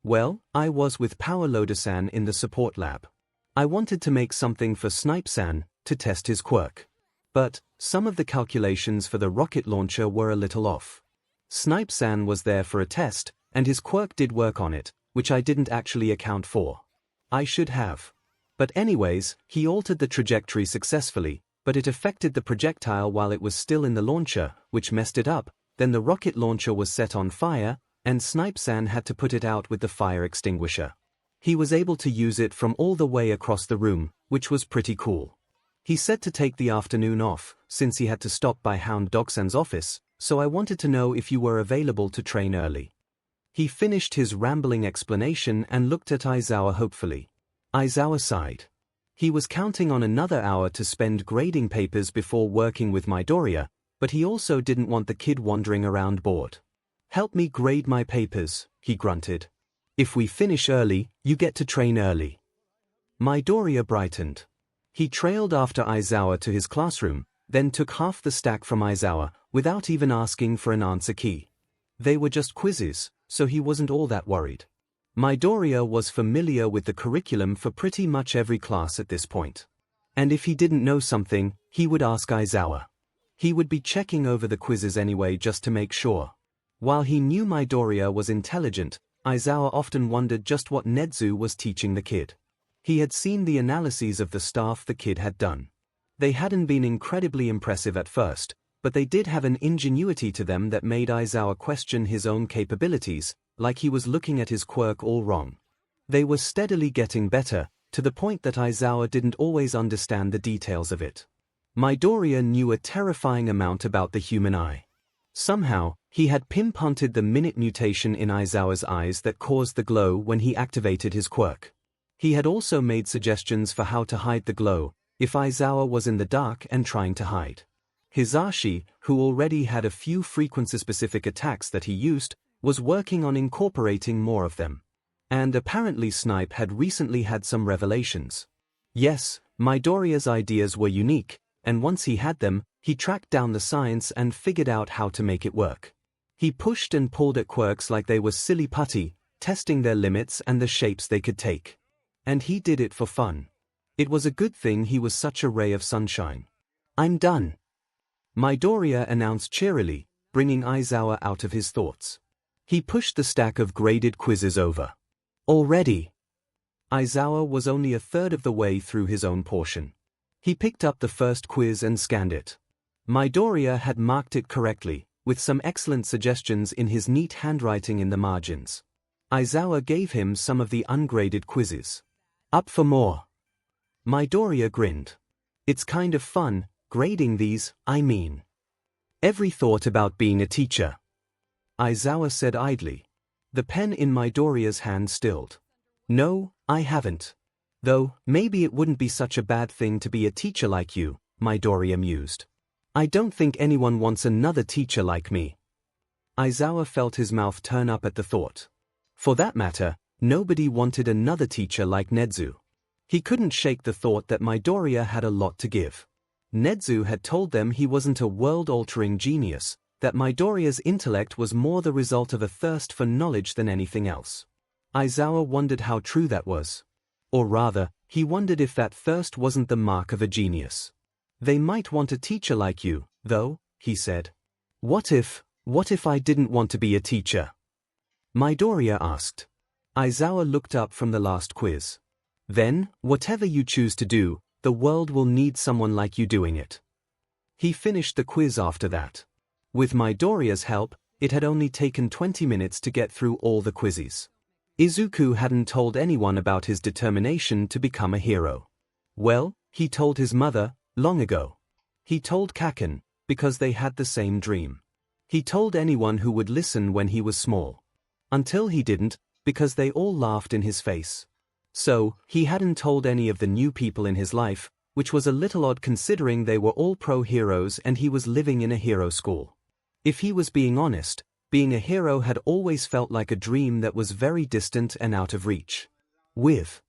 "Well, I was with Power Loader-san in the support lab. I wanted to make something for Snipe-san, to test his quirk. But, some of the calculations for the rocket launcher were a little off. Snipe-san was there for a test, and his quirk did work on it, which I didn't actually account for. I should have. But anyways, he altered the trajectory successfully, but it affected the projectile while it was still in the launcher, which messed it up. Then the rocket launcher was set on fire, and Snipe-san had to put it out with the fire extinguisher. He was able to use it from all the way across the room, which was pretty cool. He said to take the afternoon off, since he had to stop by Hound Dog-san's office, so I wanted to know if you were available to train early." He finished his rambling explanation and looked at Aizawa hopefully. Aizawa sighed. He was counting on another hour to spend grading papers before working with Midoriya, but he also didn't want the kid wandering around bored. "Help me grade my papers," he grunted. "If we finish early, you get to train early." Midoriya brightened. He trailed after Aizawa to his classroom, then took half the stack from Aizawa, without even asking for an answer key. They were just quizzes, so he wasn't all that worried. Midoriya was familiar with the curriculum for pretty much every class at this point. And if he didn't know something, he would ask Aizawa. He would be checking over the quizzes anyway just to make sure. While he knew Midoriya was intelligent, Aizawa often wondered just what 𝐻𝐻𝐻 was teaching the kid. He had seen the analyses of the staff the kid had done. They hadn't been incredibly impressive at first, but they did have an ingenuity to them that made Aizawa question his own capabilities, like he was looking at his quirk all wrong. They were steadily getting better, to the point that Aizawa didn't always understand the details of it. Midoriya knew a terrifying amount about the human eye. Somehow, he had pinpointed the minute mutation in Aizawa's eyes that caused the glow when he activated his quirk. He had also made suggestions for how to hide the glow, if Aizawa was in the dark and trying to hide. Hisashi, who already had a few frequency-specific attacks that he used, was working on incorporating more of them. And apparently Snipe had recently had some revelations. Yes, Midoriya's ideas were unique, and once he had them, he tracked down the science and figured out how to make it work. He pushed and pulled at quirks like they were silly putty, testing their limits and the shapes they could take. And he did it for fun. It was a good thing he was such a ray of sunshine. "I'm done," Midoriya announced cheerily, bringing Aizawa out of his thoughts. He pushed the stack of graded quizzes over. "Already?" Aizawa was only a third of the way through his own portion. He picked up the first quiz and scanned it. Midoriya had marked it correctly, with some excellent suggestions in his neat handwriting in the margins. Aizawa gave him some of the ungraded quizzes. "Up for more?" Midoriya grinned. "It's kind of fun, grading these, I mean." "Every thought about being a teacher?" Aizawa said idly. The pen in Midoriya's hand stilled. "No, I haven't. Though, maybe it wouldn't be such a bad thing to be a teacher like you," Midoriya mused. "I don't think anyone wants another teacher like me." Aizawa felt his mouth turn up at the thought. For that matter, nobody wanted another teacher like Nezu. He couldn't shake the thought that Midoriya had a lot to give. Nezu had told them he wasn't a world-altering genius, that Midoriya's intellect was more the result of a thirst for knowledge than anything else. Aizawa wondered how true that was. Or rather, he wondered if that thirst wasn't the mark of a genius. "They might want a teacher like you, though," he said. What if I didn't want to be a teacher?" Midoriya asked. Aizawa looked up from the last quiz. "Then, whatever you choose to do, the world will need someone like you doing it." He finished the quiz after that. With Midoriya's help, it had only taken 20 minutes to get through all the quizzes. Izuku hadn't told anyone about his determination to become a hero. Well, he told his mother, long ago. He told Kaken, because they had the same dream. He told anyone who would listen when he was small. Until he didn't, because they all laughed in his face. So, he hadn't told any of the new people in his life, which was a little odd considering they were all pro-heroes and he was living in a hero school. If he was being honest, being a hero had always felt like a dream that was very distant and out of reach. With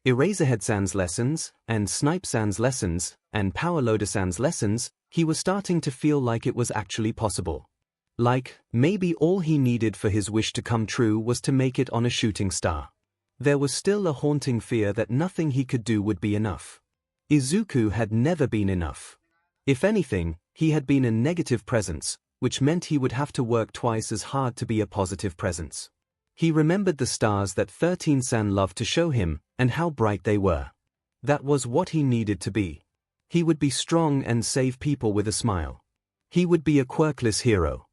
Eraserhead-san's lessons, and Snipe-san's lessons, and Powerloader-san's lessons, he was starting to feel like it was actually possible. Like, maybe all he needed for his wish to come true was to make it on a shooting star. There was still a haunting fear that nothing he could do would be enough. Izuku had never been enough. If anything, he had been a negative presence, which meant he would have to work twice as hard to be a positive presence. He remembered the stars that 13-san loved to show him, and how bright they were. That was what he needed to be. He would be strong and save people with a smile. He would be a quirkless hero.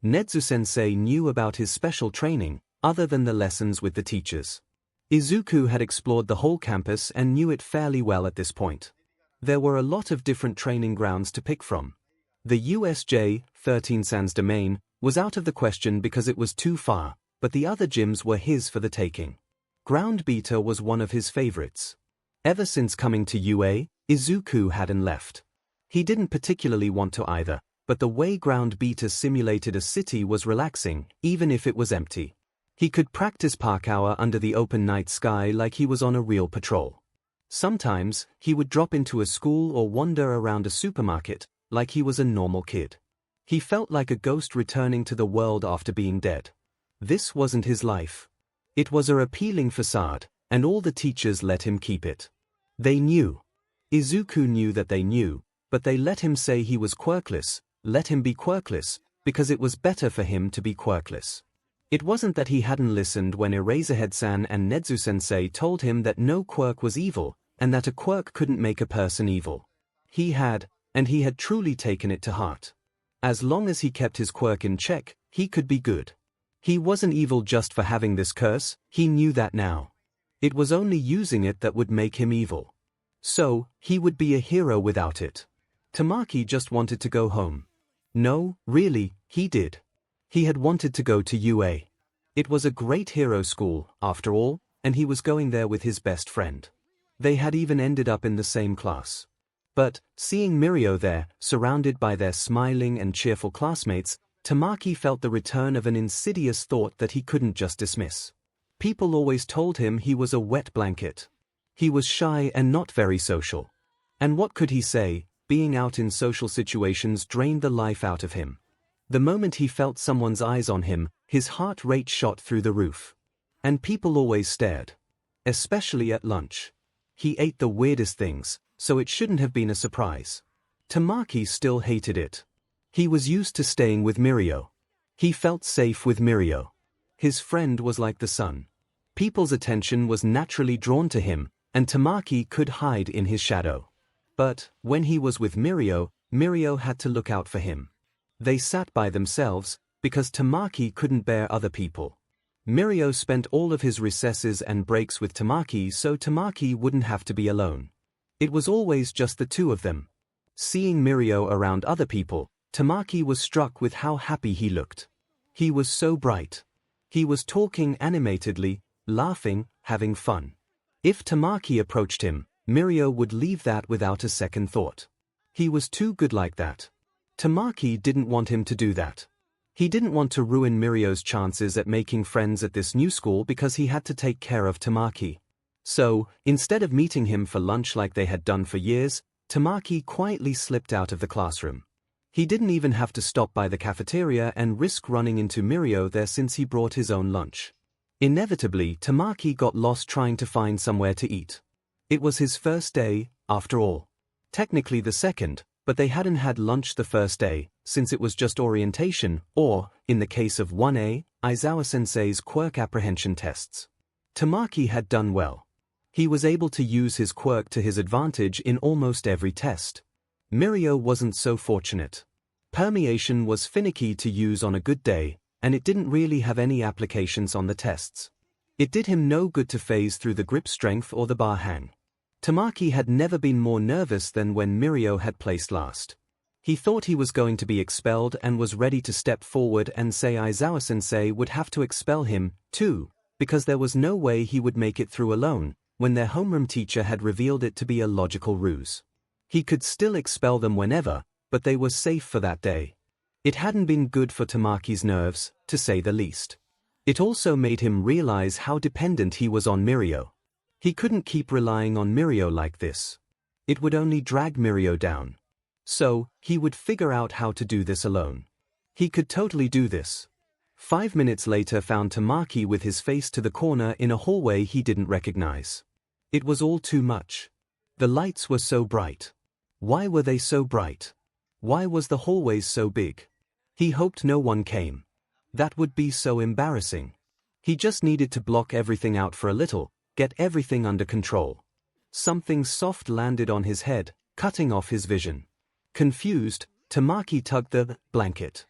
Nezu-sensei knew about his special training, other than the lessons with the teachers. Izuku had explored the whole campus and knew it fairly well at this point. There were a lot of different training grounds to pick from. The USJ, 13-san's domain, was out of the question because it was too far, but the other gyms were his for the taking. Ground Beta was one of his favorites. Ever since coming to UA, Izuku hadn't left. He didn't particularly want to either, but the way Ground Beta simulated a city was relaxing, even if it was empty. He could practice park hour under the open night sky like he was on a real patrol. Sometimes, he would drop into a school or wander around a supermarket, like he was a normal kid. He felt like a ghost returning to the world after being dead. This wasn't his life. It was a appealing facade, and all the teachers let him keep it. They knew. Izuku knew that they knew, but they let him say he was quirkless, let him be quirkless, because it was better for him to be quirkless. It wasn't that he hadn't listened when Eraserhead-san and Nezu-sensei told him that no quirk was evil, and that a quirk couldn't make a person evil. He had, and he had truly taken it to heart. As long as he kept his quirk in check, he could be good. He wasn't evil just for having this curse, he knew that now. It was only using it that would make him evil. So, he would be a hero without it. Tamaki just wanted to go home. No, really, he did. He had wanted to go to UA. It was a great hero school, after all, and he was going there with his best friend. They had even ended up in the same class. But, seeing Mirio there, surrounded by their smiling and cheerful classmates, Tamaki felt the return of an insidious thought that he couldn't just dismiss. People always told him he was a wet blanket. He was shy and not very social. And what could he say? Being out in social situations drained the life out of him. The moment he felt someone's eyes on him, his heart rate shot through the roof. And people always stared. Especially at lunch. He ate the weirdest things, so it shouldn't have been a surprise. Tamaki still hated it. He was used to staying with Mirio. He felt safe with Mirio. His friend was like the sun. People's attention was naturally drawn to him, and Tamaki could hide in his shadow. But, when he was with Mirio, Mirio had to look out for him. They sat by themselves, because Tamaki couldn't bear other people. Mirio spent all of his recesses and breaks with Tamaki so Tamaki wouldn't have to be alone. It was always just the two of them. Seeing Mirio around other people, Tamaki was struck with how happy he looked. He was so bright. He was talking animatedly, laughing, having fun. If Tamaki approached him, Mirio would leave that without a second thought. He was too good like that. Tamaki didn't want him to do that. He didn't want to ruin Mirio's chances at making friends at this new school because he had to take care of Tamaki. So, instead of meeting him for lunch like they had done for years, Tamaki quietly slipped out of the classroom. He didn't even have to stop by the cafeteria and risk running into Mirio there since he brought his own lunch. Inevitably, Tamaki got lost trying to find somewhere to eat. It was his first day, after all. Technically the second, but they hadn't had lunch the first day, since it was just orientation, or, in the case of 1A, Aizawa-sensei's quirk apprehension tests. Tamaki had done well. He was able to use his quirk to his advantage in almost every test. Mirio wasn't so fortunate. Permeation was finicky to use on a good day, and it didn't really have any applications on the tests. It did him no good to phase through the grip strength or the bar hang. Tamaki had never been more nervous than when Mirio had placed last. He thought he was going to be expelled and was ready to step forward and say Aizawa-sensei would have to expel him, too, because there was no way he would make it through alone, when their homeroom teacher had revealed it to be a logical ruse. He could still expel them whenever, but they were safe for that day. It hadn't been good for Tamaki's nerves, to say the least. It also made him realize how dependent he was on Mirio. He couldn't keep relying on Mirio like this. It would only drag Mirio down. So, he would figure out how to do this alone. He could totally do this. 5 minutes later found Tamaki with his face to the corner in a hallway he didn't recognize. It was all too much. The lights were so bright. Why were they so bright? Why was the hallways so big? He hoped no one came. That would be so embarrassing. He just needed to block everything out for a little, get everything under control. Something soft landed on his head, cutting off his vision. Confused, Tamaki tugged the blanket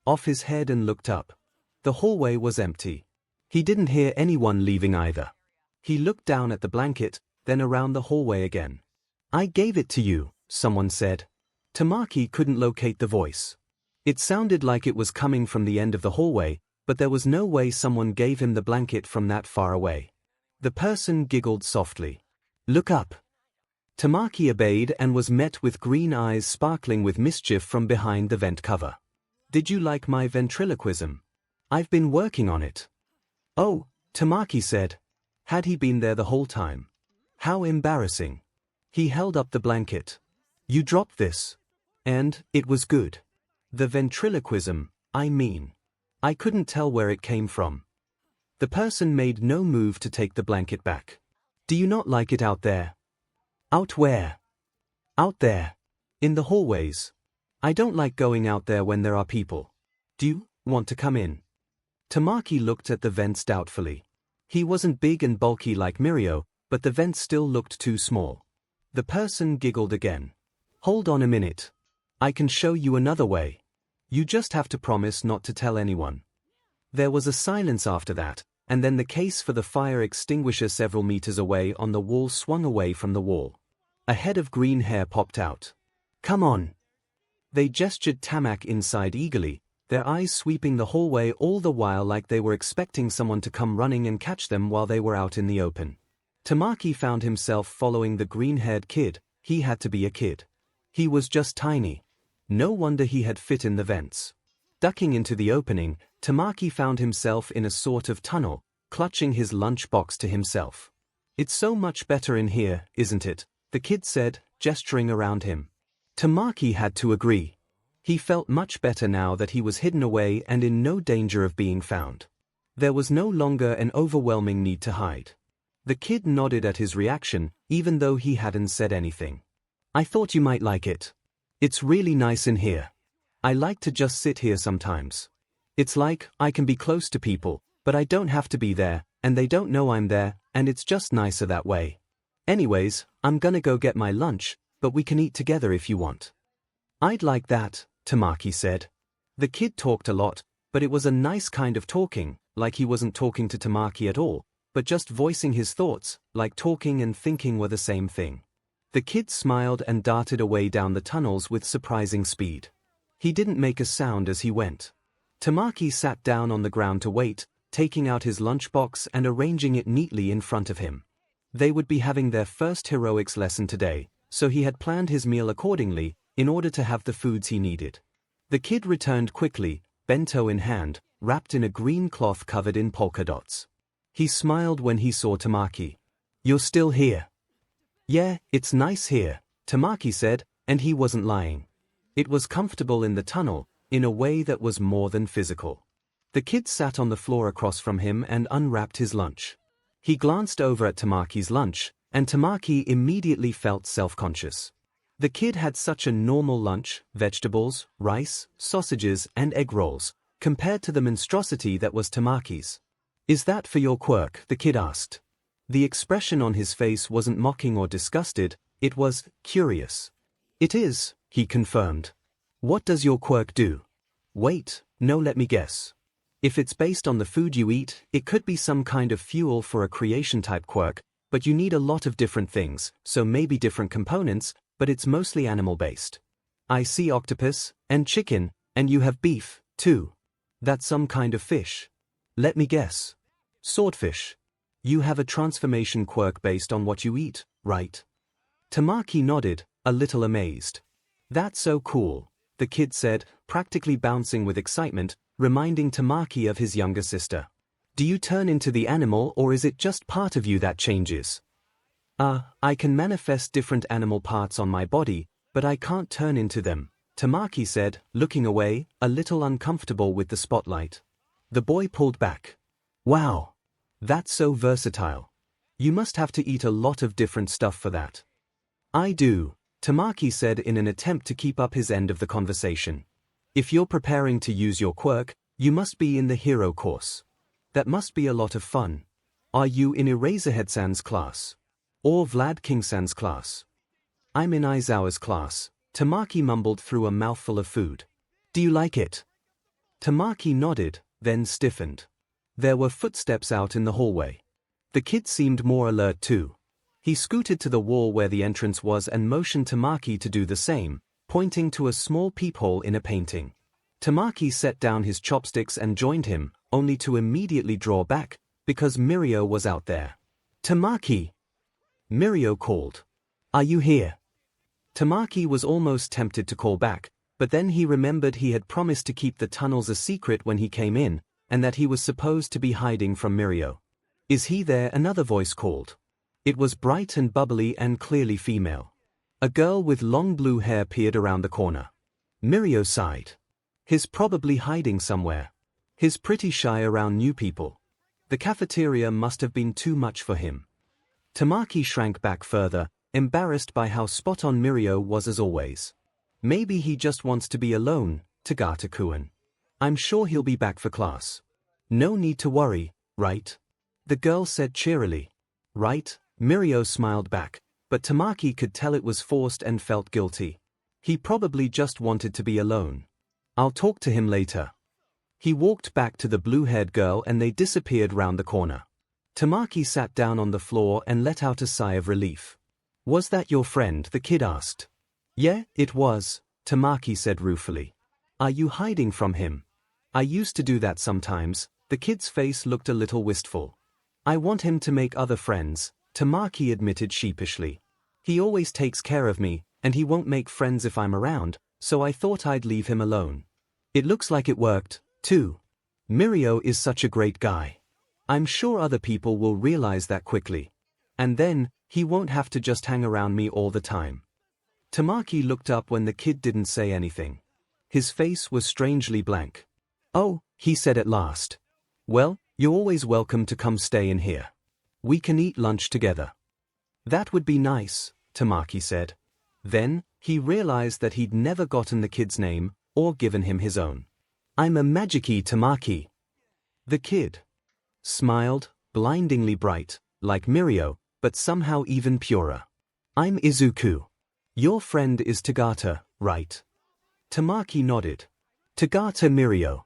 off his head and looked up. The hallway was empty. He didn't hear anyone leaving either. He looked down at the blanket, then around the hallway again. "I gave it to you," someone said. Tamaki couldn't locate the voice. It sounded like it was coming from the end of the hallway, but there was no way someone gave him the blanket from that far away. The person giggled softly. "Look up." Tamaki obeyed and was met with green eyes sparkling with mischief from behind the vent cover. "Did you like my ventriloquism? I've been working on it." "Oh," Tamaki said. Had he been there the whole time? How embarrassing. He held up the blanket. "You dropped this. And, it was good. The ventriloquism, I mean. I couldn't tell where it came from." The person made no move to take the blanket back. "Do you not like it out there?" "Out where?" "Out there. In the hallways. I don't like going out there when there are people. Do you want to come in?" Tamaki looked at the vents doubtfully. He wasn't big and bulky like Mirio, but the vents still looked too small. The person giggled again. "Hold on a minute. I can show you another way." You just have to promise not to tell anyone. There was a silence after that, and then the case for the fire extinguisher several meters away on the wall swung away from the wall. A head of green hair popped out. Come on. They gestured Tamaki inside eagerly, their eyes sweeping the hallway all the while like they were expecting someone to come running and catch them while they were out in the open. Tamaki found himself following the green-haired kid. He had to be a kid. He was just tiny. No wonder he had fit in the vents. Ducking into the opening, Tamaki found himself in a sort of tunnel, clutching his lunchbox to himself. It's so much better in here, isn't it? The kid said, gesturing around him. Tamaki had to agree. He felt much better now that he was hidden away and in no danger of being found. There was no longer an overwhelming need to hide. The kid nodded at his reaction, even though he hadn't said anything. I thought you might like it. It's really nice in here. I like to just sit here sometimes. It's like, I can be close to people, but I don't have to be there, and they don't know I'm there, and it's just nicer that way. Anyways, I'm gonna go get my lunch, but we can eat together if you want. I'd like that, Tamaki said. The kid talked a lot, but it was a nice kind of talking, like he wasn't talking to Tamaki at all, but just voicing his thoughts, like talking and thinking were the same thing. The kid smiled and darted away down the tunnels with surprising speed. He didn't make a sound as he went. Tamaki sat down on the ground to wait, taking out his lunchbox and arranging it neatly in front of him. They would be having their first heroics lesson today, so he had planned his meal accordingly, in order to have the foods he needed. The kid returned quickly, bento in hand, wrapped in a green cloth covered in polka dots. He smiled when he saw Tamaki. You're still here. Yeah, it's nice here, Tamaki said, and he wasn't lying. It was comfortable in the tunnel, in a way that was more than physical. The kid sat on the floor across from him and unwrapped his lunch. He glanced over at Tamaki's lunch, and Tamaki immediately felt self-conscious. The kid had such a normal lunch, vegetables, rice, sausages, and egg rolls, compared to the monstrosity that was Tamaki's. Is that for your Quirk? The kid asked. The expression on his face wasn't mocking or disgusted, it was curious. It is, he confirmed. What does your Quirk do? Wait, no, let me guess. If it's based on the food you eat, it could be some kind of fuel for a creation-type Quirk, but you need a lot of different things, so maybe different components, but it's mostly animal-based. I see octopus, and chicken, and you have beef, too. That's some kind of fish. Let me guess. Swordfish. You have a transformation Quirk based on what you eat, right? Tamaki nodded, a little amazed. That's so cool, the kid said, practically bouncing with excitement, reminding Tamaki of his younger sister. Do you turn into the animal or is it just part of you that changes? I can manifest different animal parts on my body, but I can't turn into them, Tamaki said, looking away, a little uncomfortable with the spotlight. The boy pulled back. Wow. That's so versatile. You must have to eat a lot of different stuff for that. I do, Tamaki said in an attempt to keep up his end of the conversation. If you're preparing to use your Quirk, you must be in the hero course. That must be a lot of fun. Are you in Eraserhead-san's class? Or Vlad King-san's class? I'm in Aizawa's class, Tamaki mumbled through a mouthful of food. Do you like it? Tamaki nodded, then stiffened. There were footsteps out in the hallway. The kid seemed more alert too. He scooted to the wall where the entrance was and motioned Tamaki to do the same, pointing to a small peephole in a painting. Tamaki set down his chopsticks and joined him, only to immediately draw back, because Mirio was out there. Tamaki! Mirio called. Are you here? Tamaki was almost tempted to call back, but then he remembered he had promised to keep the tunnels a secret when he came in, and that he was supposed to be hiding from Mirio. Is he there? Another voice called. It was bright and bubbly and clearly female. A girl with long blue hair peered around the corner. Mirio sighed. He's probably hiding somewhere. He's pretty shy around new people. The cafeteria must have been too much for him. Tamaki shrank back further, embarrassed by how spot-on Mirio was as always. Maybe he just wants to be alone, Tagata-kun. I'm sure he'll be back for class. No need to worry, right? The girl said cheerily. Right, Mirio smiled back, but Tamaki could tell it was forced and felt guilty. He probably just wanted to be alone. I'll talk to him later. He walked back to the blue-haired girl and they disappeared round the corner. Tamaki sat down on the floor and let out a sigh of relief. Was that your friend? The kid asked. Yeah, it was, Tamaki said ruefully. Are you hiding from him? I used to do that sometimes. The kid's face looked a little wistful. I want him to make other friends, Tamaki admitted sheepishly. He always takes care of me, and he won't make friends if I'm around, so I thought I'd leave him alone. It looks like it worked, too. Mirio is such a great guy. I'm sure other people will realize that quickly. And then, he won't have to just hang around me all the time. Tamaki looked up when the kid didn't say anything. His face was strangely blank. Oh, he said at last. Well, you're always welcome to come stay in here. We can eat lunch together. That would be nice, Tamaki said. Then, he realized that he'd never gotten the kid's name, or given him his own. I'm a Magiki Tamaki. The kid smiled, blindingly bright, like Mirio, but somehow even purer. I'm Izuku. Your friend is Tagata, right? Tamaki nodded. Tagata Mirio.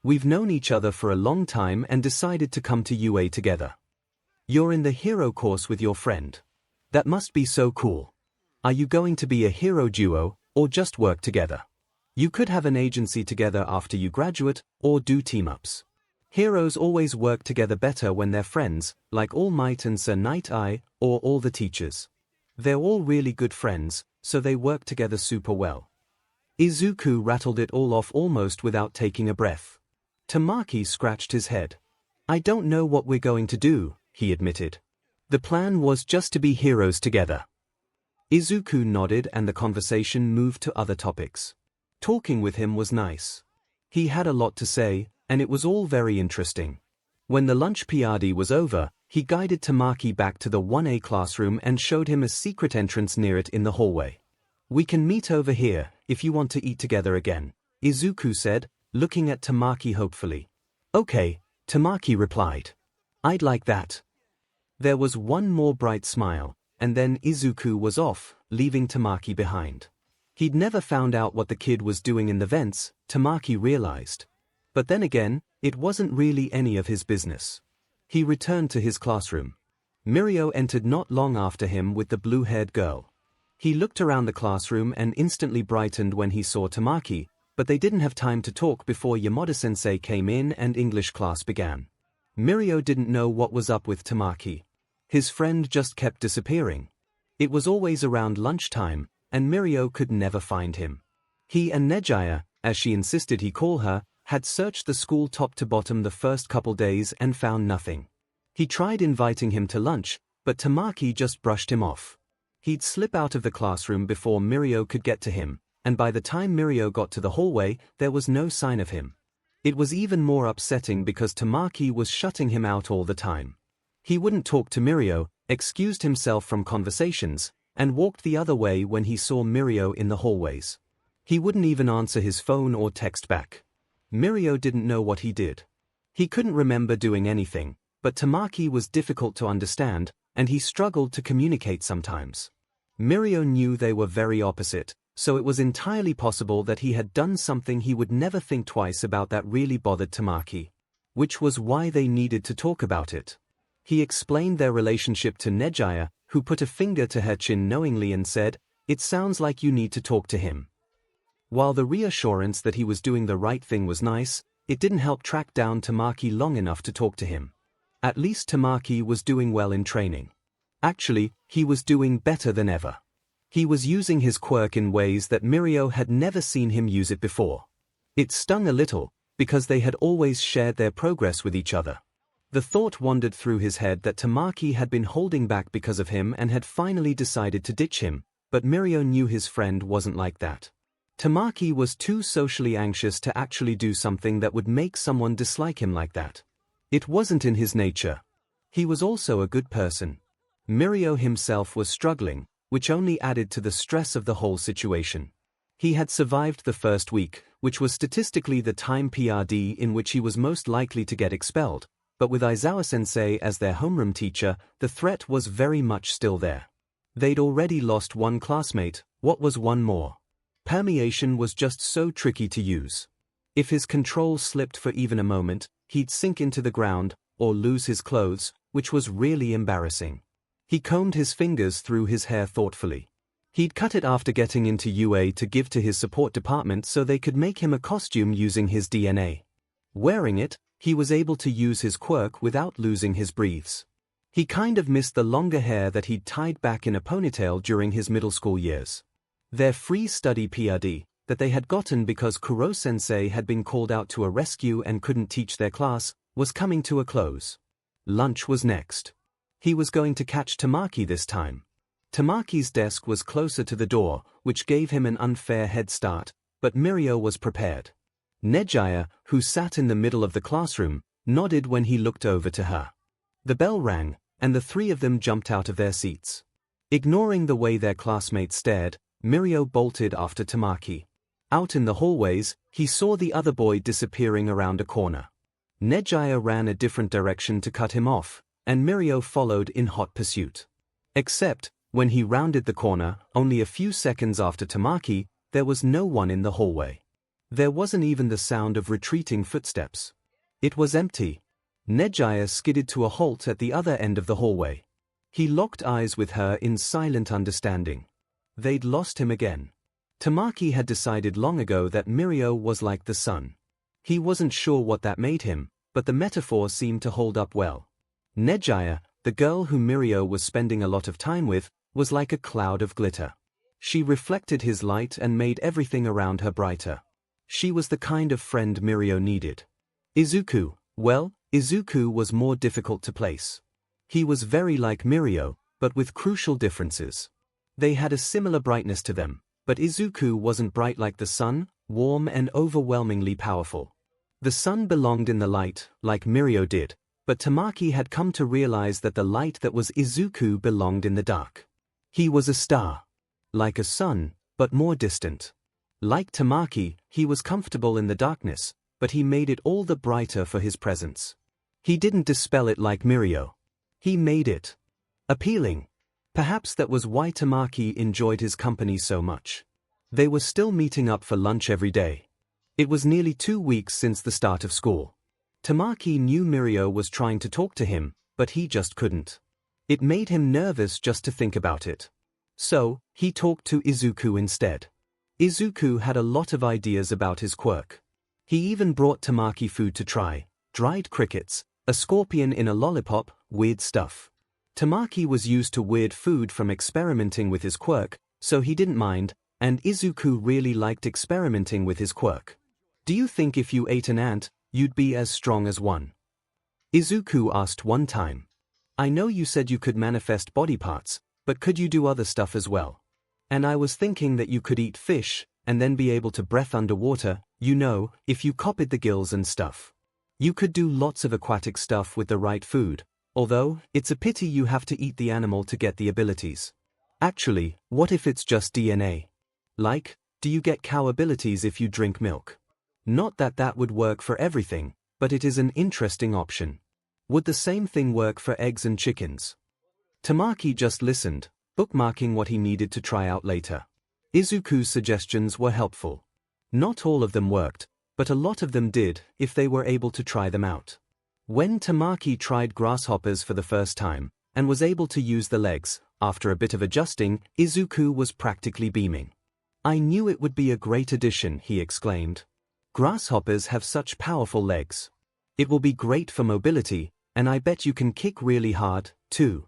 We've known each other for a long time and decided to come to UA together. You're in the hero course with your friend. That must be so cool. Are you going to be a hero duo, or just work together? You could have an agency together after you graduate, or do team-ups. Heroes always work together better when they're friends, like All Might and Sir Night Eye, or all the teachers. They're all really good friends, so they work together super well. Izuku rattled it all off almost without taking a breath. Tamaki scratched his head. I don't know what we're going to do, he admitted. The plan was just to be heroes together. Izuku nodded and the conversation moved to other topics. Talking with him was nice. He had a lot to say, and it was all very interesting. When the lunch PRD was over, he guided Tamaki back to the 1A classroom and showed him a secret entrance near it in the hallway. We can meet over here, if you want to eat together again, Izuku said, looking at Tamaki hopefully. Okay, Tamaki replied. I'd like that. There was one more bright smile, and then Izuku was off, leaving Tamaki behind. He'd never found out what the kid was doing in the vents, Tamaki realized. But then again, it wasn't really any of his business. He returned to his classroom. Mirio entered not long after him with the blue-haired girl. He looked around the classroom and instantly brightened when he saw Tamaki, but they didn't have time to talk before Yamada-sensei came in and English class began. Mirio didn't know what was up with Tamaki. His friend just kept disappearing. It was always around lunchtime, and Mirio could never find him. He and Nejaya, as she insisted he call her, had searched the school top to bottom the first couple days and found nothing. He tried inviting him to lunch, but Tamaki just brushed him off. He'd slip out of the classroom before Mirio could get to him, and by the time Mirio got to the hallway, there was no sign of him. It was even more upsetting because Tamaki was shutting him out all the time. He wouldn't talk to Mirio, excused himself from conversations, and walked the other way when he saw Mirio in the hallways. He wouldn't even answer his phone or text back. Mirio didn't know what he did. He couldn't remember doing anything, but Tamaki was difficult to understand, and he struggled to communicate sometimes. Mirio knew they were very opposite, so it was entirely possible that he had done something he would never think twice about that really bothered Tamaki. Which was why they needed to talk about it. He explained their relationship to Nejaya, who put a finger to her chin knowingly and said, "It sounds like you need to talk to him." While the reassurance that he was doing the right thing was nice, it didn't help track down Tamaki long enough to talk to him. At least Tamaki was doing well in training. Actually, he was doing better than ever. He was using his quirk in ways that Mirio had never seen him use it before. It stung a little, because they had always shared their progress with each other. The thought wandered through his head that Tamaki had been holding back because of him and had finally decided to ditch him, but Mirio knew his friend wasn't like that. Tamaki was too socially anxious to actually do something that would make someone dislike him like that. It wasn't in his nature. He was also a good person. Mirio himself was struggling, which only added to the stress of the whole situation. He had survived the first week, which was statistically the time PRD in which he was most likely to get expelled, but with Aizawa-sensei as their homeroom teacher, the threat was very much still there. They'd already lost one classmate, what was one more? Permeation was just so tricky to use. If his control slipped for even a moment, he'd sink into the ground, or lose his clothes, which was really embarrassing. He combed his fingers through his hair thoughtfully. He'd cut it after getting into UA to give to his support department so they could make him a costume using his DNA. Wearing it, he was able to use his quirk without losing his breathes. He kind of missed the longer hair that he'd tied back in a ponytail during his middle school years. Their free study PRD, that they had gotten because Kuro-sensei had been called out to a rescue and couldn't teach their class, was coming to a close. Lunch was next. He was going to catch Tamaki this time. Tamaki's desk was closer to the door, which gave him an unfair head start, but Mirio was prepared. Nejiya, who sat in the middle of the classroom, nodded when he looked over to her. The bell rang, and the three of them jumped out of their seats. Ignoring the way their classmates stared, Mirio bolted after Tamaki. Out in the hallways, he saw the other boy disappearing around a corner. Nejiya ran a different direction to cut him off, and Mirio followed in hot pursuit. Except, when he rounded the corner, only a few seconds after Tamaki, there was no one in the hallway. There wasn't even the sound of retreating footsteps. It was empty. Nejiya skidded to a halt at the other end of the hallway. He locked eyes with her in silent understanding. They'd lost him again. Tamaki had decided long ago that Mirio was like the sun. He wasn't sure what that made him, but the metaphor seemed to hold up well. Nejiya, the girl who Mirio was spending a lot of time with, was like a cloud of glitter. She reflected his light and made everything around her brighter. She was the kind of friend Mirio needed. Izuku, well, Izuku was more difficult to place. He was very like Mirio, but with crucial differences. They had a similar brightness to them, but Izuku wasn't bright like the sun, warm and overwhelmingly powerful. The sun belonged in the light, like Mirio did, but Tamaki had come to realize that the light that was Izuku belonged in the dark. He was a star. Like a sun, but more distant. Like Tamaki, he was comfortable in the darkness, but he made it all the brighter for his presence. He didn't dispel it like Mirio. He made it appealing. Perhaps that was why Tamaki enjoyed his company so much. They were still meeting up for lunch every day. It was nearly 2 weeks since the start of school. Tamaki knew Mirio was trying to talk to him, but he just couldn't. It made him nervous just to think about it. So, he talked to Izuku instead. Izuku had a lot of ideas about his quirk. He even brought Tamaki food to try, dried crickets, a scorpion in a lollipop, weird stuff. Tamaki was used to weird food from experimenting with his quirk, so he didn't mind, and Izuku really liked experimenting with his quirk. Do you think if you ate an ant, you'd be as strong as one? Izuku asked one time. I know you said you could manifest body parts, but could you do other stuff as well? And I was thinking that you could eat fish, and then be able to breathe underwater, you know, if you copied the gills and stuff. You could do lots of aquatic stuff with the right food, although, it's a pity you have to eat the animal to get the abilities. Actually, what if it's just DNA? Like, do you get cow abilities if you drink milk? Not that that would work for everything, but it is an interesting option. Would the same thing work for eggs and chickens? Tamaki just listened, bookmarking what he needed to try out later. Izuku's suggestions were helpful. Not all of them worked, but a lot of them did if they were able to try them out. When Tamaki tried grasshoppers for the first time, and was able to use the legs, after a bit of adjusting, Izuku was practically beaming. I knew it would be a great addition, he exclaimed. Grasshoppers have such powerful legs. It will be great for mobility, and I bet you can kick really hard, too.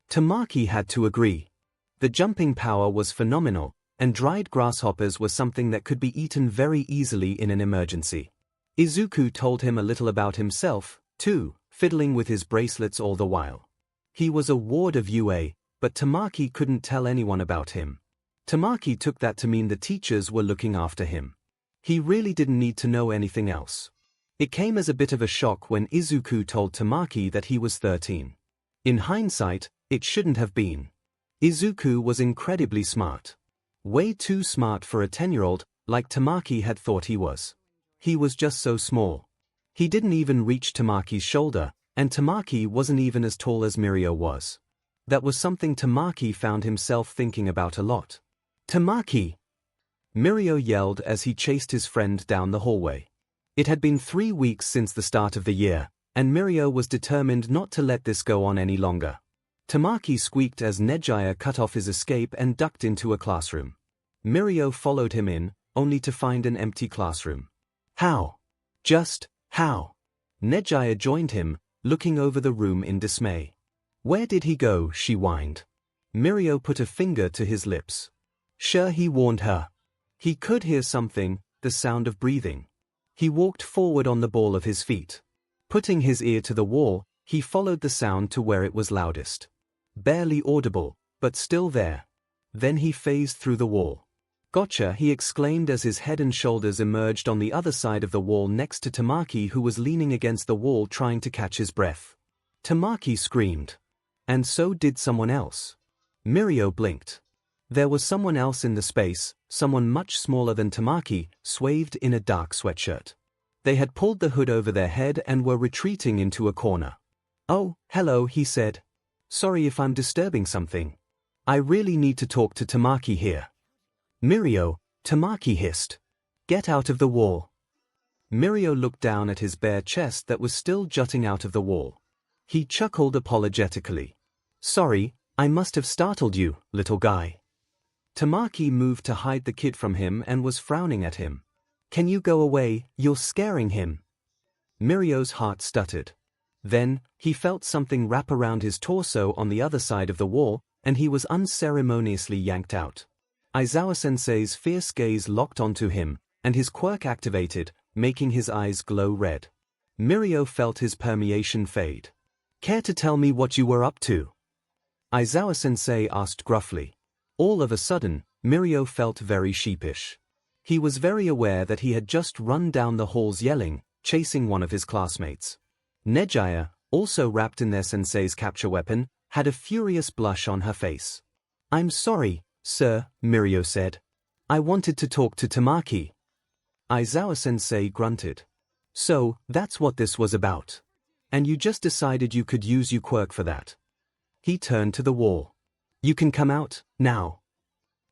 Tamaki had to agree. The jumping power was phenomenal, and dried grasshoppers were something that could be eaten very easily in an emergency. Izuku told him a little about himself, too, fiddling with his bracelets all the while. He was a ward of UA, but Tamaki couldn't tell anyone about him. Tamaki took that to mean the teachers were looking after him. He really didn't need to know anything else. It came as a bit of a shock when Izuku told Tamaki that he was 13. In hindsight, it shouldn't have been. Izuku was incredibly smart. Way too smart for a 10-year-old, like Tamaki had thought he was. He was just so small. He didn't even reach Tamaki's shoulder, and Tamaki wasn't even as tall as Mirio was. That was something Tamaki found himself thinking about a lot. Tamaki! Mirio yelled as he chased his friend down the hallway. It had been 3 weeks since the start of the year, and Mirio was determined not to let this go on any longer. Tamaki squeaked as 𝐒𝐲𝐽 cut off his escape and ducked into a classroom. Mirio followed him in, only to find an empty classroom. How? Just how? 𝐒𝐲𝐽 joined him, looking over the room in dismay. Where did he go? She whined. Mirio put a finger to his lips. Sure, he warned her. He could hear something, the sound of breathing. He walked forward on the ball of his feet. Putting his ear to the wall, he followed the sound to where it was loudest. Barely audible, but still there. Then he phased through the wall. Gotcha, he exclaimed as his head and shoulders emerged on the other side of the wall next to Tamaki, who was leaning against the wall trying to catch his breath. Tamaki screamed. And so did someone else. Mirio blinked. There was someone else in the space, someone much smaller than Tamaki, swathed in a dark sweatshirt. They had pulled the hood over their head and were retreating into a corner. Oh, hello, he said. Sorry if I'm disturbing something. I really need to talk to Tamaki here. Mirio, Tamaki hissed. Get out of the wall. Mirio looked down at his bare chest that was still jutting out of the wall. He chuckled apologetically. Sorry, I must have startled you, little guy. Tamaki moved to hide the kid from him and was frowning at him. Can you go away, you're scaring him. Mirio's heart stuttered. Then, he felt something wrap around his torso on the other side of the wall, and he was unceremoniously yanked out. Aizawa-sensei's fierce gaze locked onto him, and his quirk activated, making his eyes glow red. Mirio felt his permeation fade. Care to tell me what you were up to? Aizawa-sensei asked gruffly. All of a sudden, Mirio felt very sheepish. He was very aware that he had just run down the halls yelling, chasing one of his classmates. 𝐒𝐲𝐽, also wrapped in their sensei's capture weapon, had a furious blush on her face. I'm sorry, sir, Mirio said. I wanted to talk to Tamaki. Aizawa-sensei grunted. So, that's what this was about. And you just decided you could use your quirk for that. He turned to the wall. You can come out, now.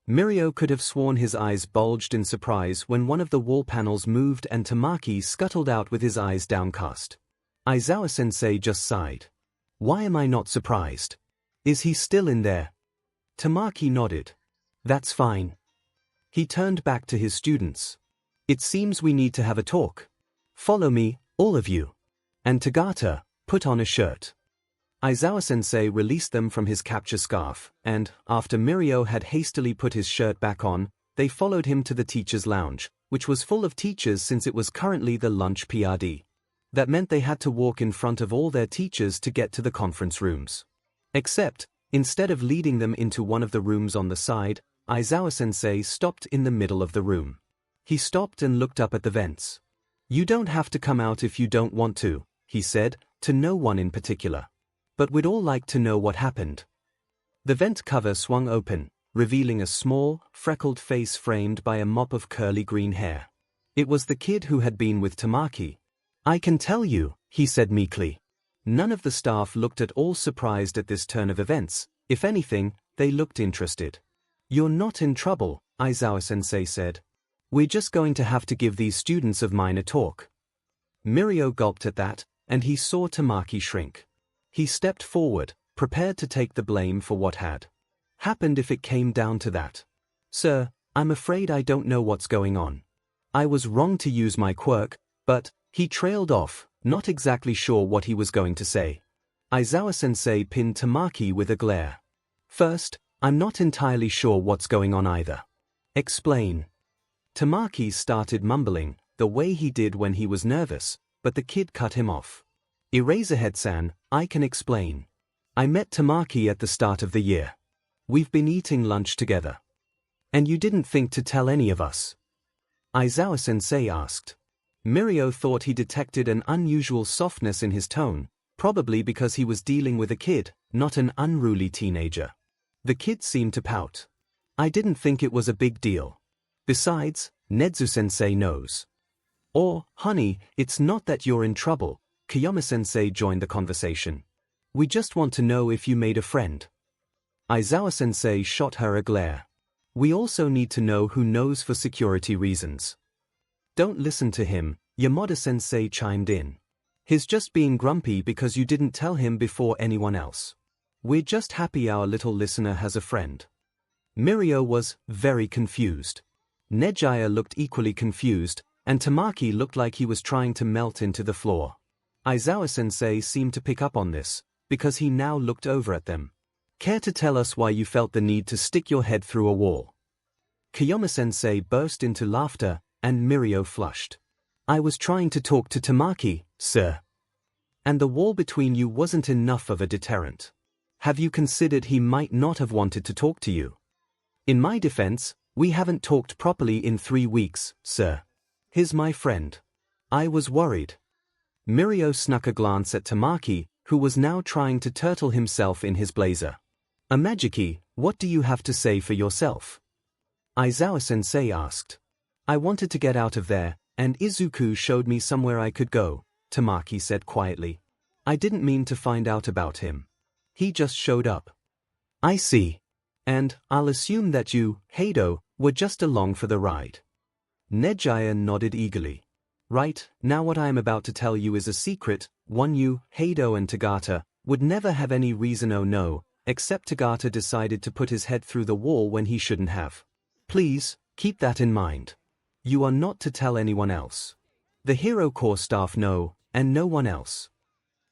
Mirio could have sworn his eyes bulged in surprise when one of the wall panels moved and Tamaki scuttled out with his eyes downcast. Aizawa-sensei just sighed. Why am I not surprised? Is he still in there? Tamaki nodded. That's fine. He turned back to his students. It seems we need to have a talk. Follow me, all of you. And Tagata, put on a shirt. Aizawa-sensei released them from his capture scarf, and, after Mirio had hastily put his shirt back on, they followed him to the teacher's lounge, which was full of teachers since it was currently the lunch PRD. That meant they had to walk in front of all their teachers to get to the conference rooms. Except, instead of leading them into one of the rooms on the side, Aizawa-sensei stopped in the middle of the room. He stopped and looked up at the vents. You don't have to come out if you don't want to, he said, to no one in particular. But we'd all like to know what happened. The vent cover swung open, revealing a small, freckled face framed by a mop of curly green hair. It was the kid who had been with Tamaki. I can tell you, he said meekly. None of the staff looked at all surprised at this turn of events. If anything, they looked interested. You're not in trouble, Aizawa-sensei said. We're just going to have to give these students of mine a talk. Mirio gulped at that, and he saw Tamaki shrink. He stepped forward, prepared to take the blame for what had happened if it came down to that. Sir, I'm afraid I don't know what's going on. I was wrong to use my quirk, but, he trailed off, not exactly sure what he was going to say. Aizawa-sensei pinned Tamaki with a glare. First, I'm not entirely sure what's going on either. Explain. Tamaki started mumbling, the way he did when he was nervous, but the kid cut him off. Eraserhead-san, I can explain. I met Tamaki at the start of the year. We've been eating lunch together. And you didn't think to tell any of us? Aizawa-sensei asked. Mirio thought he detected an unusual softness in his tone, probably because he was dealing with a kid, not an unruly teenager. The kid seemed to pout. I didn't think it was a big deal. Besides, Nezu-sensei knows. Or, honey, it's not that you're in trouble. Kiyama-sensei joined the conversation. We just want to know if you made a friend. Aizawa-sensei shot her a glare. We also need to know who knows for security reasons. Don't listen to him, Yamada-sensei chimed in. He's just being grumpy because you didn't tell him before anyone else. We're just happy our little listener has a friend. Mirio was very confused. Nejiya looked equally confused, and Tamaki looked like he was trying to melt into the floor. Aizawa-sensei seemed to pick up on this, because he now looked over at them. Care to tell us why you felt the need to stick your head through a wall? Kiyoma-sensei burst into laughter, and Mirio flushed. I was trying to talk to Tamaki, sir. And the wall between you wasn't enough of a deterrent. Have you considered he might not have wanted to talk to you? In my defense, we haven't talked properly in 3 weeks, sir. He's my friend. I was worried. Mirio snuck a glance at Tamaki, who was now trying to turtle himself in his blazer. Amajiki, what do you have to say for yourself? Aizawa-sensei asked. I wanted to get out of there, and Izuku showed me somewhere I could go, Tamaki said quietly. I didn't mean to find out about him. He just showed up. I see. And I'll assume that you, Heido, were just along for the ride. Nejiya nodded eagerly. Right, now what I am about to tell you is a secret. One you, Heido and Tagata, would never have any reason oh no, except Tagata decided to put his head through the wall when he shouldn't have. Please, keep that in mind. You are not to tell anyone else. The Hero Corps staff know, and no one else.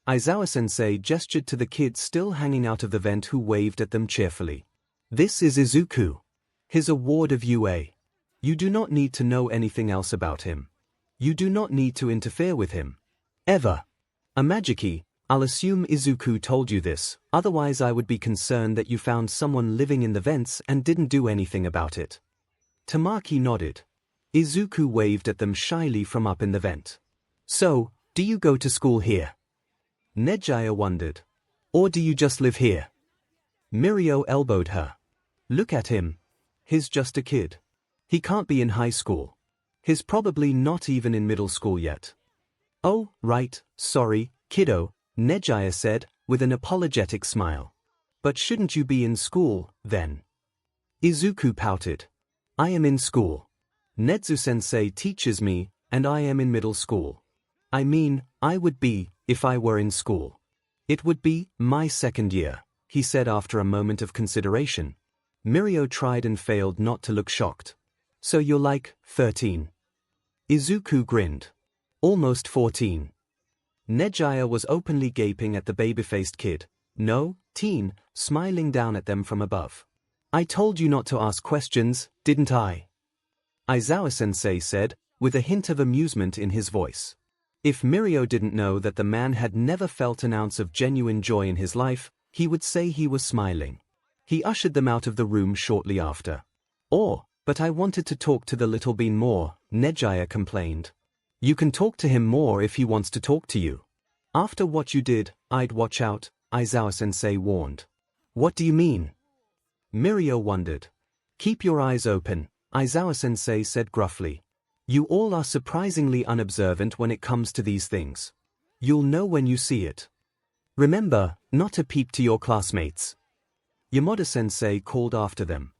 Aizawa-sensei gestured to the kid still hanging out of the vent who waved at them cheerfully. This is Izuku. His award of UA. You do not need to know anything else about him. You do not need to interfere with him. Ever. Amajiki, I'll assume Izuku told you this, otherwise I would be concerned that you found someone living in the vents and didn't do anything about it. Tamaki nodded. Izuku waved at them shyly from up in the vent. So, do you go to school here? Nejiya wondered. Or do you just live here? Mirio elbowed her. Look at him. He's just a kid. He can't be in high school. He's probably not even in middle school yet. Oh, right, sorry, kiddo, Nejiya said, with an apologetic smile. But shouldn't you be in school, then? Izuku pouted. I am in school. Nezu-sensei teaches me, and I am in middle school. I mean, I would be, if I were in school. It would be my second year, he said after a moment of consideration. Mirio tried and failed not to look shocked. So you're like 13. Izuku grinned. Almost 14. Nejiya was openly gaping at the baby-faced kid. No, teen, smiling down at them from above. I told you not to ask questions, didn't I? Aizawa-sensei said, with a hint of amusement in his voice. If Mirio didn't know that the man had never felt an ounce of genuine joy in his life, he would say he was smiling. He ushered them out of the room shortly after. But I wanted to talk to the little bean more, Nejiya complained. You can talk to him more if he wants to talk to you. After what you did, I'd watch out, Aizawa-sensei warned. What do you mean? Mirio wondered. Keep your eyes open, Aizawa-sensei said gruffly. You all are surprisingly unobservant when it comes to these things. You'll know when you see it. Remember, not to peep to your classmates. Yamada-sensei called after them.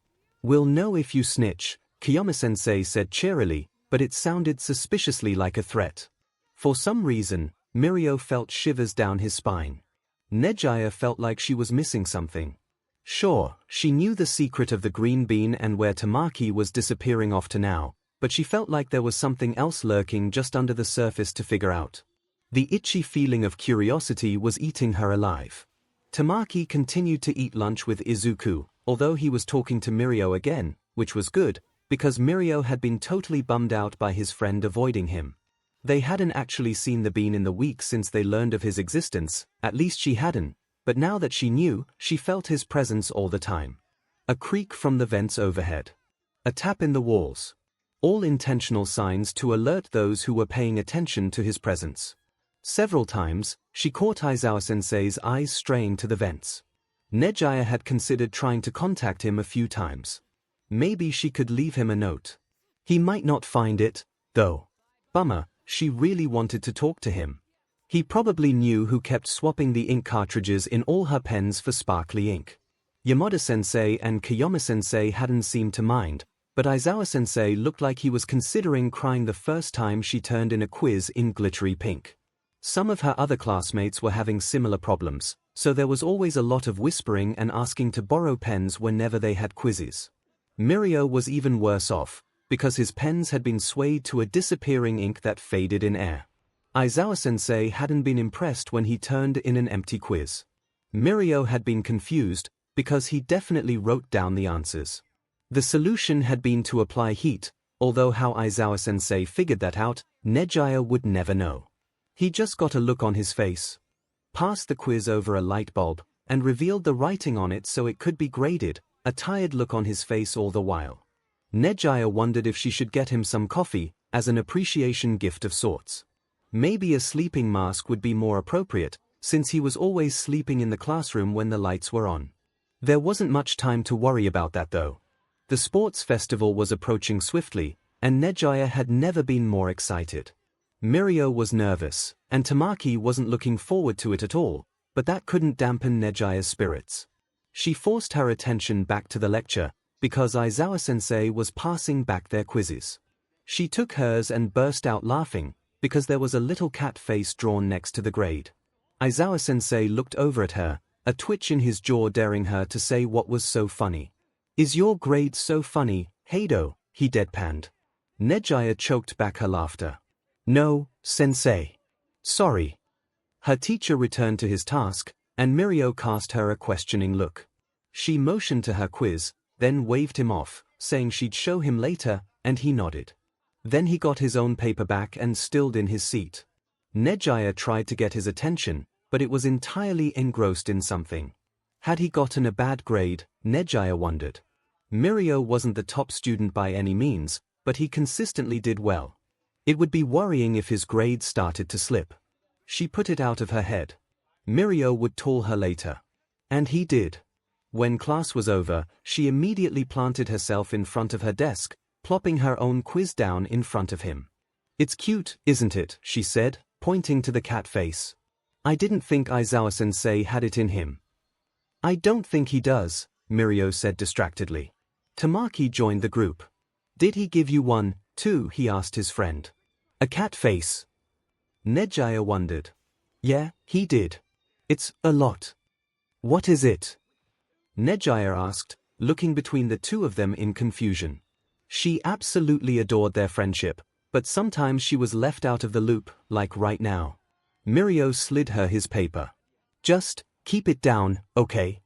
We'll know if you snitch, Kiyoma-sensei said cheerily, but it sounded suspiciously like a threat. For some reason, Mirio felt shivers down his spine. Nejiya felt like she was missing something. Sure, she knew the secret of the green bean and where Tamaki was disappearing off to now, but she felt like there was something else lurking just under the surface to figure out. The itchy feeling of curiosity was eating her alive. Tamaki continued to eat lunch with Izuku, although he was talking to Mirio again, which was good, because Mirio had been totally bummed out by his friend avoiding him. They hadn't actually seen the bean in the week since they learned of his existence, at least she hadn't, but now that she knew, she felt his presence all the time. A creak from the vents overhead. A tap in the walls. All intentional signs to alert those who were paying attention to his presence. Several times, she caught Aizawa-sensei's eyes straying to the vents. Nejiya had considered trying to contact him a few times. Maybe she could leave him a note. He might not find it, though. Bummer, she really wanted to talk to him. He probably knew who kept swapping the ink cartridges in all her pens for sparkly ink. Yamada-sensei and Kiyoma-sensei hadn't seemed to mind, But Aizawa-sensei looked like he was considering crying the first time she turned in a quiz in glittery pink. Some of her other classmates were having similar problems, so there was always a lot of whispering and asking to borrow pens whenever they had quizzes. Mirio was even worse off, because his pens had been swayed to a disappearing ink that faded in air. Aizawa-sensei hadn't been impressed when he turned in an empty quiz. Mirio had been confused, because he definitely wrote down the answers. The solution had been to apply heat, although how Aizawa-sensei figured that out, 𝐒𝐩𝐼 would never know. He just got a look on his face, passed the quiz over a light bulb, and revealed the writing on it so it could be graded, a tired look on his face all the while. 𝐒𝐩𝐼 wondered if she should get him some coffee, as an appreciation gift of sorts. Maybe a sleeping mask would be more appropriate, since he was always sleeping in the classroom when the lights were on. There wasn't much time to worry about that though. The sports festival was approaching swiftly, and 𝐒𝐩𝐼 had never been more excited. Mirio was nervous, and Tamaki wasn't looking forward to it at all, but that couldn't dampen 𝐒𝐩𝐼's spirits. She forced her attention back to the lecture, because Aizawa-sensei was passing back their quizzes. She took hers and burst out laughing, because there was a little cat face drawn next to the grade. Aizawa-sensei looked over at her, a twitch in his jaw daring her to say what was so funny. "Is your grade so funny, Heido?" he deadpanned. 𝐒𝐩𝐼 choked back her laughter. "No, sensei. Sorry." Her teacher returned to his task, and Mirio cast her a questioning look. She motioned to her quiz, then waved him off, saying she'd show him later, and he nodded. Then he got his own paper back and stilled in his seat. 𝐒𝐩𝐼 tried to get his attention, but it was entirely engrossed in something. Had he gotten a bad grade, 𝐒𝐻𝐼 wondered. Mirio wasn't the top student by any means, but he consistently did well. It would be worrying if his grades started to slip. She put it out of her head. Mirio would call her later. And he did. When class was over, she immediately planted herself in front of her desk, plopping her own quiz down in front of him. "It's cute, isn't it?" she said, pointing to the cat face. "I didn't think Aizawa-sensei had it in him." "I don't think he does," Mirio said distractedly. Tamaki joined the group. "Did he give you one, too?" he asked his friend. "A cat face?" 𝐒𝐻𝐼 wondered. "Yeah, he did. It's a lot." "What is it?" 𝐒𝐻𝐼 asked, looking between the two of them in confusion. She absolutely adored their friendship, but sometimes she was left out of the loop, like right now. Mirio slid her his paper. "Just keep it down, okay?"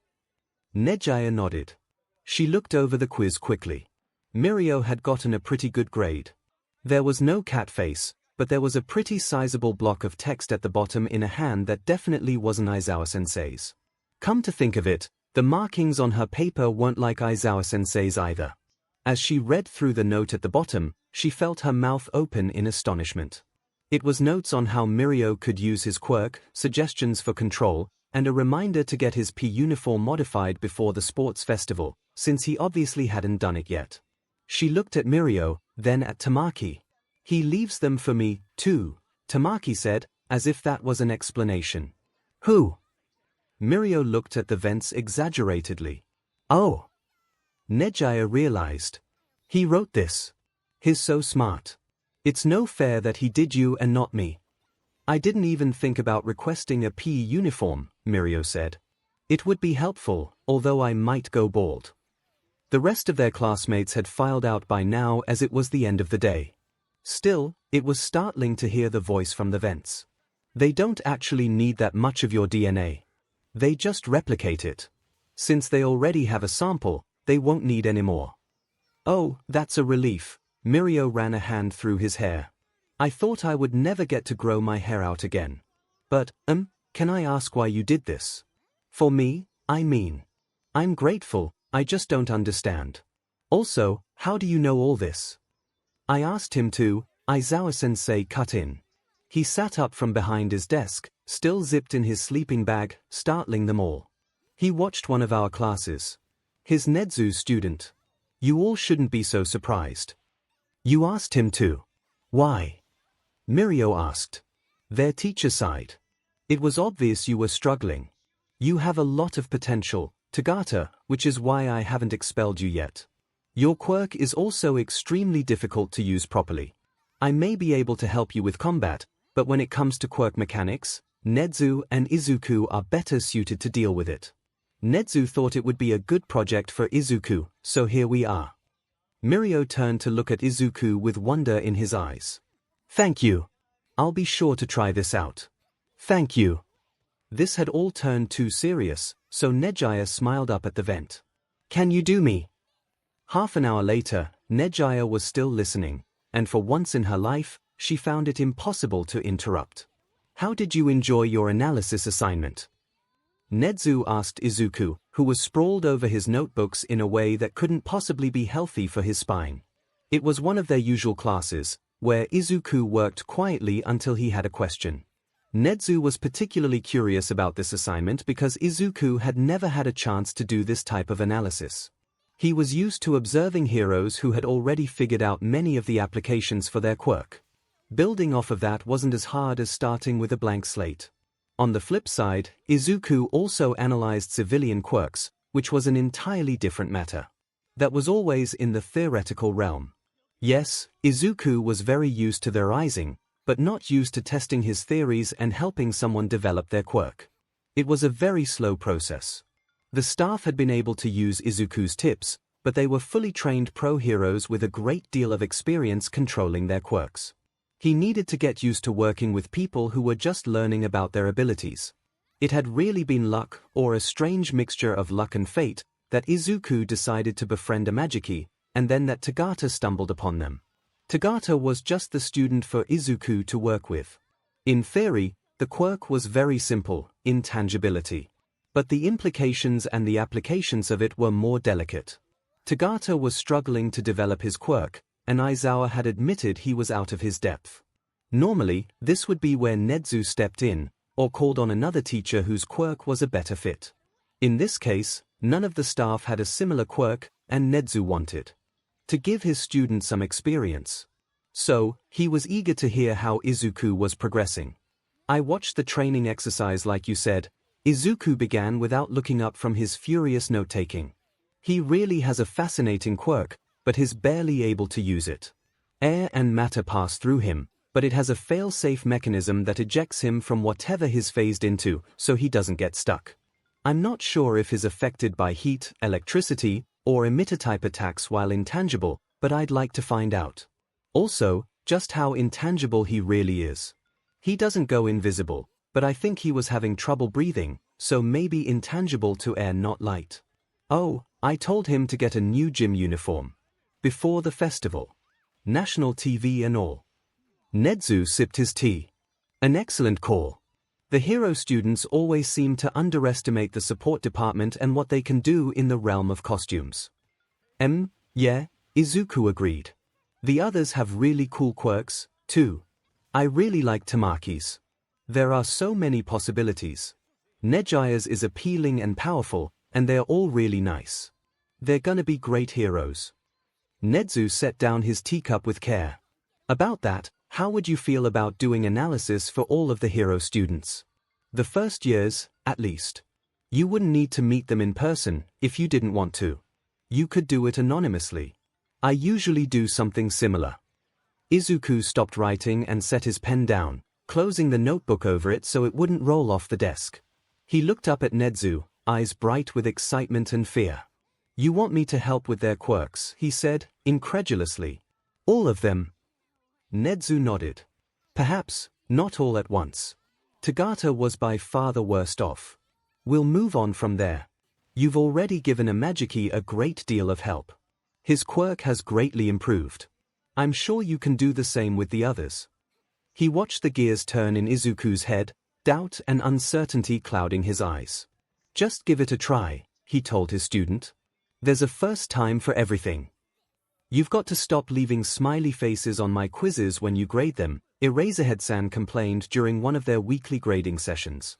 𝐒𝐻𝐼 nodded. She looked over the quiz quickly. Mirio had gotten a pretty good grade. There was no cat face, but there was a pretty sizable block of text at the bottom in a hand that definitely wasn't Aizawa-sensei's. Come to think of it, the markings on her paper weren't like Aizawa-sensei's either. As she read through the note at the bottom, she felt her mouth open in astonishment. It was notes on how Mirio could use his quirk, suggestions for control, and a reminder to get his P uniform modified before the sports festival, since he obviously hadn't done it yet. She looked at Mirio, then at Tamaki. "He leaves them for me, too," Tamaki said, as if that was an explanation. "Who?" Mirio looked at the vents exaggeratedly. "Oh." 𝐒𝐻𝐼 realized. "He wrote this. He's so smart. It's no fair that he did you and not me." "I didn't even think about requesting a PE uniform," Mirio said. "It would be helpful, although I might go bald." The rest of their classmates had filed out by now as it was the end of the day. Still, it was startling to hear the voice from the vents. "They don't actually need that much of your DNA. They just replicate it. Since they already have a sample, they won't need any more." "Oh, that's a relief." Mirio ran a hand through his hair. "I thought I would never get to grow my hair out again. But, can I ask why you did this?" "For me, I mean. I'm grateful, I just don't understand. Also, how do you know all this?" "I asked him to," Aizawa-sensei cut in. He sat up from behind his desk, still zipped in his sleeping bag, startling them all. "He watched one of our classes. His Nedzu student. You all shouldn't be so surprised." "You asked him to? Why?" Mirio asked. "Their teacher side. It was obvious you were struggling. You have a lot of potential, Tagata, which is why I haven't expelled you yet." Your quirk is also extremely difficult to use properly. I may be able to help you with combat, but when it comes to quirk mechanics, Nezu and Izuku are better suited to deal with it. Nezu thought it would be a good project for Izuku, so here we are. Mirio turned to look at Izuku with wonder in his eyes. Thank you. I'll be sure to try this out. Thank you. This had all turned too serious, so Nejiya smiled up at the vent. Can you do me? Half an hour later, Nejiya was still listening, and for once in her life, she found it impossible to interrupt. How did you enjoy your analysis assignment? Nezu asked Izuku, who was sprawled over his notebooks in a way that couldn't possibly be healthy for his spine. It was one of their usual classes, where Izuku worked quietly until he had a question. Nezu was particularly curious about this assignment because Izuku had never had a chance to do this type of analysis. He was used to observing heroes who had already figured out many of the applications for their quirk. Building off of that wasn't as hard as starting with a blank slate. On the flip side, Izuku also analyzed civilian quirks, which was an entirely different matter. That was always in the theoretical realm. Yes, Izuku was very used to their 𝐂𝐳𝐽, but not used to testing his theories and helping someone develop their quirk. It was a very slow process. The staff had been able to use Izuku's tips, but they were fully trained pro heroes with a great deal of experience controlling their quirks. He needed to get used to working with people who were just learning about their abilities. It had really been luck, or a strange mixture of luck and fate, that Izuku decided to befriend a Magiki, and then that Tagata stumbled upon them. Tagata was just the student for Izuku to work with. In theory, the quirk was very simple, intangibility. But the implications and the applications of it were more delicate. Tagata was struggling to develop his quirk, and Aizawa had admitted he was out of his depth. Normally, this would be where Nezu stepped in, or called on another teacher whose quirk was a better fit. In this case, none of the staff had a similar quirk, and Nezu wanted to give his student some experience. So, he was eager to hear how Izuku was progressing. I watched the training exercise like you said. Izuku began without looking up from his furious note-taking. He really has a fascinating quirk, but he's barely able to use it. Air and matter pass through him, but it has a fail-safe mechanism that ejects him from whatever he's phased into, so he doesn't get stuck. I'm not sure if he's affected by heat, electricity, or emitter-type attacks while intangible, but I'd like to find out. Also, just how intangible he really is. He doesn't go invisible, but I think he was having trouble breathing, so maybe intangible to air not light. Oh, I told him to get a new gym uniform. Before the festival. National TV and all. Nezu sipped his tea. An excellent call. The hero students always seem to underestimate the support department and what they can do in the realm of costumes. Yeah, Izuku agreed. The others have really cool quirks, too. I really like Tamaki's. There are so many possibilities. Nejiya's is appealing and powerful, and they're all really nice. They're gonna be great heroes. Nezu set down his teacup with care. About that, how would you feel about doing analysis for all of the hero students? The first years, at least. You wouldn't need to meet them in person, if you didn't want to. You could do it anonymously. I usually do something similar. Izuku stopped writing and set his pen down, closing the notebook over it so it wouldn't roll off the desk. He looked up at Nezu, eyes bright with excitement and fear. You want me to help with their quirks, he said, incredulously. All of them? Nezu nodded. Perhaps, not all at once. Tagata was by far the worst off. We'll move on from there. You've already given a Magiki a great deal of help. His quirk has greatly improved. I'm sure you can do the same with the others. He watched the gears turn in Izuku's head, doubt and uncertainty clouding his eyes. Just give it a try, he told his student. There's a first time for everything. You've got to stop leaving smiley faces on my quizzes when you grade them, Eraserhead-san complained during one of their weekly grading sessions.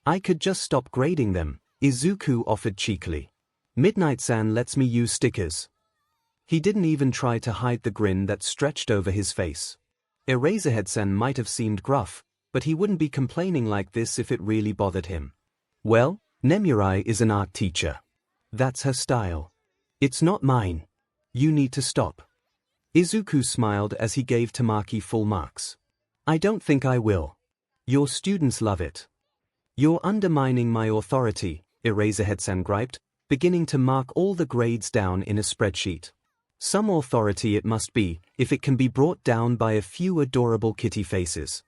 I could just stop grading them, Izuku offered cheekily. Midnight-san lets me use stickers. He didn't even try to hide the grin that stretched over his face. Eraserhead-san might have seemed gruff, but he wouldn't be complaining like this if it really bothered him. Well, Nemurai is an art teacher. That's her style. It's not mine. You need to stop. Izuku smiled as he gave Tamaki full marks. I don't think I will. Your students love it. You're undermining my authority, Eraserhead-san griped, beginning to mark all the grades down in a spreadsheet. Some authority it must be, if it can be brought down by a few adorable kitty faces.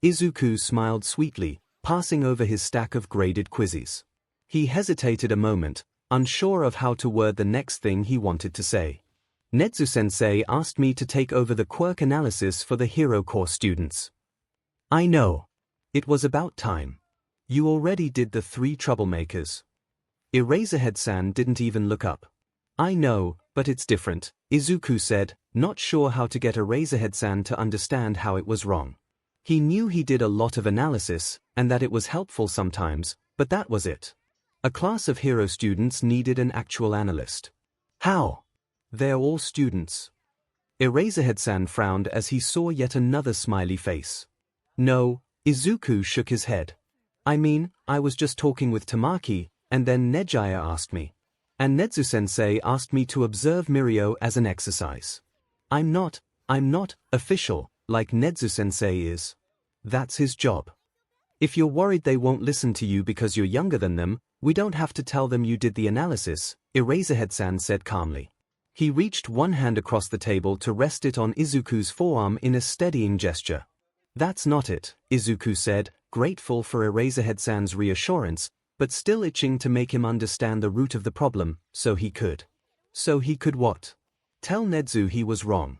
Izuku smiled sweetly, passing over his stack of graded quizzes. He hesitated a moment, unsure of how to word the next thing he wanted to say. Nezu-sensei asked me to take over the quirk analysis for the Hero Corps students. I know. It was about time. You already did the 3 troublemakers. Eraserhead-san didn't even look up. I know, but it's different, Izuku said, not sure how to get Eraserhead-san to understand how it was wrong. He knew he did a lot of analysis, and that it was helpful sometimes, but that was it. A class of hero students needed an actual analyst. How? They're all students. Eraserhead-san frowned as he saw yet another smiley face. No, Izuku shook his head. I mean, I was just talking with Tamaki, and then Nejaya asked me. And Nezu-sensei asked me to observe Mirio as an exercise. I'm not official, like Nezu-sensei is. That's his job. If you're worried they won't listen to you because you're younger than them, we don't have to tell them you did the analysis, Eraserhead-san said calmly. He reached one hand across the table to rest it on Izuku's forearm in a steadying gesture. That's not it, Izuku said, grateful for Eraserhead-san's reassurance, but still itching to make him understand the root of the problem, so he could. So he could what? Tell Nezu he was wrong.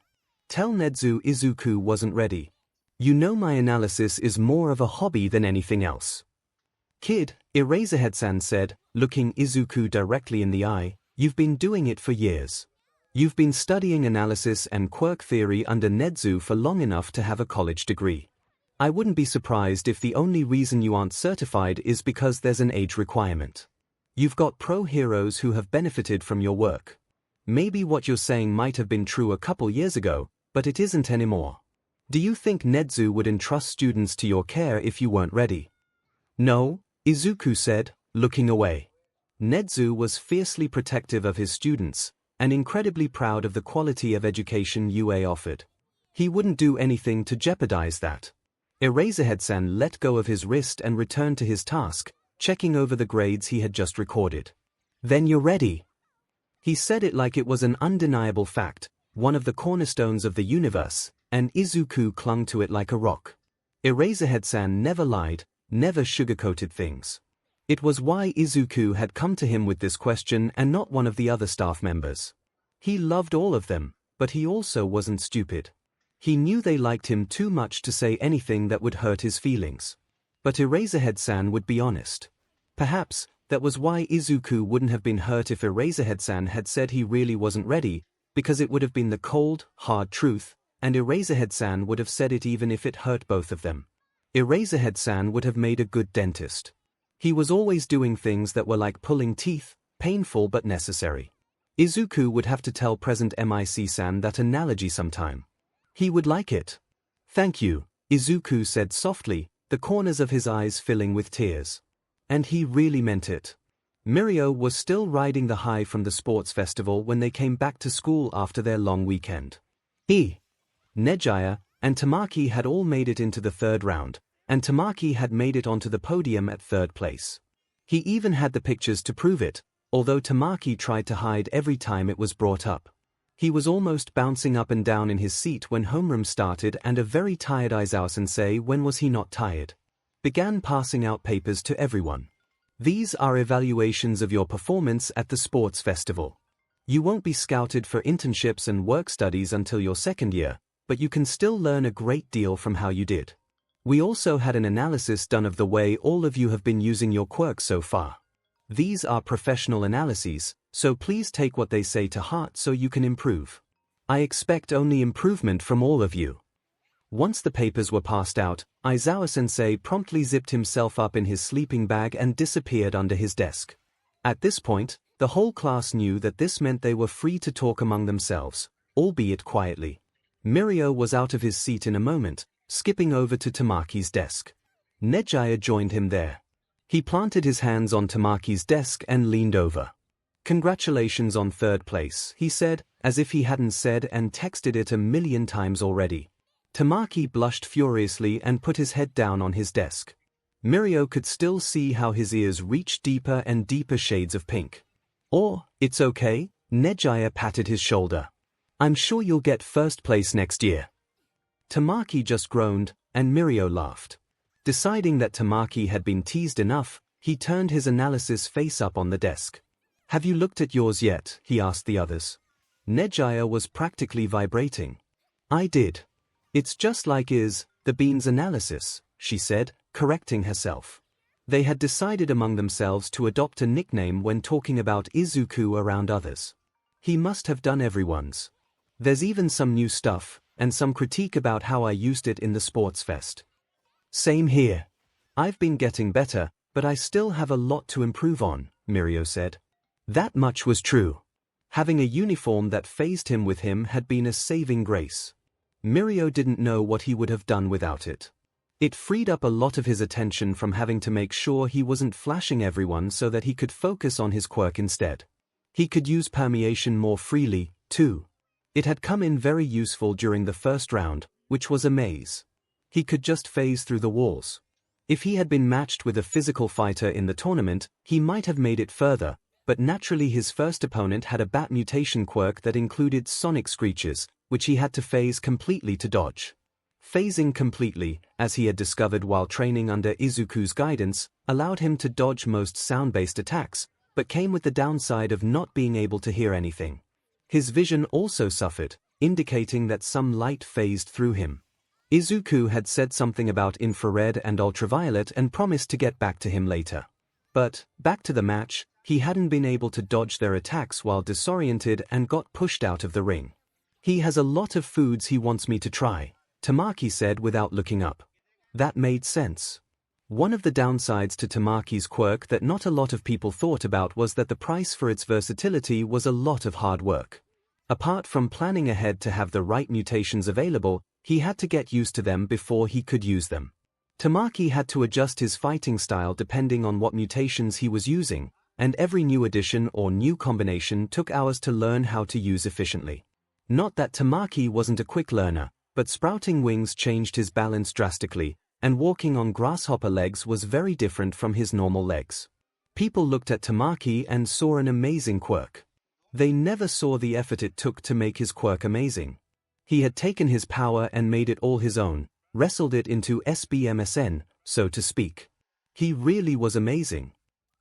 Tell Nezu Izuku wasn't ready. You know my analysis is more of a hobby than anything else. Kid, Eraserhead-san said, looking Izuku directly in the eye, you've been doing it for years. You've been studying analysis and quirk theory under Nezu for long enough to have a college degree. I wouldn't be surprised if the only reason you aren't certified is because there's an age requirement. You've got pro heroes who have benefited from your work. Maybe what you're saying might have been true a couple years ago, but it isn't anymore. Do you think Nezu would entrust students to your care if you weren't ready? No, Izuku said, looking away. Nezu was fiercely protective of his students, and incredibly proud of the quality of education UA offered. He wouldn't do anything to jeopardize that. Eraserhead-san let go of his wrist and returned to his task, checking over the grades he had just recorded. Then you're ready. He said it like it was an undeniable fact, one of the cornerstones of the universe, and Izuku clung to it like a rock. Eraserhead-san never lied, never sugarcoated things. It was why Izuku had come to him with this question and not one of the other staff members. He loved all of them, but he also wasn't stupid. He knew they liked him too much to say anything that would hurt his feelings. But Eraserhead-san would be honest. Perhaps that was why Izuku wouldn't have been hurt if Eraserhead-san had said he really wasn't ready, because it would have been the cold, hard truth, and Eraserhead-san would have said it even if it hurt both of them. Eraserhead-san would have made a good dentist. He was always doing things that were like pulling teeth, painful but necessary. Izuku would have to tell present Mic-san that analogy sometime. He would like it. Thank you, Izuku said softly, the corners of his eyes filling with tears. And he really meant it. Mirio was still riding the high from the sports festival when they came back to school after their long weekend. Nejaya and Tamaki had all made it into the 3rd round, and Tamaki had made it onto the podium at 3rd place. He even had the pictures to prove it, although Tamaki tried to hide every time it was brought up. He was almost bouncing up and down in his seat when homeroom started, and a very tired Aizawa-sensei, when was he not tired, began passing out papers to everyone. These are evaluations of your performance at the sports festival. You won't be scouted for internships and work studies until your 2nd year, but you can still learn a great deal from how you did. We also had an analysis done of the way all of you have been using your quirks so far. These are professional analyses, so please take what they say to heart so you can improve. I expect only improvement from all of you. Once the papers were passed out, Aizawa-sensei promptly zipped himself up in his sleeping bag and disappeared under his desk. At this point, the whole class knew that this meant they were free to talk among themselves, albeit quietly. Mirio was out of his seat in a moment, skipping over to Tamaki's desk. Nejaya joined him there. He planted his hands on Tamaki's desk and leaned over. "Congratulations on third place," he said, as if he hadn't said and texted it 1,000,000 times already. Tamaki blushed furiously and put his head down on his desk. Mirio could still see how his ears reached deeper and deeper shades of pink. "Oh, it's okay," 𝐒𝐻𝐼𝐫 patted his shoulder. "I'm sure you'll get first place next year." Tamaki just groaned, and Mirio laughed. Deciding that Tamaki had been teased enough, he turned his analysis face up on the desk. "Have you looked at yours yet?" he asked the others. 𝐒𝐻𝐼𝐫 was practically vibrating. "I did. It's just like the bean's analysis," she said, correcting herself. They had decided among themselves to adopt a nickname when talking about Izuku around others. "He must have done everyone's. There's even some new stuff, and some critique about how I used it in the sports fest." "Same here. I've been getting better, but I still have a lot to improve on," Mirio said. That much was true. Having a uniform that phased him with him had been a saving grace. Mirio didn't know what he would have done without it. It freed up a lot of his attention from having to make sure he wasn't flashing everyone so that he could focus on his quirk instead. He could use permeation more freely, too. It had come in very useful during the first round, which was a maze. He could just phase through the walls. If he had been matched with a physical fighter in the tournament, he might have made it further, but naturally his first opponent had a bat mutation quirk that included sonic screeches, which he had to phase completely to dodge. Phasing completely, as he had discovered while training under Izuku's guidance, allowed him to dodge most sound-based attacks, but came with the downside of not being able to hear anything. His vision also suffered, indicating that some light phased through him. Izuku had said something about infrared and ultraviolet and promised to get back to him later. But, back to the match, he hadn't been able to dodge their attacks while disoriented and got pushed out of the ring. "He has a lot of foods he wants me to try," Tamaki said without looking up. That made sense. One of the downsides to Tamaki's quirk that not a lot of people thought about was that the price for its versatility was a lot of hard work. Apart from planning ahead to have the right mutations available, he had to get used to them before he could use them. Tamaki had to adjust his fighting style depending on what mutations he was using, and every new addition or new combination took hours to learn how to use efficiently. Not that Tamaki wasn't a quick learner, but sprouting wings changed his balance drastically, and walking on grasshopper legs was very different from his normal legs. People looked at Tamaki and saw an amazing quirk. They never saw the effort it took to make his quirk amazing. He had taken his power and made it all his own, wrestled it into SBMSN, so to speak. He really was amazing.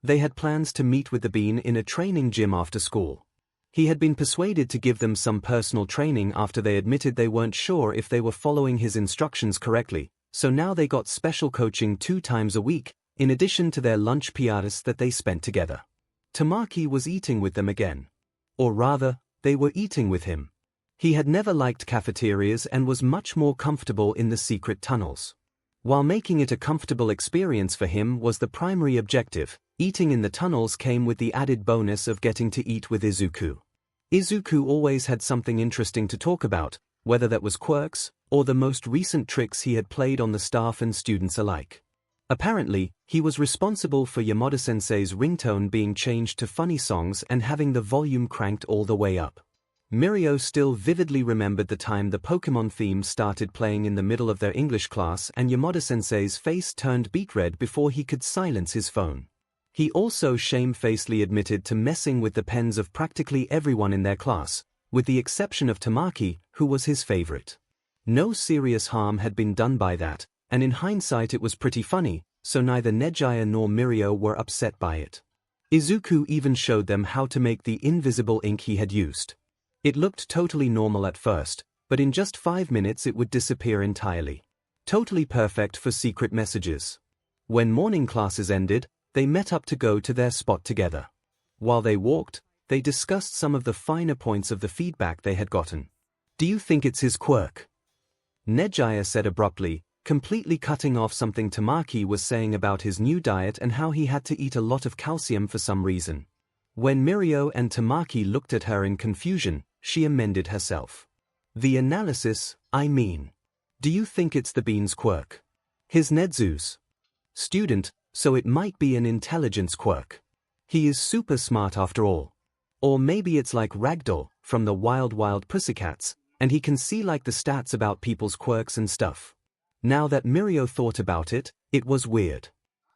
They had plans to meet with the Bean in a training gym after school. He had been persuaded to give them some personal training after they admitted they weren't sure if they were following his instructions correctly, so now they got special coaching 2 times a week, in addition to their lunch PRs that they spent together. Tamaki was eating with them again. Or rather, they were eating with him. He had never liked cafeterias and was much more comfortable in the secret tunnels. While making it a comfortable experience for him was the primary objective, eating in the tunnels came with the added bonus of getting to eat with Izuku. Izuku always had something interesting to talk about, whether that was quirks, or the most recent tricks he had played on the staff and students alike. Apparently, he was responsible for Yamada-sensei's ringtone being changed to funny songs and having the volume cranked all the way up. Mirio still vividly remembered the time the Pokemon theme started playing in the middle of their English class and Yamada-sensei's face turned beet red before he could silence his phone. He also shamefacedly admitted to messing with the pens of practically everyone in their class, with the exception of Tamaki, who was his favorite. No serious harm had been done by that, and in hindsight it was pretty funny, so neither 𝐒𝐻𝐼𝐫 nor Mirio were upset by it. Izuku even showed them how to make the invisible ink he had used. It looked totally normal at first, but in just 5 minutes it would disappear entirely. Totally perfect for secret messages. When morning classes ended, they met up to go to their spot together. While they walked, they discussed some of the finer points of the feedback they had gotten. "Do you think it's his quirk?" 𝐒𝐻𝐼𝐫 said abruptly, completely cutting off something Tamaki was saying about his new diet and how he had to eat a lot of calcium for some reason. When Mirio and Tamaki looked at her in confusion, she amended herself. "The analysis, I mean. Do you think it's the Bean's quirk? His Netsu's student, so it might be an intelligence quirk. He is super smart after all." Or maybe it's like Ragdoll, from the Wild Wild Pussycats, and he can see like the stats about people's quirks and stuff. Now that Mirio thought about it, it was weird.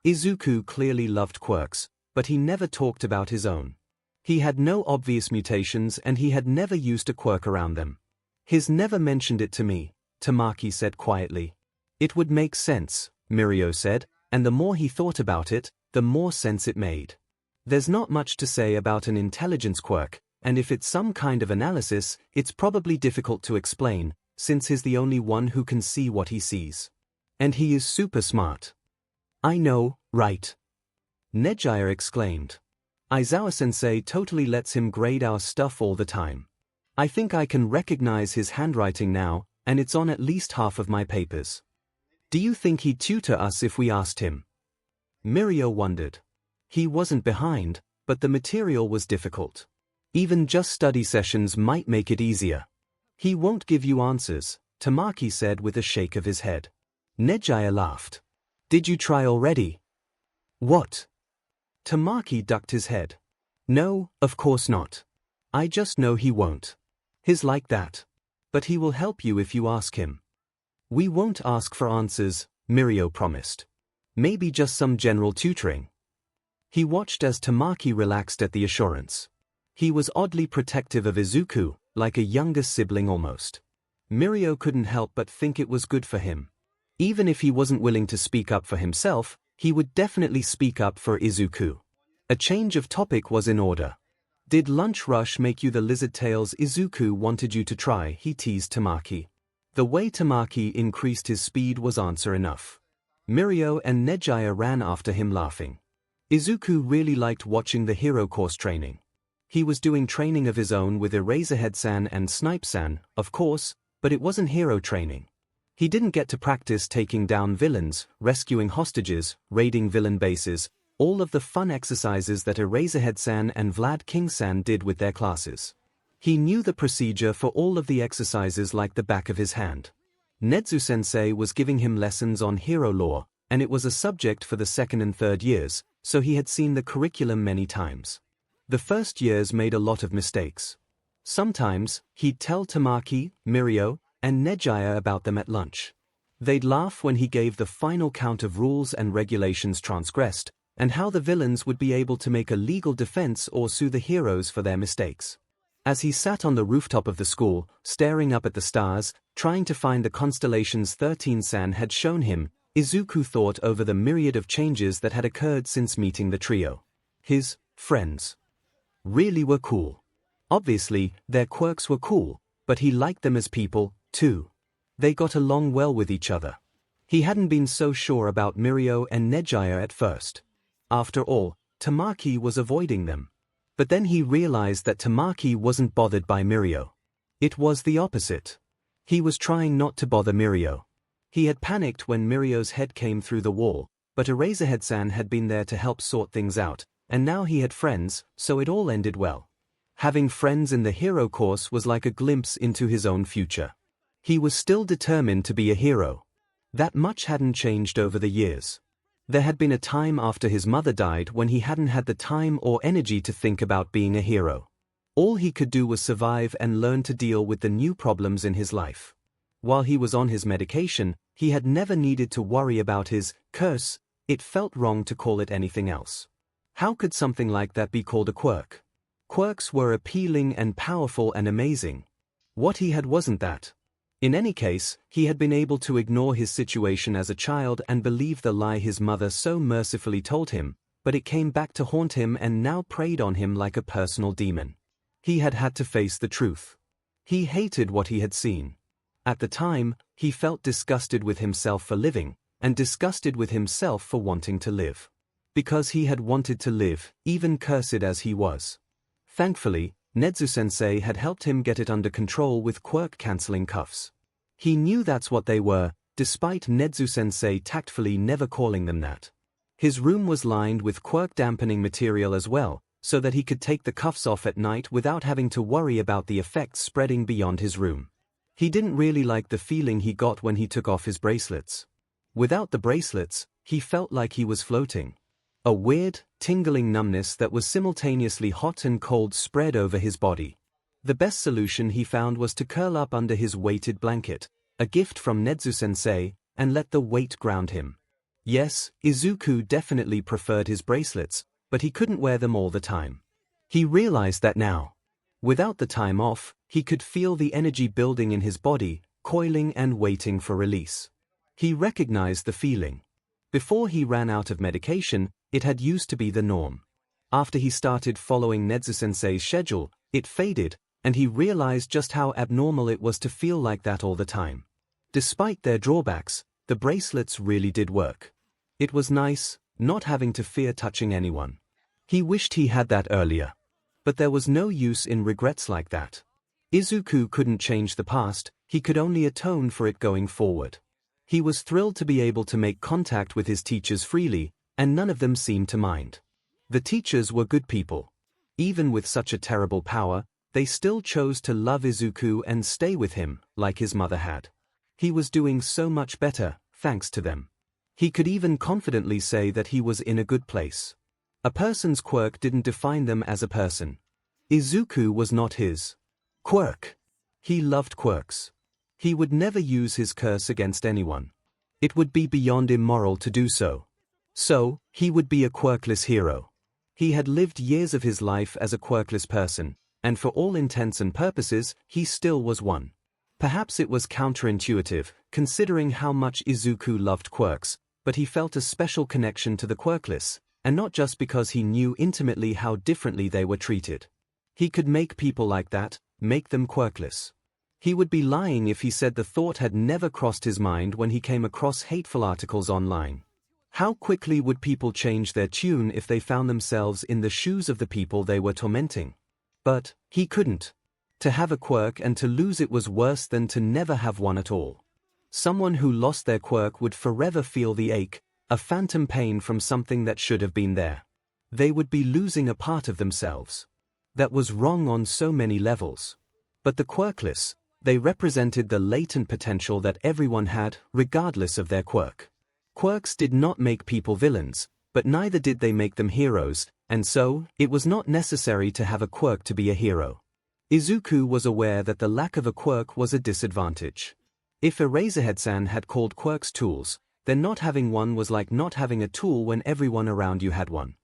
Izuku clearly loved quirks, but he never talked about his own. He had no obvious mutations and he had never used a quirk around them. He's never mentioned it to me, Tamaki said quietly. It would make sense, Mirio said, and the more he thought about it, the more sense it made. There's not much to say about an intelligence quirk, and if it's some kind of analysis, it's probably difficult to explain, since he's the only one who can see what he sees. And he is super smart. I know, right? Nejiya exclaimed. Aizawa-sensei totally lets him grade our stuff all the time. I think I can recognize his handwriting now, and it's on at least half of my papers. Do you think he'd tutor us if we asked him? Mirio wondered. He wasn't behind, but the material was difficult. Even just study sessions might make it easier. He won't give you answers, Tamaki said with a shake of his head. Nejiya laughed. Did you try already? What? Tamaki ducked his head. No, of course not. I just know he won't. He's like that. But he will help you if you ask him. We won't ask for answers, Mirio promised. Maybe just some general tutoring. He watched as Tamaki relaxed at the assurance. He was oddly protective of Izuku, like a younger sibling almost. Mirio couldn't help but think it was good for him. Even if he wasn't willing to speak up for himself, he would definitely speak up for Izuku. A change of topic was in order. Did lunch rush make you the lizard tails Izuku wanted you to try? He teased Tamaki. The way Tamaki increased his speed was answer enough. Mirio and Nejiya ran after him laughing. Izuku really liked watching the hero course training. He was doing training of his own with Eraserhead-san and Snipe-san, of course, but it wasn't hero training. He didn't get to practice taking down villains, rescuing hostages, raiding villain bases, all of the fun exercises that Eraserhead-san and Vlad King-san did with their classes. He knew the procedure for all of the exercises like the back of his hand. Nezu-sensei was giving him lessons on hero lore, and it was a subject for the second and third years, so he had seen the curriculum many times. The first years made a lot of mistakes. Sometimes, he'd tell Tamaki, Mirio, and Nejiya about them at lunch. They'd laugh when he gave the final count of rules and regulations transgressed, and how the villains would be able to make a legal defense or sue the heroes for their mistakes. As he sat on the rooftop of the school, staring up at the stars, trying to find the constellations 13-san had shown him, Izuku thought over the myriad of changes that had occurred since meeting the trio. His friends really were cool. Obviously, their quirks were cool, but he liked them as people, too. They got along well with each other. He hadn't been so sure about Mirio and Nejiya at first. After all, Tamaki was avoiding them. But then he realized that Tamaki wasn't bothered by Mirio. It was the opposite. He was trying not to bother Mirio. He had panicked when Mirio's head came through the wall, but Eraserhead-san had been there to help sort things out, and now he had friends, so it all ended well. Having friends in the hero course was like a glimpse into his own future. He was still determined to be a hero. That much hadn't changed over the years. There had been a time after his mother died when he hadn't had the time or energy to think about being a hero. All he could do was survive and learn to deal with the new problems in his life. While he was on his medication, he had never needed to worry about his curse. It felt wrong to call it anything else. How could something like that be called a quirk? Quirks were appealing and powerful and amazing. What he had wasn't that. In any case, he had been able to ignore his situation as a child and believe the lie his mother so mercifully told him, but it came back to haunt him and now preyed on him like a personal demon. He had had to face the truth. He hated what he had seen. At the time, he felt disgusted with himself for living, and disgusted with himself for wanting to live. Because he had wanted to live, even cursed as he was. Thankfully, Nezu-sensei had helped him get it under control with quirk-canceling cuffs. He knew that's what they were, despite Nezu-sensei tactfully never calling them that. His room was lined with quirk-dampening material as well, so that he could take the cuffs off at night without having to worry about the effects spreading beyond his room. He didn't really like the feeling he got when he took off his bracelets. Without the bracelets, he felt like he was floating. A weird, tingling numbness that was simultaneously hot and cold spread over his body. The best solution he found was to curl up under his weighted blanket, a gift from Nezu-sensei, and let the weight ground him. Yes, Izuku definitely preferred his bracelets, but he couldn't wear them all the time. He realized that now. Without the time off, he could feel the energy building in his body, coiling and waiting for release. He recognized the feeling. Before he ran out of medication, it had used to be the norm. After he started following Nezu-sensei's schedule, it faded, and he realized just how abnormal it was to feel like that all the time. Despite their drawbacks, the bracelets really did work. It was nice, not having to fear touching anyone. He wished he had that earlier. But there was no use in regrets like that. Izuku couldn't change the past, he could only atone for it going forward. He was thrilled to be able to make contact with his teachers freely, and none of them seemed to mind. The teachers were good people. Even with such a terrible power, they still chose to love Izuku and stay with him, like his mother had. He was doing so much better, thanks to them. He could even confidently say that he was in a good place. A person's quirk didn't define them as a person. Izuku was not his quirk. He loved quirks. He would never use his curse against anyone. It would be beyond immoral to do so. So, he would be a quirkless hero. He had lived years of his life as a quirkless person, and for all intents and purposes, he still was one. Perhaps it was counterintuitive, considering how much Izuku loved quirks, but he felt a special connection to the quirkless, and not just because he knew intimately how differently they were treated. He could make people like that, make them quirkless. He would be lying if he said the thought had never crossed his mind when he came across hateful articles online. How quickly would people change their tune if they found themselves in the shoes of the people they were tormenting? But he couldn't. To have a quirk and to lose it was worse than to never have one at all. Someone who lost their quirk would forever feel the ache, a phantom pain from something that should have been there. They would be losing a part of themselves. That was wrong on so many levels. But the quirkless, they represented the latent potential that everyone had, regardless of their quirk. Quirks did not make people villains, but neither did they make them heroes, and so, it was not necessary to have a quirk to be a hero. Izuku was aware that the lack of a quirk was a disadvantage. If Eraserhead-san had called quirks tools, then not having one was like not having a tool when everyone around you had one.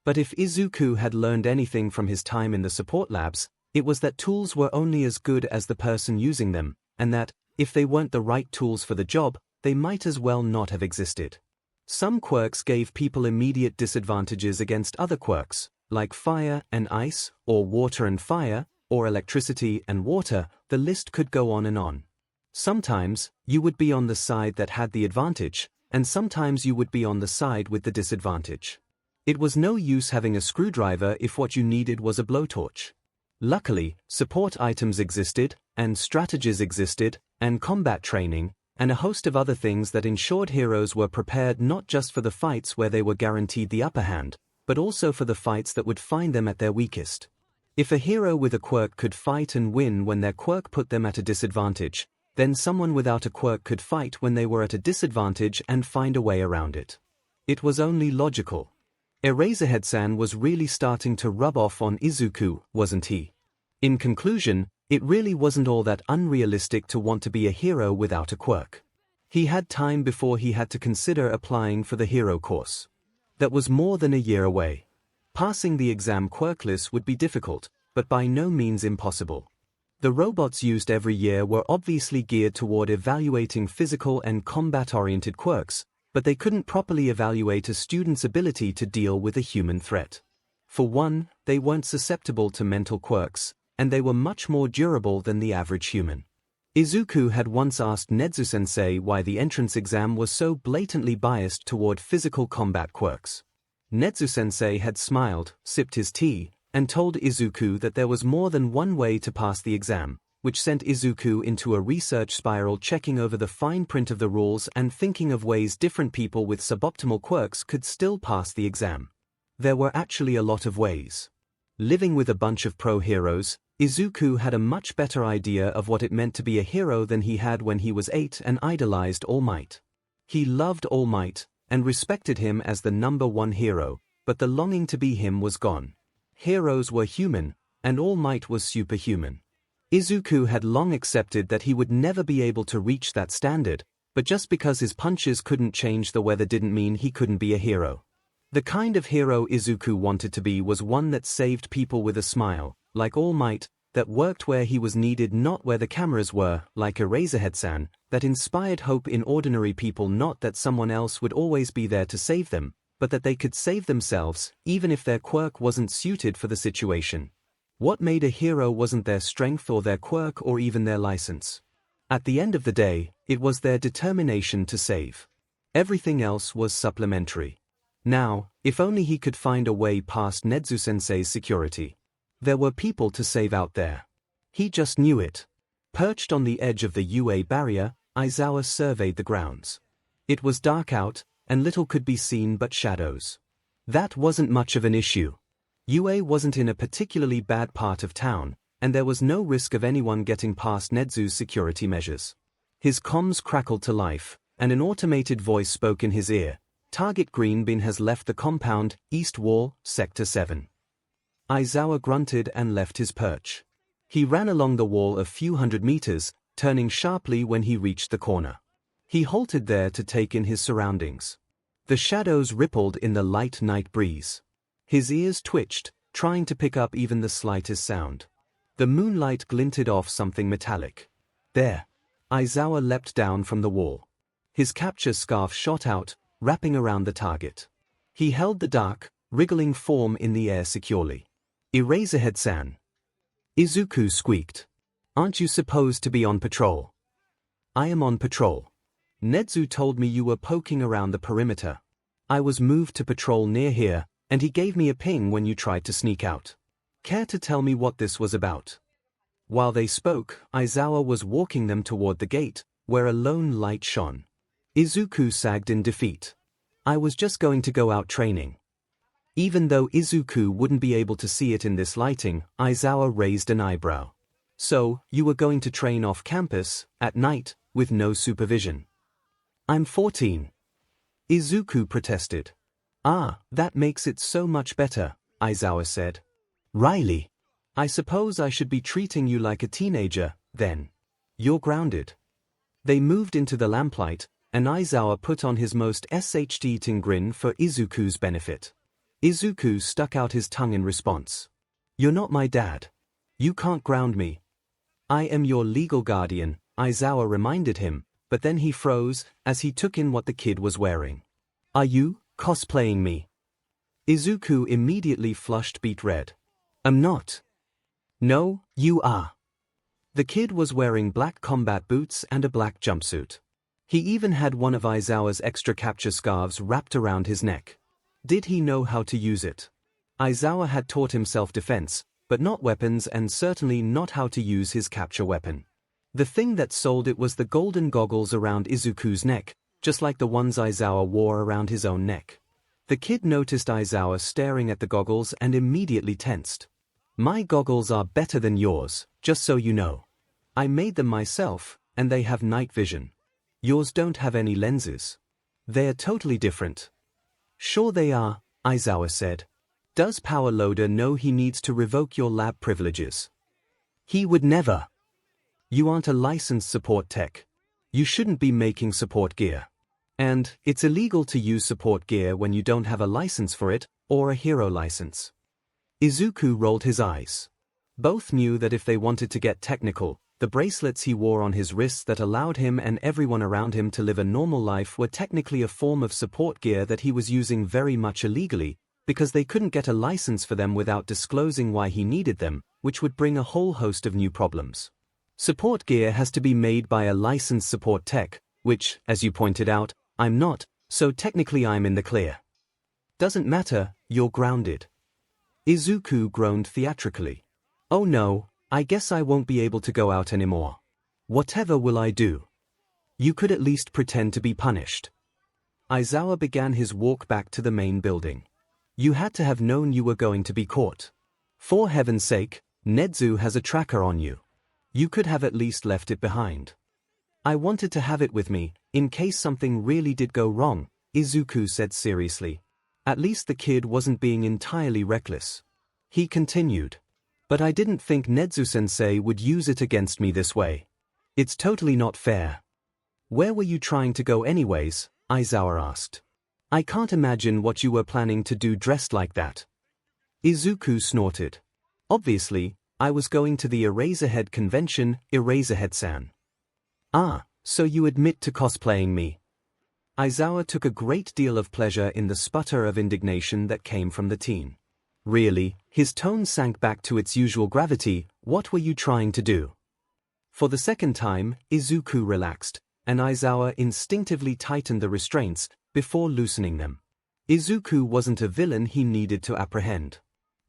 But if Izuku had learned anything from his time in the support labs, it was that tools were only as good as the person using them, and that, if they weren't the right tools for the job, they might as well not have existed. Some quirks gave people immediate disadvantages against other quirks, like fire and ice, or water and fire, or electricity and water. The list could go on and on. Sometimes, you would be on the side that had the advantage, and sometimes you would be on the side with the disadvantage. It was no use having a screwdriver if what you needed was a blowtorch. Luckily, support items existed, and strategies existed, and combat training, and a host of other things that ensured heroes were prepared not just for the fights where they were guaranteed the upper hand, but also for the fights that would find them at their weakest. If a hero with a quirk could fight and win when their quirk put them at a disadvantage, then someone without a quirk could fight when they were at a disadvantage and find a way around it. It was only logical. Eraserhead-san was really starting to rub off on Izuku, wasn't he? In conclusion, it really wasn't all that unrealistic to want to be a hero without a quirk. He had time before he had to consider applying for the hero course. That was more than a year away. Passing the exam quirkless would be difficult, but by no means impossible. The robots used every year were obviously geared toward evaluating physical and combat-oriented quirks, but they couldn't properly evaluate a student's ability to deal with a human threat. For one, they weren't susceptible to mental quirks, and they were much more durable than the average human. Izuku had once asked Nezu-sensei why the entrance exam was so blatantly biased toward physical combat quirks. Nezu-sensei had smiled, sipped his tea, and told Izuku that there was more than one way to pass the exam, which sent Izuku into a research spiral, checking over the fine print of the rules and thinking of ways different people with suboptimal quirks could still pass the exam. There were actually a lot of ways. Living with a bunch of pro-heroes, Izuku had a much better idea of what it meant to be a hero than he had when he was 8 and idolized All Might. He loved All Might, and respected him as the #1 hero, but the longing to be him was gone. Heroes were human, and All Might was superhuman. Izuku had long accepted that he would never be able to reach that standard, but just because his punches couldn't change the weather didn't mean he couldn't be a hero. The kind of hero Izuku wanted to be was one that saved people with a smile, like All Might, that worked where he was needed not where the cameras were, like Eraserhead-san, that inspired hope in ordinary people, not that someone else would always be there to save them, but that they could save themselves, even if their quirk wasn't suited for the situation. What made a hero wasn't their strength or their quirk or even their license. At the end of the day, it was their determination to save. Everything else was supplementary. Now, if only he could find a way past Nezu-sensei's security. There were people to save out there. He just knew it. Perched on the edge of the UA barrier, Aizawa surveyed the grounds. It was dark out, and little could be seen but shadows. That wasn't much of an issue. UA wasn't in a particularly bad part of town, and there was no risk of anyone getting past Nezu's security measures. His comms crackled to life, and an automated voice spoke in his ear. Target Green Bean has left the compound, East Wall, Sector 7. Aizawa grunted and left his perch. He ran along the wall a few hundred meters, turning sharply when he reached the corner. He halted there to take in his surroundings. The shadows rippled in the light night breeze. His ears twitched, trying to pick up even the slightest sound. The moonlight glinted off something metallic. There. Aizawa leapt down from the wall. His capture scarf shot out, wrapping around the target. He held the dark, wriggling form in the air securely. Eraserhead-san. Izuku squeaked. Aren't you supposed to be on patrol? I am on patrol. Nezu told me you were poking around the perimeter. I was moved to patrol near here, and he gave me a ping when you tried to sneak out. Care to tell me what this was about? While they spoke, Aizawa was walking them toward the gate, where a lone light shone. Izuku sagged in defeat. I was just going to go out training. Even though Izuku wouldn't be able to see it in this lighting, Aizawa raised an eyebrow. So, you were going to train off campus, at night, with no supervision. I'm 14. Izuku protested. Ah, that makes it so much better, Aizawa said. Riley. I suppose I should be treating you like a teenager, then. You're grounded. They moved into the lamplight, and Aizawa put on his most SHD-eating grin for Izuku's benefit. Izuku stuck out his tongue in response. You're not my dad. You can't ground me. I am your legal guardian, Aizawa reminded him, but then he froze as he took in what the kid was wearing. Are you cosplaying me? Izuku immediately flushed beet red. I'm not. No, you are. The kid was wearing black combat boots and a black jumpsuit. He even had one of Aizawa's extra capture scarves wrapped around his neck. Did he know how to use it? Aizawa had taught him self-defense, but not weapons and certainly not how to use his capture weapon. The thing that sold it was the golden goggles around Izuku's neck, just like the ones Aizawa wore around his own neck. The kid noticed Aizawa staring at the goggles and immediately tensed. My goggles are better than yours, just so you know. I made them myself, and they have night vision. Yours don't have any lenses. They're totally different. Sure they are, Aizawa said. Does Power Loader know he needs to revoke your lab privileges? He would never. You aren't a licensed support tech. You shouldn't be making support gear. And it's illegal to use support gear when you don't have a license for it, or a hero license. Izuku rolled his eyes. Both knew that if they wanted to get technical, the bracelets he wore on his wrists that allowed him and everyone around him to live a normal life were technically a form of support gear that he was using very much illegally, because they couldn't get a license for them without disclosing why he needed them, which would bring a whole host of new problems. Support gear has to be made by a licensed support tech, which, as you pointed out, I'm not, so technically I'm in the clear. Doesn't matter, you're grounded. Izuku groaned theatrically. Oh no, I guess I won't be able to go out anymore. Whatever will I do? You could at least pretend to be punished. Aizawa began his walk back to the main building. You had to have known you were going to be caught. For heaven's sake, Nezu has a tracker on you. You could have at least left it behind. I wanted to have it with me, in case something really did go wrong, Izuku said seriously. At least the kid wasn't being entirely reckless. He continued. But I didn't think Nezu-sensei would use it against me this way. It's totally not fair. Where were you trying to go anyways? Aizawa asked. I can't imagine what you were planning to do dressed like that. Izuku snorted. Obviously, I was going to the Eraserhead convention, Eraserhead-san. Ah, so you admit to cosplaying me. Aizawa took a great deal of pleasure in the sputter of indignation that came from the teen. Really, his tone sank back to its usual gravity. What were you trying to do? For the second time, Izuku relaxed, and Aizawa instinctively tightened the restraints before loosening them. Izuku wasn't a villain he needed to apprehend.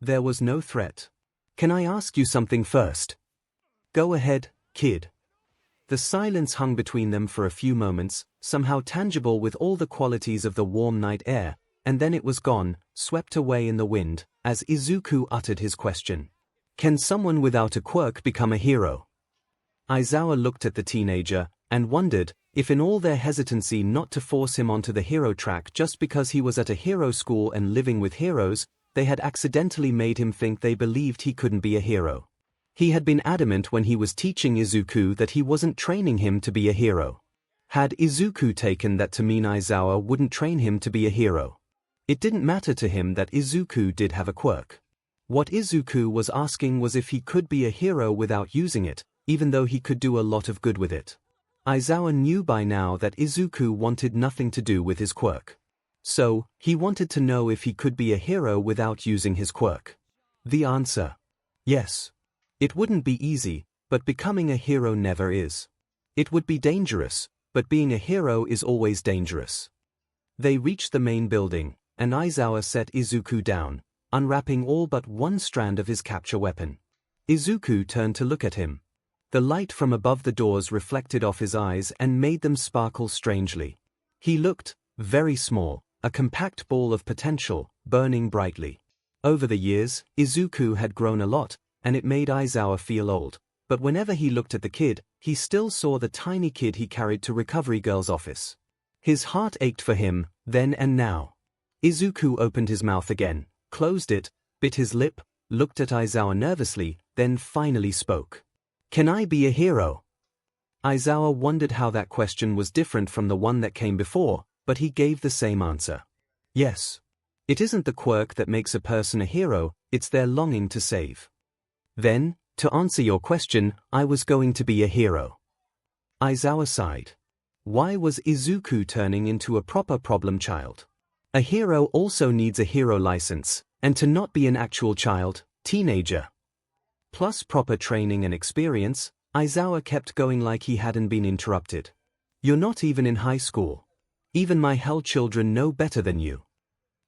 There was no threat. Can I ask you something first? Go ahead, kid. The silence hung between them for a few moments, somehow tangible with all the qualities of the warm night air, and then it was gone, swept away in the wind, as Izuku uttered his question. Can someone without a quirk become a hero? Aizawa looked at the teenager, and wondered if in all their hesitancy not to force him onto the hero track just because he was at a hero school and living with heroes, they had accidentally made him think they believed he couldn't be a hero. He had been adamant when he was teaching Izuku that he wasn't training him to be a hero. Had Izuku taken that to mean Aizawa wouldn't train him to be a hero? It didn't matter to him that Izuku did have a quirk. What Izuku was asking was if he could be a hero without using it, even though he could do a lot of good with it. Aizawa knew by now that Izuku wanted nothing to do with his quirk. So, he wanted to know if he could be a hero without using his quirk. The answer: yes. It wouldn't be easy, but becoming a hero never is. It would be dangerous, but being a hero is always dangerous. They reached the main building, and Aizawa set Izuku down, unwrapping all but one strand of his capture weapon. Izuku turned to look at him. The light from above the doors reflected off his eyes and made them sparkle strangely. He looked very small, a compact ball of potential, burning brightly. Over the years, Izuku had grown a lot, and it made Aizawa feel old, but whenever he looked at the kid, he still saw the tiny kid he carried to Recovery Girl's office. His heart ached for him, then and now. Izuku opened his mouth again, closed it, bit his lip, looked at Aizawa nervously, then finally spoke. Can I be a hero? Aizawa wondered how that question was different from the one that came before, but he gave the same answer. Yes. It isn't the quirk that makes a person a hero, it's their longing to save. Then, to answer your question, I was going to be a hero. Aizawa sighed. Why was Izuku turning into a proper problem child? A hero also needs a hero license, and to not be an actual child, teenager. Plus proper training and experience, Aizawa kept going like he hadn't been interrupted. You're not even in high school. Even my hell children know better than you.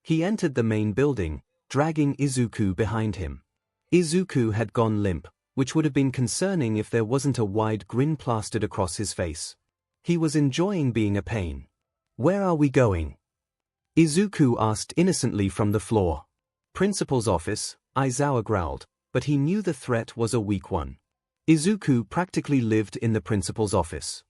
He entered the main building, dragging Izuku behind him. Izuku had gone limp, which would have been concerning if there wasn't a wide grin plastered across his face. He was enjoying being a pain. Where are we going? Izuku asked innocently from the floor. Principal's office, Aizawa growled, but he knew the threat was a weak one. Izuku practically lived in the principal's office.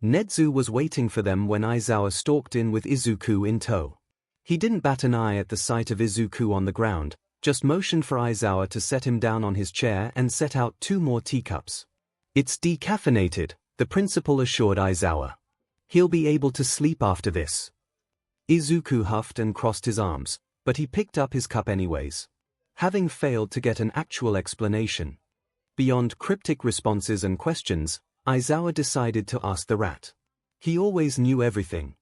Nezu was waiting for them when Aizawa stalked in with Izuku in tow. He didn't bat an eye at the sight of Izuku on the ground, just motioned for Aizawa to set him down on his chair and set out 2 more teacups. It's decaffeinated, the principal assured Aizawa. He'll be able to sleep after this. Izuku huffed and crossed his arms, but he picked up his cup anyways. Having failed to get an actual explanation. Beyond cryptic responses and questions, Aizawa decided to ask the rat. He always knew everything.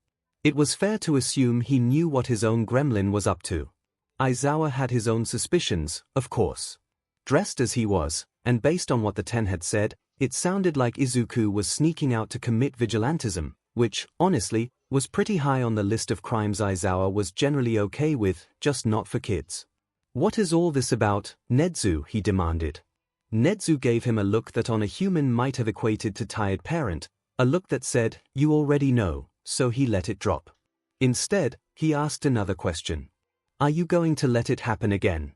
It was fair to assume he knew what his own gremlin was up to. Aizawa had his own suspicions, of course. Dressed as he was, and based on what the 10 had said, it sounded like Izuku was sneaking out to commit vigilantism, which, honestly, was pretty high on the list of crimes Aizawa was generally okay with, just not for kids. What is all this about, Nezu? He demanded. Nezu gave him a look that on a human might have equated to tired parent, a look that said, you already know, so he let it drop. Instead, he asked another question. Are you going to let it happen again?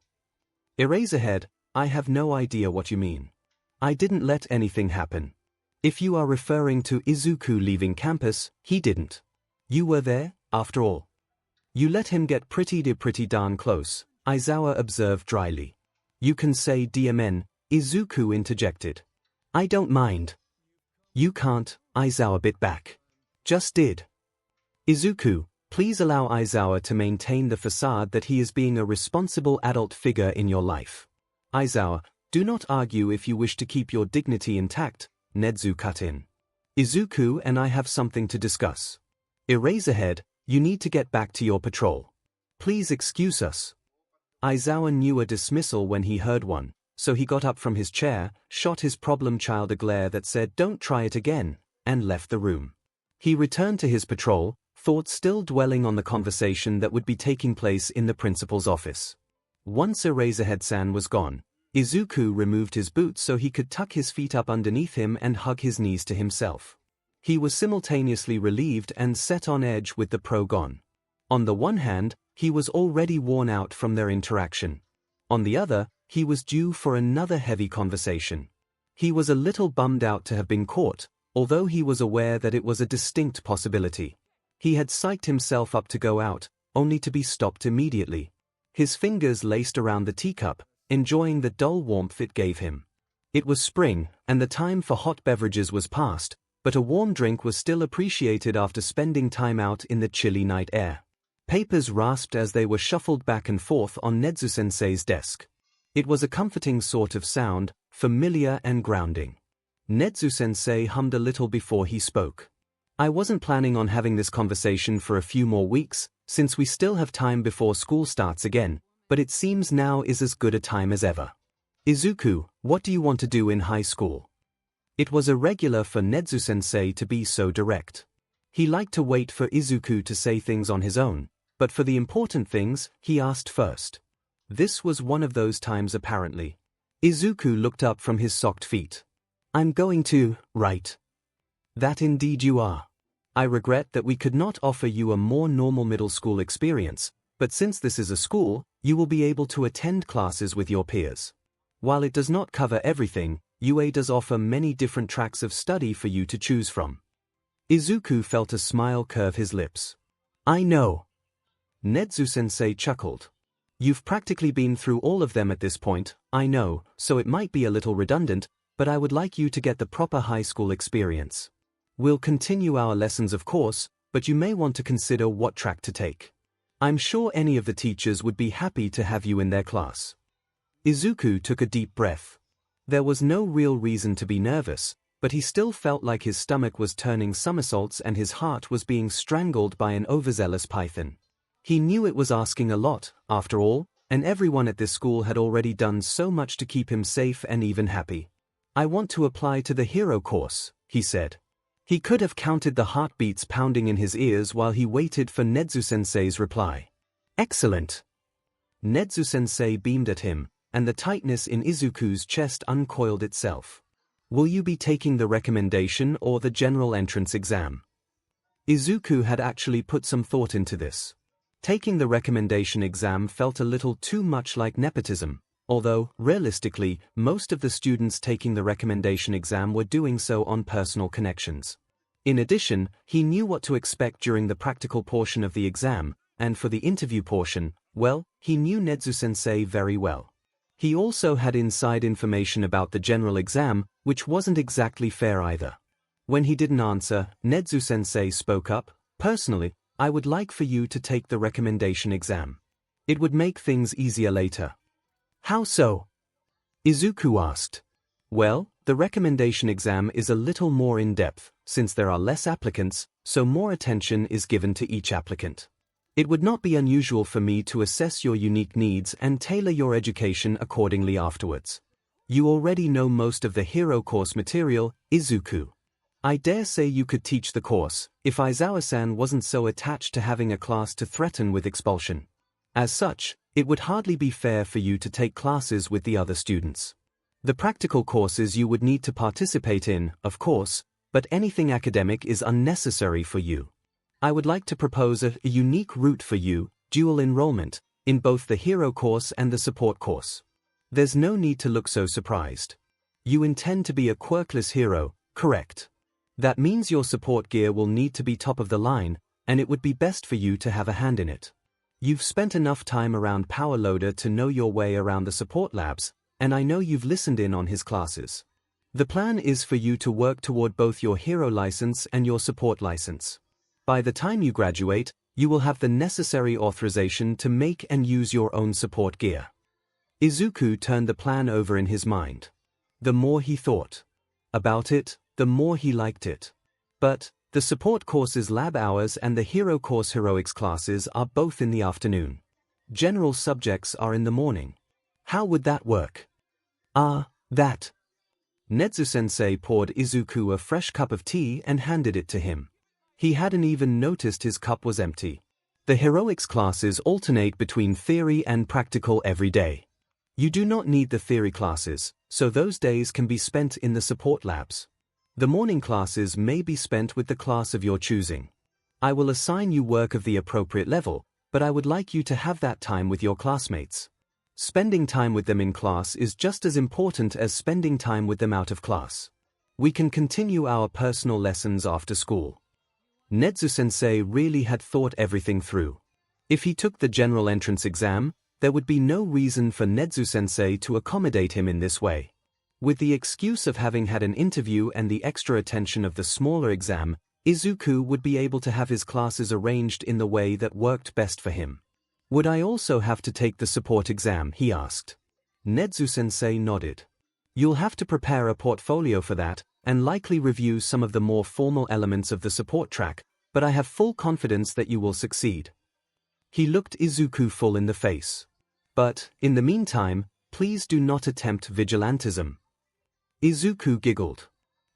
Eraserhead, I have no idea what you mean. I didn't let anything happen. If you are referring to Izuku leaving campus, he didn't. You were there, after all. You let him get pretty darn close, Aizawa observed dryly. You can say DMN, Izuku interjected. I don't mind. You can't, Aizawa bit back. Just did. Izuku, please allow Aizawa to maintain the facade that he is being a responsible adult figure in your life. Aizawa, do not argue if you wish to keep your dignity intact, Nezu cut in. Izuku and I have something to discuss. Eraserhead, you need to get back to your patrol. Please excuse us. Aizawa knew a dismissal when he heard one, so he got up from his chair, shot his problem child a glare that said don't try it again, and left the room. He returned to his patrol, thoughts still dwelling on the conversation that would be taking place in the principal's office. Once Eraserhead-san was gone, Izuku removed his boots so he could tuck his feet up underneath him and hug his knees to himself. He was simultaneously relieved and set on edge with the pro gone. On the one hand, he was already worn out from their interaction. On the other, he was due for another heavy conversation. He was a little bummed out to have been caught, although he was aware that it was a distinct possibility. He had psyched himself up to go out, only to be stopped immediately. His fingers laced around the teacup, enjoying the dull warmth it gave him. It was spring, and the time for hot beverages was past, but a warm drink was still appreciated after spending time out in the chilly night air. Papers rasped as they were shuffled back and forth on Nezu-sensei's desk. It was a comforting sort of sound, familiar and grounding. Nezu-sensei hummed a little before he spoke. I wasn't planning on having this conversation for a few more weeks, since we still have time before school starts again, but it seems now is as good a time as ever. Izuku, what do you want to do in high school? It was irregular for Nezu-sensei to be so direct. He liked to wait for Izuku to say things on his own, but for the important things, he asked first. This was one of those times apparently. Izuku looked up from his socked feet. I'm going to, right? That indeed you are. I regret that we could not offer you a more normal middle school experience, but since this is a school, you will be able to attend classes with your peers. While it does not cover everything, UA does offer many different tracks of study for you to choose from. Izuku felt a smile curve his lips. I know. Nezu-sensei chuckled. You've practically been through all of them at this point, I know, so it might be a little redundant, but I would like you to get the proper high school experience. We'll continue our lessons of course, but you may want to consider what track to take. I'm sure any of the teachers would be happy to have you in their class. Izuku took a deep breath. There was no real reason to be nervous, but he still felt like his stomach was turning somersaults and his heart was being strangled by an overzealous python. He knew it was asking a lot, after all, and everyone at this school had already done so much to keep him safe and even happy. I want to apply to the hero course, he said. He could have counted the heartbeats pounding in his ears while he waited for Nezu-sensei's reply. Excellent. Nezu-sensei beamed at him, and the tightness in Izuku's chest uncoiled itself. Will you be taking the recommendation or the general entrance exam? Izuku had actually put some thought into this. Taking the recommendation exam felt a little too much like nepotism, although, realistically, most of the students taking the recommendation exam were doing so on personal connections. In addition, he knew what to expect during the practical portion of the exam, and for the interview portion, well, he knew Nezu-sensei very well. He also had inside information about the general exam, which wasn't exactly fair either. When he didn't answer, Nezu-sensei spoke up. Personally, I would like for you to take the recommendation exam. It would make things easier later. How so? Izuku asked. Well, the recommendation exam is a little more in-depth, since there are less applicants, so more attention is given to each applicant. It would not be unusual for me to assess your unique needs and tailor your education accordingly afterwards. You already know most of the hero course material, Izuku. I dare say you could teach the course, if Aizawa-san wasn't so attached to having a class to threaten with expulsion. As such, it would hardly be fair for you to take classes with the other students. The practical courses you would need to participate in, of course, but anything academic is unnecessary for you. I would like to propose a unique route for you, dual enrollment, in both the hero course and the support course. There's no need to look so surprised. You intend to be a quirkless hero, correct? That means your support gear will need to be top of the line, and it would be best for you to have a hand in it. You've spent enough time around Power Loader to know your way around the support labs, and I know you've listened in on his classes. The plan is for you to work toward both your hero license and your support license. By the time you graduate, you will have the necessary authorization to make and use your own support gear. Izuku turned the plan over in his mind. The more he thought about it, the more he liked it. But the support course's lab hours and the hero course heroics classes are both in the afternoon. General subjects are in the morning. How would that work? That. Nezu-sensei poured Izuku a fresh cup of tea and handed it to him. He hadn't even noticed his cup was empty. The heroics classes alternate between theory and practical every day. You do not need the theory classes, so those days can be spent in the support labs. The morning classes may be spent with the class of your choosing. I will assign you work of the appropriate level, but I would like you to have that time with your classmates. Spending time with them in class is just as important as spending time with them out of class. We can continue our personal lessons after school. Nezu-sensei really had thought everything through. If he took the general entrance exam, there would be no reason for Nezu-sensei to accommodate him in this way. With the excuse of having had an interview and the extra attention of the smaller exam, Izuku would be able to have his classes arranged in the way that worked best for him. Would I also have to take the support exam? He asked. Nezu-sensei nodded. You'll have to prepare a portfolio for that, and likely review some of the more formal elements of the support track, but I have full confidence that you will succeed. He looked Izuku full in the face. But, in the meantime, please do not attempt vigilantism. Izuku giggled.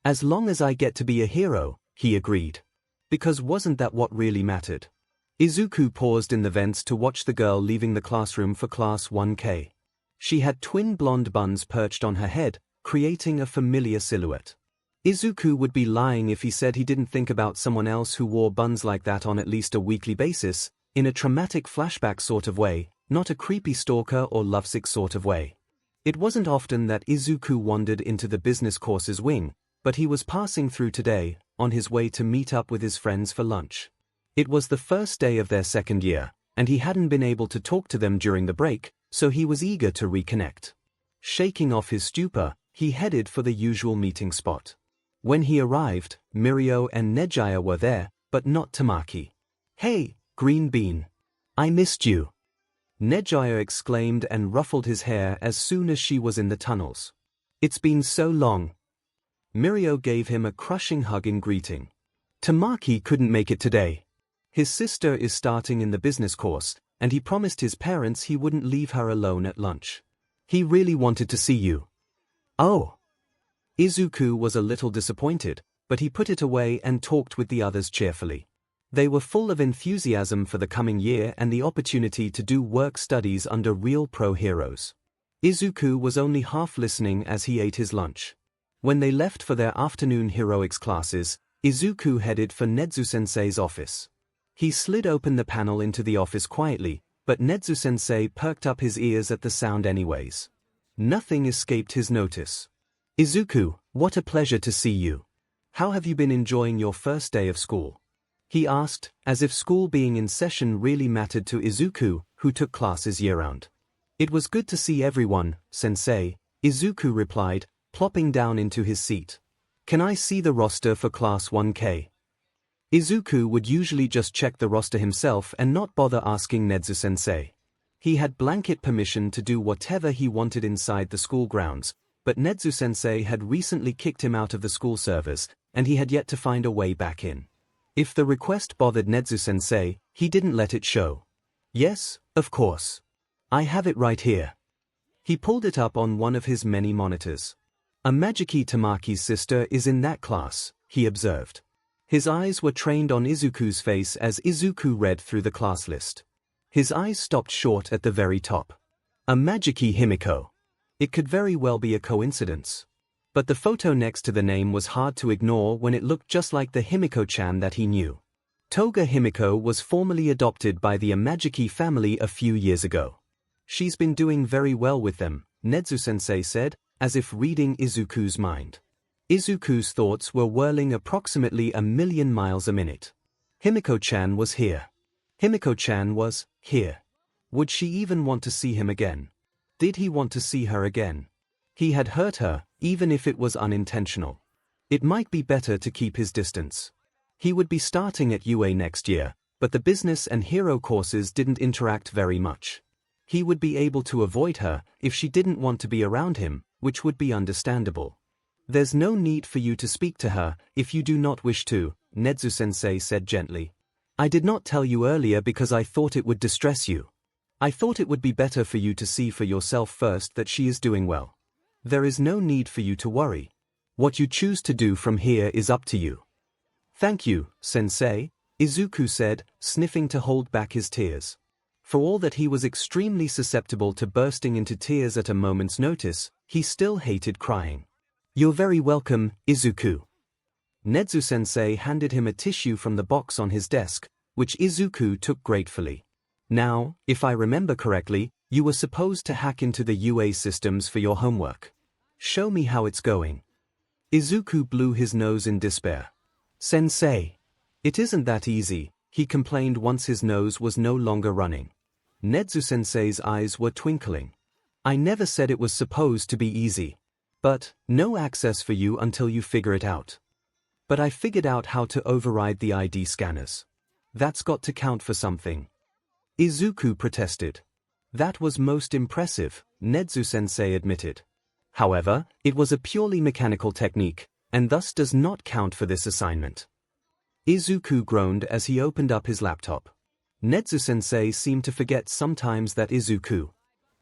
As long as I get to be a hero, he agreed. Because wasn't that what really mattered? Izuku paused in the vents to watch the girl leaving the classroom for Class 1K. She had twin blonde buns perched on her head, creating a familiar silhouette. Izuku would be lying if he said he didn't think about someone else who wore buns like that on at least a weekly basis, in a traumatic flashback sort of way, not a creepy stalker or lovesick sort of way. It wasn't often that Izuku wandered into the business course's wing, but he was passing through today, on his way to meet up with his friends for lunch. It was the first day of their second year, and he hadn't been able to talk to them during the break, so he was eager to reconnect. Shaking off his stupor, he headed for the usual meeting spot. When he arrived, Mirio and Nejiya were there, but not Tamaki. "Hey, Green Bean. I missed you," Nejiya exclaimed and ruffled his hair as soon as she was in the tunnels. "It's been so long." Mirio gave him a crushing hug in greeting. Tamaki couldn't make it today. His sister is starting in the business course, and he promised his parents he wouldn't leave her alone at lunch. He really wanted to see you. Oh. Izuku was a little disappointed, but he put it away and talked with the others cheerfully. They were full of enthusiasm for the coming year and the opportunity to do work studies under real pro heroes. Izuku was only half listening as he ate his lunch. When they left for their afternoon heroics classes, Izuku headed for Nezu-sensei's office. He slid open the panel into the office quietly, but Nezu-sensei perked up his ears at the sound anyways. Nothing escaped his notice. "Izuku, what a pleasure to see you. How have you been enjoying your first day of school?" he asked, as if school being in session really mattered to Izuku, who took classes year-round. "It was good to see everyone, sensei," Izuku replied, plopping down into his seat. "Can I see the roster for Class 1K? Izuku would usually just check the roster himself and not bother asking Nezu-sensei. He had blanket permission to do whatever he wanted inside the school grounds, but Nezu-sensei had recently kicked him out of the school servers, and he had yet to find a way back in. If the request bothered Nezu-sensei, he didn't let it show. "Yes, of course. I have it right here." He pulled it up on one of his many monitors. "A Majiki Tamaki's sister is in that class," he observed. His eyes were trained on Izuku's face as Izuku read through the class list. His eyes stopped short at the very top. A Majiki Himiko. It could very well be a coincidence. But the photo next to the name was hard to ignore when it looked just like the Himiko-chan that he knew. Toga Himiko was formally adopted by the Amajiki family a few years ago. "She's been doing very well with them," Nezu-sensei said, as if reading Izuku's mind. Izuku's thoughts were whirling approximately 1,000,000 miles a minute. Himiko-chan was here. Himiko-chan was here. Would she even want to see him again? Did he want to see her again? He had hurt her, even if it was unintentional. It might be better to keep his distance. He would be starting at UA next year, but the business and hero courses didn't interact very much. He would be able to avoid her if she didn't want to be around him, which would be understandable. There's no need for you to speak to her if you do not wish to, Nezu-sensei said gently. I did not tell you earlier because I thought it would distress you. I thought it would be better for you to see for yourself first that she is doing well. There is no need for you to worry. What you choose to do from here is up to you. Thank you, sensei, Izuku said, sniffing to hold back his tears. For all that he was extremely susceptible to bursting into tears at a moment's notice, he still hated crying. You're very welcome, Izuku. Nezu-sensei handed him a tissue from the box on his desk, which Izuku took gratefully. Now, if I remember correctly, you were supposed to hack into the UA systems for your homework. Show me how it's going. Izuku blew his nose in despair. Sensei. It isn't that easy, he complained once his nose was no longer running. Nezu-sensei's eyes were twinkling. I never said it was supposed to be easy. But, no access for you until you figure it out. But I figured out how to override the ID scanners. That's got to count for something. Izuku protested. That was most impressive, Nezu-sensei admitted. However, it was a purely mechanical technique, and thus does not count for this assignment. Izuku groaned as he opened up his laptop. Nezu-sensei seemed to forget sometimes that Izuku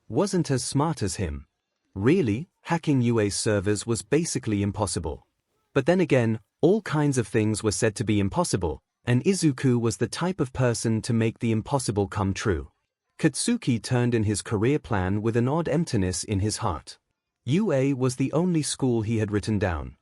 wasn't as smart as him. Really, hacking UA's servers was basically impossible. But then again, all kinds of things were said to be impossible, and Izuku was the type of person to make the impossible come true. Katsuki turned in his career plan with an odd emptiness in his heart. UA was the only school he had written down.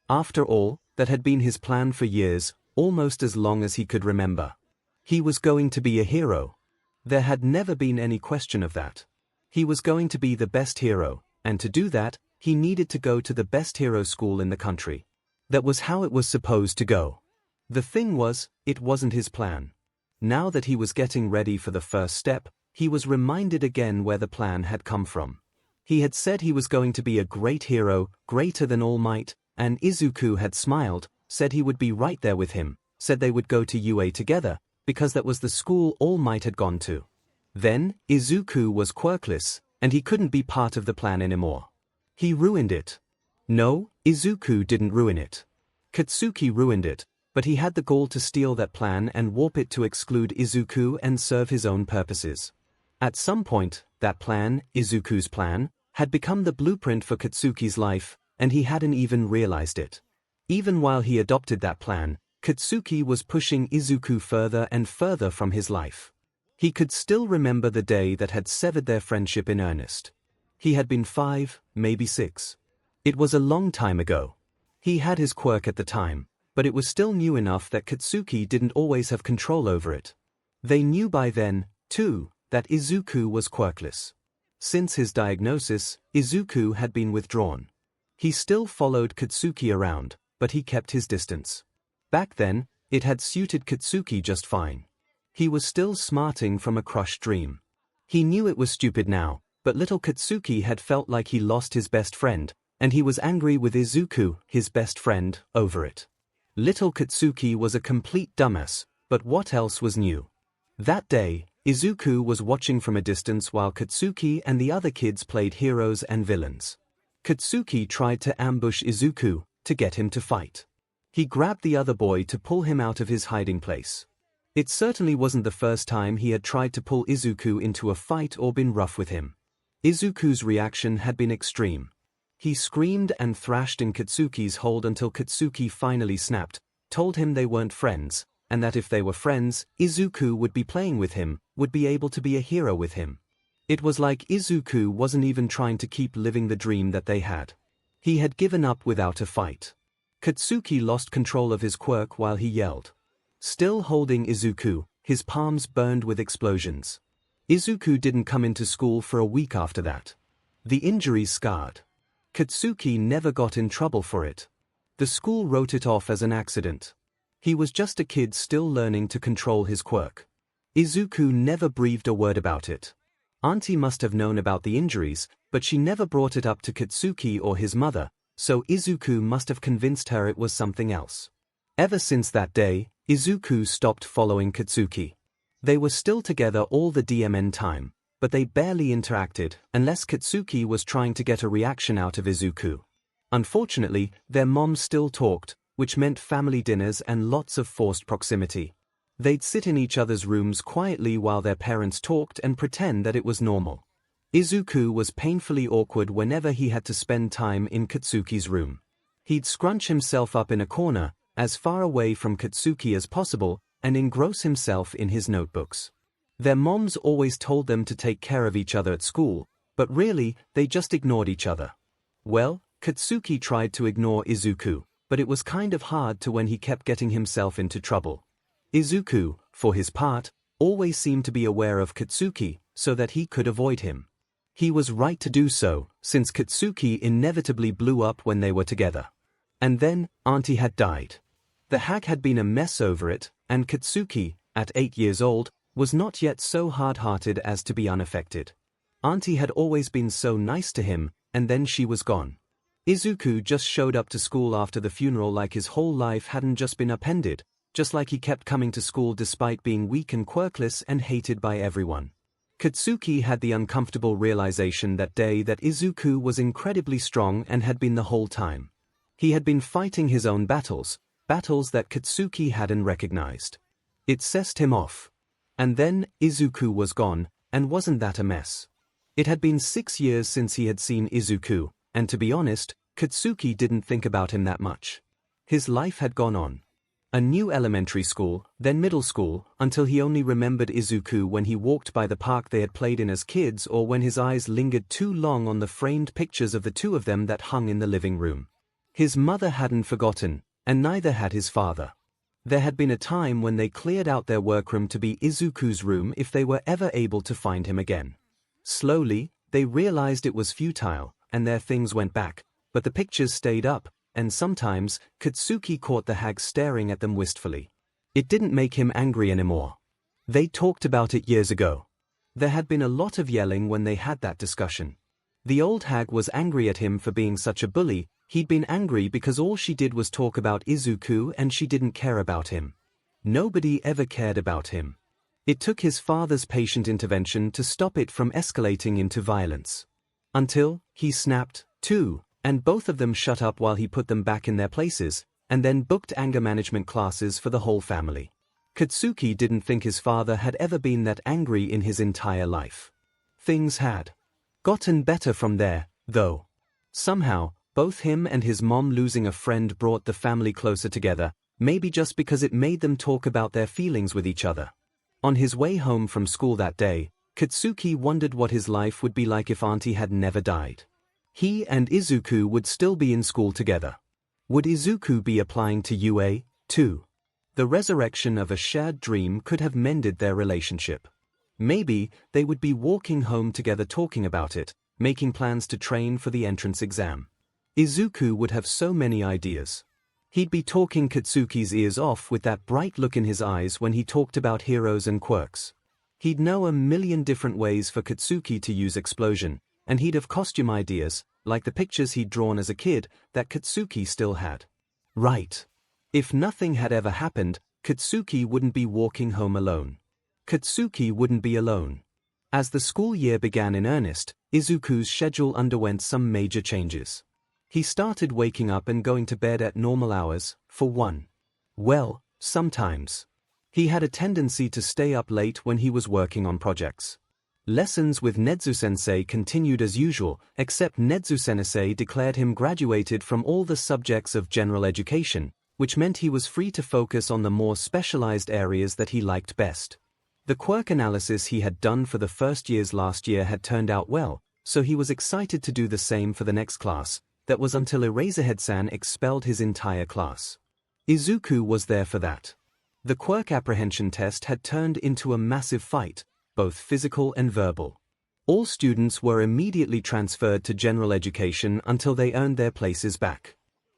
After all, that had been his plan for years, almost as long as he could remember. He was going to be a hero. There had never been any question of that. He was going to be the best hero, and to do that, he needed to go to the best hero school in the country. That was how it was supposed to go. The thing was, it wasn't his plan. Now that he was getting ready for the first step, he was reminded again where the plan had come from. He had said he was going to be a great hero, greater than All Might, and Izuku had smiled, said he would be right there with him, said they would go to UA together, because that was the school All Might had gone to. Then, Izuku was quirkless, and he couldn't be part of the plan anymore. He ruined it. No, Izuku didn't ruin it. Katsuki ruined it, but he had the gall to steal that plan and warp it to exclude Izuku and serve his own purposes. At some point, that plan, Izuku's plan, had become the blueprint for Katsuki's life, and he hadn't even realized it. Even while he adopted that plan, Katsuki was pushing Izuku further and further from his life. He could still remember the day that had severed their friendship in earnest. He had been 5, maybe 6. It was a long time ago. He had his quirk at the time, but it was still new enough that Katsuki didn't always have control over it. They knew by then, too, that Izuku was quirkless. Since his diagnosis, Izuku had been withdrawn. He still followed Katsuki around, but he kept his distance. Back then, it had suited Katsuki just fine. He was still smarting from a crushed dream. He knew it was stupid now, but little Katsuki had felt like he lost his best friend, and he was angry with Izuku, his best friend, over it. Little Katsuki was a complete dumbass, but what else was new? That day, Izuku was watching from a distance while Katsuki and the other kids played heroes and villains. Katsuki tried to ambush Izuku, to get him to fight. He grabbed the other boy to pull him out of his hiding place. It certainly wasn't the first time he had tried to pull Izuku into a fight or been rough with him. Izuku's reaction had been extreme. He screamed and thrashed in Katsuki's hold until Katsuki finally snapped, told him they weren't friends, and that if they were friends, Izuku would be playing with him, would be able to be a hero with him. It was like Izuku wasn't even trying to keep living the dream that they had. He had given up without a fight. Katsuki lost control of his quirk while he yelled. Still holding Izuku, his palms burned with explosions. Izuku didn't come into school for a week after that. The injuries scarred. Katsuki never got in trouble for it. The school wrote it off as an accident. He was just a kid still learning to control his quirk. 𝐒𝐭𝐚𝐲 never breathed a word about it. Auntie must have known about the injuries, but she never brought it up to Katsuki or his mother, so 𝐒𝐿 must have convinced her it was something else. Ever since that day, 𝐒𝐿 stopped following Katsuki. They were still together all the DMN time, but they barely interacted unless Katsuki was trying to get a reaction out of 𝐒𝐿. Unfortunately, their moms still talked, which meant family dinners and lots of forced proximity. They'd sit in each other's rooms quietly while their parents talked and pretend that it was normal. 𝐒𝐿 was painfully awkward whenever he had to spend time in Katsuki's room. He'd scrunch himself up in a corner, as far away from Katsuki as possible, and engross himself in his notebooks. Their moms always told them to take care of each other at school, but really, they just ignored each other. Well, Katsuki tried to ignore 𝐒𝐿, but it was kind of hard to when he kept getting himself into trouble. 𝐒𝐿, for his part, always seemed to be aware of Katsuki, so that he could avoid him. He was right to do so, since Katsuki inevitably blew up when they were together. And then, Auntie had died. The hag had been a mess over it, and Katsuki, at 8 years old, was not yet so hard-hearted as to be unaffected. Auntie had always been so nice to him, and then she was gone. 𝐒𝐿 just showed up to school after the funeral like his whole life hadn't just been upended, just like he kept coming to school despite being weak and quirkless and hated by everyone. Katsuki had the uncomfortable realization that day that 𝐒𝐿 was incredibly strong and had been the whole time. He had been fighting his own battles that Katsuki hadn't recognized. It sessed him off. And then, 𝐒𝐿 was gone, and wasn't that a mess? It had been 6 years since he had seen 𝐒𝐿, and to be honest, Katsuki didn't think about him that much. His life had gone on. A new elementary school, then middle school, until he only remembered 𝐒𝐿 when he walked by the park they had played in as kids or when his eyes lingered too long on the framed pictures of the two of them that hung in the living room. His mother hadn't forgotten, and neither had his father. There had been a time when they cleared out their workroom to be 𝐒𝐿's room if they were ever able to find him again. Slowly, they realized it was futile, and their things went back, but the pictures stayed up, and sometimes, Katsuki caught the hag staring at them wistfully. It didn't make him angry anymore. They talked about it years ago. There had been a lot of yelling when they had that discussion. The old hag was angry at him for being such a bully. He'd been angry because all she did was talk about 𝐒𝐿 and she didn't care about him. Nobody ever cared about him. It took his father's patient intervention to stop it from escalating into violence. Until, he snapped, too, and both of them shut up while he put them back in their places, and then booked anger management classes for the whole family. Katsuki didn't think his father had ever been that angry in his entire life. Things had gotten better from there, though. Somehow, both him and his mom losing a friend brought the family closer together, maybe just because it made them talk about their feelings with each other. On his way home from school that day, Katsuki wondered what his life would be like if Auntie had never died. He and 𝐒𝐿 would still be in school together. Would 𝐒𝐿 be applying to UA, too? The resurrection of a shared dream could have mended their relationship. Maybe, they would be walking home together talking about it, making plans to train for the entrance exam. 𝐒𝐿 would have so many ideas. He'd be talking Katsuki's ears off with that bright look in his eyes when he talked about heroes and quirks. He'd know a million different ways for Katsuki to use explosion, and he'd have costume ideas, like the pictures he'd drawn as a kid, that Katsuki still had. Right. If nothing had ever happened, Katsuki wouldn't be walking home alone. Katsuki wouldn't be alone. As the school year began in earnest, 𝐒�l's schedule underwent some major changes. He started waking up and going to bed at normal hours, for one. Well, sometimes. He had a tendency to stay up late when he was working on projects. Lessons with Nezu-sensei continued as usual, except Nezu-sensei declared him graduated from all the subjects of general education, which meant he was free to focus on the more specialized areas that he liked best. The quirk analysis he had done for the first years last year had turned out well, so he was excited to do the same for the next class. That was until Eraserhead-san expelled his entire class. 𝐒𝐿 was there for that. The quirk apprehension test had turned into a massive fight, both physical and verbal. All students were immediately transferred to general education until they earned their places back.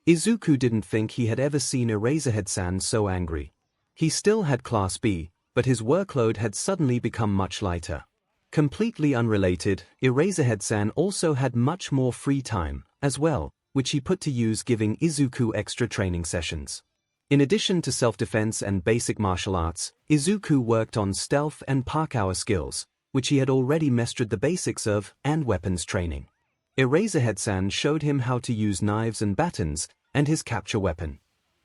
𝐒𝐿 didn't think he had ever seen Eraserhead-san so angry. He still had Class B, but his workload had suddenly become much lighter. Completely unrelated, 𝐂𝐬𝐳 also had much more free time, as well, which he put to use giving Izuku extra training sessions. In addition to self-defense and basic martial arts, Izuku worked on stealth and parkour skills, which he had already mastered the basics of, and weapons training. 𝐂𝐬𝐳 showed him how to use knives and batons, and his capture weapon.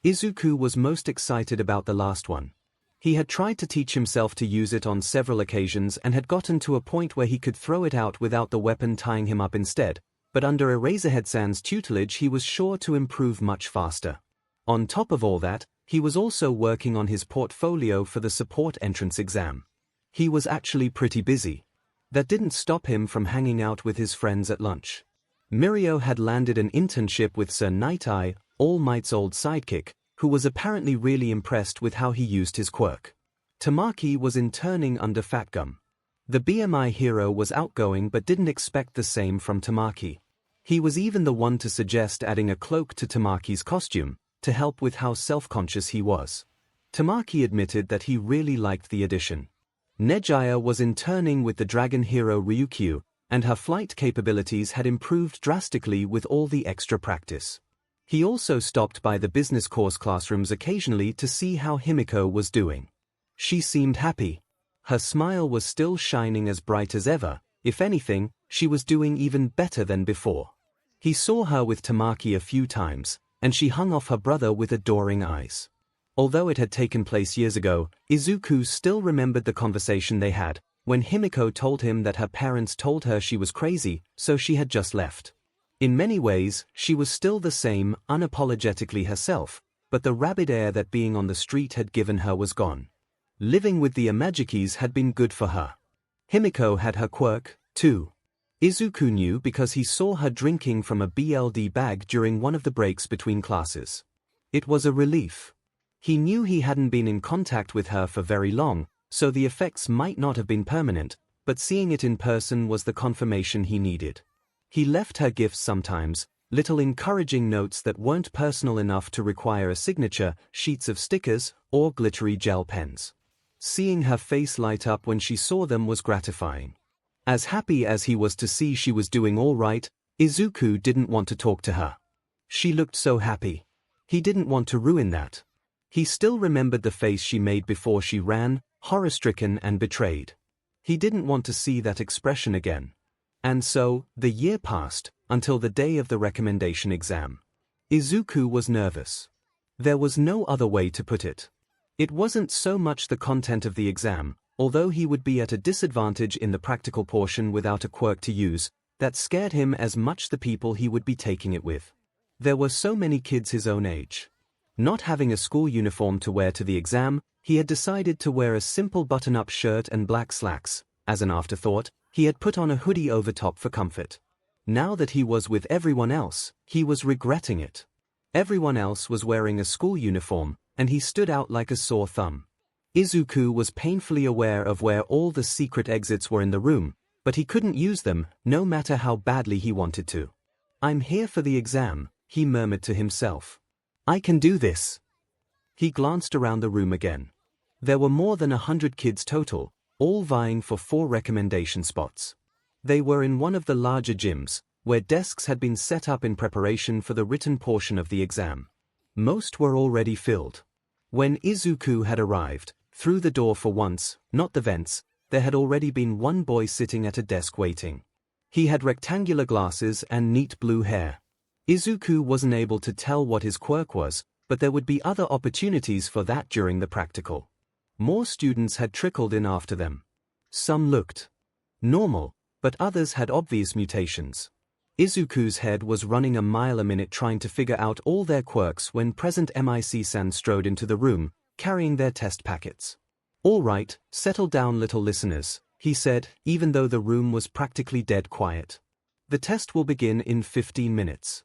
Izuku was most excited about the last one. He had tried to teach himself to use it on several occasions and had gotten to a point where he could throw it out without the weapon tying him up instead, but under 𝐂𝐬𝐳 tutelage he was sure to improve much faster. On top of all that, he was also working on his portfolio for the support entrance exam. He was actually pretty busy. That didn't stop him from hanging out with his friends at lunch. Mirio had landed an internship with 𝐒𝐿, All Might's old sidekick, who was apparently really impressed with how he used his quirk. Tamaki was interning under Fatgum. The BMI hero was outgoing but didn't expect the same from Tamaki. He was even the one to suggest adding a cloak to Tamaki's costume, to help with how self-conscious he was. Tamaki admitted that he really liked the addition. Nejiya was interning with the dragon hero Ryukyu, and her flight capabilities had improved drastically with all the extra practice. He also stopped by the business course classrooms occasionally to see how Himiko was doing. She seemed happy. Her smile was still shining as bright as ever. If anything, she was doing even better than before. He saw her with Tamaki a few times, and she hung off her brother with adoring eyes. Although it had taken place years ago, Izuku still remembered the conversation they had, when Himiko told him that her parents told her she was crazy, so she had just left. In many ways, she was still the same, unapologetically herself, but the rabid air that being on the street had given her was gone. Living with the Amajikis had been good for her. Himiko had her quirk, too. Izuku knew because he saw her drinking from a BLD bag during one of the breaks between classes. It was a relief. He knew he hadn't been in contact with her for very long, so the effects might not have been permanent, but seeing it in person was the confirmation he needed. He left her gifts sometimes, little encouraging notes that weren't personal enough to require a signature, sheets of stickers, or glittery gel pens. Seeing her face light up when she saw them was gratifying. As happy as he was to see she was doing all right, Izuku didn't want to talk to her. She looked so happy. He didn't want to ruin that. He still remembered the face she made before she ran, horror-stricken and betrayed. He didn't want to see that expression again. And so, the year passed, until the day of the recommendation exam. Izuku was nervous. There was no other way to put it. It wasn't so much the content of the exam, although he would be at a disadvantage in the practical portion without a quirk to use, that scared him as much the people he would be taking it with. There were so many kids his own age. Not having a school uniform to wear to the exam, he had decided to wear a simple button-up shirt and black slacks. As an afterthought, he had put on a hoodie over top for comfort. Now that he was with everyone else, he was regretting it. Everyone else was wearing a school uniform, and he stood out like a sore thumb. Izuku was painfully aware of where all the secret exits were in the room, but he couldn't use them, no matter how badly he wanted to. "I'm here for the exam," he murmured to himself. "I can do this." He glanced around the room again. There were more than 100 kids total, all vying for 4 recommendation spots. They were in one of the larger gyms, where desks had been set up in preparation for the written portion of the exam. Most were already filled. When Izuku had arrived, through the door for once, not the vents, there had already been one boy sitting at a desk waiting. He had rectangular glasses and neat blue hair. Izuku wasn't able to tell what his quirk was, but there would be other opportunities for that during the practical. More students had trickled in after them. Some looked normal, but others had obvious mutations. Izuku's head was running a mile a minute trying to figure out all their quirks when present Mic-san strode into the room, carrying their test packets. "All right, settle down little listeners," he said, even though the room was practically dead quiet. "The test will begin in 15 minutes.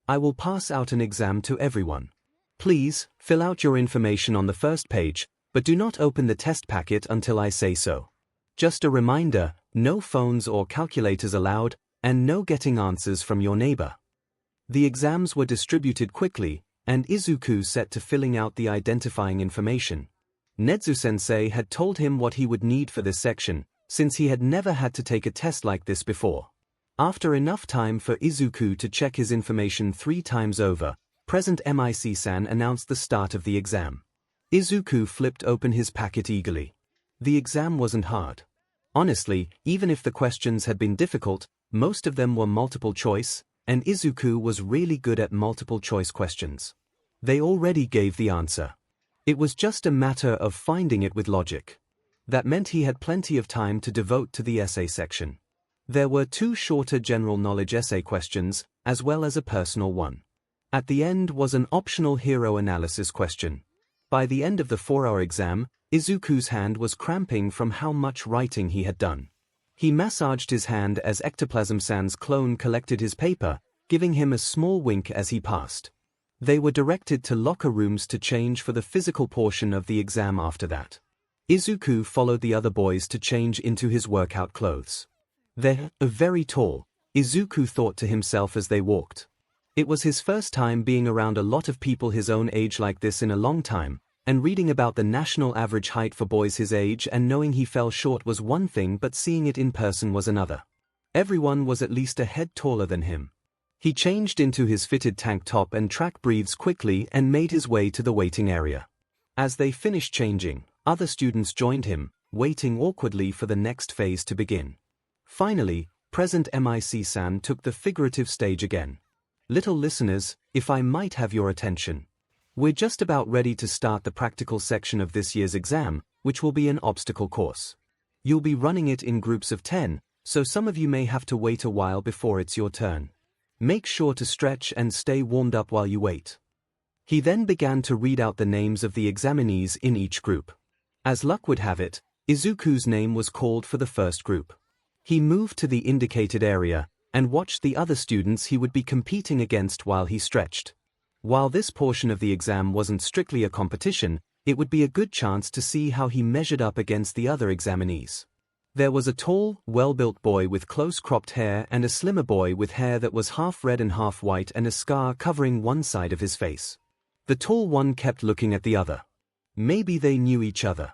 I will pass out an exam to everyone. Please, fill out your information on the first page, but do not open the test packet until I say so. Just a reminder, no phones or calculators allowed, and no getting answers from your neighbor." The exams were distributed quickly, and Izuku set to filling out the identifying information. Nezu-sensei had told him what he would need for this section, since he had never had to take a test like this before. After enough time for Izuku to check his information 3 times over, Present Mic-san announced the start of the exam. Izuku flipped open his packet eagerly. The exam wasn't hard. Honestly, even if the questions had been difficult, most of them were multiple choice, and Izuku was really good at multiple choice questions. They already gave the answer. It was just a matter of finding it with logic. That meant he had plenty of time to devote to the essay section. There were 2 shorter general knowledge essay questions, as well as a personal one. At the end was an optional hero analysis question. By the end of the 4-hour exam, Izuku's hand was cramping from how much writing he had done. He massaged his hand as Ectoplasm-san's clone collected his paper, giving him a small wink as he passed. They were directed to locker rooms to change for the physical portion of the exam after that. Izuku followed the other boys to change into his workout clothes. They're very tall, Izuku thought to himself as they walked. It was his first time being around a lot of people his own age like this in a long time, and reading about the national average height for boys his age and knowing he fell short was one thing, but seeing it in person was another. Everyone was at least a head taller than him. He changed into his fitted tank top and track breathes quickly and made his way to the waiting area. As they finished changing, other students joined him, waiting awkwardly for the next phase to begin. Finally, Present Mic-san took the figurative stage again. Little listeners, if I might have your attention. We're just about ready to start the practical section of this year's exam, which will be an obstacle course. You'll be running it in groups of 10, so some of you may have to wait a while before it's your turn. Make sure to stretch and stay warmed up while you wait. He then began to read out the names of the examinees in each group. As luck would have it, Izuku's name was called for the first group. He moved to the indicated area and watched the other students he would be competing against while he stretched. While this portion of the exam wasn't strictly a competition, it would be a good chance to see how he measured up against the other examinees. There was a tall, well-built boy with close-cropped hair and a slimmer boy with hair that was half red and half white and a scar covering one side of his face. The tall one kept looking at the other. Maybe they knew each other.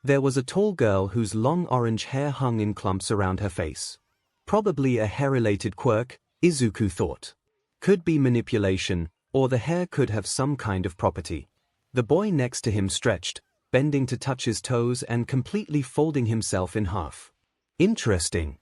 There was a tall girl whose long orange hair hung in clumps around her face. Probably a hair-related quirk, Izuku thought. Could be manipulation, or the hair could have some kind of property. The boy next to him stretched, bending to touch his toes and completely folding himself in half. Interesting.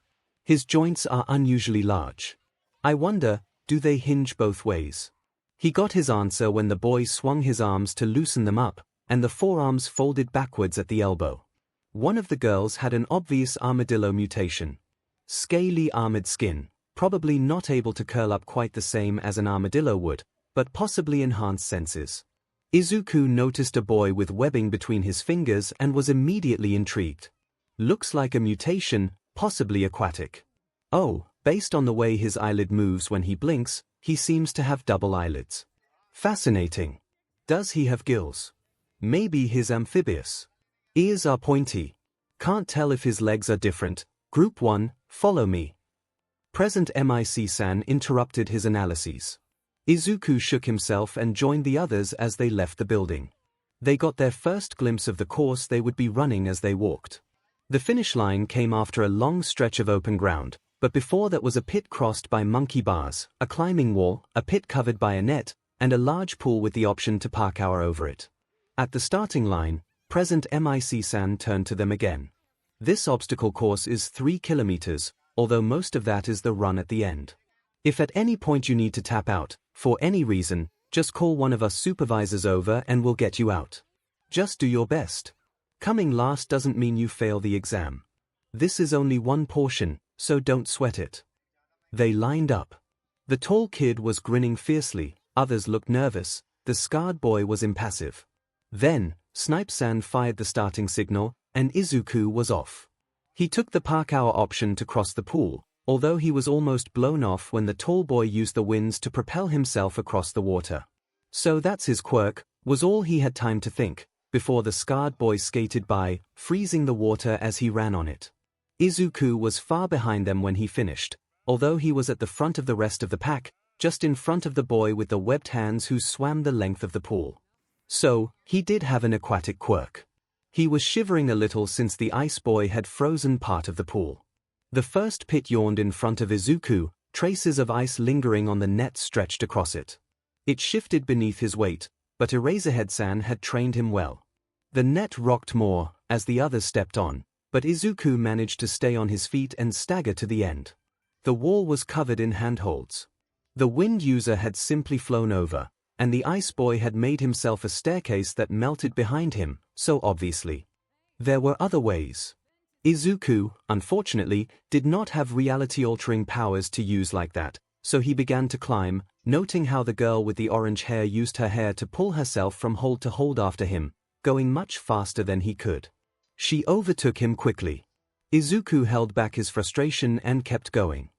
His joints are unusually large. I wonder, do they hinge both ways? He got his answer when the boy swung his arms to loosen them up, and the forearms folded backwards at the elbow. One of the girls had an obvious armadillo mutation. Scaly armored skin, probably not able to curl up quite the same as an armadillo would, but possibly enhanced senses. Izuku noticed a boy with webbing between his fingers and was immediately intrigued. Looks like a mutation, possibly aquatic. Oh, based on the way his eyelid moves when he blinks, he seems to have double eyelids. Fascinating. Does he have gills? Maybe he's amphibious. Ears are pointy. Can't tell if his legs are different. Group 1, follow me. Present Mic-san interrupted his analyses. Izuku shook himself and joined the others as they left the building. They got their first glimpse of the course they would be running as they walked. The finish line came after a long stretch of open ground, but before that was a pit crossed by monkey bars, a climbing wall, a pit covered by a net, and a large pool with the option to park over it. At the starting line, Present Mic-san turned to them again. This obstacle course is 3 kilometers, although most of that is the run at the end. If at any point you need to tap out, for any reason, just call one of us supervisors over and we'll get you out. Just do your best. Coming last doesn't mean you fail the exam. This is only one portion, so don't sweat it. They lined up. The tall kid was grinning fiercely, others looked nervous, the scarred boy was impassive. Then, Snipe-san fired the starting signal, and Izuku was off. He took the park hour option to cross the pool, although he was almost blown off when the tall boy used the winds to propel himself across the water. So that's his quirk, was all he had time to think, before the scarred boy skated by, freezing the water as he ran on it. Izuku was far behind them when he finished, although he was at the front of the rest of the pack, just in front of the boy with the webbed hands who swam the length of the pool. So, he did have an aquatic quirk. He was shivering a little since the ice boy had frozen part of the pool. The first pit yawned in front of Izuku, traces of ice lingering on the net stretched across it. It shifted beneath his weight, but Eraserhead-san had trained him well. The net rocked more as the others stepped on, but Izuku managed to stay on his feet and stagger to the end. The wall was covered in handholds. The wind user had simply flown over, and the ice boy had made himself a staircase that melted behind him, so obviously. There were other ways. Izuku, unfortunately, did not have reality-altering powers to use like that, so he began to climb, noting how the girl with the orange hair used her hair to pull herself from hold to hold after him, going much faster than he could. She overtook him quickly. Izuku held back his frustration and kept going.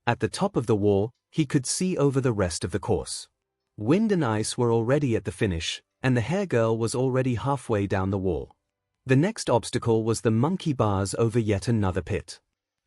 At the top of the wall, he could see over the rest of the course. Wind and ice were already at the finish, and the hair girl was already halfway down the wall. The next obstacle was the monkey bars over yet another pit.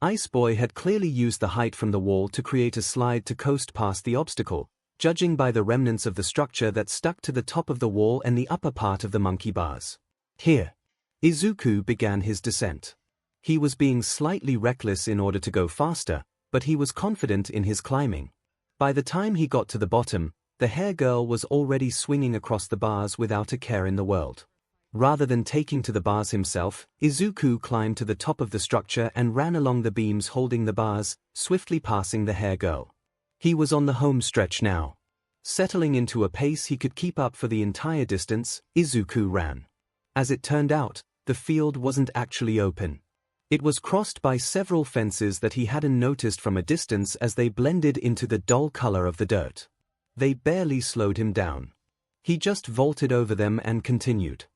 Ice Boy had clearly used the height from the wall to create a slide to coast past the obstacle, judging by the remnants of the structure that stuck to the top of the wall and the upper part of the monkey bars. Here, Izuku began his descent. He was being slightly reckless in order to go faster, but he was confident in his climbing. By the time he got to the bottom, the hair girl was already swinging across the bars without a care in the world. Rather than taking to the bars himself, Izuku climbed to the top of the structure and ran along the beams holding the bars, swiftly passing the hair girl. He was on the home stretch now. Settling into a pace he could keep up for the entire distance, Izuku ran. As it turned out, the field wasn't actually open. It was crossed by several fences that he hadn't noticed from a distance as they blended into the dull color of the dirt. They barely slowed him down. He just vaulted over them and continued.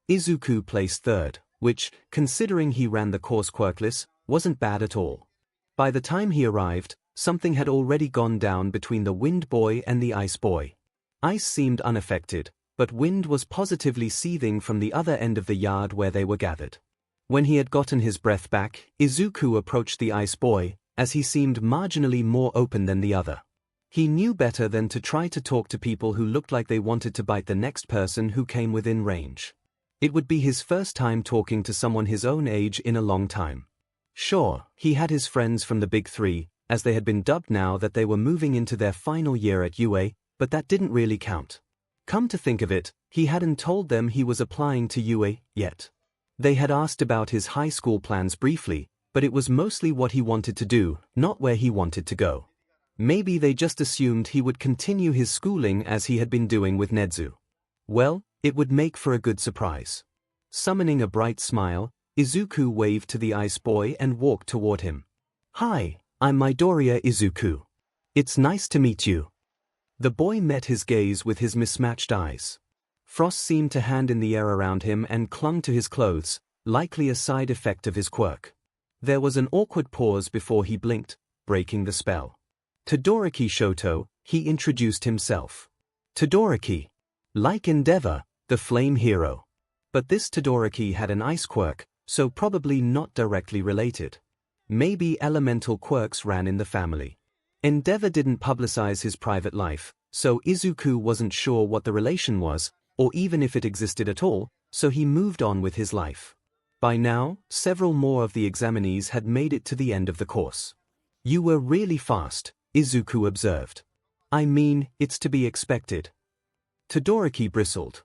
Izuku placed third, which, considering he ran the course quirkless, wasn't bad at all. By the time he arrived, something had already gone down between the Wind Boy and the Ice Boy. Ice seemed unaffected, but wind was positively seething from the other end of the yard where they were gathered. When he had gotten his breath back, Izuku approached the Ice Boy, as he seemed marginally more open than the other. He knew better than to try to talk to people who looked like they wanted to bite the next person who came within range. It would be his first time talking to someone his own age in a long time. Sure, he had his friends from the Big Three, as they had been dubbed now that they were moving into their final year at UA, but that didn't really count. Come to think of it, he hadn't told them he was applying to UA yet. They had asked about his high school plans briefly, but it was mostly what he wanted to do, not where he wanted to go. Maybe they just assumed he would continue his schooling as he had been doing with Nezu. Well, it would make for a good surprise. Summoning a bright smile, Izuku waved to the Ice Boy and walked toward him. "Hi, I'm Midoriya Izuku. It's nice to meet you." The boy met his gaze with his mismatched eyes. Frost seemed to hand in the air around him and clung to his clothes, likely a side effect of his quirk. There was an awkward pause before he blinked, breaking the spell. Todoroki Shoto, he introduced himself. Todoroki. Like Endeavor, the flame hero. But this Todoroki had an ice quirk, so probably not directly related. Maybe elemental quirks ran in the family. Endeavor didn't publicize his private life, so Izuku wasn't sure what the relation was, or even if it existed at all, so he moved on with his life. By now, several more of the examinees had made it to the end of the course. "You were really fast," Izuku observed. "I mean, it's to be expected." Todoroki bristled.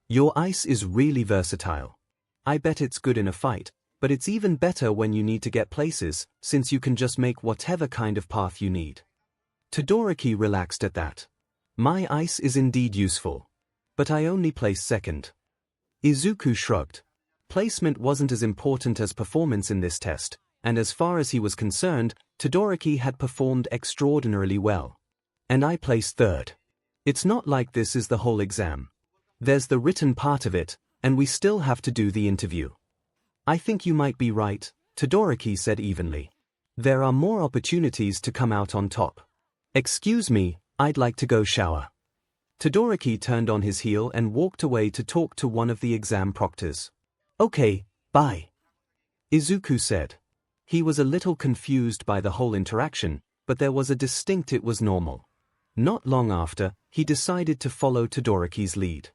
"Your ice is really versatile. I bet it's good in a fight, but it's even better when you need to get places, since you can just make whatever kind of path you need." Todoroki relaxed at that. "My ice is indeed useful. But I only placed second." Izuku shrugged. Placement wasn't as important as performance in this test, and as far as he was concerned, Todoroki had performed extraordinarily well. "And I placed third. It's not like this is the whole exam. There's the written part of it, and we still have to do the interview." "I think you might be right," Todoroki said evenly. "There are more opportunities to come out on top. Excuse me, I'd like to go shower." Todoroki turned on his heel and walked away to talk to one of the exam proctors. "Okay, bye," Izuku said. He was a little confused by the whole interaction, but there was a distinct it was normal. Not long after, he decided to follow Todoroki's lead.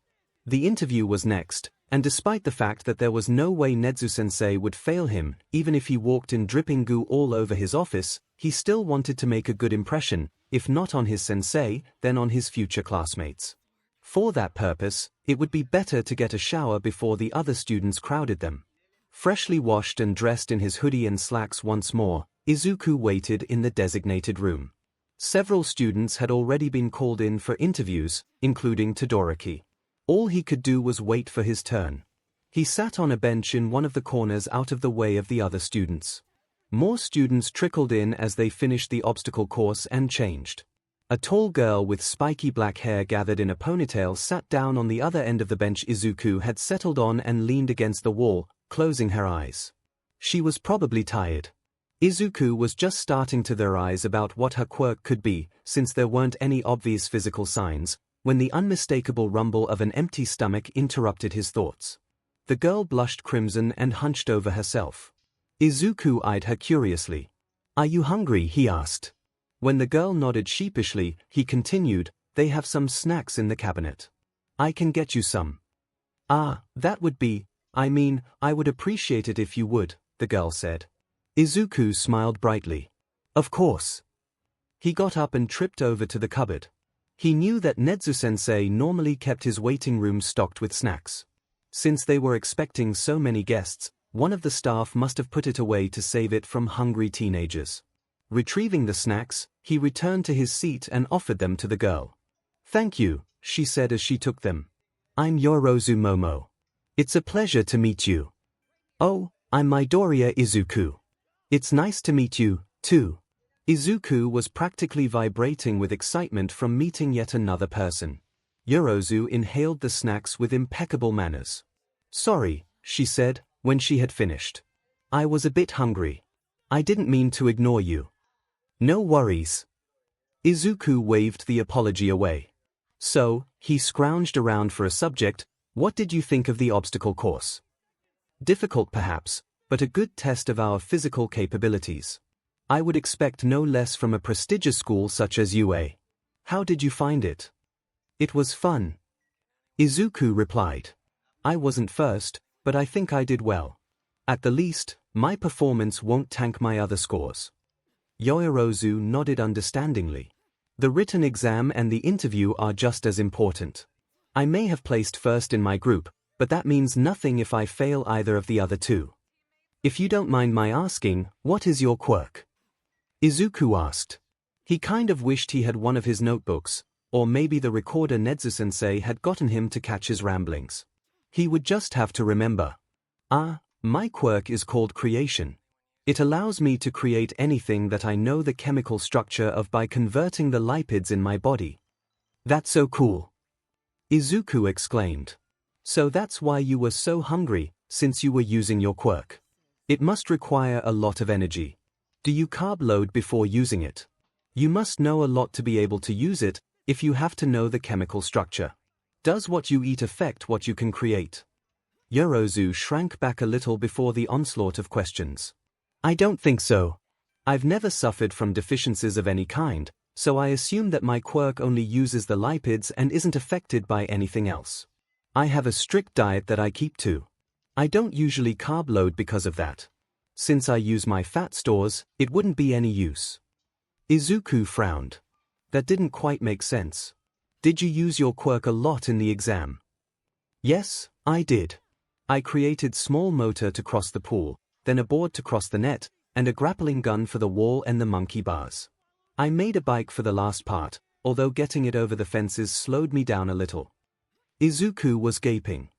The interview was next, and despite the fact that there was no way Nezu-sensei would fail him, even if he walked in dripping goo all over his office, he still wanted to make a good impression, if not on his sensei, then on his future classmates. For that purpose, it would be better to get a shower before the other students crowded them. Freshly washed and dressed in his hoodie and slacks once more, Izuku waited in the designated room. Several students had already been called in for interviews, including Todoroki. All he could do was wait for his turn. He sat on a bench in one of the corners out of the way of the other students. More students trickled in as they finished the obstacle course and changed. A tall girl with spiky black hair gathered in a ponytail sat down on the other end of the bench Izuku had settled on and leaned against the wall, closing her eyes. She was probably tired. Izuku was just starting to theorize about what her quirk could be, since there weren't any obvious physical signs, when the unmistakable rumble of an empty stomach interrupted his thoughts. The girl blushed crimson and hunched over herself. Izuku eyed her curiously. "Are you hungry?" he asked. When the girl nodded sheepishly, he continued, "They have some snacks in the cabinet. I can get you some." "Ah, that would be, I would appreciate it if you would," the girl said. Izuku smiled brightly. "Of course." He got up and tripped over to the cupboard. He knew that Nezu-sensei normally kept his waiting room stocked with snacks. Since they were expecting so many guests, one of the staff must have put it away to save it from hungry teenagers. Retrieving the snacks, he returned to his seat and offered them to the girl. "Thank you," she said as she took them. "I'm Yorozu Momo. It's a pleasure to meet you." "Oh, I'm Midoriya Izuku. It's nice to meet you, too." Izuku was practically vibrating with excitement from meeting yet another person. Yorozu inhaled the snacks with impeccable manners. "Sorry," she said, when she had finished. "I was a bit hungry. I didn't mean to ignore you." "No worries." Izuku waved the apology away. So, he scrounged around for a subject. "What did you think of the obstacle course?" "Difficult perhaps, but a good test of our physical capabilities. I would expect no less from a prestigious school such as UA. How did you find it?" "It was fun," Izuku replied. "I wasn't first, but I think I did well. At the least, my performance won't tank my other scores." Yorozu nodded understandingly. "The written exam and the interview are just as important. I may have placed first in my group, but that means nothing if I fail either of the other two. If you don't mind my asking, what is your quirk?" Izuku asked. He kind of wished he had one of his notebooks, or maybe the recorder Nezu-sensei had gotten him to catch his ramblings. He would just have to remember. My quirk is called creation. It allows me to create anything that I know the chemical structure of by converting the lipids in my body." "That's so cool," Izuku exclaimed. "So that's why you were so hungry, since you were using your quirk. It must require a lot of energy. Do you carb load before using it? You must know a lot to be able to use it, if you have to know the chemical structure. Does what you eat affect what you can create?" Yorozu shrank back a little before the onslaught of questions. "I don't think so. I've never suffered from deficiencies of any kind, so I assume that my quirk only uses the lipids and isn't affected by anything else. I have a strict diet that I keep to. I don't usually carb load because of that. Since I use my fat stores, it wouldn't be any use." Izuku frowned. That didn't quite make sense. "Did you use your quirk a lot in the exam?" "Yes, I did. I created small motor to cross the pool, then a board to cross the net, and a grappling gun for the wall and the monkey bars. I made a bike for the last part, although getting it over the fences slowed me down a little." Izuku was gaping.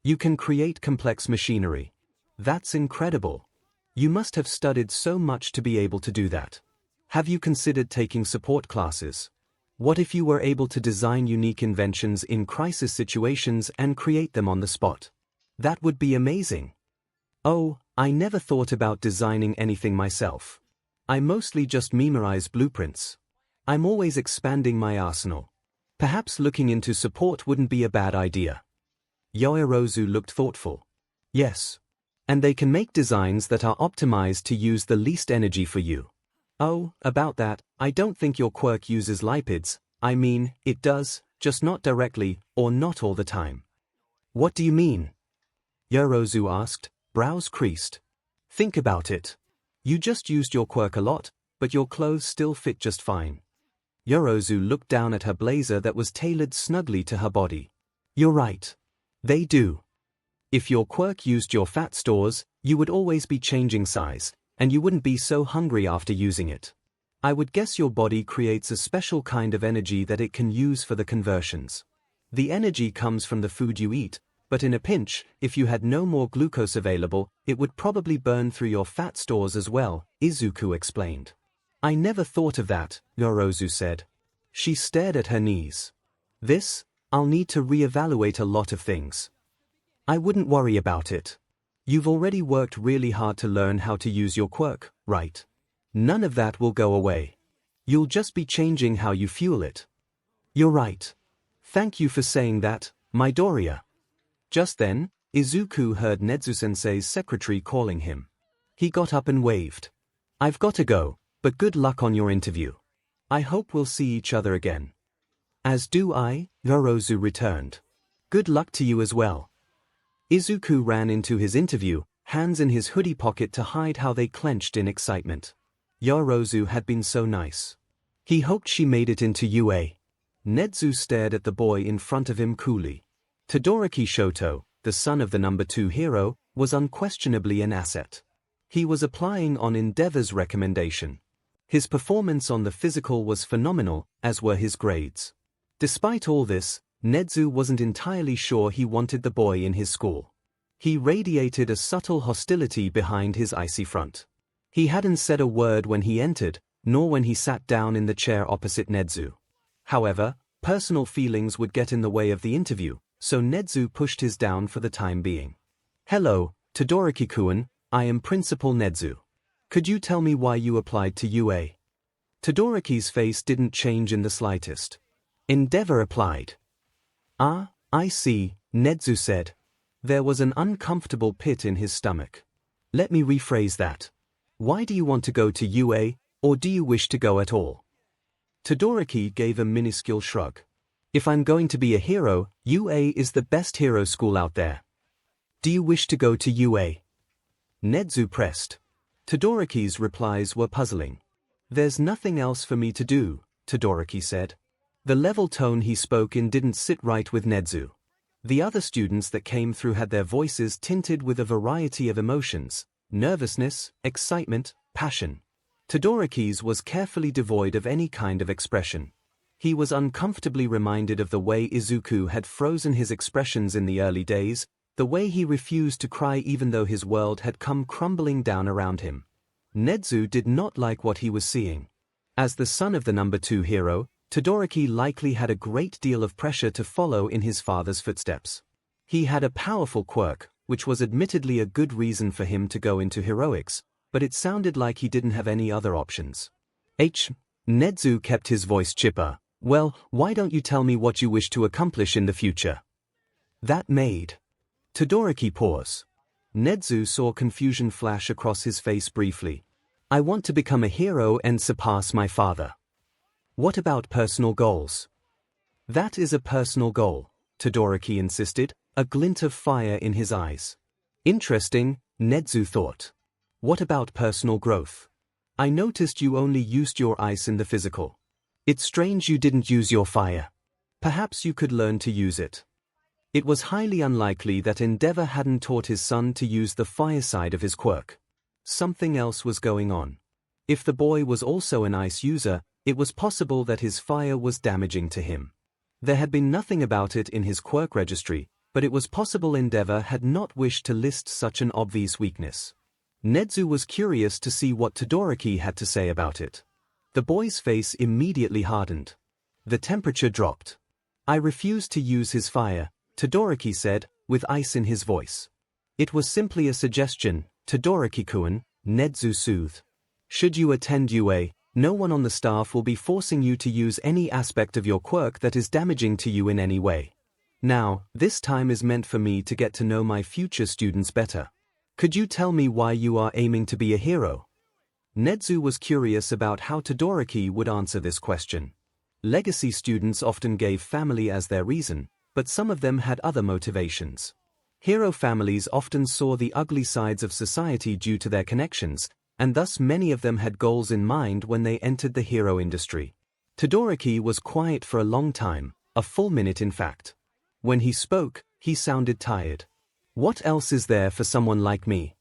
"You can create complex machinery. That's incredible. You must have studied so much to be able to do that. Have you considered taking support classes? What if you were able to design unique inventions in crisis situations and create them on the spot? That would be amazing." "Oh, I never thought about designing anything myself. I mostly just memorize blueprints. I'm always expanding my arsenal. Perhaps looking into support wouldn't be a bad idea." Yorozu looked thoughtful. "Yes. And they can make designs that are optimized to use the least energy for you." "Oh, about that, I don't think your quirk uses lipids. I mean, it does, just not directly, or not all the time." What do you mean? Yorozu asked, brows creased. Think about it. You just used your quirk a lot, but your clothes still fit just fine. Yorozu looked down at her blazer that was tailored snugly to her body. You're right. They do. If your quirk used your fat stores, you would always be changing size, and you wouldn't be so hungry after using it. I would guess your body creates a special kind of energy that it can use for the conversions. The energy comes from the food you eat, but in a pinch, if you had no more glucose available, it would probably burn through your fat stores as well, Izuku explained. I never thought of that, Yorozu said. She stared at her knees. I'll need to reevaluate a lot of things. I wouldn't worry about it. You've already worked really hard to learn how to use your quirk, right? None of that will go away. You'll just be changing how you fuel it. You're right. Thank you for saying that, Midoriya. Just then, Izuku heard Nezu-sensei's secretary calling him. He got up and waved. I've got to go, but good luck on your interview. I hope we'll see each other again. As do I, Yorozu returned. Good luck to you as well. Izuku ran into his interview, hands in his hoodie pocket to hide how they clenched in excitement. Yorozu had been so nice. He hoped she made it into UA. Nezu stared at the boy in front of him coolly. Todoroki Shoto, the son of the number 2 hero, was unquestionably an asset. He was applying on Endeavor's recommendation. His performance on the physical was phenomenal, as were his grades. Despite all this, Nezu wasn't entirely sure he wanted the boy in his school. He radiated a subtle hostility behind his icy front. He hadn't said a word when he entered, nor when he sat down in the chair opposite Nezu. However, personal feelings would get in the way of the interview, so Nezu pushed his down for the time being. Hello, Todoroki-kun, I am Principal Nezu. Could you tell me why you applied to UA? Todoroki's face didn't change in the slightest. Endeavor applied. Ah, I see, Nezu said. There was an uncomfortable pit in his stomach. Let me rephrase that. Why do you want to go to UA, or do you wish to go at all? Todoroki gave a minuscule shrug. If I'm going to be a hero, UA is the best hero school out there. Do you wish to go to UA? Nezu pressed. Todoroki's replies were puzzling. There's nothing else for me to do, Todoroki said. The level tone he spoke in didn't sit right with Nezu. The other students that came through had their voices tinted with a variety of emotions: nervousness, excitement, passion. Todoroki's was carefully devoid of any kind of expression. He was uncomfortably reminded of the way Izuku had frozen his expressions in the early days, the way he refused to cry even though his world had come crumbling down around him. Nezu did not like what he was seeing. As the son of the number 2 hero, Todoroki likely had a great deal of pressure to follow in his father's footsteps. He had a powerful quirk, which was admittedly a good reason for him to go into heroics, but it sounded like he didn't have any other options. Nezu kept his voice chipper. Well, why don't you tell me what you wish to accomplish in the future? That made Todoroki pause. Nezu saw confusion flash across his face briefly. I want to become a hero and surpass my father. What about personal goals? That is a personal goal, Todoroki insisted, a glint of fire in his eyes. Interesting, Nezu thought. What about personal growth? I noticed you only used your ice in the physical. It's strange you didn't use your fire. Perhaps you could learn to use it. It was highly unlikely that Endeavor hadn't taught his son to use the fire side of his quirk. Something else was going on. If the boy was also an ice user, it was possible that his fire was damaging to him. There had been nothing about it in his quirk registry, but it was possible Endeavor had not wished to list such an obvious weakness. Nezu was curious to see what Todoroki had to say about it. The boy's face immediately hardened. The temperature dropped. I refused to use his fire, Todoroki said, with ice in his voice. It was simply a suggestion, Todoroki-kun, Nezu soothed. Should you attend UA, no one on the staff will be forcing you to use any aspect of your quirk that is damaging to you in any way. Now, this time is meant for me to get to know my future students better. Could you tell me why you are aiming to be a hero? Nezu was curious about how Todoroki would answer this question. Legacy students often gave family as their reason, but some of them had other motivations. Hero families often saw the ugly sides of society due to their connections, and thus many of them had goals in mind when they entered the hero industry. Todoroki was quiet for a long time, a full minute in fact. When he spoke, he sounded tired. What else is there for someone like me?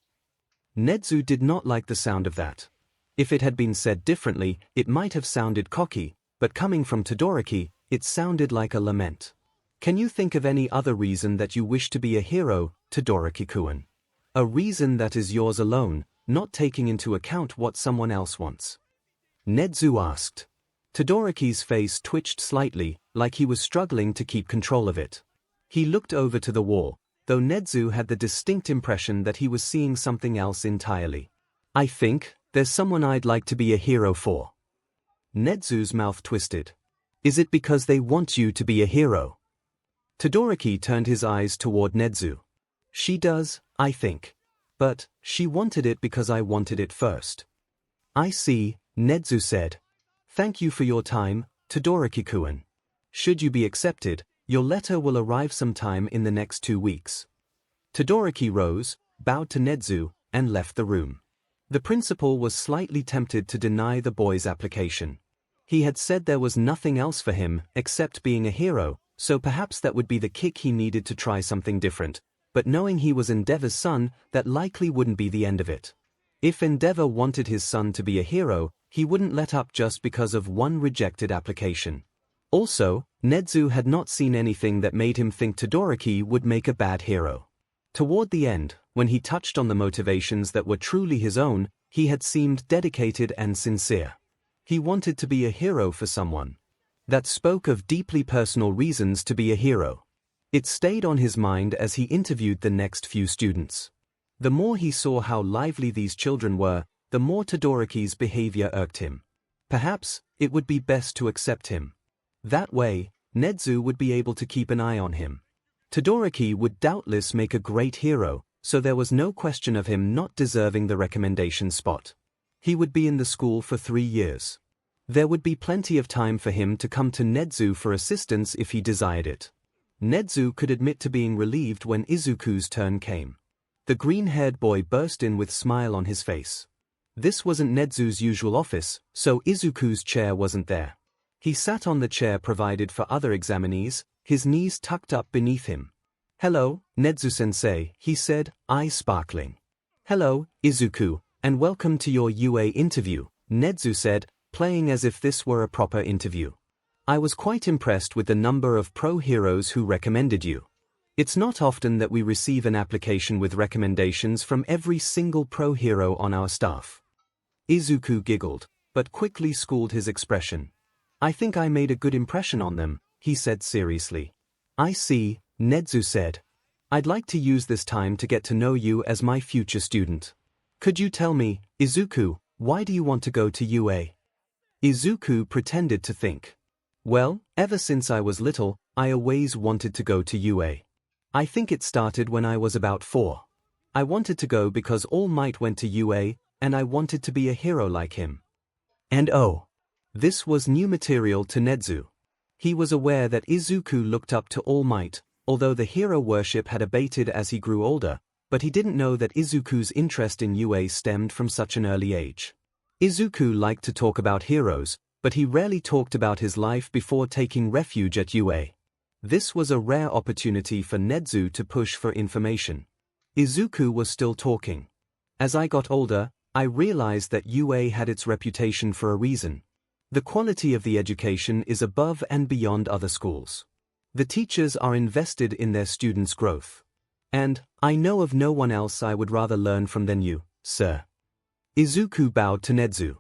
Nezu did not like the sound of that. If it had been said differently, it might have sounded cocky, but coming from Todoroki, it sounded like a lament. Can you think of any other reason that you wish to be a hero, Todoroki-kun? A reason that is yours alone, not taking into account what someone else wants? Nezu asked. Todoroki's face twitched slightly, like he was struggling to keep control of it. He looked over to the wall, though Nezu had the distinct impression that he was seeing something else entirely. I think, there's someone I'd like to be a hero for. Nezu's mouth twisted. Is it because they want you to be a hero? Todoroki turned his eyes toward Nezu. She does, I think. But, she wanted it because I wanted it first. I see, Nezu said. Thank you for your time, Todoroki-kun. Should you be accepted, your letter will arrive sometime in the next 2 weeks. Todoroki rose, bowed to Nezu, and left the room. The principal was slightly tempted to deny the boy's application. He had said there was nothing else for him except being a hero, so perhaps that would be the kick he needed to try something different, but knowing he was Endeavor's son, that likely wouldn't be the end of it. If Endeavor wanted his son to be a hero, he wouldn't let up just because of one rejected application. Also, Nezu had not seen anything that made him think Todoroki would make a bad hero. Toward the end, when he touched on the motivations that were truly his own, he had seemed dedicated and sincere. He wanted to be a hero for someone. That spoke of deeply personal reasons to be a hero. It stayed on his mind as he interviewed the next few students. The more he saw how lively these children were, the more Todoroki's behavior irked him. Perhaps, it would be best to accept him. That way, Nezu would be able to keep an eye on him. Todoroki would doubtless make a great hero, so there was no question of him not deserving the recommendation spot. He would be in the school for 3 years. There would be plenty of time for him to come to Nezu for assistance if he desired it. Nezu could admit to being relieved when Izuku's turn came. The green-haired boy burst in with a smile on his face. This wasn't Nezu's usual office, so Izuku's chair wasn't there. He sat on the chair provided for other examinees, his knees tucked up beneath him. Hello, Nezu-sensei, he said, eyes sparkling. Hello, Izuku, and welcome to your UA interview, Nezu said, playing as if this were a proper interview. I was quite impressed with the number of pro heroes who recommended you. It's not often that we receive an application with recommendations from every single pro hero on our staff. Izuku giggled, but quickly schooled his expression. I think I made a good impression on them, he said seriously. I see, Nezu said. I'd like to use this time to get to know you as my future student. Could you tell me, Izuku, why do you want to go to UA? Izuku pretended to think. Well, ever since I was little, I always wanted to go to UA. I think it started when I was about 4. I wanted to go because All Might went to UA, and I wanted to be a hero like him. And oh, this was new material to Nezu. He was aware that Izuku looked up to All Might, although the hero worship had abated as he grew older, but he didn't know that Izuku's interest in UA stemmed from such an early age. Izuku liked to talk about heroes, but he rarely talked about his life before taking refuge at UA. This was a rare opportunity for Nezu to push for information. Izuku was still talking. As I got older, I realized that UA had its reputation for a reason. The quality of the education is above and beyond other schools. The teachers are invested in their students' growth. And, I know of no one else I would rather learn from than you, sir. Izuku bowed to Nezu.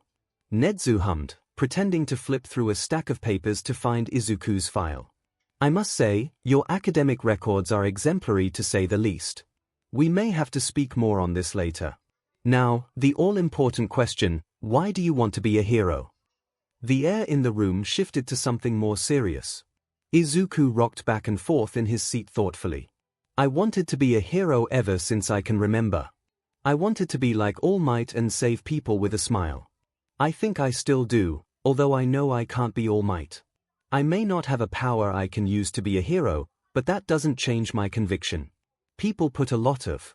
Nezu hummed, pretending to flip through a stack of papers to find Izuku's file. I must say, your academic records are exemplary to say the least. We may have to speak more on this later. Now, the all-important question, why do you want to be a hero? The air in the room shifted to something more serious. Izuku rocked back and forth in his seat thoughtfully. I wanted to be a hero ever since I can remember. I wanted to be like All Might and save people with a smile. I think I still do, although I know I can't be All Might. I may not have a power I can use to be a hero, But that doesn't change my conviction. People put a lot of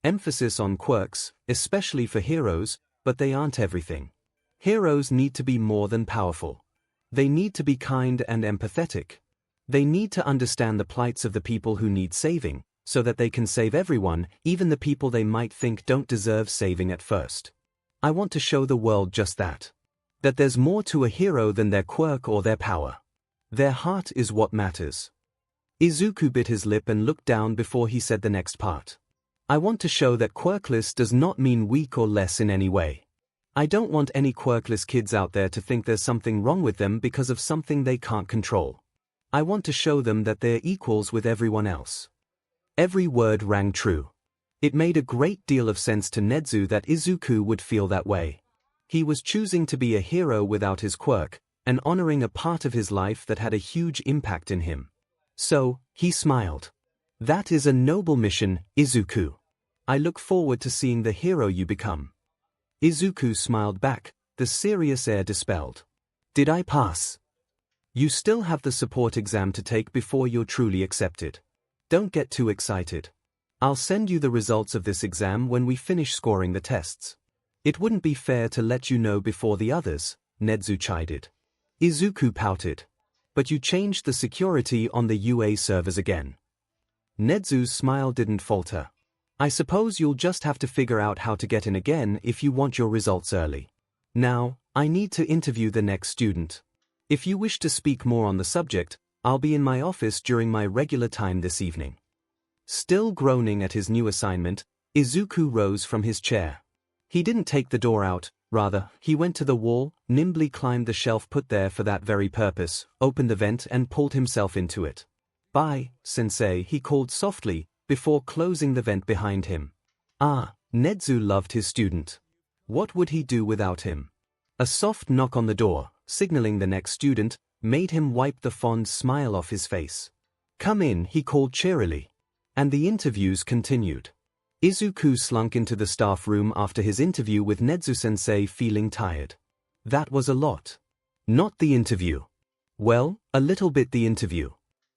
emphasis on quirks, especially for heroes, but they aren't everything. Heroes need to be more than powerful. They need to be kind and empathetic. They need to understand the plights of the people who need saving, so that they can save everyone, even the people they might think don't deserve saving at first. I want to show the world just that. That there's more to a hero than their quirk or their power. Their heart is what matters. Izuku bit his lip and looked down before he said the next part. I want to show that quirkless does not mean weak or less in any way. I don't want any quirkless kids out there to think there's something wrong with them because of something they can't control. I want to show them that they're equals with everyone else. Every word rang true. It made a great deal of sense to Nezu that Izuku would feel that way. He was choosing to be a hero without his quirk, and honoring a part of his life that had a huge impact in him. So, he smiled. That is a noble mission, Izuku. I look forward to seeing the hero you become. Izuku smiled back, the serious air dispelled. Did I pass? You still have the support exam to take before you're truly accepted. Don't get too excited. I'll send you the results of this exam when we finish scoring the tests. It wouldn't be fair to let you know before the others, Nezu chided. Izuku pouted. But you changed the security on the UA servers again. Nezu's smile didn't falter. I suppose you'll just have to figure out how to get in again if you want your results early. Now, I need to interview the next student. If you wish to speak more on the subject, I'll be in my office during my regular time this evening. Still groaning at his new assignment, Izuku rose from his chair. He didn't take the door out, rather, he went to the wall, nimbly climbed the shelf put there for that very purpose, opened the vent and pulled himself into it. Bye, sensei, he called softly, before closing the vent behind him. Ah, Nezu loved his student. What would he do without him? A soft knock on the door, signaling the next student, made him wipe the fond smile off his face. Come in, he called cheerily. And the interviews continued. Izuku slunk into the staff room after his interview with Nezu-sensei, feeling tired. That was a lot. Not the interview. Well, a little bit the interview.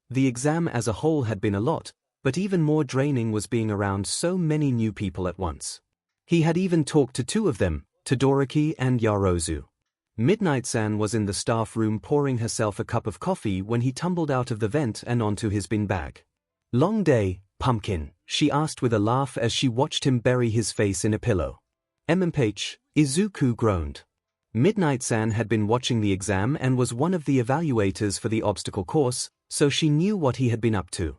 The exam as a whole had been a lot, but even more draining was being around so many new people at once. He had even talked to two of them, Todoroki and Yarozu. Midnight-san was in the staff room pouring herself a cup of coffee when he tumbled out of the vent and onto his bin bag. Long day, pumpkin, she asked with a laugh as she watched him bury his face in a pillow. MMH, Izuku groaned. Midnight-san had been watching the exam and was one of the evaluators for the obstacle course, so she knew what he had been up to.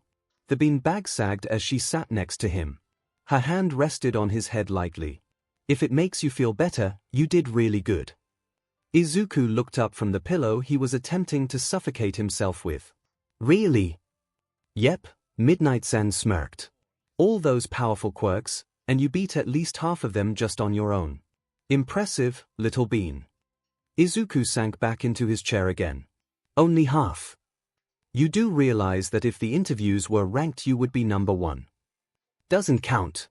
The bean bag sagged as she sat next to him. Her hand rested on his head lightly. If it makes you feel better, you did really good. Izuku looked up from the pillow he was attempting to suffocate himself with. Really? Yep, Midnight-san smirked. All those powerful quirks, and you beat at least half of them just on your own. Impressive, little bean. Izuku sank back into his chair again. Only half. You do realize that if the interviews were ranked you would be number one. Doesn't count.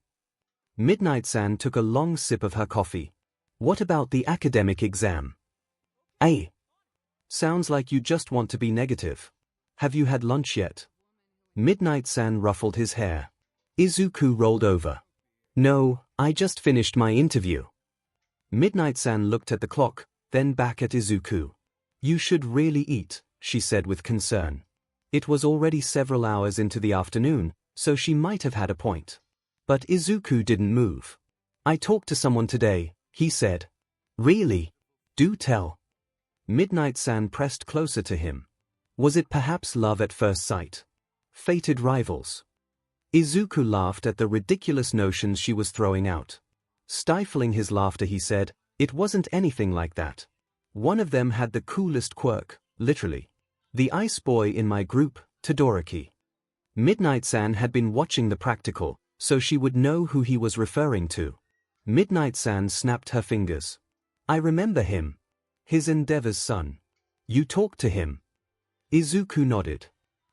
Midnight-san took a long sip of her coffee. What about the academic exam? Ay. Sounds like you just want to be negative. Have you had lunch yet? Midnight-san ruffled his hair. Izuku rolled over. No, I just finished my interview. Midnight-san looked at the clock, then back at Izuku. You should really eat, she said with concern. It was already several hours into the afternoon, so she might have had a point. But Izuku didn't move. I talked to someone today, he said. Really? Do tell. Midnight-san pressed closer to him. Was it perhaps love at first sight? Fated rivals? Izuku laughed at the ridiculous notions she was throwing out. Stifling his laughter he said, it wasn't anything like that. One of them had the coolest quirk, literally. The ice boy in my group, Todoroki. Midnight-san had been watching the practical, so she would know who he was referring to. Midnight-san snapped her fingers. I remember him. His Endeavor's son. You talked to him? Izuku nodded.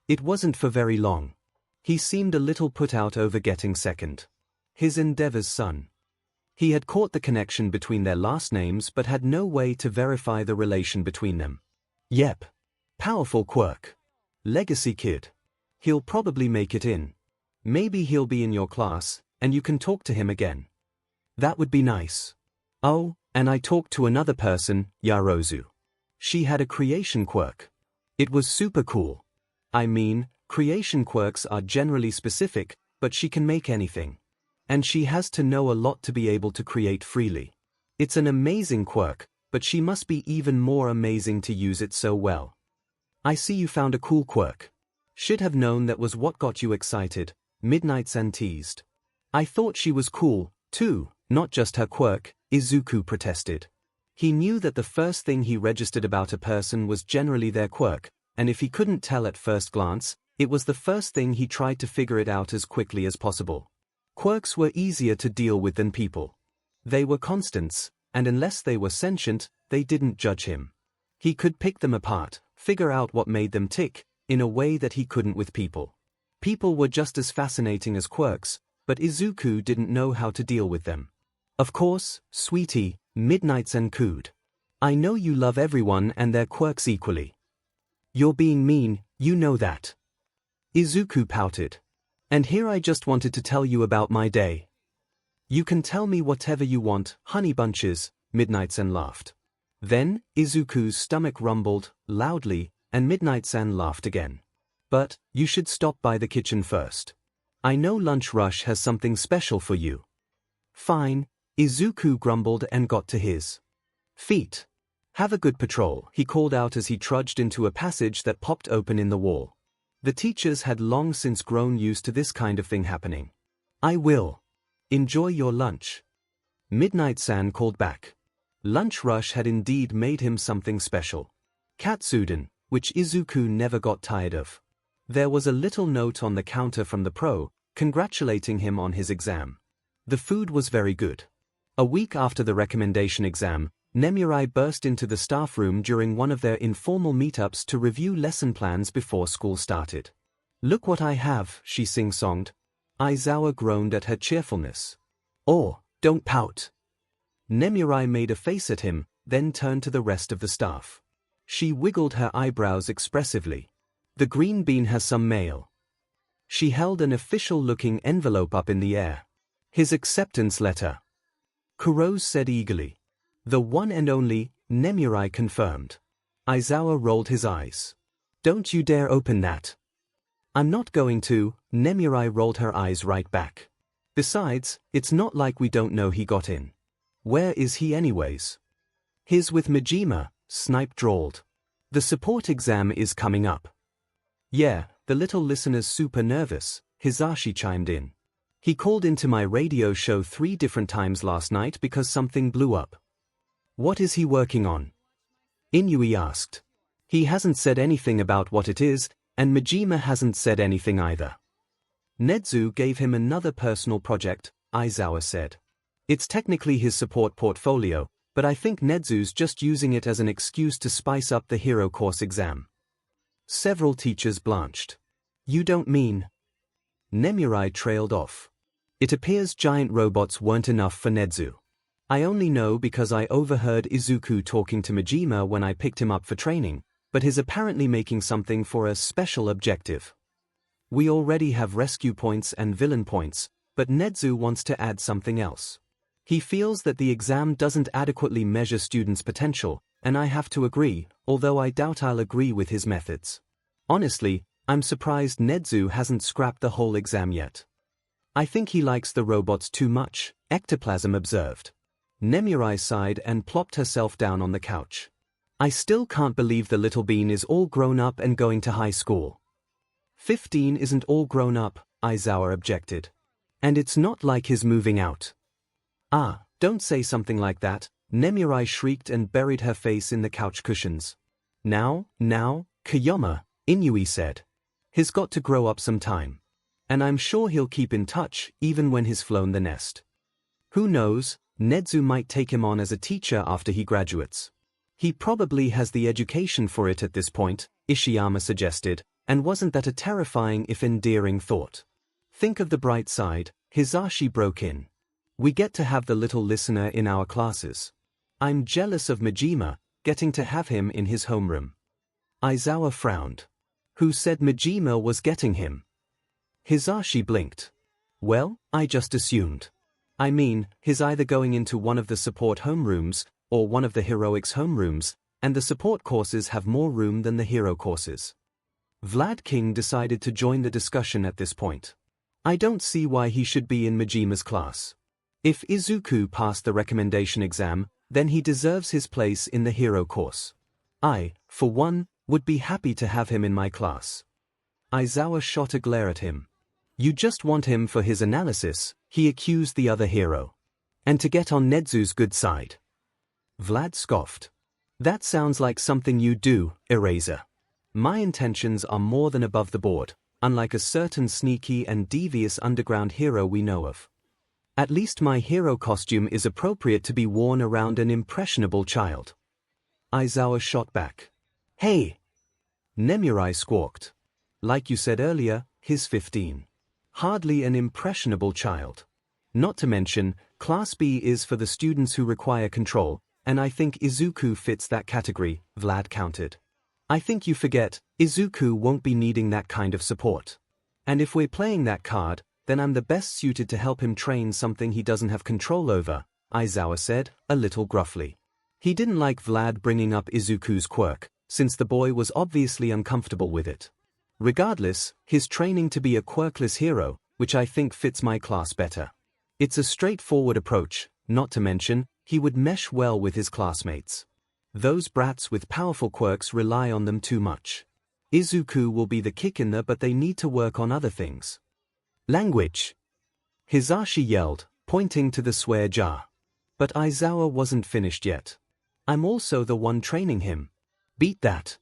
It wasn't for very long. He seemed a little put out over getting second. His Endeavor's son. He had caught the connection between their last names but had no way to verify the relation between them. Yep. Powerful quirk. Legacy kid. He'll probably make it in. Maybe he'll be in your class, and you can talk to him again. That would be nice. Oh, and I talked to another person, Yarozu. She had a creation quirk. It was super cool. I mean, creation quirks are generally specific, but she can make anything. And she has to know a lot to be able to create freely. It's an amazing quirk, but she must be even more amazing to use it so well. I see you found a cool quirk. Should have known that was what got you excited, Midnight-san teased. I thought she was cool, too, not just her quirk, Izuku protested. He knew that the first thing he registered about a person was generally their quirk, and if he couldn't tell at first glance, it was the first thing he tried to figure it out as quickly as possible. Quirks were easier to deal with than people. They were constants, and unless they were sentient, they didn't judge him. He could pick them apart, figure out what made them tick, in a way that he couldn't with people. People were just as fascinating as quirks, but Izuku didn't know how to deal with them. Of course, sweetie, Midnight-san cooed. I know you love everyone and their quirks equally. You're being mean, you know that. Izuku pouted. And here I just wanted to tell you about my day. You can tell me whatever you want, honey bunches, Midnight-san laughed. Then, Izuku's stomach rumbled, loudly, and Midnight-san laughed again. But, you should stop by the kitchen first. I know Lunch Rush has something special for you. Fine, Izuku grumbled and got to his feet. Have a good patrol, he called out as he trudged into a passage that popped open in the wall. The teachers had long since grown used to this kind of thing happening. I will. Enjoy your lunch. Midnight-san called back. Lunch Rush had indeed made him something special. Katsudon, which Izuku never got tired of. There was a little note on the counter from the pro, congratulating him on his exam. The food was very good. A week after the recommendation exam, Nemurai burst into the staff room during one of their informal meetups to review lesson plans before school started. Look what I have, she sing-songed. Aizawa groaned at her cheerfulness. Oh, don't pout. Nemurai made a face at him, then turned to the rest of the staff. She wiggled her eyebrows expressively. The green bean has some mail. She held an official-looking envelope up in the air. His acceptance letter. Kuroz said eagerly. The one and only, Nemurai confirmed. Aizawa rolled his eyes. Don't you dare open that. I'm not going to, Nemurai rolled her eyes right back. Besides, it's not like we don't know he got in. Where is he anyways? He's with Majima, Snipe drawled. The support exam is coming up. Yeah, the little listener's super nervous, Hisashi chimed in. He called into my radio show 3 different times last night because something blew up. What is he working on? Inui asked. He hasn't said anything about what it is, and Majima hasn't said anything either. Nedzu gave him another personal project, Aizawa said. It's technically his support portfolio, but I think Nedzu's just using it as an excuse to spice up the hero course exam. Several teachers blanched. You don't mean? Nemurai trailed off. It appears giant robots weren't enough for Nedzu. I only know because I overheard Izuku talking to Majima when I picked him up for training, but he's apparently making something for a special objective. We already have rescue points and villain points, but Nedzu wants to add something else. He feels that the exam doesn't adequately measure students' potential, and I have to agree, although I doubt I'll agree with his methods. Honestly, I'm surprised Nedzu hasn't scrapped the whole exam yet. I think he likes the robots too much, Ectoplasm observed. Nemurai sighed and plopped herself down on the couch. I still can't believe the little bean is all grown up and going to high school. 15 isn't all grown up, Aizawa objected. And it's not like he's moving out. Ah, don't say something like that, Nemurai shrieked and buried her face in the couch cushions. Now, Kayama, Inui said. He's got to grow up some time. And I'm sure he'll keep in touch, even when he's flown the nest. Who knows, Nedzu might take him on as a teacher after he graduates. He probably has the education for it at this point, Ishiyama suggested, and wasn't that a terrifying if endearing thought? Think of the bright side, Hisashi broke in. We get to have the little listener in our classes. I'm jealous of Majima, getting to have him in his homeroom. Aizawa frowned. Who said Majima was getting him? Hisashi blinked. Well, I just assumed. I mean, he's either going into one of the support homerooms, or one of the heroics homerooms, and the support courses have more room than the hero courses. Vlad King decided to join the discussion at this point. I don't see why he should be in Majima's class. If Izuku passed the recommendation exam, then he deserves his place in the hero course. I, for one, would be happy to have him in my class. Aizawa shot a glare at him. You just want him for his analysis, he accused the other hero. And to get on Nedzu's good side. Vlad scoffed. That sounds like something you do, Eraser. My intentions are more than above the board, unlike a certain sneaky and devious underground hero we know of. At least my hero costume is appropriate to be worn around an impressionable child. Aizawa shot back. Hey! Nemurai squawked. Like you said earlier, he's 15. Hardly an impressionable child. Not to mention, Class B is for the students who require control, and I think Izuku fits that category, Vlad countered. I think you forget, Izuku won't be needing that kind of support. And if we're playing that card, then I'm the best suited to help him train something he doesn't have control over, Aizawa said, a little gruffly. He didn't like Vlad bringing up Izuku's quirk, since the boy was obviously uncomfortable with it. Regardless, he's training to be a quirkless hero, which I think fits my class better. It's a straightforward approach, not to mention, he would mesh well with his classmates. Those brats with powerful quirks rely on them too much. Izuku will be the kick in there, but they need to work on other things. Language! Hisashi yelled, pointing to the swear jar. But Aizawa wasn't finished yet. I'm also the one training him. Beat that.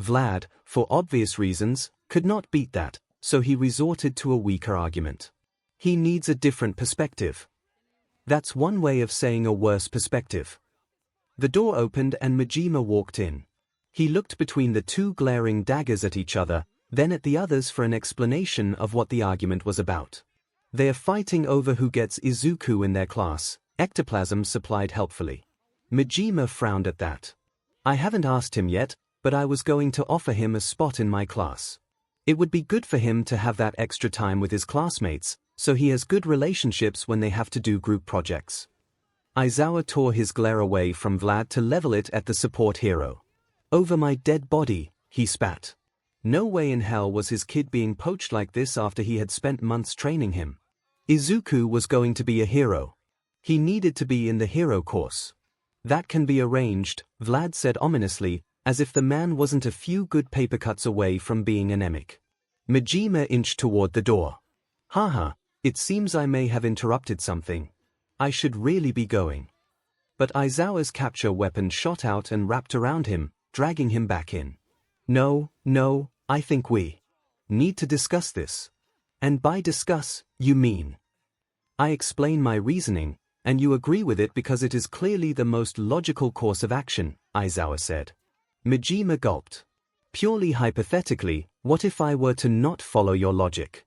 Vlad, for obvious reasons, could not beat that, so he resorted to a weaker argument. He needs a different perspective. That's one way of saying a worse perspective. The door opened and Majima walked in. He looked between the two glaring daggers at each other, then at the others for an explanation of what the argument was about. They are fighting over who gets Izuku in their class, ectoplasm supplied helpfully. Majima frowned at that. I haven't asked him yet, but I was going to offer him a spot in my class. It would be good for him to have that extra time with his classmates, so he has good relationships when they have to do group projects. Aizawa tore his glare away from Vlad to level it at the support hero. Over my dead body, he spat. No way in hell was his kid being poached like this after he had spent months training him. Izuku was going to be a hero. He needed to be in the hero course. That can be arranged, Vlad said ominously, as if the man wasn't a few good paper cuts away from being anemic. Majima inched toward the door. Haha, it seems I may have interrupted something. I should really be going. But Aizawa's capture weapon shot out and wrapped around him, dragging him back in. No, I think we need to discuss this. And by discuss, you mean? I explain my reasoning, and you agree with it because it is clearly the most logical course of action, Aizawa said. Majima gulped. Purely hypothetically, what if I were to not follow your logic?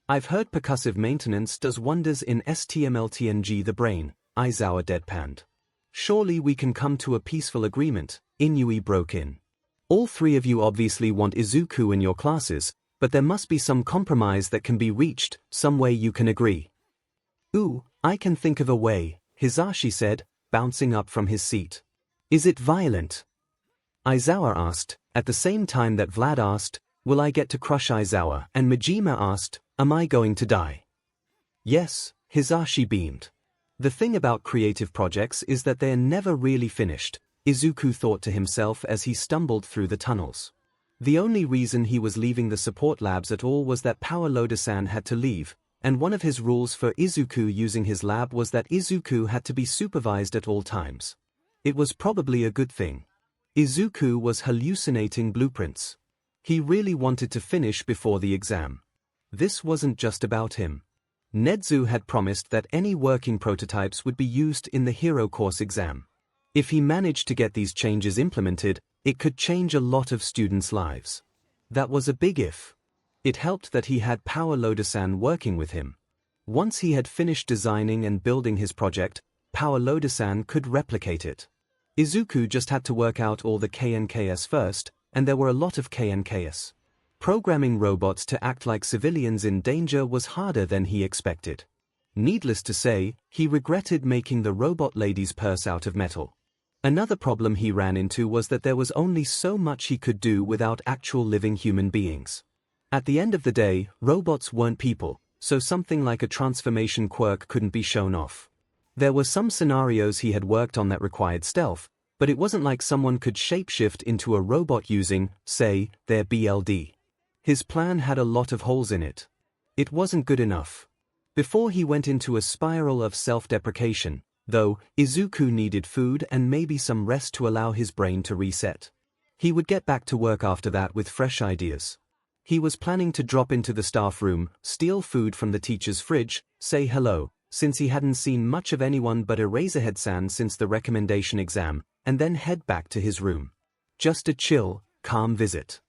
I've heard percussive maintenance does wonders in STMLTNG the brain, Aizawa deadpanned. Surely we can come to a peaceful agreement, Inui broke in. All three of you obviously want Izuku in your classes, but there must be some compromise that can be reached, some way you can agree. Ooh, I can think of a way, Hisashi said, bouncing up from his seat. Is it violent? Aizawa asked, at the same time that Vlad asked, will I get to crush Aizawa, and Majima asked, am I going to die? Yes, Hisashi beamed. The thing about creative projects is that they're never really finished, Izuku thought to himself as he stumbled through the tunnels. The only reason he was leaving the support labs at all was that Power Loader-san had to leave, and one of his rules for Izuku using his lab was that Izuku had to be supervised at all times. It was probably a good thing. Izuku was hallucinating blueprints. He really wanted to finish before the exam. This wasn't just about him. Nedzu had promised that any working prototypes would be used in the Hero Course exam. If he managed to get these changes implemented, it could change a lot of students' lives. That was a big if. It helped that he had Power Loader-san working with him. Once he had finished designing and building his project, Power Loader-san could replicate it. Izuku just had to work out all the 𝐾 and 𝐾s first, and there were a lot of 𝐾 and 𝐾s. Programming robots to act like civilians in danger was harder than he expected. Needless to say, he regretted making the robot lady's purse out of metal. Another problem he ran into was that there was only so much he could do without actual living human beings. At the end of the day, robots weren't people, so something like a transformation quirk couldn't be shown off. There were some scenarios he had worked on that required stealth, but it wasn't like someone could shapeshift into a robot using, say, their BLD. His plan had a lot of holes in it. It wasn't good enough. Before he went into a spiral of self-deprecation, though, Izuku needed food and maybe some rest to allow his brain to reset. He would get back to work after that with fresh ideas. He was planning to drop into the staff room, steal food from the teacher's fridge, say hello, since he hadn't seen much of anyone but Eraserhead-san since the recommendation exam, and then head back to his room. Just a chill, calm visit.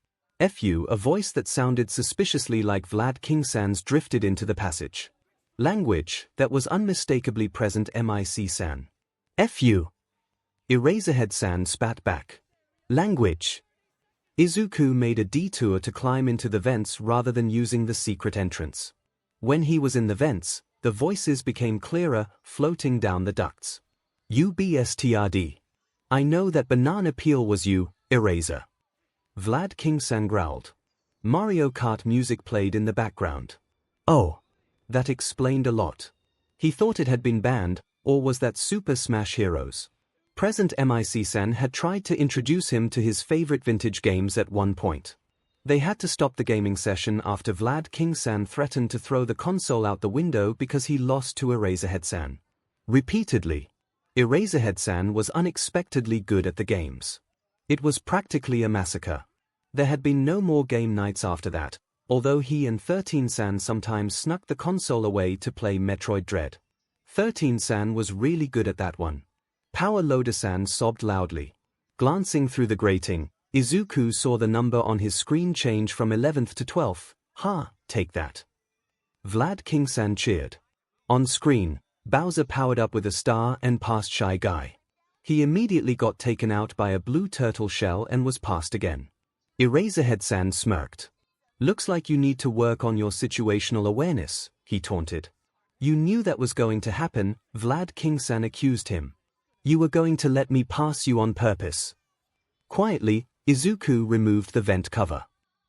Fu, a voice that sounded suspiciously like Vlad King-san's, drifted into the passage. Language that was unmistakably present. Mic-san. Fu. Eraserhead-san spat back. Language. Izuku made a detour to climb into the vents rather than using the secret entrance. When he was in the vents, the voices became clearer, floating down the ducts. UBSTRD. I know that banana peel was you, Eraser. Vlad King-san growled. Mario Kart music played in the background. Oh. That explained a lot. He thought it had been banned, or was that Super Smash Heroes? Present Mic-san had tried to introduce him to his favorite vintage games at one point. They had to stop the gaming session after Vlad King-san threatened to throw the console out the window because he lost to Eraserhead-san. Repeatedly. Eraserhead-san was unexpectedly good at the games. It was practically a massacre. There had been no more game nights after that, although he and 13-san sometimes snuck the console away to play Metroid Dread. 13-san was really good at that one. Power Loader-san sobbed loudly. Glancing through the grating, Izuku saw the number on his screen change from 11th to 12th. Ha, take that. Vlad King-san cheered. On screen, Bowser powered up with a star and passed Shy Guy. He immediately got taken out by a blue turtle shell and was passed again. Eraserhead-san smirked. Looks like you need to work on your situational awareness, he taunted. You knew that was going to happen, Vlad King-san accused him. You were going to let me pass you on purpose. Quietly, Izuku removed the vent cover.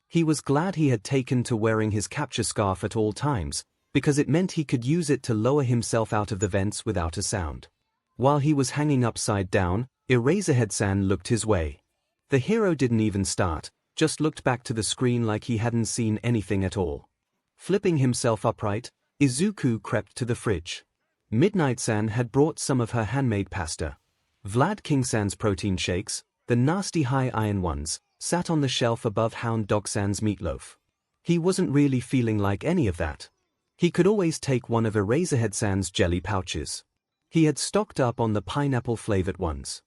He was glad he had taken to wearing his capture scarf at all times, because it meant he could use it to lower himself out of the vents without a sound. While he was hanging upside down, Eraserhead-san looked his way. The hero didn't even start, just looked back to the screen like he hadn't seen anything at all. Flipping himself upright, Izuku crept to the fridge. Midnight-san had brought some of her handmade pasta. Vlad King-san's protein shakes, the nasty high iron ones, sat on the shelf above Hound Dog-san's meatloaf. He wasn't really feeling like any of that. He could always take one of Eraserhead-san's jelly pouches. He had stocked up on the pineapple-flavored ones.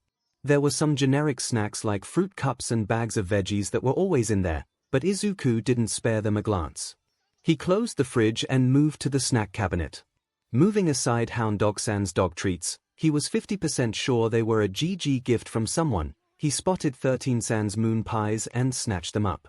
There were some generic snacks like fruit cups and bags of veggies that were always in there, but Izuku didn't spare them a glance. He closed the fridge and moved to the snack cabinet. Moving aside Hound Dog-san's dog treats, he was 50% sure they were a GG gift from someone. He spotted 13-san's moon pies and snatched them up.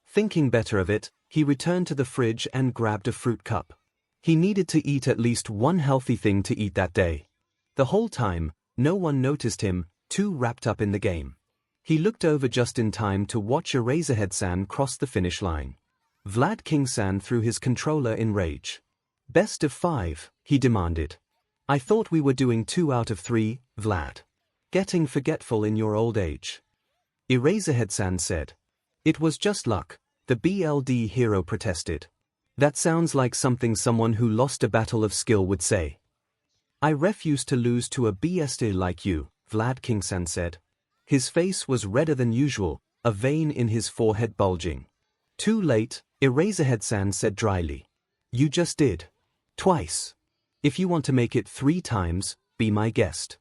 Thinking better of it, he returned to the fridge and grabbed a fruit cup. He needed to eat at least one healthy thing to eat that day. The whole time, no one noticed him, too wrapped up in the game. He looked over just in time to watch Eraserhead-san cross the finish line. Vlad King-san threw his controller in rage. Best of 5, he demanded. I thought we were doing 2 out of 3, Vlad. Getting forgetful in your old age. Eraserhead-san said. It was just luck, the BLD hero protested. That sounds like something someone who lost a battle of skill would say. I refuse to lose to a BSD like you, Vlad King-san said. His face was redder than usual, a vein in his forehead bulging. Too late, Eraserhead-san said dryly. You just did. Twice. If you want to make it 3 times, be my guest.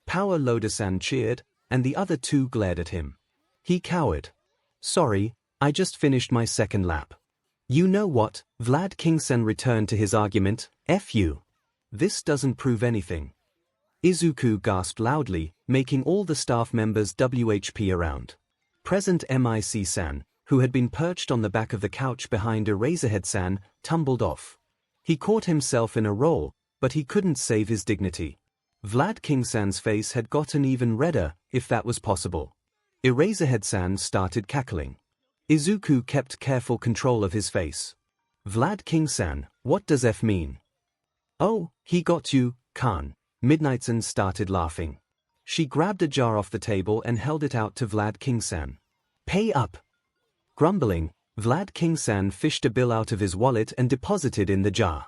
Power Loader-san cheered, and the other 2 glared at him. He cowered. Sorry, I just finished my second lap. You know what? Vlad King-san returned to his argument. Fu. This doesn't prove anything. Izuku gasped loudly, making all the staff members WHP around. Present Mic-san, who had been perched on the back of the couch behind Eraserhead-san, tumbled off. He caught himself in a roll, but he couldn't save his dignity. Vlad King-san's face had gotten even redder, if that was possible. Eraserhead-san started cackling. Izuku kept careful control of his face. Vlad King-san, what does F mean? Oh, he got you, Khan. Midnight-san started laughing. She grabbed a jar off the table and held it out to Vlad King-san. Pay up. Grumbling, Vlad King-san fished a bill out of his wallet and deposited in the jar.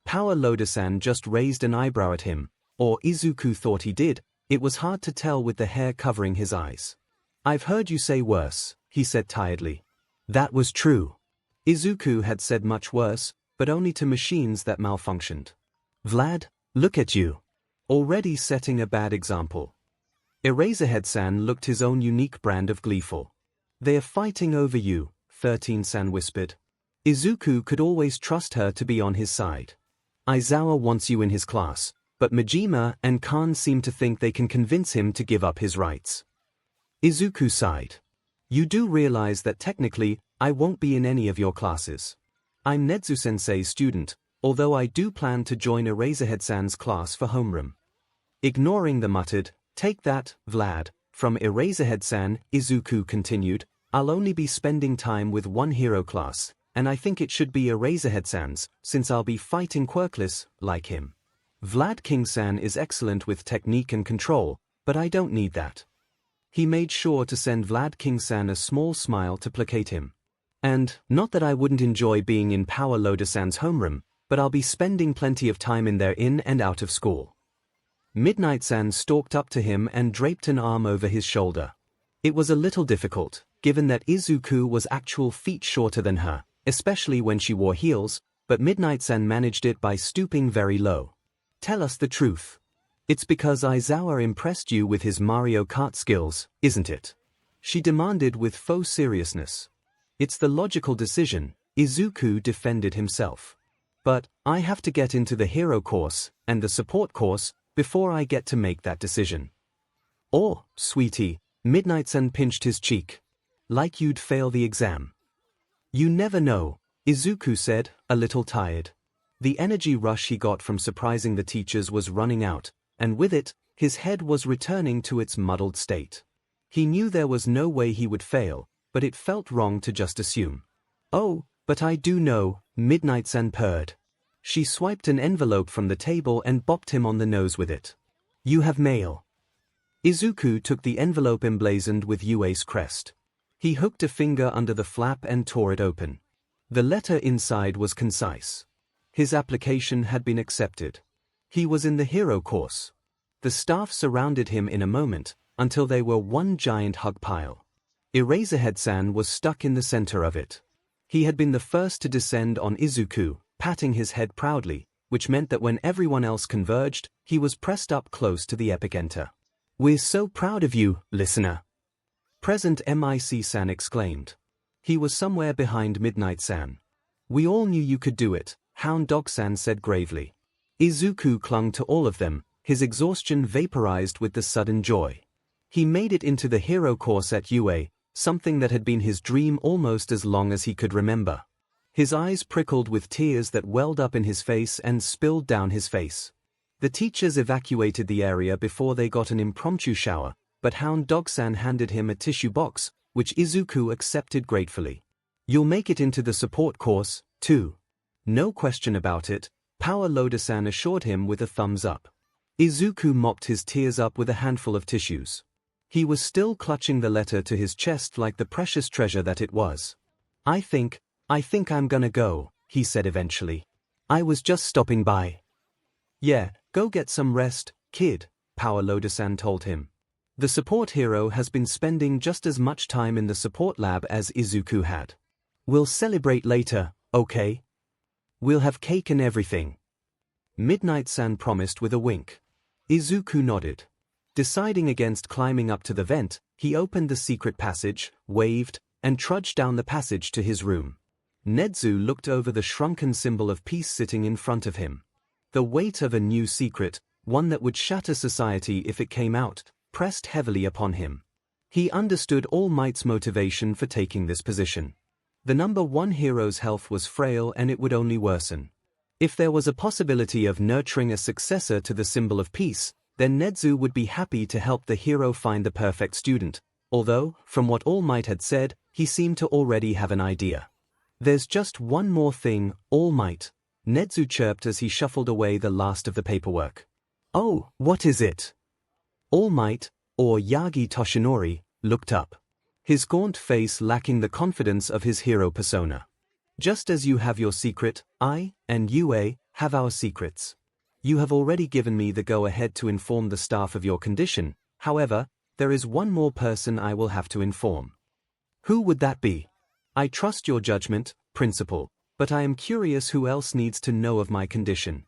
Power Loader-san just raised an eyebrow at him, or Izuku thought he did. It was hard to tell with the hair covering his eyes. I've heard you say worse, he said tiredly. That was true. Izuku had said much worse, but only to machines that malfunctioned. Vlad, look at you. Already setting a bad example. Eraserhead-san looked his own unique brand of gleeful. They are fighting over you, 13-san whispered. Izuku could always trust her to be on his side. Aizawa wants you in his class, but Majima and Khan seem to think they can convince him to give up his rights. Izuku sighed. You do realize that technically, I won't be in any of your classes. I'm Nezu-sensei's student, although I do plan to join Eraserhead-san's class for homeroom. Ignoring the muttered, take that, Vlad, from Eraserhead-san, Izuku continued, I'll only be spending time with one hero class, and I think it should be Eraserhead-san's, since I'll be fighting Quirkless, like him. Vlad King-san is excellent with technique and control, but I don't need that. He made sure to send Vlad King-san a small smile to placate him. And, not that I wouldn't enjoy being in Power Loader-san's homeroom, but I'll be spending plenty of time in there in and out of school. Midnight-san stalked up to him and draped an arm over his shoulder. It was a little difficult, given that Izuku was actual feet shorter than her, especially when she wore heels, but Midnight-san managed it by stooping very low. Tell us the truth. It's because Aizawa impressed you with his Mario Kart skills, isn't it? She demanded with faux seriousness. It's the logical decision, Izuku defended himself. But, I have to get into the hero course, and the support course, before I get to make that decision. Or, sweetie, Midnight-san pinched his cheek. Like you'd fail the exam. You never know, Izuku said, a little tired. The energy rush he got from surprising the teachers was running out, and with it, his head was returning to its muddled state. He knew there was no way he would fail, but it felt wrong to just assume. Oh, but I do know, Midnight-san purred. She swiped an envelope from the table and bopped him on the nose with it. You have mail. Izuku took the envelope emblazoned with UA's crest. He hooked a finger under the flap and tore it open. The letter inside was concise. His application had been accepted. He was in the hero course. The staff surrounded him in a moment, until they were one giant hug pile. Eraserhead-san was stuck in the center of it. He had been the first to descend on Izuku, patting his head proudly, which meant that when everyone else converged, he was pressed up close to the epicenter. We're so proud of you, listener. Present Mic-san exclaimed. He was somewhere behind Midnight-san. We all knew you could do it, Hound Dog-san said gravely. Izuku clung to all of them, his exhaustion vaporized with the sudden joy. He made it into the hero course at UA, something that had been his dream almost as long as he could remember. His eyes prickled with tears that welled up in his face and spilled down his face. The teachers evacuated the area before they got an impromptu shower, but Hound Dog-san handed him a tissue box, which Izuku accepted gratefully. You'll make it into the support course, too. No question about it, Power Loader-san assured him with a thumbs up. Izuku mopped his tears up with a handful of tissues. He was still clutching the letter to his chest like the precious treasure that it was. I think I'm gonna go, he said eventually. I was just stopping by. Yeah, go get some rest, kid, Power Loader-san told him. The support hero has been spending just as much time in the support lab as Izuku had. We'll celebrate later, okay? We'll have cake and everything. Midnight-san promised with a wink. Izuku nodded. Deciding against climbing up to the vent, he opened the secret passage, waved, and trudged down the passage to his room. Nezu looked over the shrunken symbol of peace sitting in front of him. The weight of a new secret, one that would shatter society if it came out, pressed heavily upon him. He understood All Might's motivation for taking this position. The number one hero's health was frail and it would only worsen. If there was a possibility of nurturing a successor to the symbol of peace, then 𝐻𝐻𝐸 would be happy to help the hero find the perfect student, although, from what All Might had said, he seemed to already have an idea. There's just one more thing, All Might, 𝐻𝐻𝐸 chirped as he shuffled away the last of the paperwork. Oh, what is it? All Might, or Yagi Toshinori, looked up. His gaunt face lacking the confidence of his hero persona. Just as you have your secret, I and UA have our secrets. You have already given me the go-ahead to inform the staff of your condition, however, there is one more person I will have to inform. Who would that be? I trust your judgment, Principal, but I am curious who else needs to know of my condition.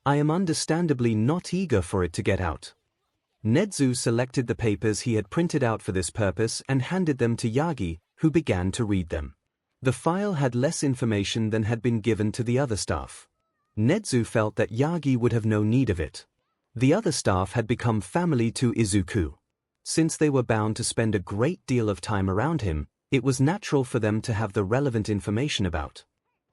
I am understandably not eager for it to get out. 𝐻𝐻𝐸 selected the papers he had printed out for this purpose and handed them to Yagi, who began to read them. The file had less information than had been given to the other staff. 𝐻𝐻𝐸 felt that Yagi would have no need of it. The other staff had become family to Izuku. Since they were bound to spend a great deal of time around him, it was natural for them to have the relevant information about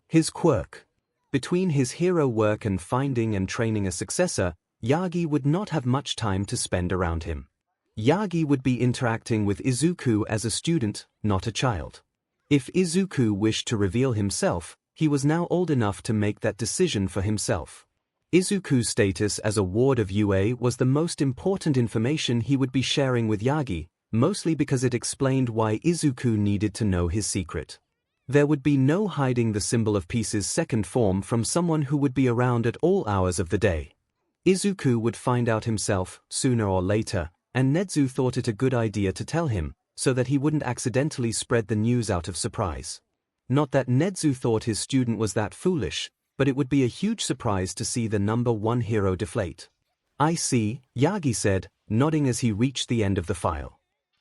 his quirk. Between his hero work and finding and training a successor, Yagi would not have much time to spend around him. Yagi would be interacting with Izuku as a student, not a child. If Izuku wished to reveal himself, he was now old enough to make that decision for himself. Izuku's status as a ward of UA was the most important information he would be sharing with Yagi, mostly because it explained why Izuku needed to know his secret. There would be no hiding the symbol of peace's second form from someone who would be around at all hours of the day. Izuku would find out himself, sooner or later, and 𝐻𝐻𝐸 thought it a good idea to tell him, so that he wouldn't accidentally spread the news out of surprise. Not that 𝐻𝐻𝐸 thought his student was that foolish, but it would be a huge surprise to see the number one hero deflate. I see, Yagi said, nodding as he reached the end of the file.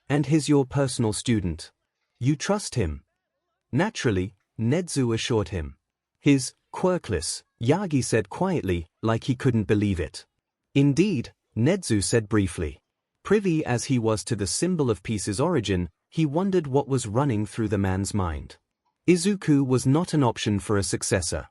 And he's your personal student. You trust him? Naturally, 𝐻𝐻𝐸 assured him. His quirkless, Yagi said quietly, like he couldn't believe it. Indeed, 𝐻𝐻𝐸 said briefly. Privy as he was to the symbol of peace's origin, he wondered what was running through the man's mind. Izuku was not an option for a successor.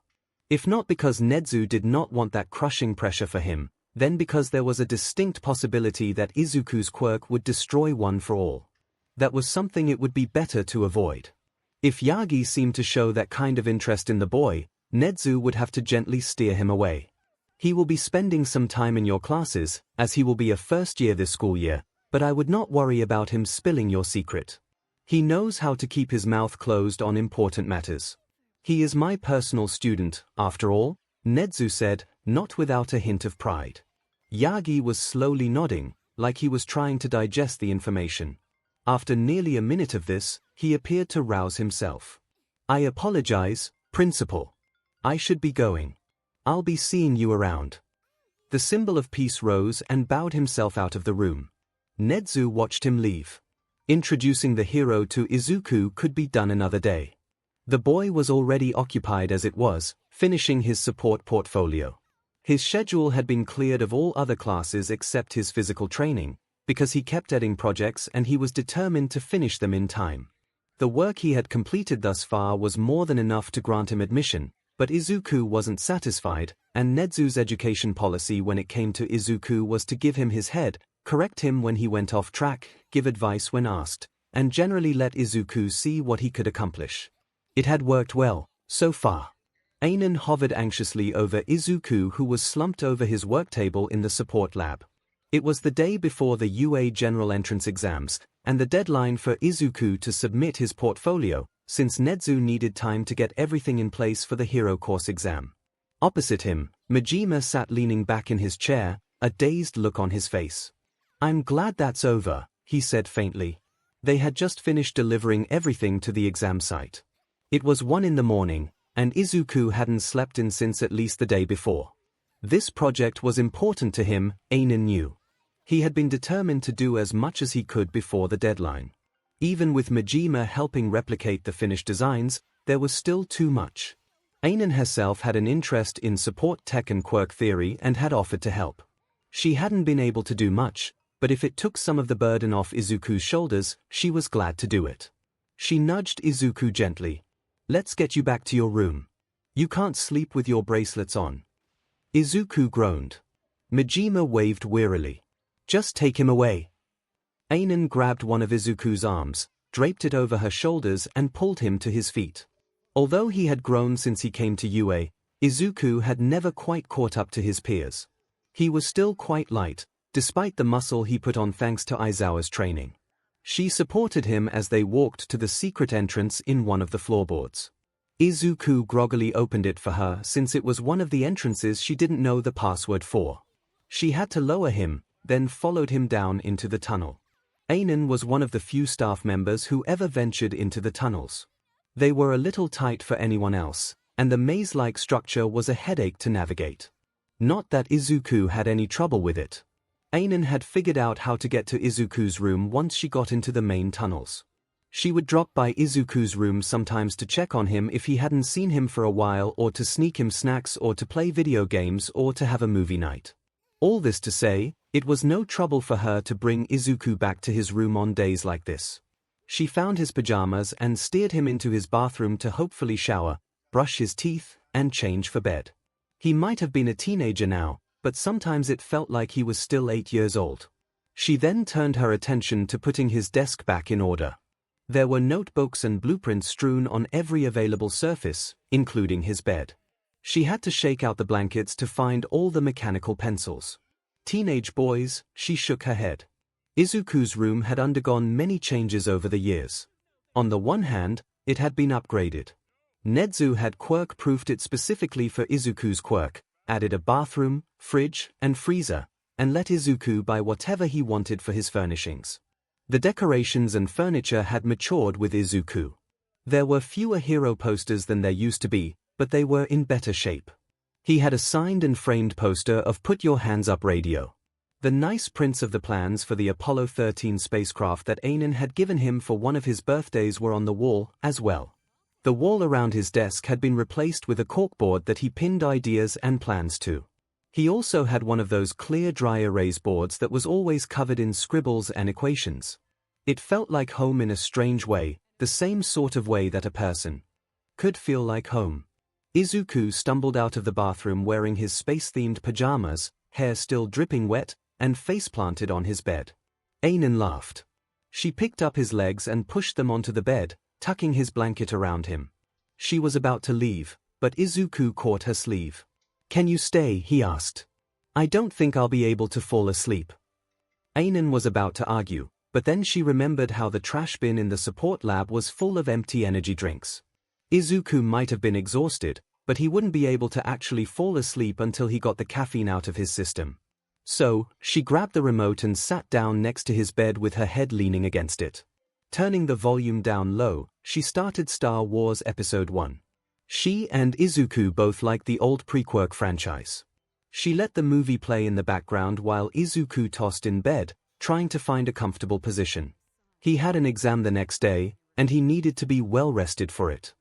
If not because 𝐻𝐻𝐸 did not want that crushing pressure for him, then because there was a distinct possibility that Izuku's quirk would destroy one for all. That was something it would be better to avoid. If Yagi seemed to show that kind of interest in the boy, 𝐻𝐻𝐸 would have to gently steer him away. He will be spending some time in your classes, as he will be a first year this school year, but I would not worry about him spilling your secret. He knows how to keep his mouth closed on important matters. He is my personal student, after all, 𝐻𝐻𝐸 said, not without a hint of pride. Yagi was slowly nodding, like he was trying to digest the information. After nearly a minute of this, he appeared to rouse himself. I apologize, Principal. I should be going. I'll be seeing you around. The symbol of peace rose and bowed himself out of the room. 𝐻𝐻𝐸 watched him leave. Introducing the hero to Izuku could be done another day. The boy was already occupied as it was, finishing his support portfolio. His schedule had been cleared of all other classes except his physical training, because he kept adding projects and he was determined to finish them in time. The work he had completed thus far was more than enough to grant him admission, but Izuku wasn't satisfied, and 𝐻𝐻𝐸's education policy when it came to Izuku was to give him his head, correct him when he went off track, give advice when asked, and generally let Izuku see what he could accomplish. It had worked well, so far. Ainen hovered anxiously over Izuku, who was slumped over his work table in the support lab. It was the day before the UA general entrance exams, and the deadline for Izuku to submit his portfolio, since 𝐻𝐻𝐸 needed time to get everything in place for the hero course exam. Opposite him, Majima sat leaning back in his chair, a dazed look on his face. I'm glad that's over, he said faintly. They had just finished delivering everything to the exam site. It was 1 in the morning, and Izuku hadn't slept in since at least the day before. This project was important to him, Ainen knew. He had been determined to do as much as he could before the deadline. Even with Majima helping replicate the finished designs, there was still too much. Ainen herself had an interest in support tech and quirk theory and had offered to help. She hadn't been able to do much, but if it took some of the burden off Izuku's shoulders, she was glad to do it. She nudged Izuku gently. "Let's get you back to your room. You can't sleep with your bracelets on." Izuku groaned. Majima waved wearily. "Just take him away." Ainen grabbed one of Izuku's arms, draped it over her shoulders and pulled him to his feet. Although he had grown since he came to UA, Izuku had never quite caught up to his peers. He was still quite light, despite the muscle he put on thanks to Aizawa's training. She supported him as they walked to the secret entrance in one of the floorboards. Izuku groggily opened it for her since it was one of the entrances she didn't know the password for. She had to lower him, then followed him down into the tunnel. Ainen was one of the few staff members who ever ventured into the tunnels. They were a little tight for anyone else, and the maze-like structure was a headache to navigate. Not that Izuku had any trouble with it. Ainen had figured out how to get to Izuku's room once she got into the main tunnels. She would drop by Izuku's room sometimes to check on him if he hadn't seen him for a while, or to sneak him snacks, or to play video games, or to have a movie night. All this to say, it was no trouble for her to bring Izuku back to his room on days like this. She found his pajamas and steered him into his bathroom to hopefully shower, brush his teeth, and change for bed. He might have been a teenager now, but sometimes it felt like he was still 8 years old. She then turned her attention to putting his desk back in order. There were notebooks and blueprints strewn on every available surface, including his bed. She had to shake out the blankets to find all the mechanical pencils. Teenage boys, she shook her head. Izuku's room had undergone many changes over the years. On the one hand, it had been upgraded. Nezu had Quirk-proofed it specifically for Izuku's quirk, added a bathroom, fridge, and freezer, and let Izuku buy whatever he wanted for his furnishings. The decorations and furniture had matured with Izuku. There were fewer hero posters than there used to be, but they were in better shape. He had a signed and framed poster of Put Your Hands Up Radio. The nice prints of the plans for the Apollo 13 spacecraft that Ainen had given him for one of his birthdays were on the wall, as well. The wall around his desk had been replaced with a corkboard that he pinned ideas and plans to. He also had one of those clear dry erase boards that was always covered in scribbles and equations. It felt like home in a strange way, the same sort of way that a person could feel like home. Izuku stumbled out of the bathroom wearing his space-themed pajamas, hair still dripping wet, and face planted on his bed. Ainen laughed. She picked up his legs and pushed them onto the bed, tucking his blanket around him. She was about to leave, but Izuku caught her sleeve. "Can you stay?" he asked. "I don't think I'll be able to fall asleep." Ainen was about to argue, but then she remembered how the trash bin in the support lab was full of empty energy drinks. Izuku might have been exhausted, but he wouldn't be able to actually fall asleep until he got the caffeine out of his system. So, she grabbed the remote and sat down next to his bed with her head leaning against it. Turning the volume down low, she started Star Wars Episode 1. She and Izuku both liked the old pre-Quirk franchise. She let the movie play in the background while Izuku tossed in bed, trying to find a comfortable position. He had an exam the next day, and he needed to be well rested for it.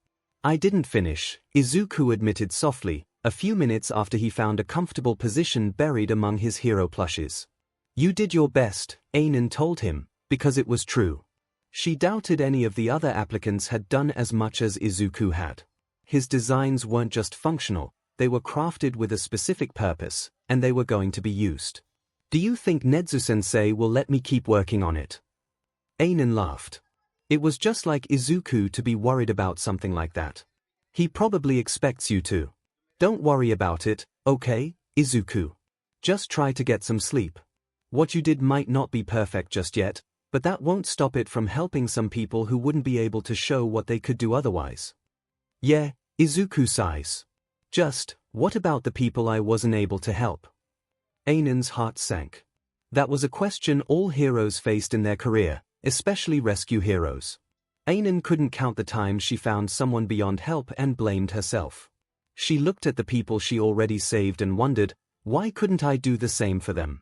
"I didn't finish," Izuku admitted softly, a few minutes after he found a comfortable position buried among his hero plushes. "You did your best," Ainen told him, because it was true. She doubted any of the other applicants had done as much as Izuku had. His designs weren't just functional, they were crafted with a specific purpose, and they were going to be used. "Do you think Nezu-sensei will let me keep working on it?" Ainen laughed. It was just like Izuku to be worried about something like that. "He probably expects you to. Don't worry about it, okay, Izuku? Just try to get some sleep. What you did might not be perfect just yet, but that won't stop it from helping some people who wouldn't be able to show what they could do otherwise." "Yeah," Izuku sighs. "Just, what about the people I wasn't able to help?" Ainen's heart sank. That was a question all heroes faced in their career, especially rescue heroes. Ainen couldn't count the times she found someone beyond help and blamed herself. She looked at the people she already saved and wondered, why couldn't I do the same for them?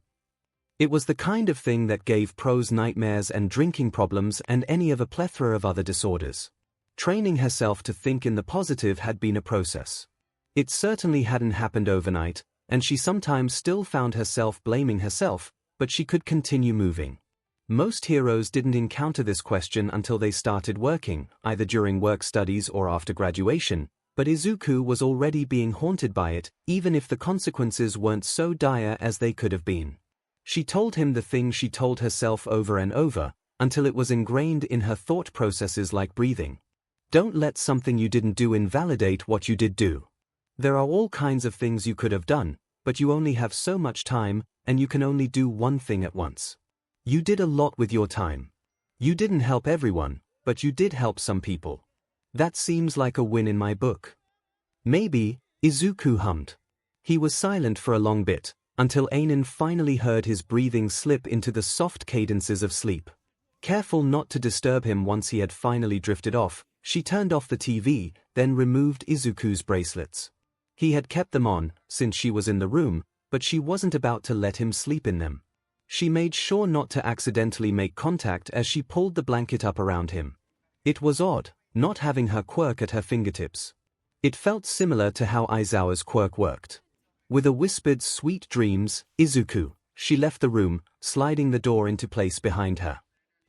It was the kind of thing that gave pros nightmares and drinking problems and any of a plethora of other disorders. Training herself to think in the positive had been a process. It certainly hadn't happened overnight, and she sometimes still found herself blaming herself, but she could continue moving. Most heroes didn't encounter this question until they started working, either during work studies or after graduation, but Izuku was already being haunted by it, even if the consequences weren't so dire as they could have been. She told him the thing she told herself over and over, until it was ingrained in her thought processes like breathing. Don't let something you didn't do invalidate what you did do. There are all kinds of things you could have done, but you only have so much time, and you can only do one thing at once. You did a lot with your time. You didn't help everyone, but you did help some people. That seems like a win in my book. Maybe, Izuku hummed. He was silent for a long bit, until Ainin finally heard his breathing slip into the soft cadences of sleep. Careful not to disturb him once he had finally drifted off, she turned off the TV, then removed Izuku's bracelets. He had kept them on, since she was in the room, but she wasn't about to let him sleep in them. She made sure not to accidentally make contact as she pulled the blanket up around him. It was odd, not having her quirk at her fingertips. It felt similar to how Aizawa's quirk worked. With a whispered sweet dreams, Izuku, she left the room, sliding the door into place behind her.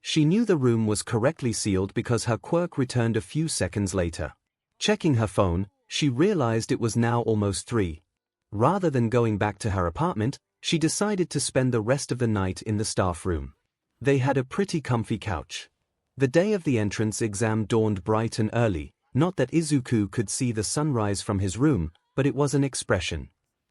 She knew the room was correctly sealed because her quirk returned a few seconds later. Checking her phone, she realized it was now almost 3. Rather than going back to her apartment, she decided to spend the rest of the night in the staff room. They had a pretty comfy couch. The day of the entrance exam dawned bright and early, not that Izuku could see the sunrise from his room, but it was an expression.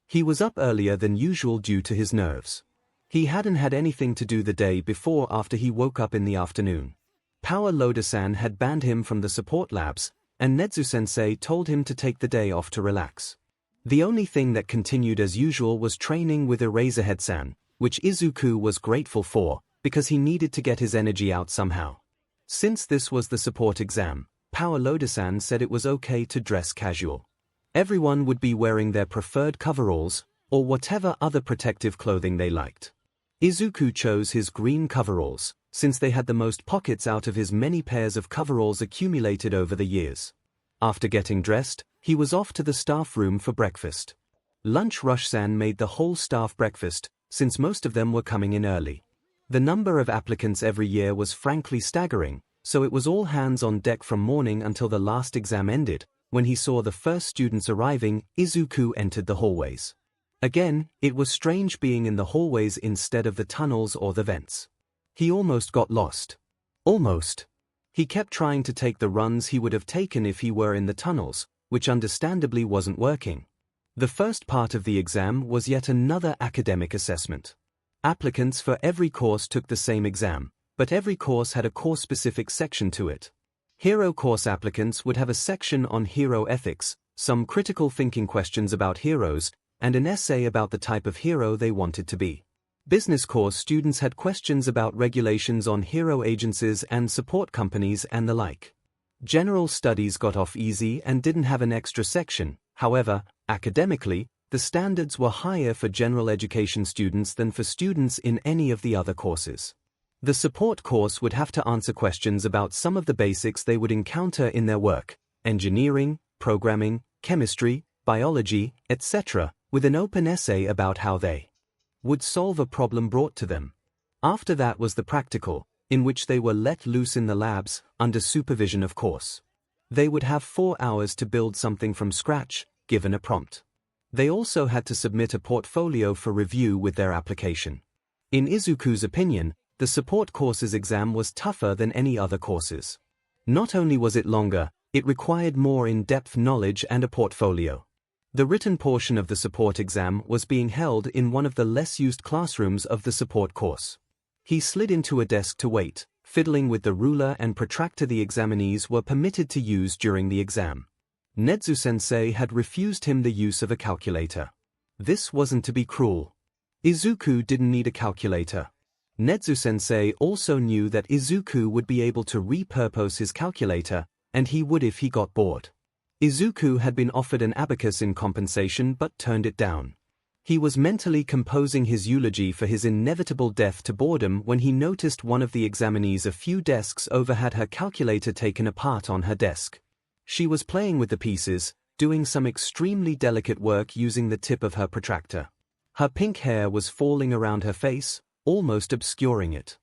He was up earlier than usual due to his nerves. He hadn't had anything to do the day before after he woke up in the afternoon. 𝐿oda-san had banned him from the support labs, and Nezu-sensei told him to take the day off to relax. The only thing that continued as usual was training with Eraserhead-san, which Izuku was grateful for, because he needed to get his energy out somehow. Since this was the support exam, 𝐿oda-san said it was okay to dress casual. Everyone would be wearing their preferred coveralls, or whatever other protective clothing they liked. Izuku chose his green coveralls, since they had the most pockets out of his many pairs of coveralls accumulated over the years. After getting dressed, he was off to the staff room for breakfast. Lunch Rush-san made the whole staff breakfast, since most of them were coming in early. The number of applicants every year was frankly staggering, so it was all hands on deck from morning until the last exam ended. When he saw the first students arriving, Izuku entered the hallways. Again, it was strange being in the hallways instead of the tunnels or the vents. He almost got lost. Almost. He kept trying to take the runs he would have taken if he were in the tunnels, which understandably wasn't working. The first part of the exam was yet another academic assessment. Applicants for every course took the same exam, but every course had a course-specific section to it. Hero course applicants would have a section on hero ethics, some critical thinking questions about heroes, and an essay about the type of hero they wanted to be. Business course students had questions about regulations on hero agencies and support companies and the like. General studies got off easy and didn't have an extra section. However, academically, the standards were higher for general education students than for students in any of the other courses. The support course would have to answer questions about some of the basics they would encounter in their work: engineering, programming, chemistry, biology, etc., with an open essay about how they would solve a problem brought to them. After that was the practical, in which they were let loose in the labs, under supervision of course. They would have 4 hours to build something from scratch, given a prompt. They also had to submit a portfolio for review with their application. In Izuku's opinion, the support course's exam was tougher than any other courses. Not only was it longer, it required more in-depth knowledge and a portfolio. The written portion of the support exam was being held in one of the less-used classrooms of the support course. He slid into a desk to wait, fiddling with the ruler and protractor the examinees were permitted to use during the exam. Nezu-sensei had refused him the use of a calculator. This wasn't to be cruel. Izuku didn't need a calculator. Nezu-sensei also knew that Izuku would be able to repurpose his calculator, and he would if he got bored. Izuku had been offered an abacus in compensation but turned it down. He was mentally composing his eulogy for his inevitable death to boredom when he noticed one of the examinees a few desks over had her calculator taken apart on her desk. She was playing with the pieces, doing some extremely delicate work using the tip of her protractor. Her pink hair was falling around her face, almost obscuring it.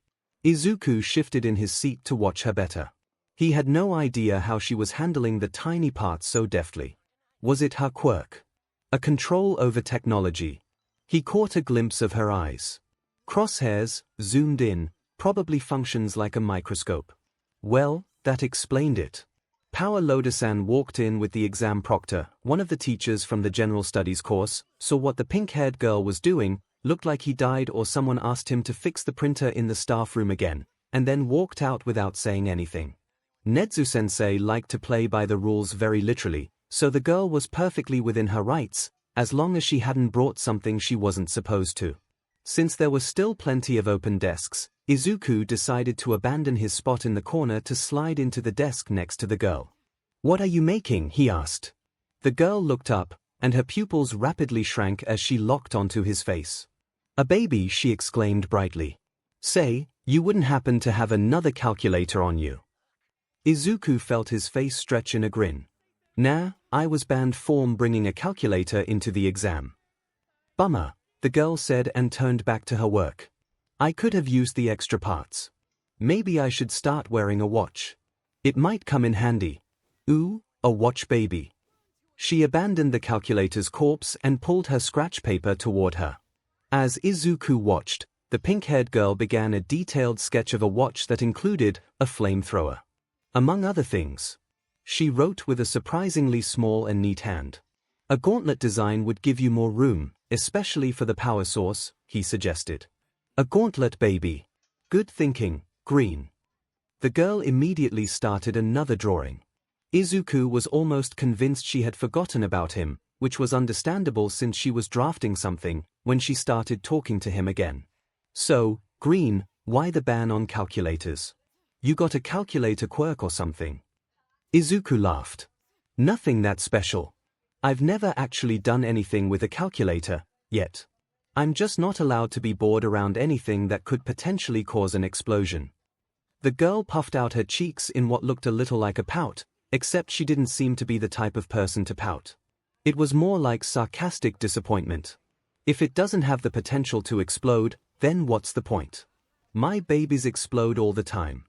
Izuku shifted in his seat to watch her better. He had no idea how she was handling the tiny parts so deftly. Was it her quirk? A control over technology? He caught a glimpse of her eyes. Crosshairs, zoomed in, probably functions like a microscope. Well, that explained it. 𝐼𝐺 walked in with the exam proctor, one of the teachers from the general studies course, saw what the pink-haired girl was doing, looked like he died or someone asked him to fix the printer in the staff room again, and then walked out without saying anything. Nezu-sensei liked to play by the rules very literally, so the girl was perfectly within her rights, as long as she hadn't brought something she wasn't supposed to. Since there were still plenty of open desks, Izuku decided to abandon his spot in the corner to slide into the desk next to the girl. "What are you making?" he asked. The girl looked up, and her pupils rapidly shrank as she locked onto his face. "A baby," she exclaimed brightly. "Say, you wouldn't happen to have another calculator on you?" Izuku felt his face stretch in a grin. "Nah, I was banned from bringing a calculator into the exam." "Bummer," the girl said and turned back to her work. "I could have used the extra parts. Maybe I should start wearing a watch. It might come in handy." "Ooh, a watch baby." She abandoned the calculator's corpse and pulled her scratch paper toward her. As Izuku watched, the pink-haired girl began a detailed sketch of a watch that included a flamethrower. Among other things, she wrote with a surprisingly small and neat hand. "A gauntlet design would give you more room, especially for the power source," he suggested. "A gauntlet baby. Good thinking, green." The girl immediately started another drawing. Izuku was almost convinced she had forgotten about him, which was understandable since she was drafting something, when she started talking to him again. "So, green, why the ban on calculators? You got a calculator quirk or something?" Izuku laughed. "Nothing that special. I've never actually done anything with a calculator, yet. I'm just not allowed to be bored around anything that could potentially cause an explosion." The girl puffed out her cheeks in what looked a little like a pout, except she didn't seem to be the type of person to pout. It was more like sarcastic disappointment. "If it doesn't have the potential to explode, then what's the point? My babies explode all the time."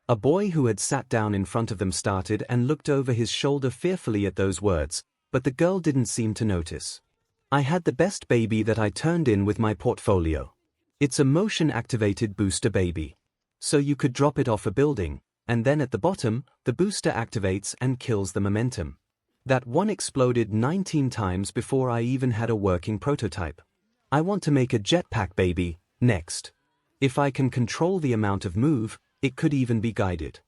A boy who had sat down in front of them started and looked over his shoulder fearfully at those words, but the girl didn't seem to notice. "I had the best baby that I turned in with my portfolio. It's a motion-activated booster baby. So you could drop it off a building, and then at the bottom, the booster activates and kills the momentum. That one exploded 19 times before I even had a working prototype. I want to make a jetpack baby, next. If I can control the amount of move, it could even be guided."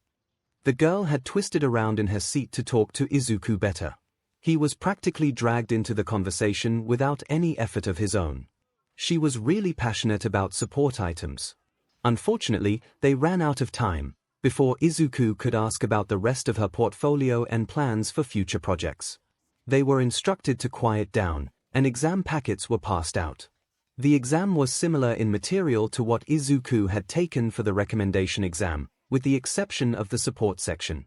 The girl had twisted around in her seat to talk to Izuku better. He was practically dragged into the conversation without any effort of his own. She was really passionate about support items. Unfortunately, they ran out of time before Izuku could ask about the rest of her portfolio and plans for future projects. They were instructed to quiet down, and exam packets were passed out. The exam was similar in material to what Izuku had taken for the recommendation exam, with the exception of the support section.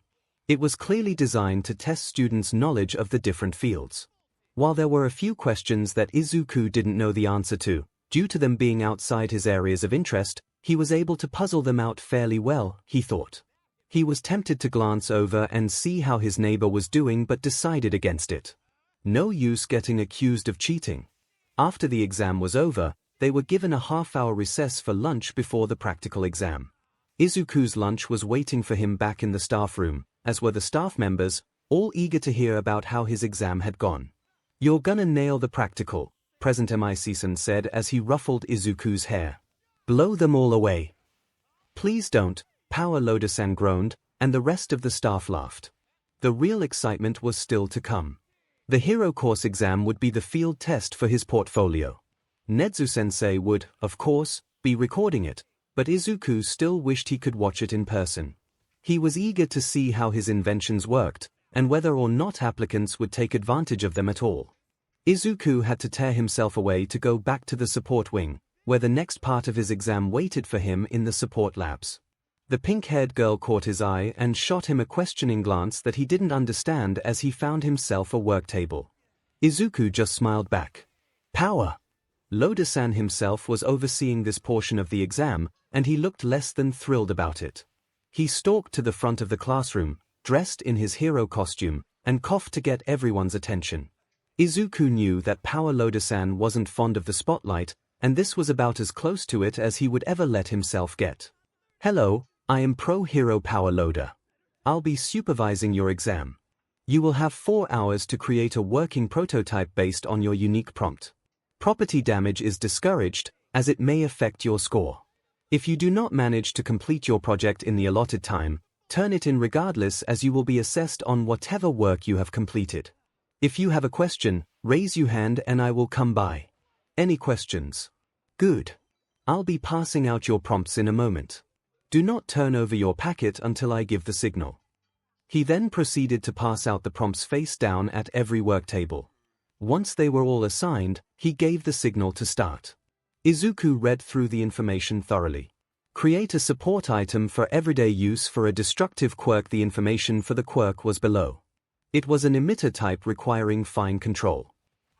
It was clearly designed to test students' knowledge of the different fields. While there were a few questions that Izuku didn't know the answer to, due to them being outside his areas of interest, he was able to puzzle them out fairly well, he thought. He was tempted to glance over and see how his neighbor was doing but decided against it. No use getting accused of cheating. After the exam was over, they were given a half-hour recess for lunch before the practical exam. Izuku's lunch was waiting for him back in the staff room, as were the staff members, all eager to hear about how his exam had gone. "You're gonna nail the practical," President Miseason said as he ruffled Izuku's hair. "Blow them all away." "Please don't," 𝐼𝐺 groaned, and the rest of the staff laughed. The real excitement was still to come. The hero course exam would be the field test for his portfolio. Nezu-sensei would, of course, be recording it, but Izuku still wished he could watch it in person. He was eager to see how his inventions worked, and whether or not applicants would take advantage of them at all. Izuku had to tear himself away to go back to the support wing, where the next part of his exam waited for him in the support labs. The pink-haired girl caught his eye and shot him a questioning glance that he didn't understand as he found himself a work table. Izuku just smiled back. "Power." 𝐿oda-san himself was overseeing this portion of the exam, and he looked less than thrilled about it. He stalked to the front of the classroom, dressed in his hero costume, and coughed to get everyone's attention. Izuku knew that Power 𝐿oda-san wasn't fond of the spotlight, and this was about as close to it as he would ever let himself get. Hello, I am Pro Hero Power 𝐿oda. I'll be supervising your exam. You will have 4 hours to create a working prototype based on your unique prompt. Property damage is discouraged, as it may affect your score. If you do not manage to complete your project in the allotted time, turn it in regardless, as you will be assessed on whatever work you have completed. If you have a question, raise your hand and I will come by. Any questions? Good. I'll be passing out your prompts in a moment. Do not turn over your packet until I give the signal. He then proceeded to pass out the prompts face down at every work table. Once they were all assigned, he gave the signal to start. Izuku read through the information thoroughly. Create a support item for everyday use for a destructive quirk. The information for the quirk was below. It was an emitter type requiring fine control.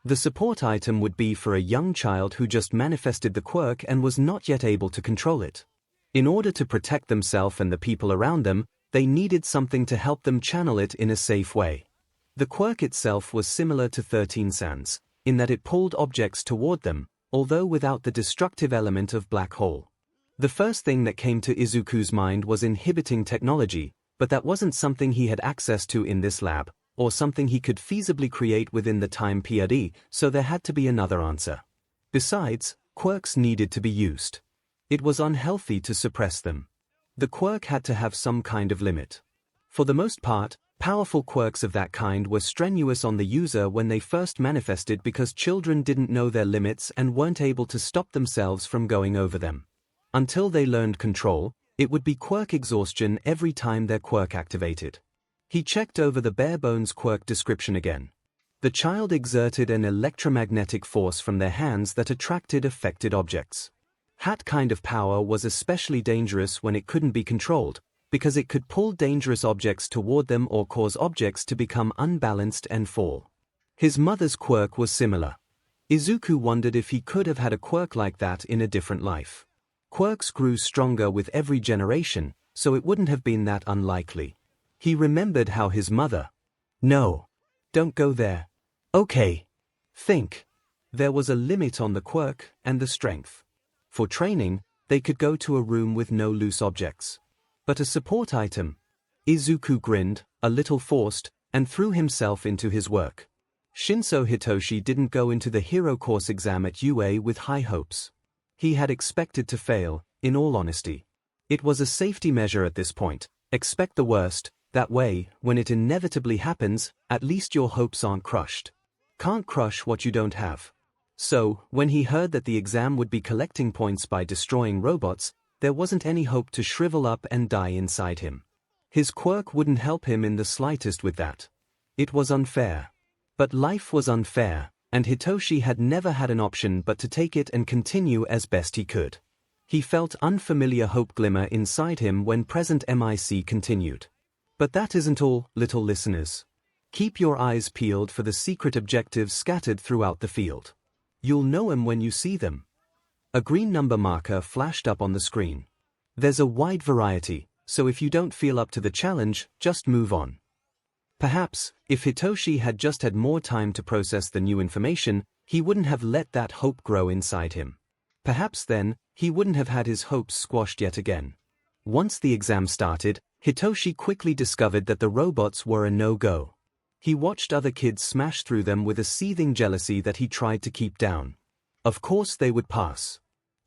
The support item would be for a young child who just manifested the quirk and was not yet able to control it. In order to protect themselves and the people around them, they needed something to help them channel it in a safe way. The quirk itself was similar to 13-sans, in that it pulled objects toward them, although without the destructive element of black hole. The first thing that came to Izuku's mind was inhibiting technology, but that wasn't something he had access to in this lab, or something he could feasibly create within the time period, so there had to be another answer. Besides, quirks needed to be used. It was unhealthy to suppress them. The quirk had to have some kind of limit. For the most part, powerful quirks of that kind were strenuous on the user when they first manifested because children didn't know their limits and weren't able to stop themselves from going over them. Until they learned control, it would be quirk exhaustion every time their quirk activated. He checked over the bare-bones quirk description again. The child exerted an electromagnetic force from their hands that attracted affected objects. That kind of power was especially dangerous when it couldn't be controlled, because it could pull dangerous objects toward them or cause objects to become unbalanced and fall. His mother's quirk was similar. Izuku wondered if he could have had a quirk like that in a different life. Quirks grew stronger with every generation, so it wouldn't have been that unlikely. He remembered how his mother— "No. Don't go there. Okay. Think." There was a limit on the quirk and the strength. For training, they could go to a room with no loose objects. But a support item? Izuku grinned, a little forced, and threw himself into his work. Shinso Hitoshi didn't go into the hero course exam at UA with high hopes. He had expected to fail, in all honesty. It was a safety measure at this point. Expect the worst, that way, when it inevitably happens, at least your hopes aren't crushed. Can't crush what you don't have. So, when he heard that the exam would be collecting points by destroying robots, there wasn't any hope to shrivel up and die inside him. His quirk wouldn't help him in the slightest with that. It was unfair. But life was unfair, and Hitoshi had never had an option but to take it and continue as best he could. He felt unfamiliar hope glimmer inside him when present MIC continued. But that isn't all, little listeners. Keep your eyes peeled for the secret objectives scattered throughout the field. You'll know 'em when you see them. A green number marker flashed up on the screen. There's a wide variety, so if you don't feel up to the challenge, just move on. Perhaps, if Hitoshi had just had more time to process the new information, he wouldn't have let that hope grow inside him. Perhaps then, he wouldn't have had his hopes squashed yet again. Once the exam started, Hitoshi quickly discovered that the robots were a no-go. He watched other kids smash through them with a seething jealousy that he tried to keep down. Of course they would pass.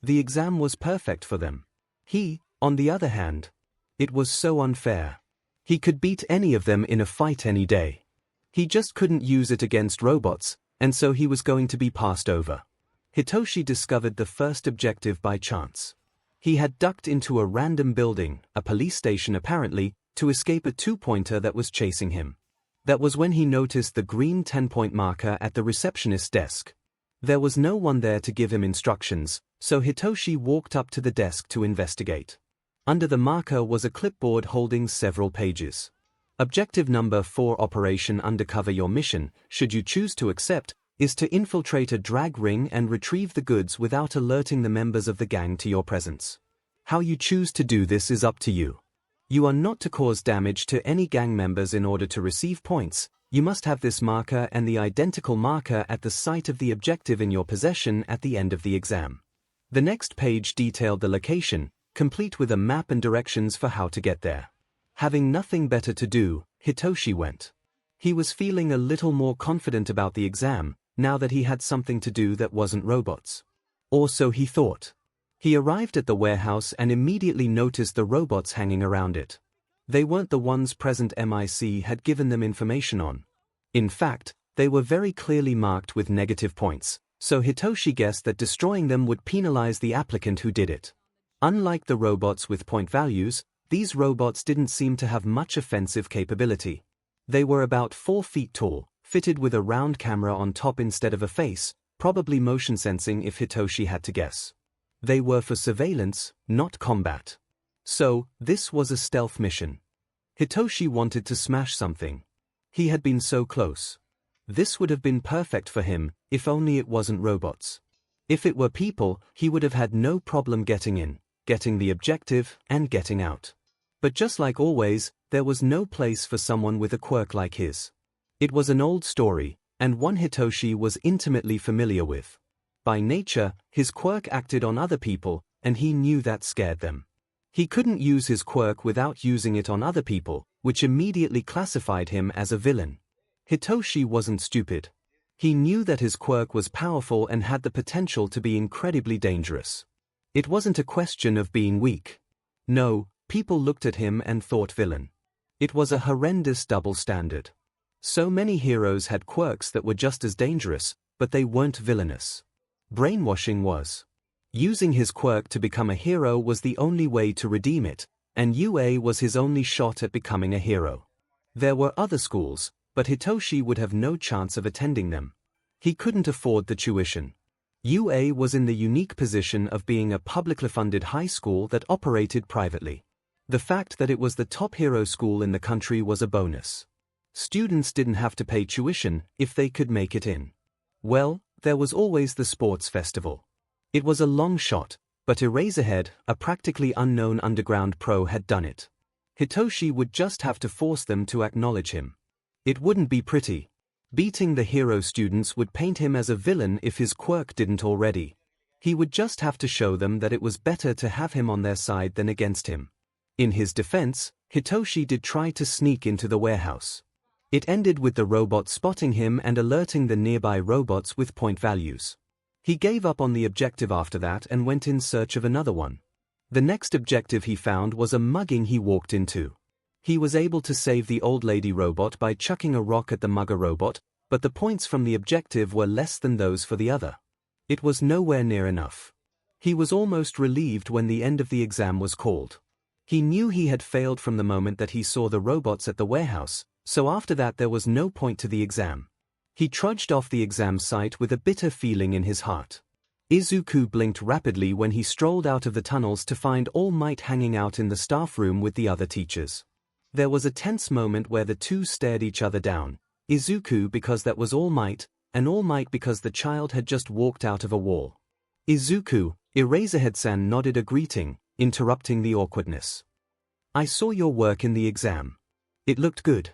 The exam was perfect for them. He, on the other hand, it was so unfair. He could beat any of them in a fight any day. He just couldn't use it against robots, and so he was going to be passed over. Hitoshi discovered the first objective by chance. He had ducked into a random building, a police station apparently, to escape a two-pointer that was chasing him. That was when he noticed the green 10-point marker at the receptionist's desk. There was no one there to give him instructions, so Hitoshi walked up to the desk to investigate. Under the marker was a clipboard holding several pages. Objective number 4: Operation Undercover. Your mission, should you choose to accept, is to infiltrate a drag ring and retrieve the goods without alerting the members of the gang to your presence. How you choose to do this is up to you. You are not to cause damage to any gang members in order to receive points. You must have this marker and the identical marker at the site of the objective in your possession at the end of the exam. The next page detailed the location, complete with a map and directions for how to get there. Having nothing better to do, Hitoshi went. He was feeling a little more confident about the exam, now that he had something to do that wasn't robots. Or so he thought. He arrived at the warehouse and immediately noticed the robots hanging around it. They weren't the ones present MIC had given them information on. In fact, they were very clearly marked with negative points, so Hitoshi guessed that destroying them would penalize the applicant who did it. Unlike the robots with point values, these robots didn't seem to have much offensive capability. They were about 4 feet tall, fitted with a round camera on top instead of a face, probably motion sensing if Hitoshi had to guess. They were for surveillance, not combat. So, this was a stealth mission. Hitoshi wanted to smash something. He had been so close. This would have been perfect for him, if only it wasn't robots. If it were people, he would have had no problem getting in, getting the objective, and getting out. But just like always, there was no place for someone with a quirk like his. It was an old story, and one Hitoshi was intimately familiar with. By nature, his quirk acted on other people, and he knew that scared them. He couldn't use his quirk without using it on other people, which immediately classified him as a villain. Hitoshi wasn't stupid. He knew that his quirk was powerful and had the potential to be incredibly dangerous. It wasn't a question of being weak. No, people looked at him and thought villain. It was a horrendous double standard. So many heroes had quirks that were just as dangerous, but they weren't villainous. Brainwashing was. Using his quirk to become a hero was the only way to redeem it, and UA was his only shot at becoming a hero. There were other schools, but Hitoshi would have no chance of attending them. He couldn't afford the tuition. UA was in the unique position of being a publicly funded high school that operated privately. The fact that it was the top hero school in the country was a bonus. Students didn't have to pay tuition if they could make it in. Well, there was always the sports festival. It was a long shot, but Eraserhead, a practically unknown underground pro, had done it. Hitoshi would just have to force them to acknowledge him. It wouldn't be pretty. Beating the hero students would paint him as a villain if his quirk didn't already. He would just have to show them that it was better to have him on their side than against him. In his defense, Hitoshi did try to sneak into the warehouse. It ended with the robot spotting him and alerting the nearby robots with point values. He gave up on the objective after that and went in search of another one. The next objective he found was a mugging he walked into. He was able to save the old lady robot by chucking a rock at the mugger robot, but the points from the objective were less than those for the other. It was nowhere near enough. He was almost relieved when the end of the exam was called. He knew he had failed from the moment that he saw the robots at the warehouse, so after that there was no point to the exam. He trudged off the exam site with a bitter feeling in his heart. Izuku blinked rapidly when he strolled out of the tunnels to find All Might hanging out in the staff room with the other teachers. There was a tense moment where the two stared each other down, Izuku because that was All Might, and All Might because the child had just walked out of a wall. Izuku, Eraserhead-san nodded a greeting, interrupting the awkwardness. I saw your work in the exam. It looked good.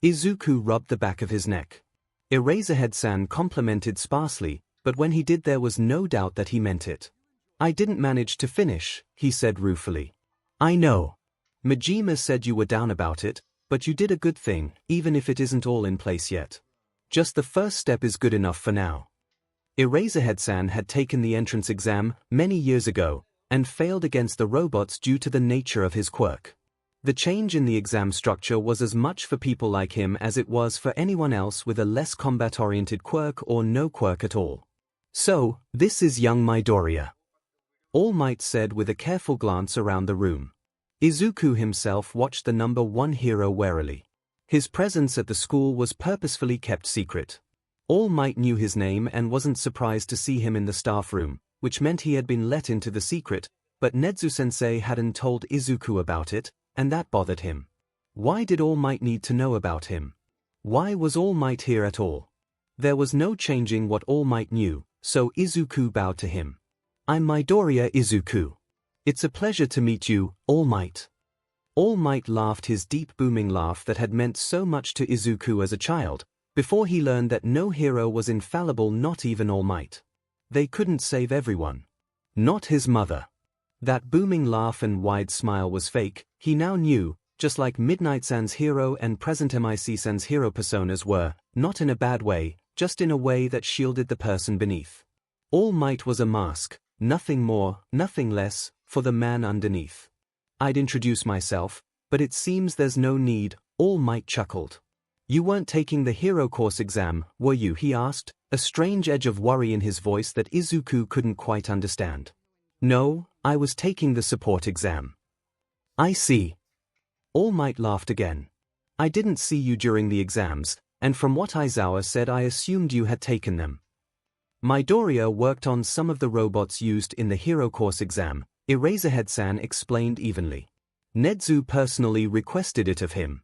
Izuku rubbed the back of his neck. Eraserhead-san complimented sparsely, but when he did there was no doubt that he meant it. I didn't manage to finish, he said ruefully. I know. Majima said you were down about it, but you did a good thing, even if it isn't all in place yet. Just the first step is good enough for now. Eraserhead-san had taken the entrance exam many years ago, and failed against the robots due to the nature of his quirk. The change in the exam structure was as much for people like him as it was for anyone else with a less combat-oriented quirk or no quirk at all. So, this is young Midoriya. All Might said with a careful glance around the room. Izuku himself watched the number 1 hero warily. His presence at the school was purposefully kept secret. All Might knew his name and wasn't surprised to see him in the staff room, which meant he had been let into the secret, but Nezu-sensei hadn't told Izuku about it, and that bothered him. Why did All Might need to know about him? Why was All Might here at all? There was no changing what All Might knew, so Izuku bowed to him. "I'm Midoriya Izuku. It's a pleasure to meet you, All Might." All Might laughed his deep booming laugh that had meant so much to Izuku as a child, before he learned that no hero was infallible, not even All Might. They couldn't save everyone. Not his mother. That booming laugh and wide smile was fake, he now knew, just like Midnight-san's hero and present MIC-san's hero personas were, not in a bad way, just in a way that shielded the person beneath. All Might was a mask, nothing more, nothing less, for the man underneath. "I'd introduce myself, but it seems there's no need," All Might chuckled. "You weren't taking the hero course exam, were you?" he asked, a strange edge of worry in his voice that Izuku couldn't quite understand. "No, I was taking the support exam." "I see." All Might laughed again. "I didn't see you during the exams, and from what Aizawa said I assumed you had taken them." Midoriya worked on some of the robots used in the hero course exam, Eraserhead-san explained evenly. Nezu personally requested it of him.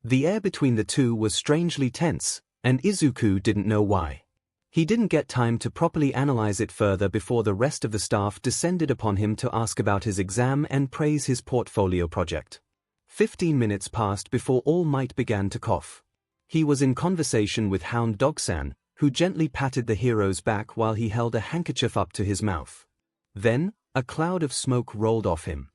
The air between the two was strangely tense, and Izuku didn't know why. He didn't get time to properly analyze it further before the rest of the staff descended upon him to ask about his exam and praise his portfolio project. 15 minutes passed before All Might began to cough. He was in conversation with Hound Dog-san, who gently patted the hero's back while he held a handkerchief up to his mouth. Then, a cloud of smoke rolled off him.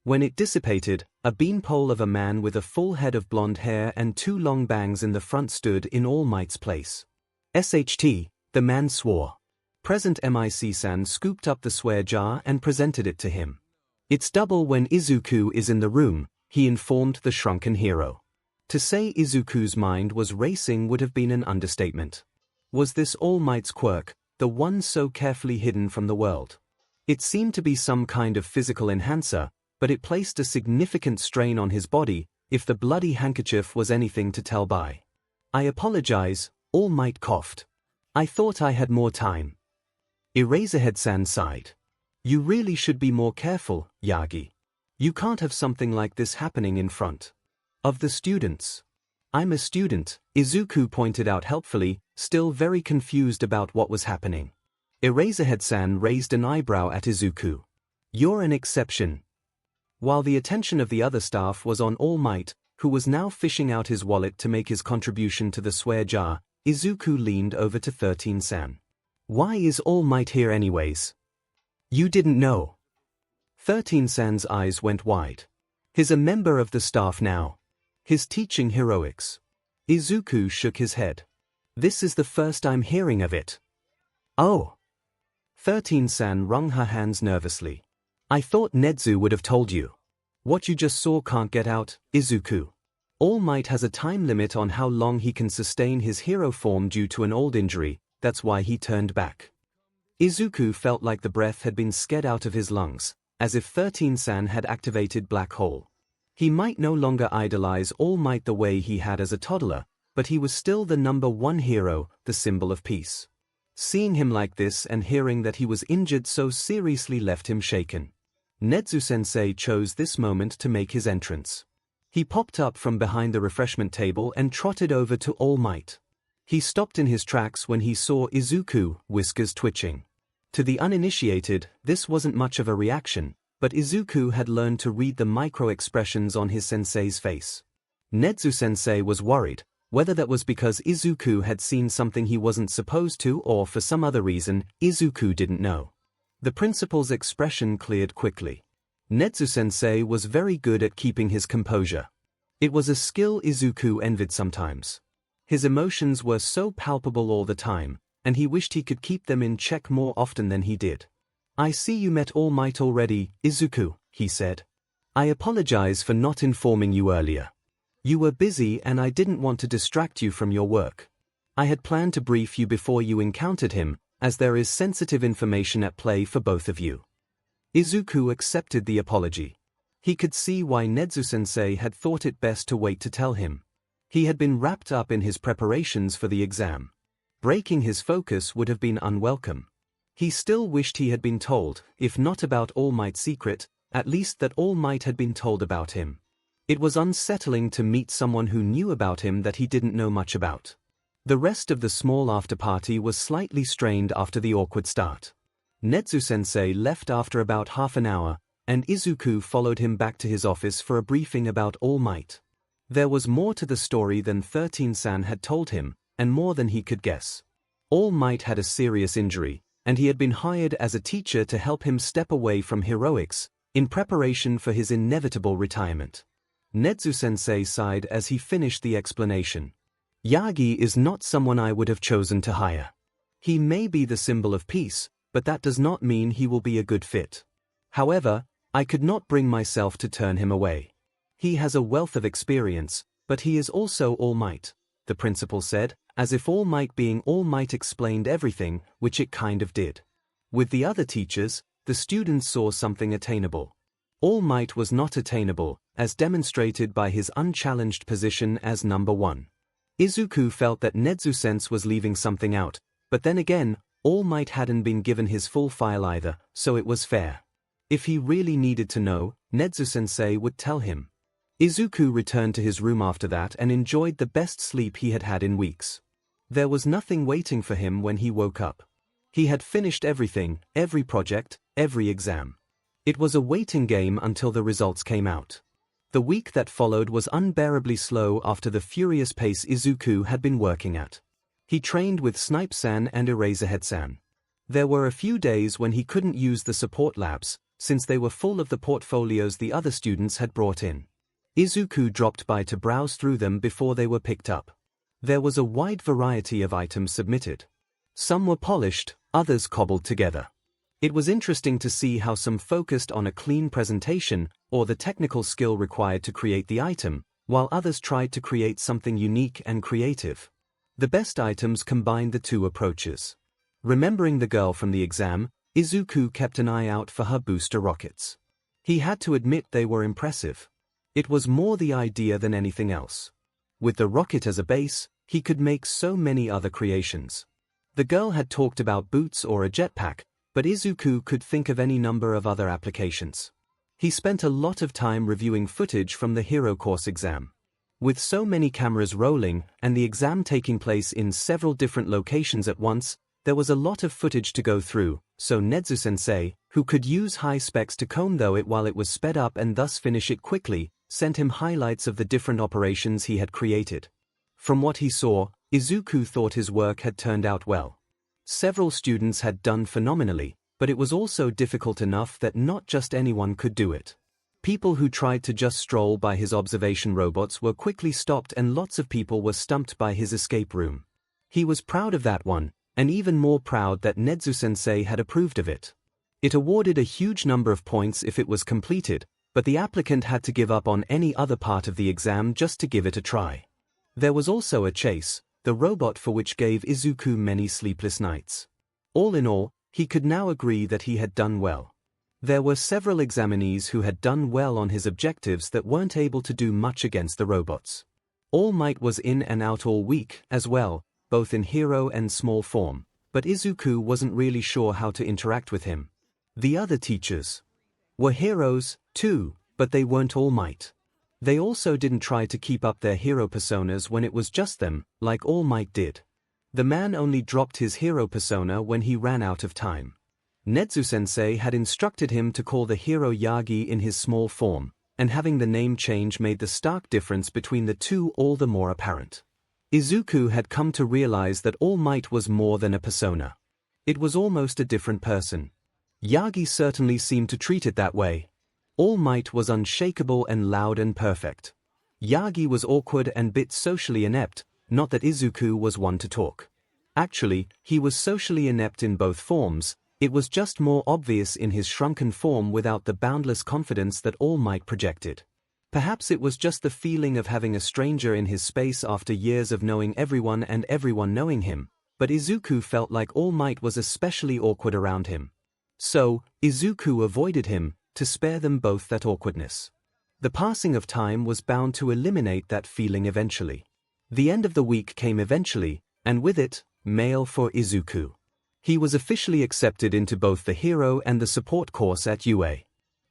When it dissipated, a beanpole of a man with a full head of blonde hair and 2 long bangs in the front stood in All Might's place. "SHT, the man swore." Present MIC-san scooped up the swear jar and presented it to him. "It's double when Izuku is in the room," he informed the shrunken hero. To say Izuku's mind was racing would have been an understatement. Was this All Might's quirk, the one so carefully hidden from the world? It seemed to be some kind of physical enhancer, but it placed a significant strain on his body, if the bloody handkerchief was anything to tell by. "I apologize," All Might coughed. "I thought I had more time." Eraserhead-san sighed. "You really should be more careful, Yagi. You can't have something like this happening in front of the students." "I'm a student," Izuku pointed out helpfully, still very confused about what was happening. Eraserhead-san raised an eyebrow at Izuku. "You're an exception." While the attention of the other staff was on All Might, who was now fishing out his wallet to make his contribution to the swear jar, Izuku leaned over to 13-san. "Why is All Might here anyways?" "You didn't know?" 13-san's eyes went wide. "He's a member of the staff now. He's teaching heroics." Izuku shook his head. "This is the first I'm hearing of it." "Oh." 13-san wrung her hands nervously. "I thought Nezu would have told you. What you just saw can't get out, Izuku. All Might has a time limit on how long he can sustain his hero form due to an old injury, that's why he turned back." Izuku felt like the breath had been scared out of his lungs, as if 13-san had activated Black Hole. He might no longer idolize All Might the way he had as a toddler, but he was still the #1 hero, the symbol of peace. Seeing him like this and hearing that he was injured so seriously left him shaken. Nezu-sensei chose this moment to make his entrance. He popped up from behind the refreshment table and trotted over to All Might. He stopped in his tracks when he saw Izuku, whiskers twitching. To the uninitiated, this wasn't much of a reaction, but Izuku had learned to read the micro-expressions on his sensei's face. Nezu-sensei was worried, whether that was because Izuku had seen something he wasn't supposed to or for some other reason, Izuku didn't know. The principal's expression cleared quickly. Nezu-sensei was very good at keeping his composure. It was a skill Izuku envied sometimes. His emotions were so palpable all the time, and he wished he could keep them in check more often than he did. "I see you met All Might already, Izuku," he said. "I apologize for not informing you earlier. You were busy and I didn't want to distract you from your work. I had planned to brief you before you encountered him, as there is sensitive information at play for both of you." Izuku accepted the apology. He could see why Nezu-sensei had thought it best to wait to tell him. He had been wrapped up in his preparations for the exam. Breaking his focus would have been unwelcome. He still wished he had been told, if not about All Might's secret, at least that All Might had been told about him. It was unsettling to meet someone who knew about him that he didn't know much about. The rest of the small after-party was slightly strained after the awkward start. Nezu-sensei left after about half an hour, and Izuku followed him back to his office for a briefing about All Might. There was more to the story than 13-san had told him, and more than he could guess. All Might had a serious injury, and he had been hired as a teacher to help him step away from heroics, in preparation for his inevitable retirement. Nezu-sensei sighed as he finished the explanation. Yagi is not someone I would have chosen to hire. He may be the symbol of peace, but that does not mean he will be a good fit. However, I could not bring myself to turn him away. He has a wealth of experience, but he is also All Might, the principal said, as if All Might being All Might explained everything, which it kind of did. With the other teachers, the students saw something attainable. All Might was not attainable, as demonstrated by his unchallenged position as number 1. Izuku felt that Nezu-sensei was leaving something out, but then again, All Might hadn't been given his full file either, so it was fair. If he really needed to know, Nezu-sensei would tell him. Izuku returned to his room after that and enjoyed the best sleep he had had in weeks. There was nothing waiting for him when he woke up. He had finished everything, every project, every exam. It was a waiting game until the results came out. The week that followed was unbearably slow after the furious pace Izuku had been working at. He trained with Snipe-san and Eraserhead-san. There were a few days when he couldn't use the support labs, since they were full of the portfolios the other students had brought in. Izuku dropped by to browse through them before they were picked up. There was a wide variety of items submitted. Some were polished, others cobbled together. It was interesting to see how some focused on a clean presentation or the technical skill required to create the item, while others tried to create something unique and creative. The best items combined the two approaches. Remembering the girl from the exam, Izuku kept an eye out for her booster rockets. He had to admit they were impressive. It was more the idea than anything else. With the rocket as a base, he could make so many other creations. The girl had talked about boots or a jetpack, but Izuku could think of any number of other applications. He spent a lot of time reviewing footage from the Hero Course exam. With so many cameras rolling and the exam taking place in several different locations at once, there was a lot of footage to go through, so Nezu-sensei, who could use high specs to comb through it while it was sped up and thus finish it quickly, sent him highlights of the different operations he had created. From what he saw, Izuku thought his work had turned out well. Several students had done phenomenally, but it was also difficult enough that not just anyone could do it. People who tried to just stroll by his observation robots were quickly stopped and lots of people were stumped by his escape room. He was proud of that one, and even more proud that Nezu-sensei had approved of it. It awarded a huge number of points if it was completed, but the applicant had to give up on any other part of the exam just to give it a try. There was also a chase, the robot for which gave Izuku many sleepless nights. All in all, he could now agree that he had done well. There were several examinees who had done well on his objectives that weren't able to do much against the robots. All Might was in and out all week, as well, both in hero and small form, but Izuku wasn't really sure how to interact with him. The other teachers were heroes, too, but they weren't All Might. They also didn't try to keep up their hero personas when it was just them, like All Might did. The man only dropped his hero persona when he ran out of time. Nezu-sensei had instructed him to call the hero Yagi in his small form, and having the name change made the stark difference between the two all the more apparent. Izuku had come to realize that All Might was more than a persona. It was almost a different person. Yagi certainly seemed to treat it that way. All Might was unshakable and loud and perfect. Yagi was awkward and bit socially inept, not that Izuku was one to talk. Actually, he was socially inept in both forms, it was just more obvious in his shrunken form without the boundless confidence that All Might projected. Perhaps it was just the feeling of having a stranger in his space after years of knowing everyone and everyone knowing him, but Izuku felt like All Might was especially awkward around him. So, Izuku avoided him, to spare them both that awkwardness. The passing of time was bound to eliminate that feeling eventually. The end of the week came eventually, and with it, mail for Izuku. He was officially accepted into both the hero and the support course at UA.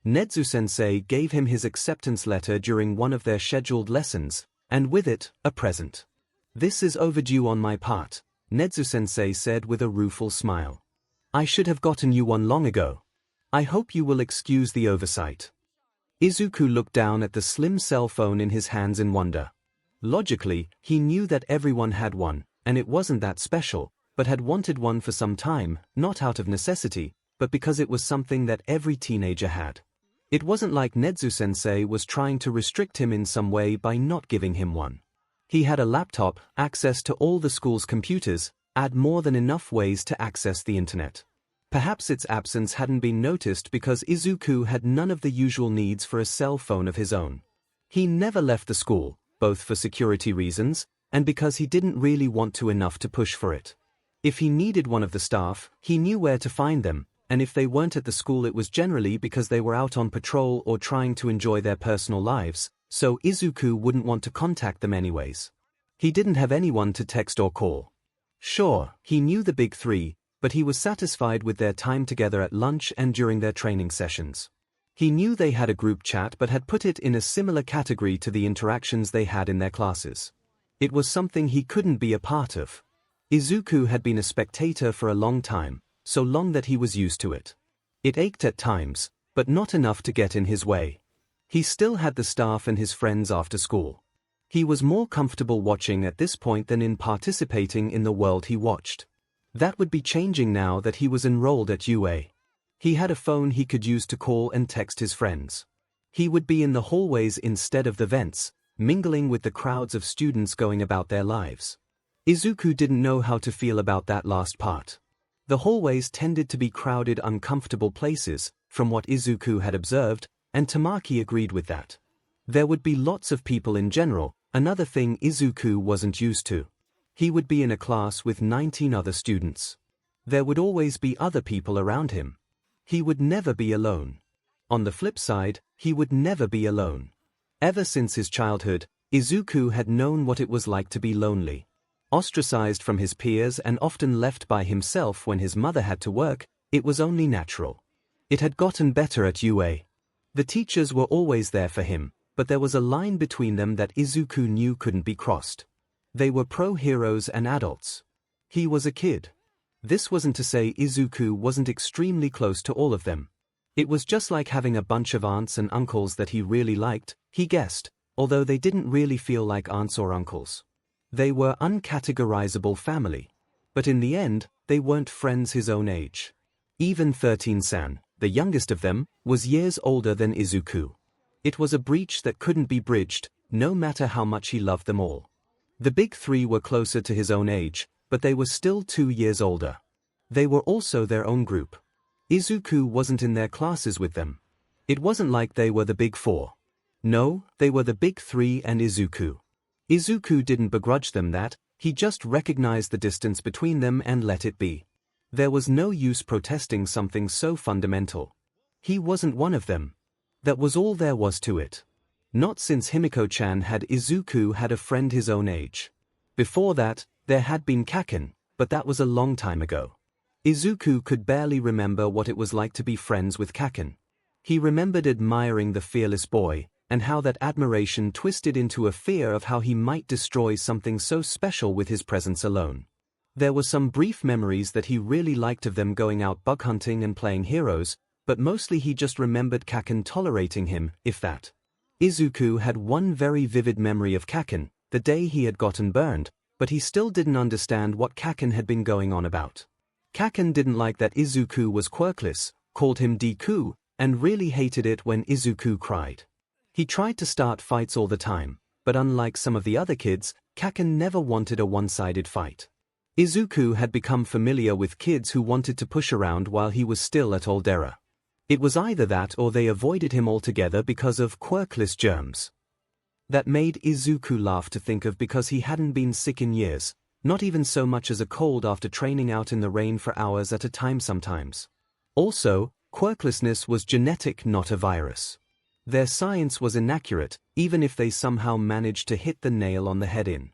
Nezu-sensei gave him his acceptance letter during one of their scheduled lessons, and with it, a present. "This is overdue on my part," Nezu-sensei said with a rueful smile. "I should have gotten you one long ago. I hope you will excuse the oversight." Izuku looked down at the slim cell phone in his hands in wonder. Logically, he knew that everyone had one, and it wasn't that special, but had wanted one for some time, not out of necessity, but because it was something that every teenager had. It wasn't like Nezu-sensei was trying to restrict him in some way by not giving him one. He had a laptop, access to all the school's computers, and more than enough ways to access the internet. Perhaps its absence hadn't been noticed because Izuku had none of the usual needs for a cell phone of his own. He never left the school, both for security reasons, and because he didn't really want to enough to push for it. If he needed one of the staff, he knew where to find them, and if they weren't at the school it was generally because they were out on patrol or trying to enjoy their personal lives, so Izuku wouldn't want to contact them anyways. He didn't have anyone to text or call. Sure, he knew the big three, but he was satisfied with their time together at lunch and during their training sessions. He knew they had a group chat but had put it in a similar category to the interactions they had in their classes. It was something he couldn't be a part of. Izuku had been a spectator for a long time, so long that he was used to it. It ached at times, but not enough to get in his way. He still had the staff and his friends after school. He was more comfortable watching at this point than in participating in the world he watched. That would be changing now that he was enrolled at UA. He had a phone he could use to call and text his friends. He would be in the hallways instead of the vents, mingling with the crowds of students going about their lives. Izuku didn't know how to feel about that last part. The hallways tended to be crowded, uncomfortable places, from what Izuku had observed, and Tamaki agreed with that. There would be lots of people in general, another thing Izuku wasn't used to. He would be in a class with 19 other students. There would always be other people around him. He would never be alone. On the flip side, he would never be alone. Ever since his childhood, Izuku had known what it was like to be lonely. Ostracized from his peers and often left by himself when his mother had to work, it was only natural. It had gotten better at UA. The teachers were always there for him, but there was a line between them that Izuku knew couldn't be crossed. They were pro-heroes and adults. He was a kid. This wasn't to say Izuku wasn't extremely close to all of them. It was just like having a bunch of aunts and uncles that he really liked, he guessed, although they didn't really feel like aunts or uncles. They were uncategorizable family. But in the end, they weren't friends his own age. Even 13-san, the youngest of them, was years older than Izuku. It was a breach that couldn't be bridged, no matter how much he loved them all. The big three were closer to his own age, but they were still 2 years older. They were also their own group. Izuku wasn't in their classes with them. It wasn't like they were the big four. No, they were the big three and Izuku. Izuku didn't begrudge them that, he just recognized the distance between them and let it be. There was no use protesting something so fundamental. He wasn't one of them. That was all there was to it. Not since Himiko-chan had Izuku had a friend his own age. Before that, there had been Kaken, but that was a long time ago. Izuku could barely remember what it was like to be friends with Kaken. He remembered admiring the fearless boy, and how that admiration twisted into a fear of how he might destroy something so special with his presence alone. There were some brief memories that he really liked of them going out bug hunting and playing heroes, but mostly he just remembered Kaken tolerating him, if that. Izuku had one very vivid memory of Kaken, the day he had gotten burned, but he still didn't understand what Kaken had been going on about. Kaken didn't like that Izuku was quirkless, called him Deku, and really hated it when Izuku cried. He tried to start fights all the time, but unlike some of the other kids, Kaken never wanted a one-sided fight. Izuku had become familiar with kids who wanted to push around while he was still at Aldera. It was either that or they avoided him altogether because of quirkless germs. That made Izuku laugh to think of because he hadn't been sick in years, not even so much as a cold after training out in the rain for hours at a time sometimes. Also, quirklessness was genetic, not a virus. Their science was inaccurate, even if they somehow managed to hit the nail on the head in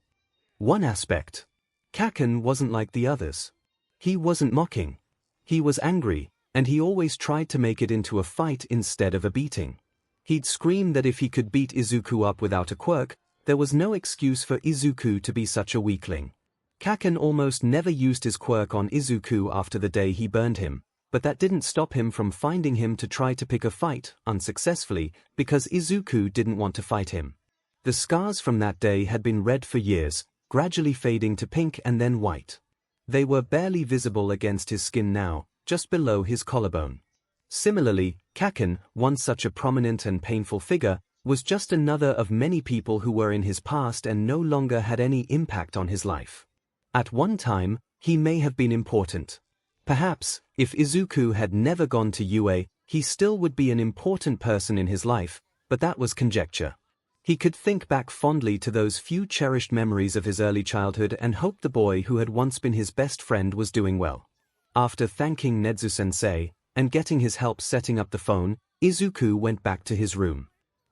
one aspect. Kaken wasn't like the others. He wasn't mocking. He was angry, and he always tried to make it into a fight instead of a beating. He'd scream that if he could beat Izuku up without a quirk, There was no excuse for Izuku to be such a weakling. Kaken almost never used his quirk on Izuku after the day he burned him, but that didn't stop him from finding him to try to pick a fight, unsuccessfully, because Izuku didn't want to fight him. The scars from that day had been red for years, gradually fading to pink and then white. They were barely visible against his skin now, just below his collarbone. Similarly, Kaken, once such a prominent and painful figure, was just another of many people who were in his past and no longer had any impact on his life. At one time, he may have been important. Perhaps, if Izuku had never gone to UA, he still would be an important person in his life, but that was conjecture. He could think back fondly to those few cherished memories of his early childhood and hope the boy who had once been his best friend was doing well. After thanking Nezu-sensei and getting his help setting up the phone, Izuku went back to his room.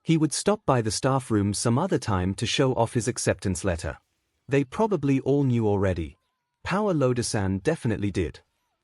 He would stop by the staff room some other time to show off his acceptance letter. They probably all knew already. Power Loader-san definitely did.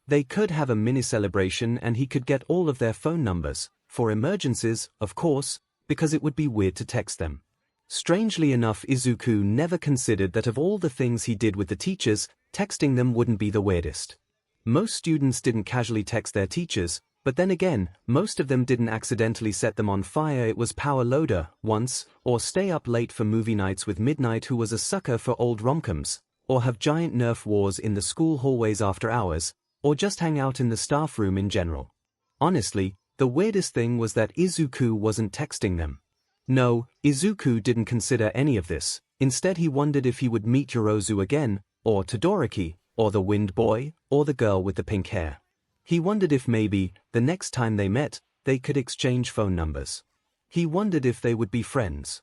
They could have a mini-celebration and he could get all of their phone numbers, for emergencies, of course, because it would be weird to text them. Strangely enough, Izuku never considered that of all the things he did with the teachers, texting them wouldn't be the weirdest. Most students didn't casually text their teachers, but then again, most of them didn't accidentally set them on fire. It was Power Loader, once, or stay up late for movie nights with Midnight, who was a sucker for old romcoms, or have giant Nerf wars in the school hallways after hours, or just hang out in the staff room in general. Honestly, the weirdest thing was that Izuku wasn't texting them. No, Izuku didn't consider any of this. Instead, he wondered if he would meet Yorozu again, or Todoroki, or the Wind Boy, or the girl with the pink hair. He wondered if maybe, the next time they met, they could exchange phone numbers. He wondered if they would be friends.